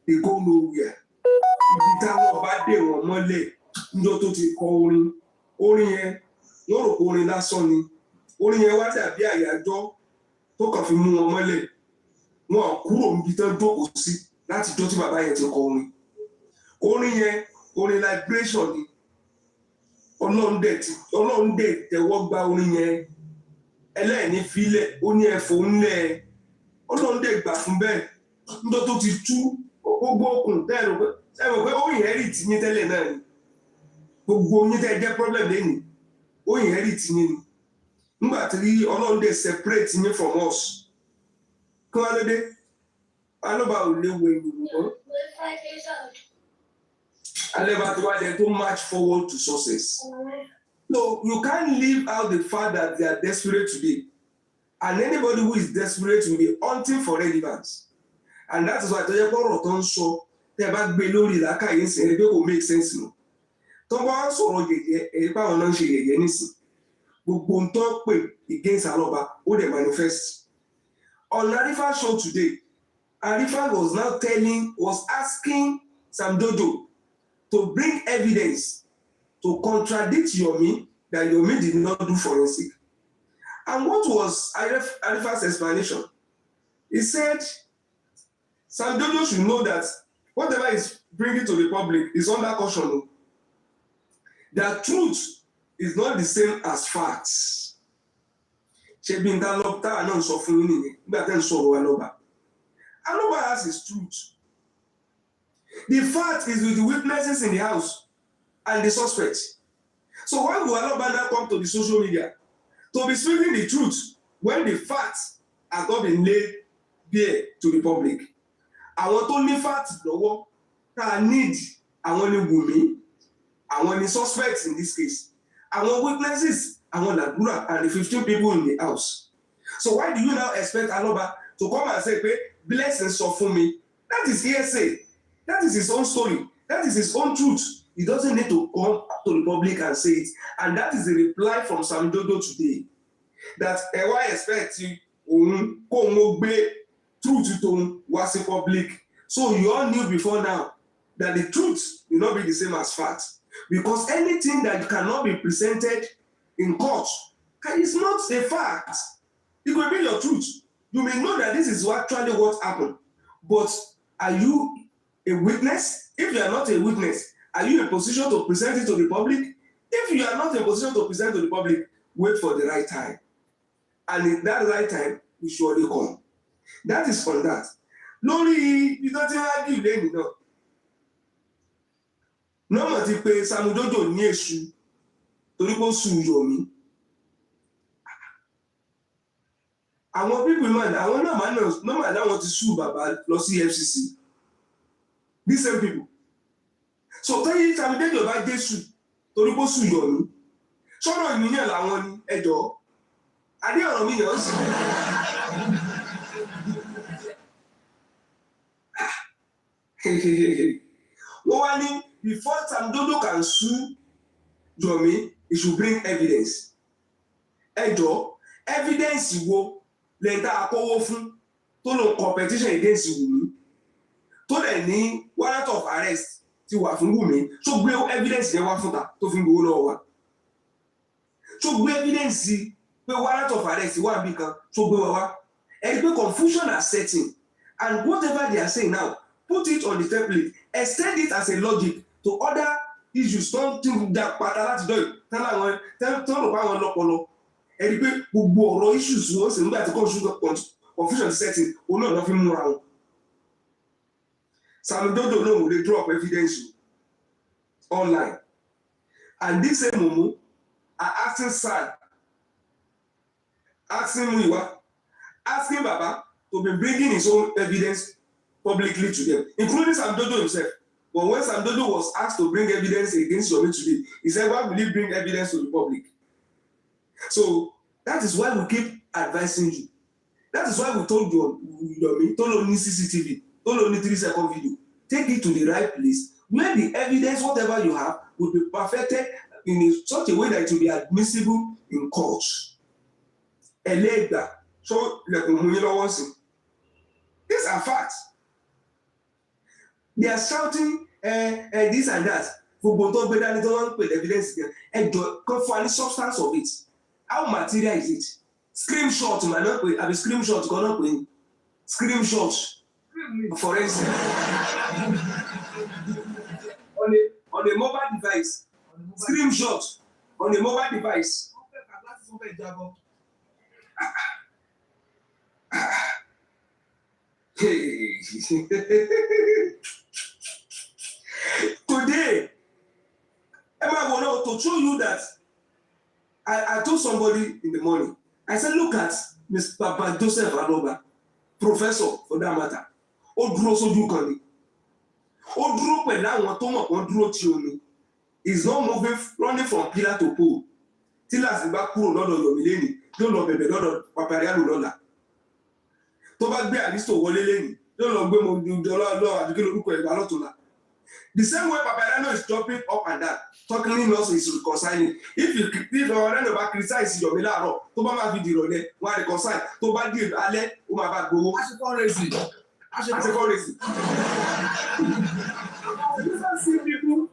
A: They go nowhere. Ibi táwọn bá dé wọn mọ́lẹ̀ níjọ́ tó ti kọ orin. Orin yẹn, wọ́n rò pé orin lásán ni. Orin yẹn wá dàbí àyájọ́ tó kàn fi mú wọn mọ́lẹ̀. Wọn kúrò níbi tán jókòó sí láti jọ́ tí bàbá yẹn ti kọ orin. Orin yẹn, orin liberation ni. Ọlọ́run dẹ̀ tẹ́wọ́ gba orin yẹn. Ẹlẹ́ẹ̀ni filẹ̀, ó ní ẹ̀fọ́ ńlẹ̀. Ọlọ́run dẹ̀ gbà fún bẹ́ẹ̀. Níjọ́ tó ti tú gbogbo okùn tẹ́rù pé ṣẹ́wọ̀n pé ó inherit yín tẹ́lẹ̀ náà ni. Gbogbo yín tẹ́ jẹ́ problem lẹ́yìn, ó inherit yín ni. Nígbà tí Ọlọ́run dẹ̀ separate yín from us. Kí wọ́n lé dé? Alọ́ba ò léwu ènìyàn mọ́. Alẹ́ba tí wá dẹ̀ tó march forward to success. So you can't leave out the fact that they are desperate today. And anybody who is desperate will be hunting for relevance. And that is why tó yẹ kó ọ̀rọ̀ tó ń sọ tẹ́ bá gbé lórí làákàyè sìn ẹni pé kò make sense nù. Tó bá sọ̀rọ̀ yẹ̀yẹ́ ẹ̀rí pàwọn náà ń ṣe yẹ̀yẹ́ nísìn. Gbogbo ń tọ́ pè against Aloba ó dẹ̀ manifest. On Arifa show today, Arifa was asking Sam Dodo to bring evidence to contradict Yomi that Yomi did not do forensic. And what was Arifa's explanation? He said, Sam Dodo should know that whatever is bringing to the public is under caution. That truth is not the same as facts. Ṣebí Ndalopta náà sọ fún yín nìyẹn nígbà tẹ́ ń sọ̀rọ̀ Aloba. Aloba has his truth. The fact is with the witnesses in the house and the suspects. So why will Aloba now come to the social media to be speaking the truth when the facts have not been laid bare to the public? Àwọn tó ní facts lọ́wọ́ tá a need àwọn ni Wùmí, àwọn ni suspects in this case, àwọn witnesses, àwọn Lagura and the 15 people in the house. So why do you now expect Aloba to come and say, blessings of me? That is hearsay. That is his own story. That is his own truth. He doesn't need to come to the public and say it. And that is the reply from Sam Dodo today. That why expect you truth to was in public. So you all knew before now that the truth will not be the same as fact. Because anything that cannot be presented in court is not a fact. It will be your truth. You may know that this is actually what happened. But are you a witness? If you are not a witness, are you in a position to present it to the public? If you are not in a position to present to the public, wait for the right time. And in that right time, will surely come. That is on that. Lórí ìdọ́tí ágì lẹ́yìn náà. Nọ́mọ̀ ti pe Sam Dodo ní èṣù torí pé ó sùn Yomi. Àwọn pípì man, àwọn náà láwọn ti sùn bàbá lọ sí FCC. These same people. So tẹ́yí Sam Dodo bá Jésù torí pé ó sùn Yomi. Sọ́nà ìmìíràn làwọn ni ẹjọ́. Adé ọ̀rọ̀ mi yàn sí. Wọ́n wá ní before Sam Dodo can sue Yomi, he should bring evidence. Ẹjọ́ evidence wo lẹ́yìn tá a kọ́wọ́ fún tó lọ competition against Wùmí tó lẹ̀ ní warrant of arrest ti wà fún Wùmí tó gbé evidence yẹn wá fún ta tó fi ń gbowó lọ́wọ́ wa. Tó gbé evidence pé warrant of arrest wà níbi kan tó gbé wa wá. Ẹni pé confusion are setting and whatever they are saying now, put it on the template, extend it as a logic to other issues. Don't think that pátá láti dọ̀ tán láwọn tán rò pa àwọn lọ́pọlọ. Ẹni pé gbogbo ọ̀rọ̀ issues wọ́n sì nígbà tí confusion setting òun náà lọ́ fi múra wọn. Sam Dodo náà wò lè drop evidence online. And this same Mumu are asking Sad, asking Muyiwa, asking Baba to be bringing his own evidence publicly to them, including Sam Dodo himself. But when Sam Dodo was asked to bring evidence against Yomi today, he said, why will he bring evidence to the public? So that is why we keep advising you. That is why we told you, Yomi, told only CCTV, told only 3-second video. Take it to the right place where the evidence, whatever you have, will be perfected in such a way that it will be admissible in court. Elegba, so these are facts. They are shouting this and that. Gbogbo tó gbé dání tó wọ́n ń pè evidence yẹn. Ẹjọ́ kan fún wa ní substance of it. How material is it? Screenshot mà náà pè àbí screenshot kan náà pè ní. Screenshot forensic. On a mobile device. Screenshot on a mobile device. Today, to show you that I told somebody in the morning, I said, look at Mr. Papa Joseph Aloba, professor for that matter. Ó dúró sójú kan ni. Ó dúró pẹ̀lú àwọn tó mọ̀ wọ́n dúró tí o ní. He's not moving, running from pillar to pole. Tí láti bá kúrò lọ́dọ̀ Yomi lẹ́nìí, yóò lọ bẹ̀bẹ̀ lọ́dọ̀ Papariano lọ́la. Tó bá gbé Aristo wọlé lẹ́nìí, yóò lọ gbé lọ́wọ́ Aduke lórúkọ ẹ̀gbá lọ́tùnla. The same way Papariano is jumping up and down, talking us is reconciling. If Papariano bá criticize Yomi láàárọ̀, tó bá máa fi dìrọ̀lẹ́, wọ́n á reconcile. Tó bá dì alẹ́, ó máa bá gbowó. Àṣekọ́ rèsì. You don't see people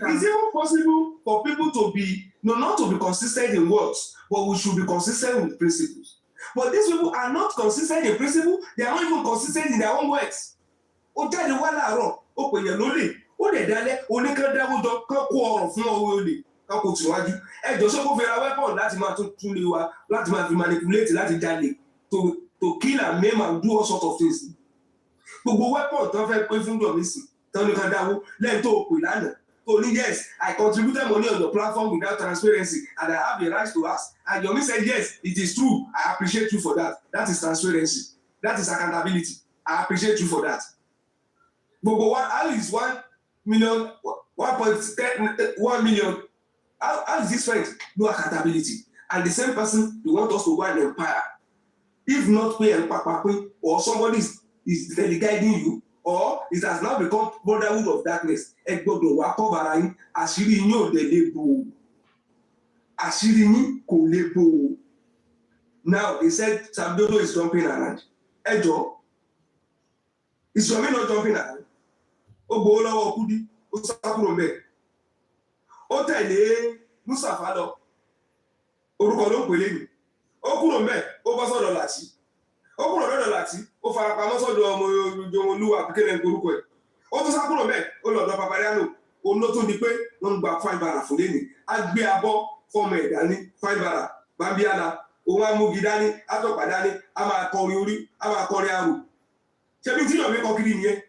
A: is it possible for people to be not to be consistent in words, but we should be consistent with principles. But these people are not consistent in principle, they are not even consistent in their own words. Ó jáde wá láàárọ̀, ó pè yẹn lólè, ó dẹ̀ dálẹ́, oníkẹ́dáwójọ kán kó ọrọ̀ fún ọwọ́ olè, kán kó tìwájú. Ẹjọ́ ṣé kó fẹ́ra weapon láti máa tún lé wa, láti máa fi manipulate, láti jalè, to kill and maim and do all sorts of things. Gbogbo weapon tán fẹ́ pé fún Yomi sí, tán ní ká dáwó, lẹ́yìn tó pè lánàá. So yes, I contributed money on your platform without transparency, and I have the right to ask. And Yomi said, yes, it is true. I appreciate you for that. That is transparency. That is accountability. I appreciate you for that. But how is 1 million How is this right? No accountability. And the same person, you want us to go an empire. If not pay and pay, or somebody is guiding you, or it has now become brotherhood of darkness. Egbodo wa cover yin, àṣírí yín ò dé lè bò. Àṣírí yín kò lè bò. Now they said Sam Dodo is jumping around. Ejo, is Yomi not jumping around? Ó gbowó lọ́wọ́ Kudi, ó sá kúrò ńbẹ̀. Ó tẹ̀lé Musafa lọ. Orúkọ ló ń pè léyìn. Ó kúrò ńbẹ̀, ó bọ́ sọ́dọ̀ Láti. Ó kúrò lọ́dọ̀ Láti, ó farapamọ́ sọ́dọ̀ ọmọ Olúwa àbíkẹ́lẹ̀ orúkọ ẹ̀. Ó tún sá kúrò ńbẹ̀, ó lọ́dọ̀ Papariano. Òun ló tún di pé wọ́n ń gba $5 fún léyìn. Á gbé abọ́ fọ́ọ̀mù ẹ̀dá ní $5. Bambiala, òun á mú gidá ní, á tọ̀pá dání, á máa kọrin orí, á máa kọrin arò. Ṣebí tí Yomi kọ kiri nìyẹn?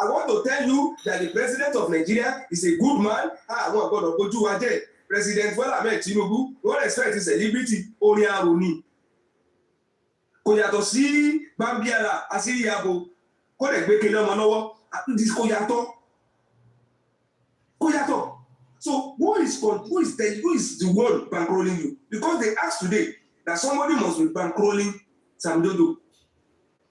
A: I want to tell you that the president of Nigeria is a good man. Àwọn ọ̀gbọ́dọ̀ bójú wa jẹ́. President Bola Ahmed Tinubu, wọ́n respect his celebrity, orin arò ni. Kò yàtọ̀ sí Bambiala, àṣírí abo, kó lè gbé kele ọmọ lọ́wọ́, kò yàtọ̀. Kò yàtọ̀. So who is the one bankrolling you? Because they asked today that somebody must be bankrolling Sam Dodo.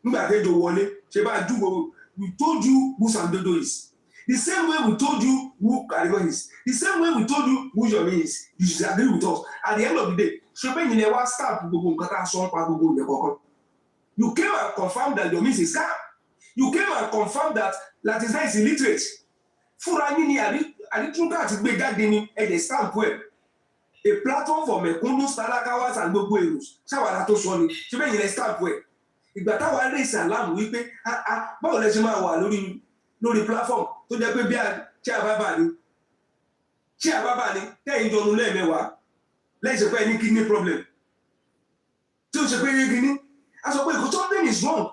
A: Nígbà tẹ́jọ wọlé, ṣe bá dúró, we told you who Sam Dodo is. The same way we told you who Karimo is. The same way we told you who Yomi is. You should agree with us. At the end of the day, ṣe pé ìyẹn wá start gbogbo nǹkan tá a sọ pa gbogbo ìyẹn kọ̀ọ̀kan. You came and confirmed that Yomi is a scam. You came and confirmed that Latifah is illiterate. Fúnra yín ni àdìtúnkà àti gbé jáde ní ẹ̀dẹ̀ stamp web. A platform for mẹ̀kúnnù tálákàwá and gbogbo èrò ṣàwàrà tó sọ ni ṣe bẹ́ẹ̀ yẹn stamp web. Ìgbà táwa rẹ̀ ìsàlámù wípé báwo lẹ ṣe máa wà lórí platform tó jẹ́ pé bí ṣé àbábà ni tẹ́yìn jọnu lẹ́ẹ̀mẹ́wàá lẹ́yìn ṣe pé ní kidney problem tí ó ṣe pé ní kidney a sọ pé something is wrong.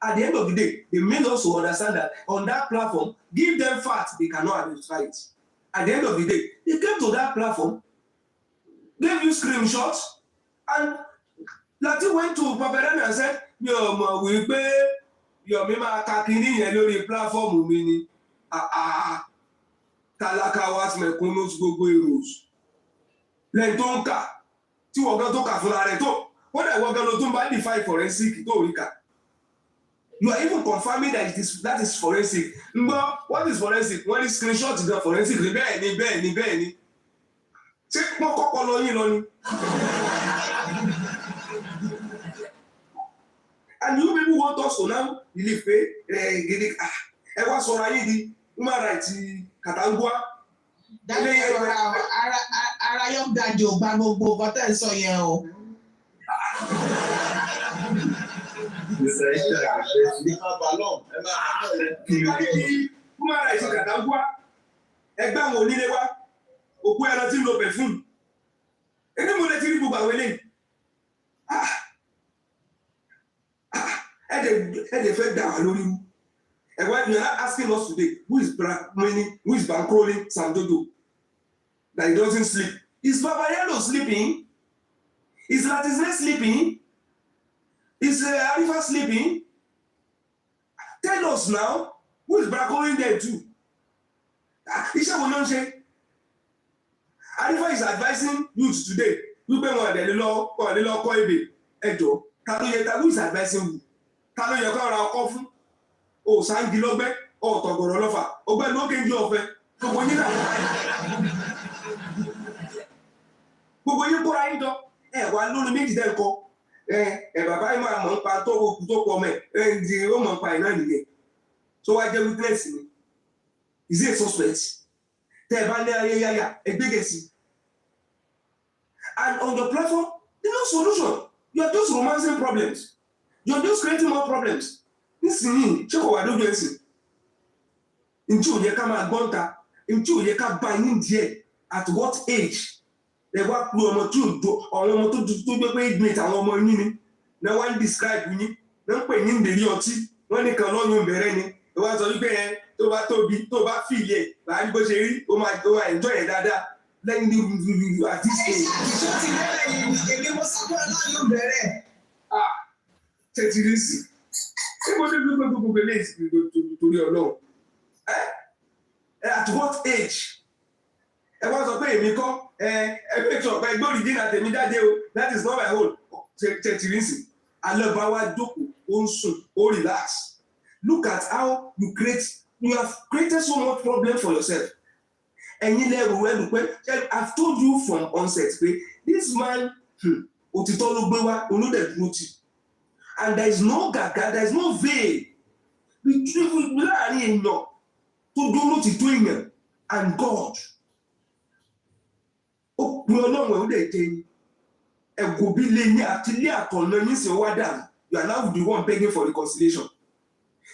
A: At the end of the day, they made us to understand that on that platform, give them facts, they cannot identify it. At the end of the day, they came to that platform, gave you screenshots, and Lati went to Papariano and said, we pay Yomi máa ka kinní yẹn lórí platform mi ni. Tálákàwá mẹ̀kúnnù gbogbo èrò. Lẹ́yìn tó ń kà, tí wọ́n gan tó kà fúnra rẹ̀ tó, wọ́n dẹ̀ wọ́n gan ló tó ń bá defy forensic tó rí kà. You are even confirming that that is forensic. But what is forensic? When it's screenshot the forensic, bẹ́ẹ̀ ni. Ṣé wọ́n kọ́kọ́ lọ yín lọ ni? And you people want us to now believe pé ẹ wá sọ̀rọ̀ ayé di human rights Katangua.
N: Dájú ara yóò dájú ò gba gbogbo nǹkan tẹ̀ ń sọ yẹn o.
A: Human rights Katangua. Ẹgbẹ́ àwọn onílé wa, òkú ẹran tí ń lo perfume. Ẹni mo lè ti rí gbogbo àwọn eléyìí. Ẹ̀dẹ̀ fẹ́ dà wá lórí mu. And why you are asking us today, who is bankrolling Sam Dodo? That he doesn't sleep. Is Papariano sleeping? Is Latifah sleeping? Is Arifa sleeping? Tell us now, who is bankrolling them too? Iṣẹ́ wo ló ń ṣe? Arifa is advising youth today. Wípé wọn àdẹ̀ lọ kọ́ ebè ẹ̀jọ̀. Who is advising you? Ta ló yẹ kó ra ọkọ fún? O sangi lọ́gbẹ́, o tọ̀gọ̀rọ̀ lọ́fà, ọgbẹ́ ló kéjì ọ̀fẹ́, gbogbo yín náà. Gbogbo yín kóra yín jọ, wà lórí méjì dẹ́ kọ. Bàbá yín máa mọ̀ ń pa tó pọ̀ mẹ́, ó mọ̀ ń pa iná nìyẹn. Tó wá jẹ́ witness ni. Is he a suspect? Tẹ́ ẹ bá ní ayé yáyà, ẹgbẹ́gẹ̀ sí. And on your platform, there's no solution. You are just romancing problems. You are just creating more problems. Nísìnyí, ṣé kò wá dójú ẹ̀sìn? Ntí ò yẹ ká máa gbọ́n ta, ntí ò yẹ ká bá yín díẹ̀, at what age? Ẹ wá pé ọmọ tí ò do, àwọn ọmọ tó gbé pé ignite àwọn ọmọ yín ni, náà wá ń describe yín, náà ń pè yín ndèrí ọtí, wọ́n ní kan lọ́yún bẹ̀rẹ̀ ni, ẹ wá sọ wípé tó bá tóbi, tó bá fìlì ẹ̀, bá rí bó ṣe rí, ó máa enjoy ẹ̀ dáadáa, lẹ́yìn ní àti ṣe.
U: Àṣìṣe ti bẹ̀rẹ̀ yìí, èmi mo sọ pé lọ́yún bẹ̀rẹ̀.
A: Ṣé ti rí sí? Ṣé mo ní gbogbo eléyìí torí Ọlọ́run? At what age? ẹ wá sọ pé èmi kọ́ ẹ make sure pé gbórí dínà tèmi jáde o that is not my own ṣe ti rí sí alẹ́ bá wá jókòó ó ń sùn ó relax look at how you have created so much problem for yourself ẹ̀yin lẹ́rù ẹnu pé I've told you from onset pé this man òtítọ́ ló gbé wá olódẹ̀ dúró tì and there is no gàgà there is no veil láàrin èèyàn tó dúró ti tó èèyàn and God ó pin ọlọ́run ẹ̀ ó dẹ̀ jẹ́ yín ẹ̀gò bí lè ní àti ilé àtọ̀nà yín sì wá dànù you are now the one begging for reconciliation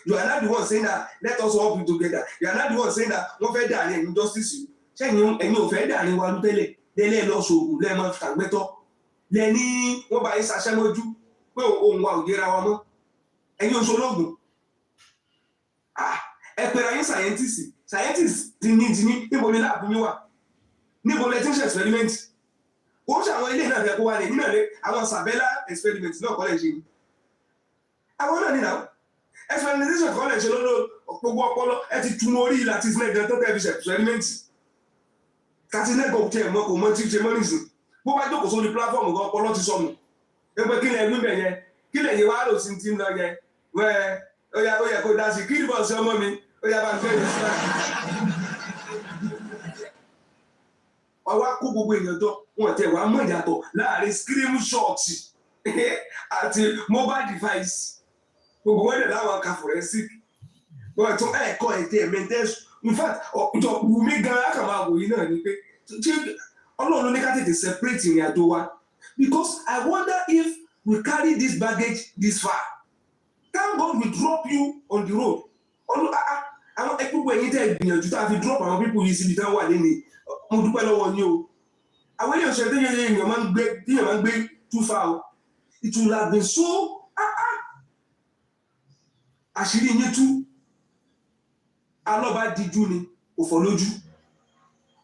A: you are not the one saying that let us all be together you are not the one saying that wọ́n fẹ́ dà ní ẹ̀yin justice yìí ṣẹ́yìn ẹ̀yin ò fẹ́ dà ní wa tẹ́lẹ̀ lẹ́lẹ́ lọ́sọ̀ọ̀gùn lẹ́ẹ̀mọ́ tàgbẹ́tọ́ lẹ́ni wọ́n bá yín ṣaṣẹ́mọ́jú pé òun wa ò yẹra wa mọ́ ẹ̀yin oṣológun ẹ pèrè ayé scientist ti ní níbo ni láàbù yín wà níbo lẹ ti ń ṣe experiment ó ṣe àwọn ilé náà fẹ́ kó wá lè nínú rẹ àwọn Isaballa experiment náà kọ́ lẹ̀ ṣe ni àwọn náà nínú experimentation kọ́ lẹ̀ ṣe lọ́dọ̀ gbogbo ọpọlọ ẹ ti tún orí láti sinẹ́ gan tó tẹ́ fi ṣe experiment kàti nẹ́gọ̀ tí ẹ̀ mọ́ kò mọ́ tí ṣe mọ́ nìsín bó bá jókòó sórí platform gan ọpọlọ ti sọnù ẹgbẹ́ kí lẹ̀ níbẹ̀ yẹn kí lẹ̀ yẹ wá lò sí ti ń lọ yẹn wẹ́ẹ́ ó yẹ kó dá sí kí ìbọn sí ọmọ mi ó yẹ bá ń fẹ́ yẹn síra ọwọ́ kó gbogbo èèyàn jọ wọn tẹ wàá mọ̀ ìyàtọ̀ láàrin screenshot àti mobile device gbogbo wọn dẹ̀ láwọn ka forensic wọn tún ẹ̀kọ́ ẹ̀tẹ̀ mẹ́tẹ́sù in fact ọ̀jọ̀ wùmí gan akàmọ́ àwòyí náà ni pé ọlọ́run ní ká tètè separate ìrìn àjò wa because I wonder if we carry this baggage this far thank God we drop you on the road àwọn ẹgbẹ́ ẹ̀yìn tẹ̀ gbìyànjú tá a fi drop àwọn people yìí síbi táwọn wà lẹ́nu mo dúpẹ́ lọ́wọ́ yín o àwọn ilé ìṣẹ́ tí èèyàn máa ń gbé too far o it will have been so àṣírí yín tú alọ́ba díjú ni òfò lójú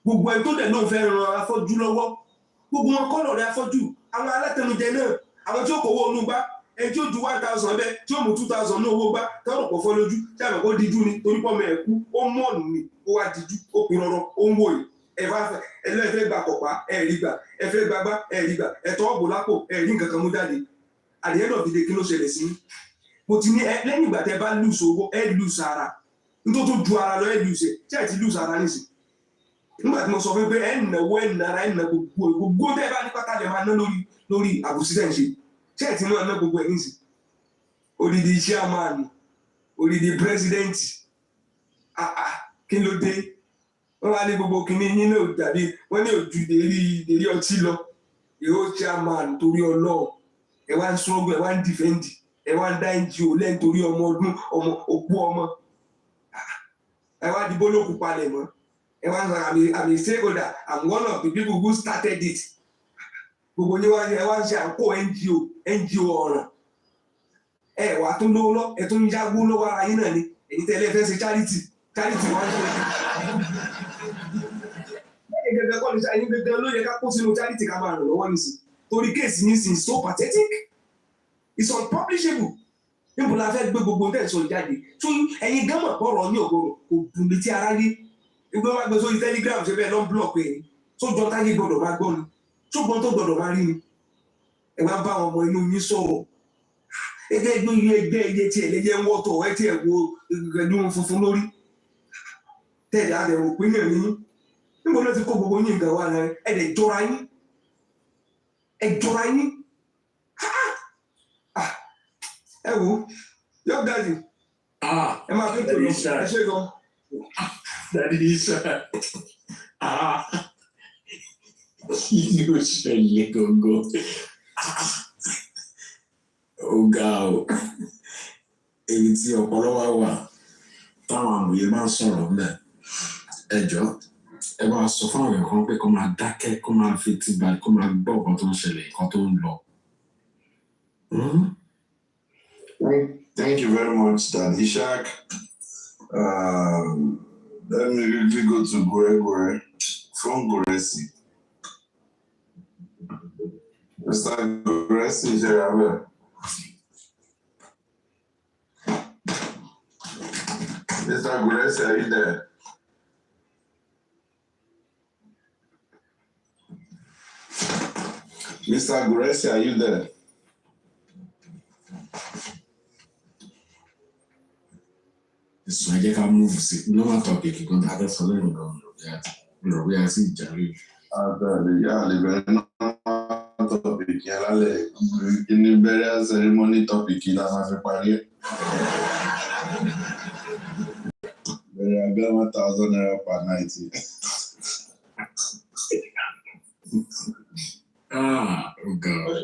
A: gbogbo ẹni tó dẹ̀ náà fẹ́ ran afọ́jú lọ́wọ́ gbogbo wọn kọ́ lọ́rẹ́ afọ́jú àwọn alátẹnujẹ náà àwọn tí ó kówó onú gbá ẹni tí ó ju 1,000 bẹ́ẹ̀ tí ó mú 2,000 ní owó gbá tọ́rọ̀ pọ̀ fọ́ lójú tí àmọ́ kó díjú ni torí pọ́ mọ́ ẹ̀kú ó mọ̀nù ni ó wá díjú ó pin rọrọ ó ń wò yìí ẹlẹ́fẹ́ gba kọ̀pá ẹ̀rí gbà ẹ̀fẹ́ gbagbá ẹ̀rí gbà ẹ̀tọ́ ọ̀bọ̀ lápò ẹ̀rí nǹkan kan mú jáde àdéhùn náà dìde kí ló ṣẹlẹ̀ sí mo ti ní lẹ́yìn ìgbà tẹ́ bá lùsọ owó lùsọ ara nítorí tó ju ara lọ lùsẹ tí ẹ ti lùsọ ara nìsí nígbà tí mo sọ fún pé náwó nára nà gbogbo tẹ́ bá ní pátá lè máa ná lórí àbùsí tẹ̀ ń ṣe tí ẹ ti náà ná gbogbo ẹ̀ nìsí odidi chairman odidi president kí ló dé wọ́n wá ní gbogbo kìíní yín náà dàbí wọ́n ní ojú dérí ọtí lọ yóò chairman torí ọlọ́ọ̀ ẹ wá ń sọ́gbọ̀ ẹ wá ń dìfẹ́ǹdì ẹ wá ń dá NGO lẹ́yìn torí ọmọ ọdún òkú ọmọ ẹ wá di bólókù palẹ̀ mọ́ ẹ wá ń sọ I'm a stakeholder I'm one of the people who started it gbogbo yín ẹ wá ń ṣe àkó NGO ọ̀ràn ẹ wà tó lówó lọ ẹ tó ń yáwó lọ́wọ́ ara yín náà ni èyí tẹ́lẹ̀ fẹ́ ṣe charity wọ́n ṣe gẹ́gẹ́ kọ́ ní ṣáyé gẹ́gẹ́ ló yẹ ká kó sínú charity ká máa ràn lọ́wọ́ nísìn torí kéèsì yín sì so pathetic it's unpublishable níbo la fẹ́ gbé gbogbo nǹkan ìsọ̀rọ̀ jáde tó ẹ̀yin gánmọ̀ bọ̀rọ̀ ní ọ̀gọ̀rọ̀ kò dùn létí ara yé gbé wá gbé sórí Telegram ṣe bẹ́ẹ̀ lọ́n blọọ̀kì ẹ̀ tó jọ táyé gbọ́dọ̀ máa gbọ́ ni tó gbọ́n tó gbọ́dọ̀ máa rí ni ẹ wá bá àwọn ọmọ inú yín sọ̀rọ̀ ẹgbẹ́ iye tí ẹlẹ́yẹ ń wọ́tọ̀ ẹ tí ẹ wo ẹ̀dùn funfun lórí tẹ̀lé àbẹ̀wò pínlẹ̀ ní níbo ló ti kó gbogbo yín nǹkan wà rẹ ẹ̀dẹ̀ jọra yín ẹ wò yọ dáàdì ẹ máa fi tòló ẹ ṣe gan.
S: Dáàdì Isa kí ló ṣẹlẹ̀ gangan ó ga ọ èyí tí ọpọlọ wa wà táwọn àmọye máa ń sọ̀rọ̀ ńlẹ̀ ẹjọ́ ẹ máa sọ fún àwọn kan pé kó máa dákẹ́ kó máa fi tìgbà kó máa gbọ́ nǹkan tó ń ṣẹlẹ̀ nǹkan tó ń lọ.
L: Thank you very much, Dad Ishak. Let me really go to Gore from Goresi. Mr. Goresi, here. Mr. Goresi, are you there?
H: Mr. Guresi, are you there?
S: So I get move sí normal topic kan tá a fẹ́ sọ lẹ́nu lọ bí a sì jàre.
H: Yeah, the very normal topic yẹn lálẹ́ ní burial ceremony topic la máa fi parí ẹ̀. Burial gbẹ́ 1,000 naira per night.
S: Oh God.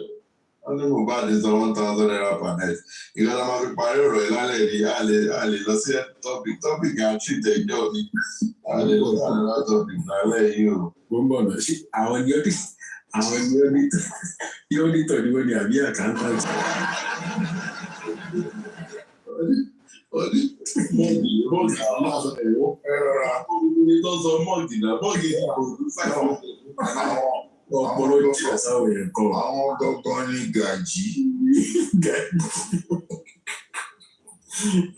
H: Only Mohbad is 1,000 naira per night. Ìgbà la máa fi parí ọ̀rọ̀ yìí lálẹ́ ní a lè lọ sí topic àti ìtẹ̀jọ́ ni. A lè lọ sí àlọ́ topic lálẹ́ yìí o.
S: Wọ́n bọ̀ lọ sí àwọn yóò ní tọ̀ ní wọ́n ní àbí accountant. Ọpọlọ tí a sáwọ yẹn kọ.
L: Àwọn gangan ní gàjí.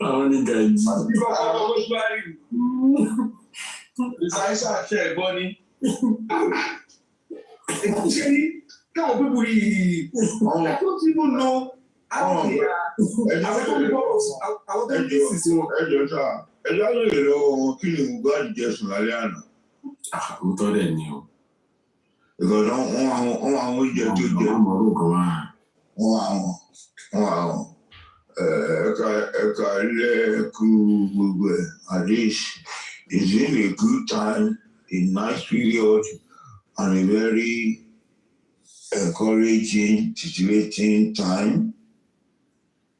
S: Àwọn ní gàjí.
A: Ìsáyíṣà ṣe ẹ̀gbọ́n ni. Ṣé ní káwọn pípù yìí I don't even know how they are. Àwọn tó ń bí sísè wọn.
L: Ẹjọ́ lè lọ́wọ́ wọn kí ni Mohbad jẹ sùn lálẹ́ àná.
S: Òótọ́ dẹ̀ ni o.
L: Ìgbọ̀dọ̀ wọn àwọn oúnjẹ tó jẹ. Wọn ẹ̀ka ilé ẹ̀kú gbogbo ẹ̀. At least it's been a good time, a nice period, and a very encouraging, titillating time.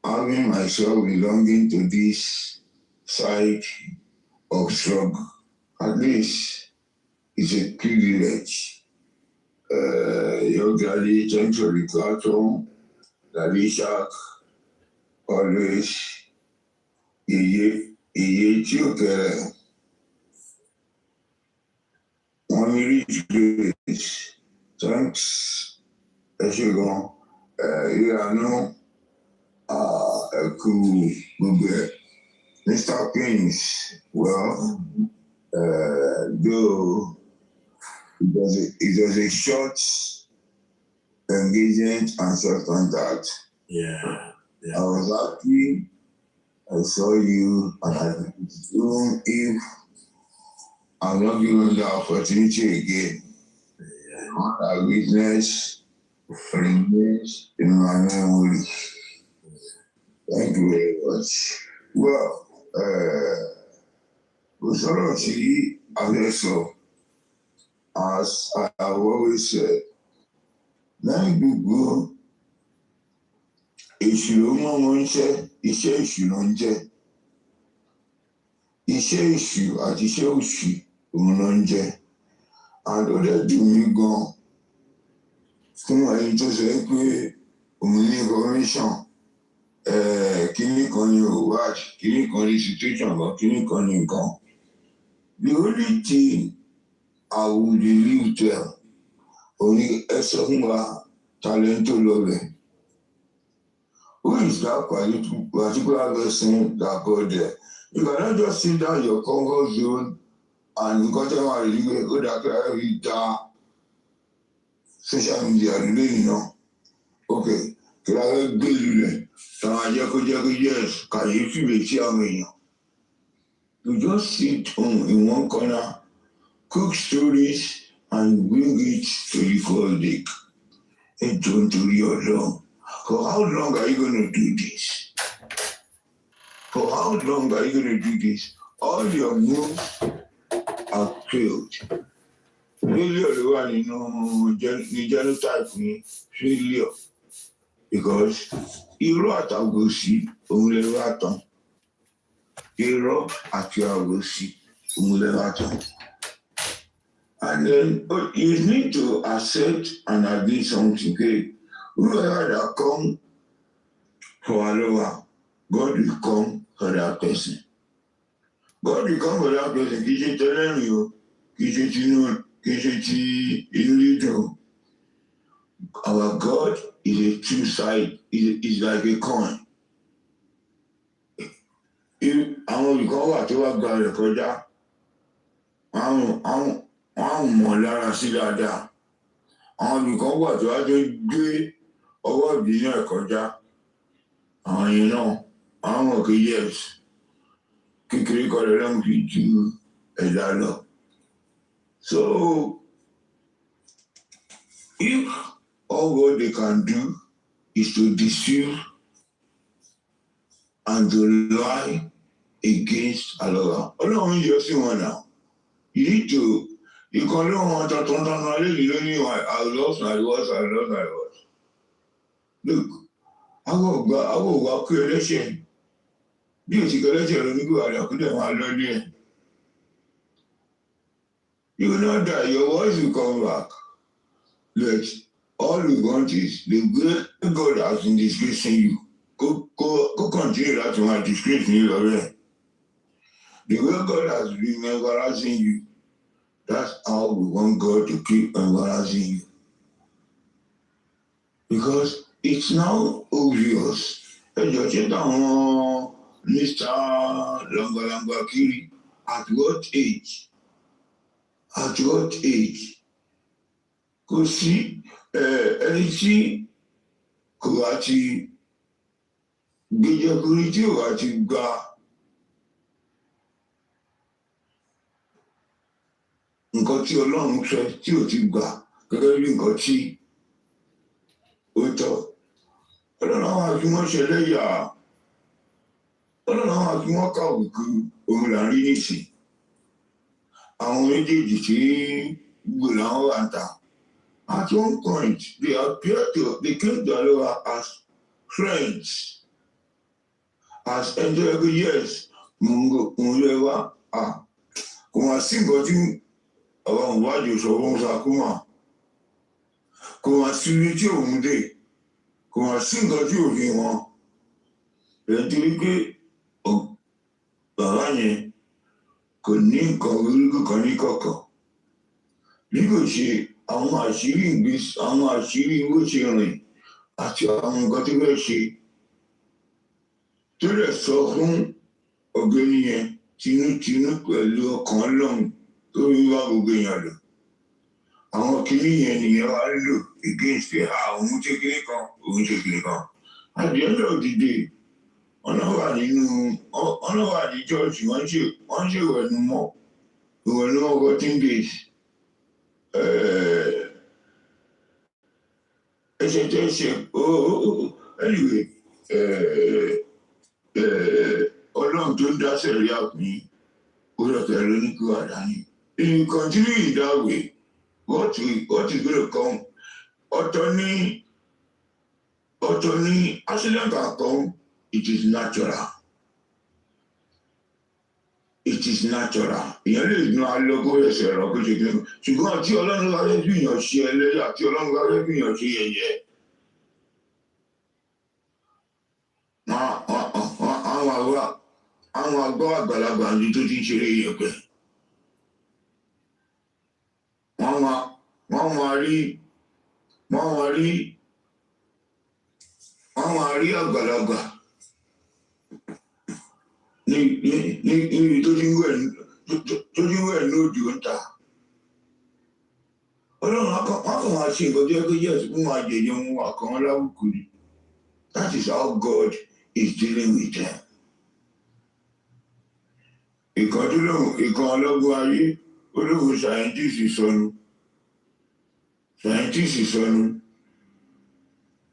L: Having myself belonging to this side of struggle, at least it's a privilege. Your daddy, thanks for the platform. Daddy Shark, always, iye tí ó kẹrẹ. Wọ́n ní reach grace. Thanks, ẹ ṣé gan. Ìyanu ẹ̀kú gbogbo ẹ̀. Mr. Prince, well, though it was a short engagement and short contact.
S: Yeah.
L: I was happy. I saw you, and even if I'm not given the opportunity again, what I witnessed remains in my memory. Thank you very much. Well, sọ̀rọ̀ sí àfẹ́sọ̀, as I have always said, lẹ́yìn gbogbo èṣù ló mọ́ wọn iṣẹ́ èṣù ló ń jẹ́. Iṣẹ́ èṣù àti iṣẹ́ òṣù òun ló ń jẹ́. Àdọ́dẹ̀ dùn mí gan fún ẹni tó sọ pé òun ní information. Kíní kan ní òwáàd, kíní kan ní situation kan, kíní kan ní nǹkan. The only thing I would leave there, only ẹ sọ fún wa talento lọ́bẹ̀. Who is that particular person that got there? You cannot just sit down your comfort zone and nǹkan tẹ́ wà rí pé ó dàgbà rí dá social media lónìí náà. Okay, kí la fẹ́ gbé lulẹ̀. Yes, kàyéfì lè ṣe àwọn èèyàn. You just sit in one corner, cook stories, and bring it to the public. And don't do your long. For how long are you going to do this? For how long are you going to do this? All your moves have failed. Failure ló wà nínú genotype ní failure. Because irọ́ àtàgòsí òun lè wá tán. Irọ́ àti àgòsí òun lè wá tán. And then you need to accept and agree something. Okay? Whoever that come for Aloha, God will come for that person. God will come for that person. Kì í ṣe tẹ́lẹ̀mí o, kì í ṣe ti inú dídùn. Our God is a two-side, is like a coin. Àwọn olùkọ́ wà tó wá gba rẹ̀ kọjá, wọ́n mọ̀ lára sí dáadáa.
O: àwọn nìkan wà tó wá tó gbé ọwọ́ ìbínú ẹ̀ kọjá àwọn yẹn náà àwọn mọ̀ pé yes kékeré kọ́ lọ́lọ́run fi ju ẹ̀dá lọ. So if all what they can do is to deceive and to lie against Allah, ọlọ́run yọ sí wọn náà. You need to ìkan ló wọn tuntun lẹ́yìn lónìí I lost my voice. Look, àwọn ògbà kú ẹlẹ́ṣẹ̀ bí o ti kọ ẹlẹ́ṣẹ̀ lọ nígbà àdàkúndẹ̀ máa lọ ní ẹ̀. You will not die, your voice will come back. But all we want is the way God has been disgracing you. Go continue that to my disgracing you already. The way God has been embarrassing you, that's how we want God to keep embarrassing you. Because it's now obvious. Ẹjọ́ ṣe táwọn Mr. Langalanga kiri at what age? At what age? Kò sí ẹni tí kò wá ti gbéjọkùnrin tí ò wá ti gba nǹkan tí Ọlọ́run fẹ́ tí ò ti gbà gẹ́gẹ́ bí nǹkan tí ó tọ́. Ọlọ́run àwọn àfi wọ́n ṣẹlẹ́yà, Ọlọ́run àwọn àfi wọ́n kàwùkù òun là ń rí nìsín. Àwọn méjèèjì tí gbogbo làwọn wà ń ta. At one point, they came to Allah as friends, as enjoyable years. Kò wá sí nǹkan tí àwọn ìwádìí sọ fún Sakuma. Kò wá sí ibi tí òun dé. Kò wá sí nǹkan tí òfin wọn. Nítorí pé bàbá yẹn kò ní nǹkan orúkọ kan ní kọ̀kọ̀. Bí kò ṣe àwọn àṣírí bó ṣe rìn àti àwọn nǹkan tó fẹ́ ṣe tó lè sọ fún ọ̀gbẹ́ni yẹn tinútinú pẹ̀lú ọkàn Ọlọ́run tó ń wá gbogbo èèyàn lò. Àwọn kìíní yẹn nìyẹn wá lò against ẹ̀ òun ṣe kìíní kan òun ṣe kìíní kan. At the end of the day ọ̀nà wà ní church wọ́n ṣe ìwẹ̀nùmọ́ 14 days. Anyway, Ọlọ́run tó ń dá sẹ̀ríà pín oríọ̀tẹ̀ lóníkú àdáni. If you continue in that way, what is going to come? Ọ̀tọ̀ ní accident can come, it is natural. It is natural. Ìyẹn lè nu alọ́gbọ́ ẹsẹ̀ ẹ̀rọ kó ṣe kí n. Ṣùgbọ́n tí Ọlọ́run bá fẹ́ fìyàn ṣe ẹlẹ́yà, tí Ọlọ́run bá fẹ́ fìyàn ṣe yẹ̀yẹ́. Àwọn àgbọ̀ àgbàlagbà ní tó ti ń ṣeré yẹ̀pẹ̀. Wọ́n máa rí àgbàlagbà níbi tó ti ń wẹ̀ ní òdì ó ń ta. Ọlọ́run wọ́n kàn máa ṣe nǹkan tó yẹ kó yẹ̀ sí fún máa jẹ̀yẹ wọn àkàn láwùkù ni. That is how God is dealing with them. Ìkan ọlọ́gbọ́n ayé olóhùn scientist sọnù.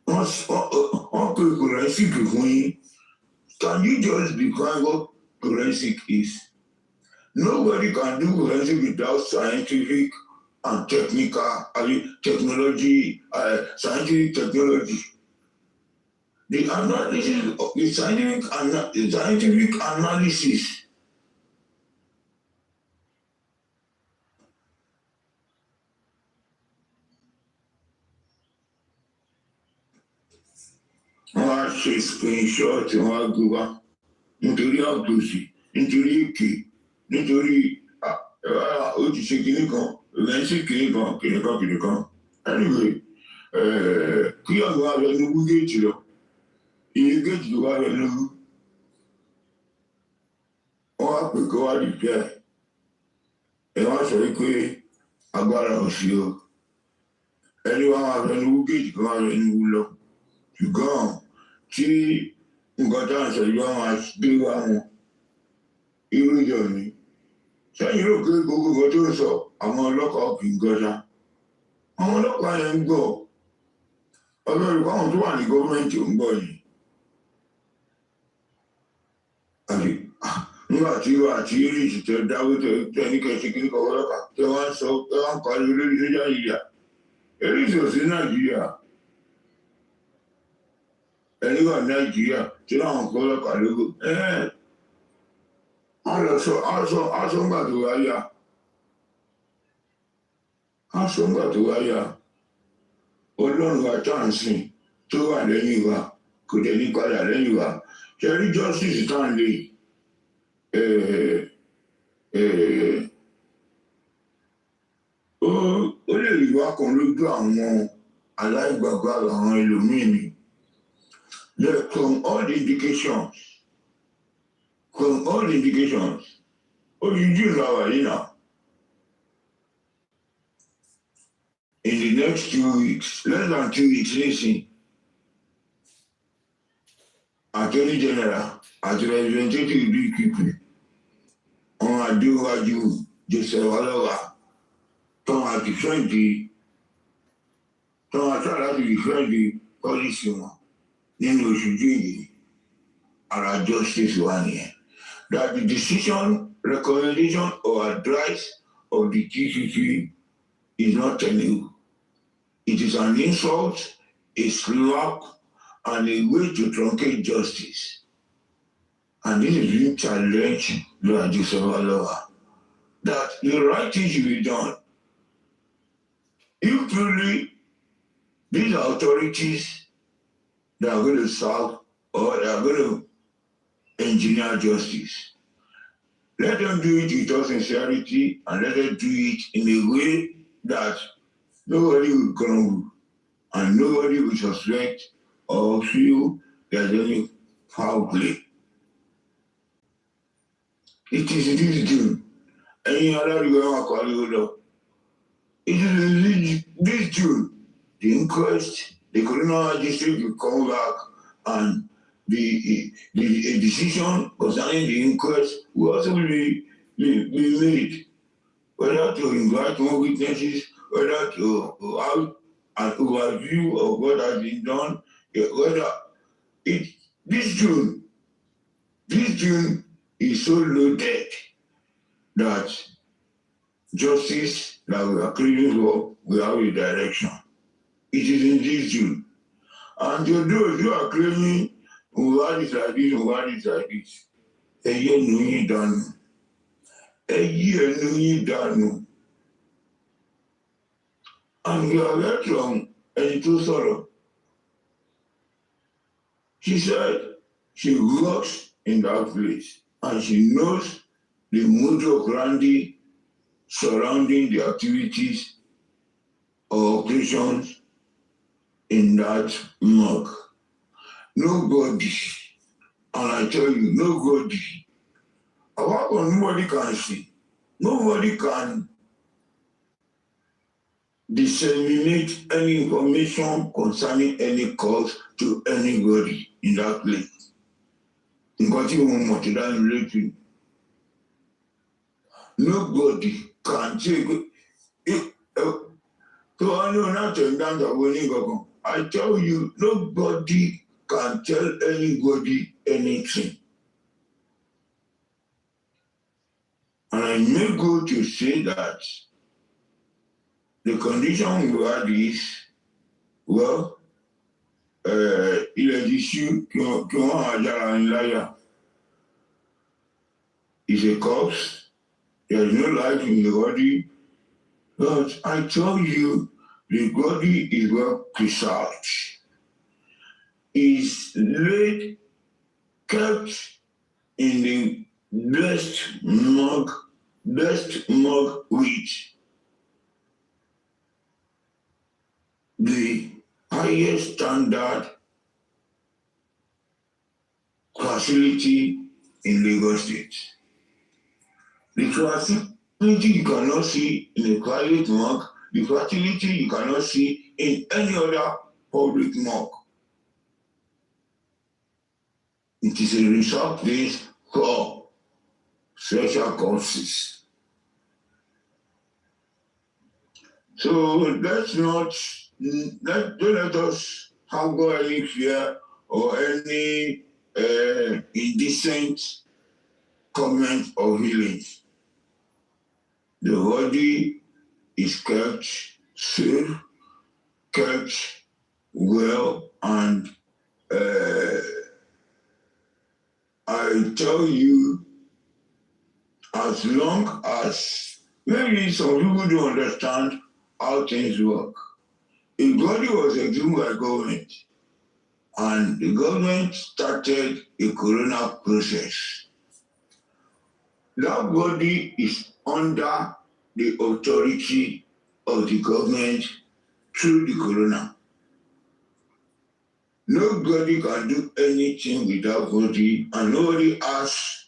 O: Wọ́n pe forensic fún yín. Can you just define what forensic is? Nobody can do forensic without scientific and scientific technology. The analysis of the scientific analysis. Wọ́n á ṣe screenshot wọn á gbé wá nítorí àgbòsí nítorí èké nítorí ó ti ṣe kinní kan ìrẹsì kinní kan. Anyway, kí àwọn abẹnugu géètì lọ iye géètì tó wá abẹnugu wọ́n á pè kó wá dìpẹ́ ẹ̀ wọ́n á sọ pé agbára ò sí o. Anyone have any who gauge, go have any who love. You go, see, you got to answer, you want to do one. You will me. So you look good, go to so I'm going to look up in Gaza. I'm going to look like him go. Although you want to want the government to go. Nígbà tí àti ríṣì tẹ dáwó tẹ ní kẹsí kí ní kọ̀wé lọ́kà tẹ wá ń sọ tẹ wá ń parí lórí sójà yíyà eríṣì ò sí Nàìjíríà ẹni wà Nàìjíríà tí láwọn kọ́ lọ́kà lógo aṣọ ńgbà tó wáyà Ọlọ́run wa tá à ń sìn tó wà lẹ́yìn wa kò dẹ̀ ní padà lẹ́yìn wa ṣe rí justice tá à ń lè ó lè rí wá kan lójú àwọn aláìgbàgbọ́ àwọn ẹlòmíì ni from all the indications ojú làwà yìí náà in the next 2 weeks less than 2 weeks nísìn Attorney General àti representative DPP wọn adéwájú Isaballa tó wọn àti defend policy wọn nínú oṣù June ara justice wà nìyẹn that the decision, recommendation or advice of the GCC is not tenable. It is an insult, a slap, and a way to truncate justice. And this is being challenged by Isaballa that the right thing should be done. If truly these are authorities that are going to solve or they are going to engineer justice, let them do it with all sincerity and let them do it in a way that nobody will grumble and nobody will suspect or feel there's any foul play. It is this June. Any other it is this June. The inquest, the criminal magistrate will come back and the decision concerning the inquest will also be made. Whether to invite more witnesses, whether to have an overview of what has been done, whether this June is so loaded that justice that we are craving for will have a direction. It is in this June. And to those who are claiming what is like this, a year no done. And we are very strong and too sorrow. She said she works in that place and she knows the modus operandi surrounding the activities or operations in that morgue. Nobody, and I tell you, nobody can see, nobody can disseminate any information concerning any cause to anybody in that place. Nobody can take it. I tell you, nobody can tell anybody anything. And I may go to say that the condition we had is, well, il est issu is a corpse. There is no life in the body. But I tell you, the body is well preserved. Is laid, kept in the best morgue with the highest standard facility in Lagos State. The facility you cannot see in a private morgue, the facility you cannot see in any other public mosque. It is a reserved place for special causes. So don't let us have any fear or any indecent comment or feelings. The body is kept safe, kept well, and I tell you, as long as maybe some people don't understand how things work. A body was exhumed by government, and the government started a corona process. That body is under the authority of the government through the corona. Nobody can do anything with that body, and nobody has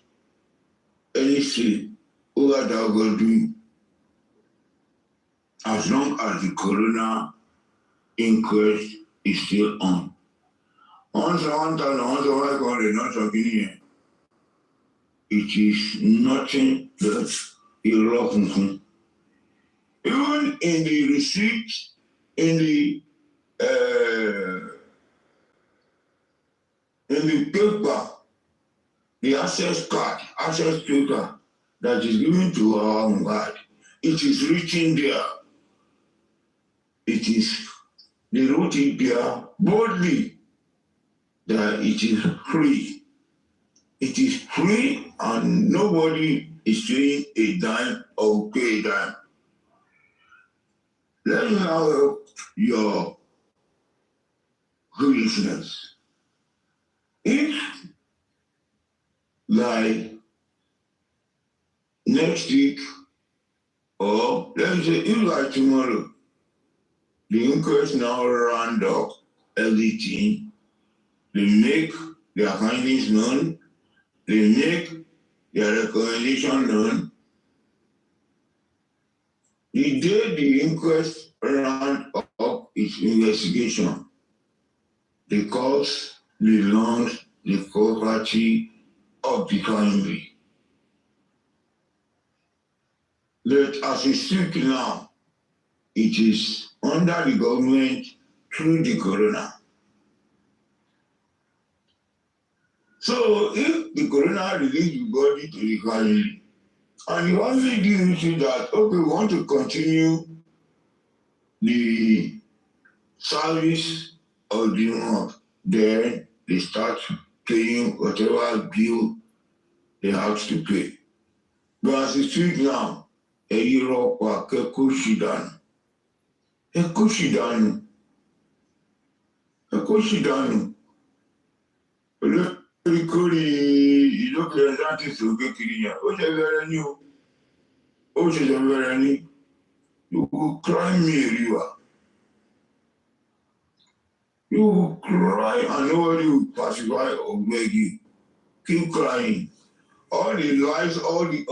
O: any say over that body as long as the corona inquest is still on. Once 1,500, not something here. It is nothing but irrelevant. Even in the receipt, in the paper, the access paper that is given to our Mohbad, it is written there. They wrote it there boldly that it is free. It is free and nobody is paying a dime or pay a dime. Let me now help your listeners. If, like next week, or let me say, if like tomorrow, the inquest now round up everything, they make their findings known, they make their recommendation known. The day the inquest round up its investigation, the cause, the loans, the property of the family. But as we speak now, it is under the government through the corona. So if the corona release the body to the family, and the family didn't see that, okay, we want to continue the service of the month, then they start paying whatever bill they have to pay. But as we speak now, a Europe or Kekushidanu. Olórí ìlókè láti sògbé kiri yẹn, ó ṣe bẹ̀rẹ̀ ní o, ó ṣe bẹ̀rẹ̀ ní, you will cry me a river. You will cry and nobody will pacify or beg you. Keep crying. All the lies, all the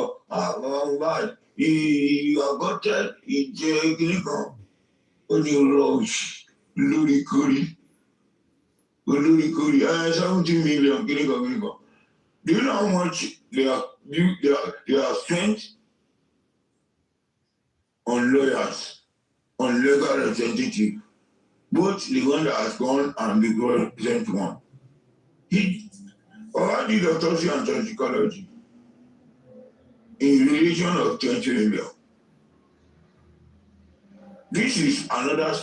O: bad. You are gutted, you on your rush, Lori Kuri, 70 million. Do you know how much they are spent on lawyers, on legal representative, both the one that has gone and the present one? He already did autopsy and toxicology in relation of 20 million. This is another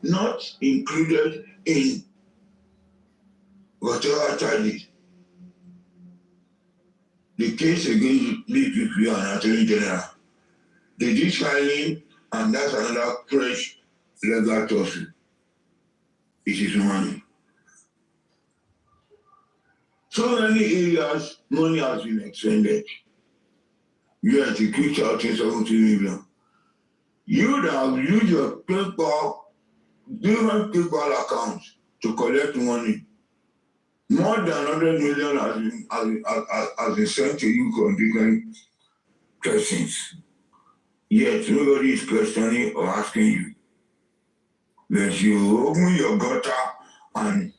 O: not included in whatever charges. The case against DPP and Attorney General, they did filing, and that's another fresh legal lawsuit. It is money. So many areas, money has been expended. You have to quick out in 70 million. You would have used your different PayPal accounts to collect money. More than 100 million has been sent to you from different persons. Yet nobody is questioning or asking you. that you open your gutter and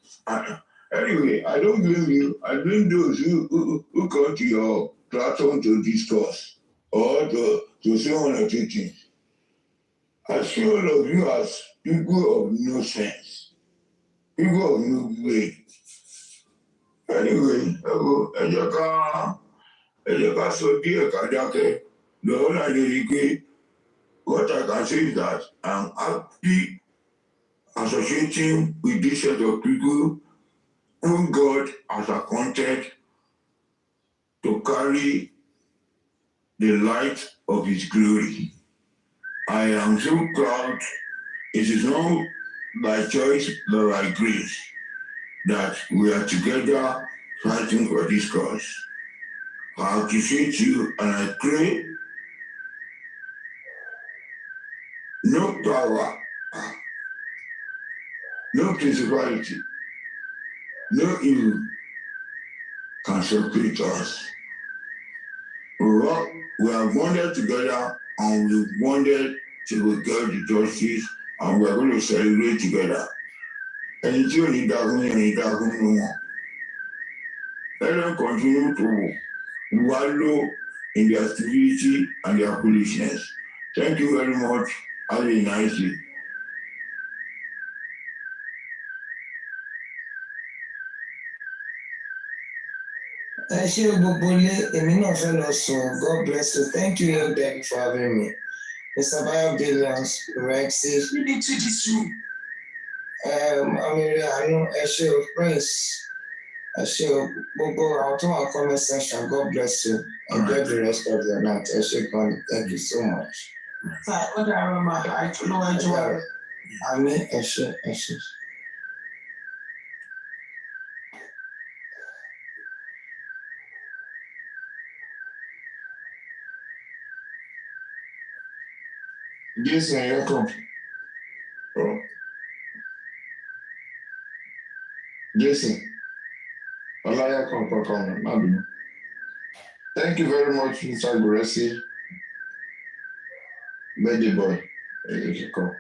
O: anyway, I don't blame you. I blame those who come to your platform to discuss or to say one or two things. I see all of you as people of no sense, people of no way. Anyway, Ejeka so dear Kadake, the whole idea, what I can say is that I'm happy associating with this set of people whom God has appointed to carry the light of His glory. I am so proud. It is not by choice but by grace that we are together fighting for this cause. I appreciate you and I pray no power, no principality, no evil can separate us. We are bonded together and we bonded to get the justice and we are going to celebrate together. And it's only that we let them continue to wallow in their stupidity and their foolishness. Thank you very much. Have a nice day.
U: God bless you. Thank you, Young Daddy, for having me. Mr. Bio Billions, Rexy. You need to this room. Prince. Comment section. God bless you. Enjoy the rest of the night. Thank you so much. What do I remember? I don't know enjoy. I mean,
L: Jason, you're welcome. Oh. Jason. Come. Thank you very much, Mr. Guresi. Baby boy. You can come.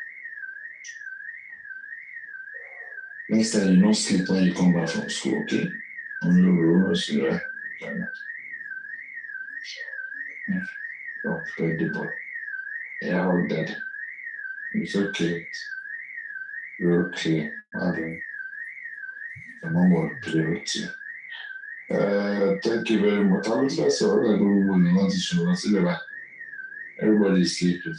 L: Next time you don't sleep when you come back from school, okay? On your room, right? Oh, baby boy. Yeah, all that. It's okay. You're okay. I'm more play with you. Thank you very much. I was just everybody is sleeping.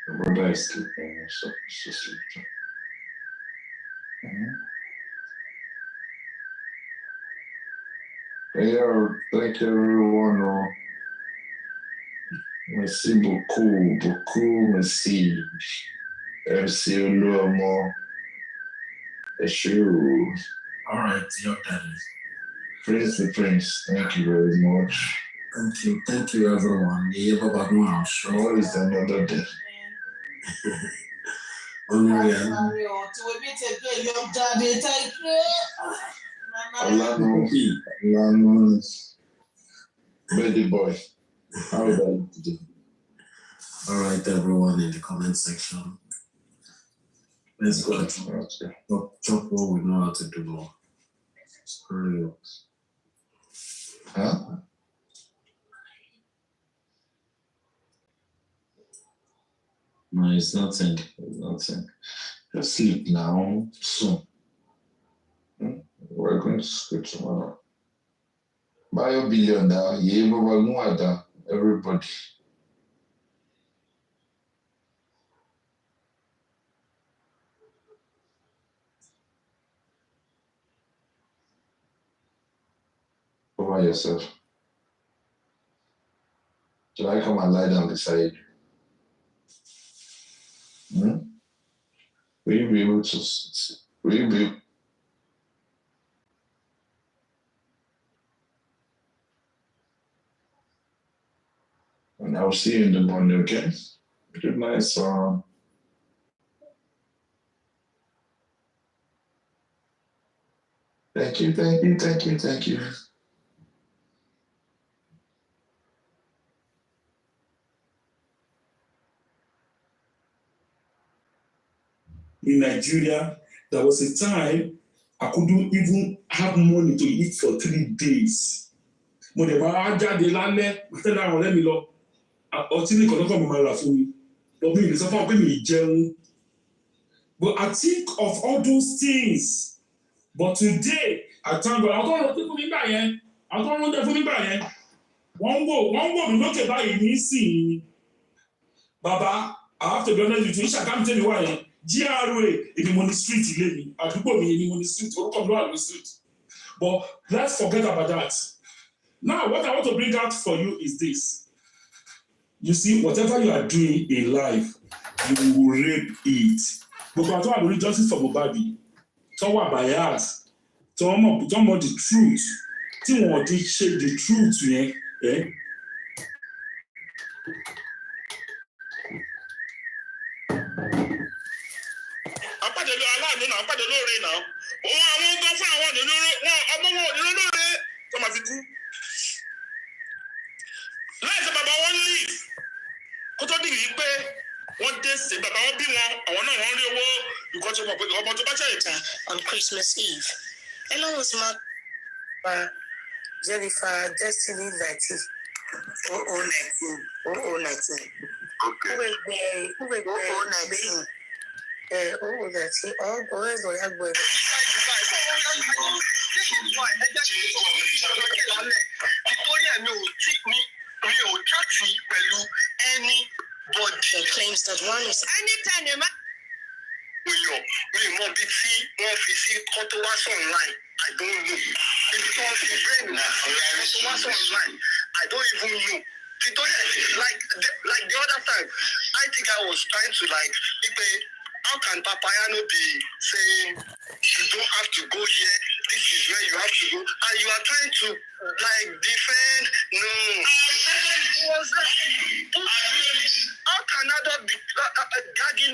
L: Your brother is sleeping, so sleeping. Yeah, thank you everyone. Merci beaucoup, merci. Merci Oluomo. All right, your daddy. Praise the Prince. Thank you very much. Thank you everyone. What is another day? Baby boy. How are you today?
S: All right, everyone in the comment section. Let's go. Chop what we know how to do more. Screw you.
L: Huh?
S: No, it's nothing.
L: Just sleep now. Soon. We're going to school tomorrow. Buy a billion now. Everybody. Over yourself. Should I come and lie down beside you? Will you be able to sit? Will you be? And I'll see you in the morning, okay? Good night, son. Thank you.
J: in Nigeria, there was a time I couldn't even have money to eat for 3 days. Mo dẹ̀ máa jáde lálẹ́, mo tẹ́lẹ̀ àwọn ọ̀rẹ́ mi lọ, ọtí nìkan lọ́kàn mi máa rà fún mi. But mi ì lè sọ fún ọ pé mi ì jẹun. But I think of all those things. But today, I thank God. Àwọn tó ń lọ fún mi gbà yẹn, àwọn tó ń lọ fún mi gbà yẹn, wọ́n wò mí lókè báyìí nísìnyí. Bàbá, I have to be honest with you, Ṣàgámù tẹ́mi wá yẹn, GRA èmi mo ní street ilé mi, àdúgbò mi èmi mo ní street, orúkọ mi wà ní street. But let's forget about that. Now, what I want to bring out for you is this. You see, whatever you are doing in life, you will rape it. Gbogbo àti wà lórí justice for Mohbad, tó wà bias, tó mọ̀ the truth, tí wọ́n ti ṣe the truth yẹn.
D: Àpàdé lọ aláàánú náà, àpàdé lóore náà. Òun àwọn ọgbọ́n fún àwọn ọmọ wọn òní lóore tó máa fi kú. Láìsí bàbá wọn leave kó tó dìgbì pé wọ́n dé sí bàbá wọn bí wọn àwọn náà wọ́n rí owó nǹkan tó mọ̀ pé ọmọ tó bá ṣe ìta.
P: On Christmas Eve. Hello, Usman. Jennifer, Destiny 19. 0019. 0019.
D: Okay.
P: Who will be 0019? 0019. Oh, boy, boy, boy. The claims that one is anytime
D: mi mọ bí tí wọ́n fi sí kọ́tọ́ wá sọ̀ online I don't know ibi tí wọ́n fi brain náà kọ́tọ́ wá sọ̀ online I don't even know like the other time I think I was trying to how can Papayano be saying you don't have to go here, this is where you have to go, and you are trying to defend? No. How can Aduke be gagging?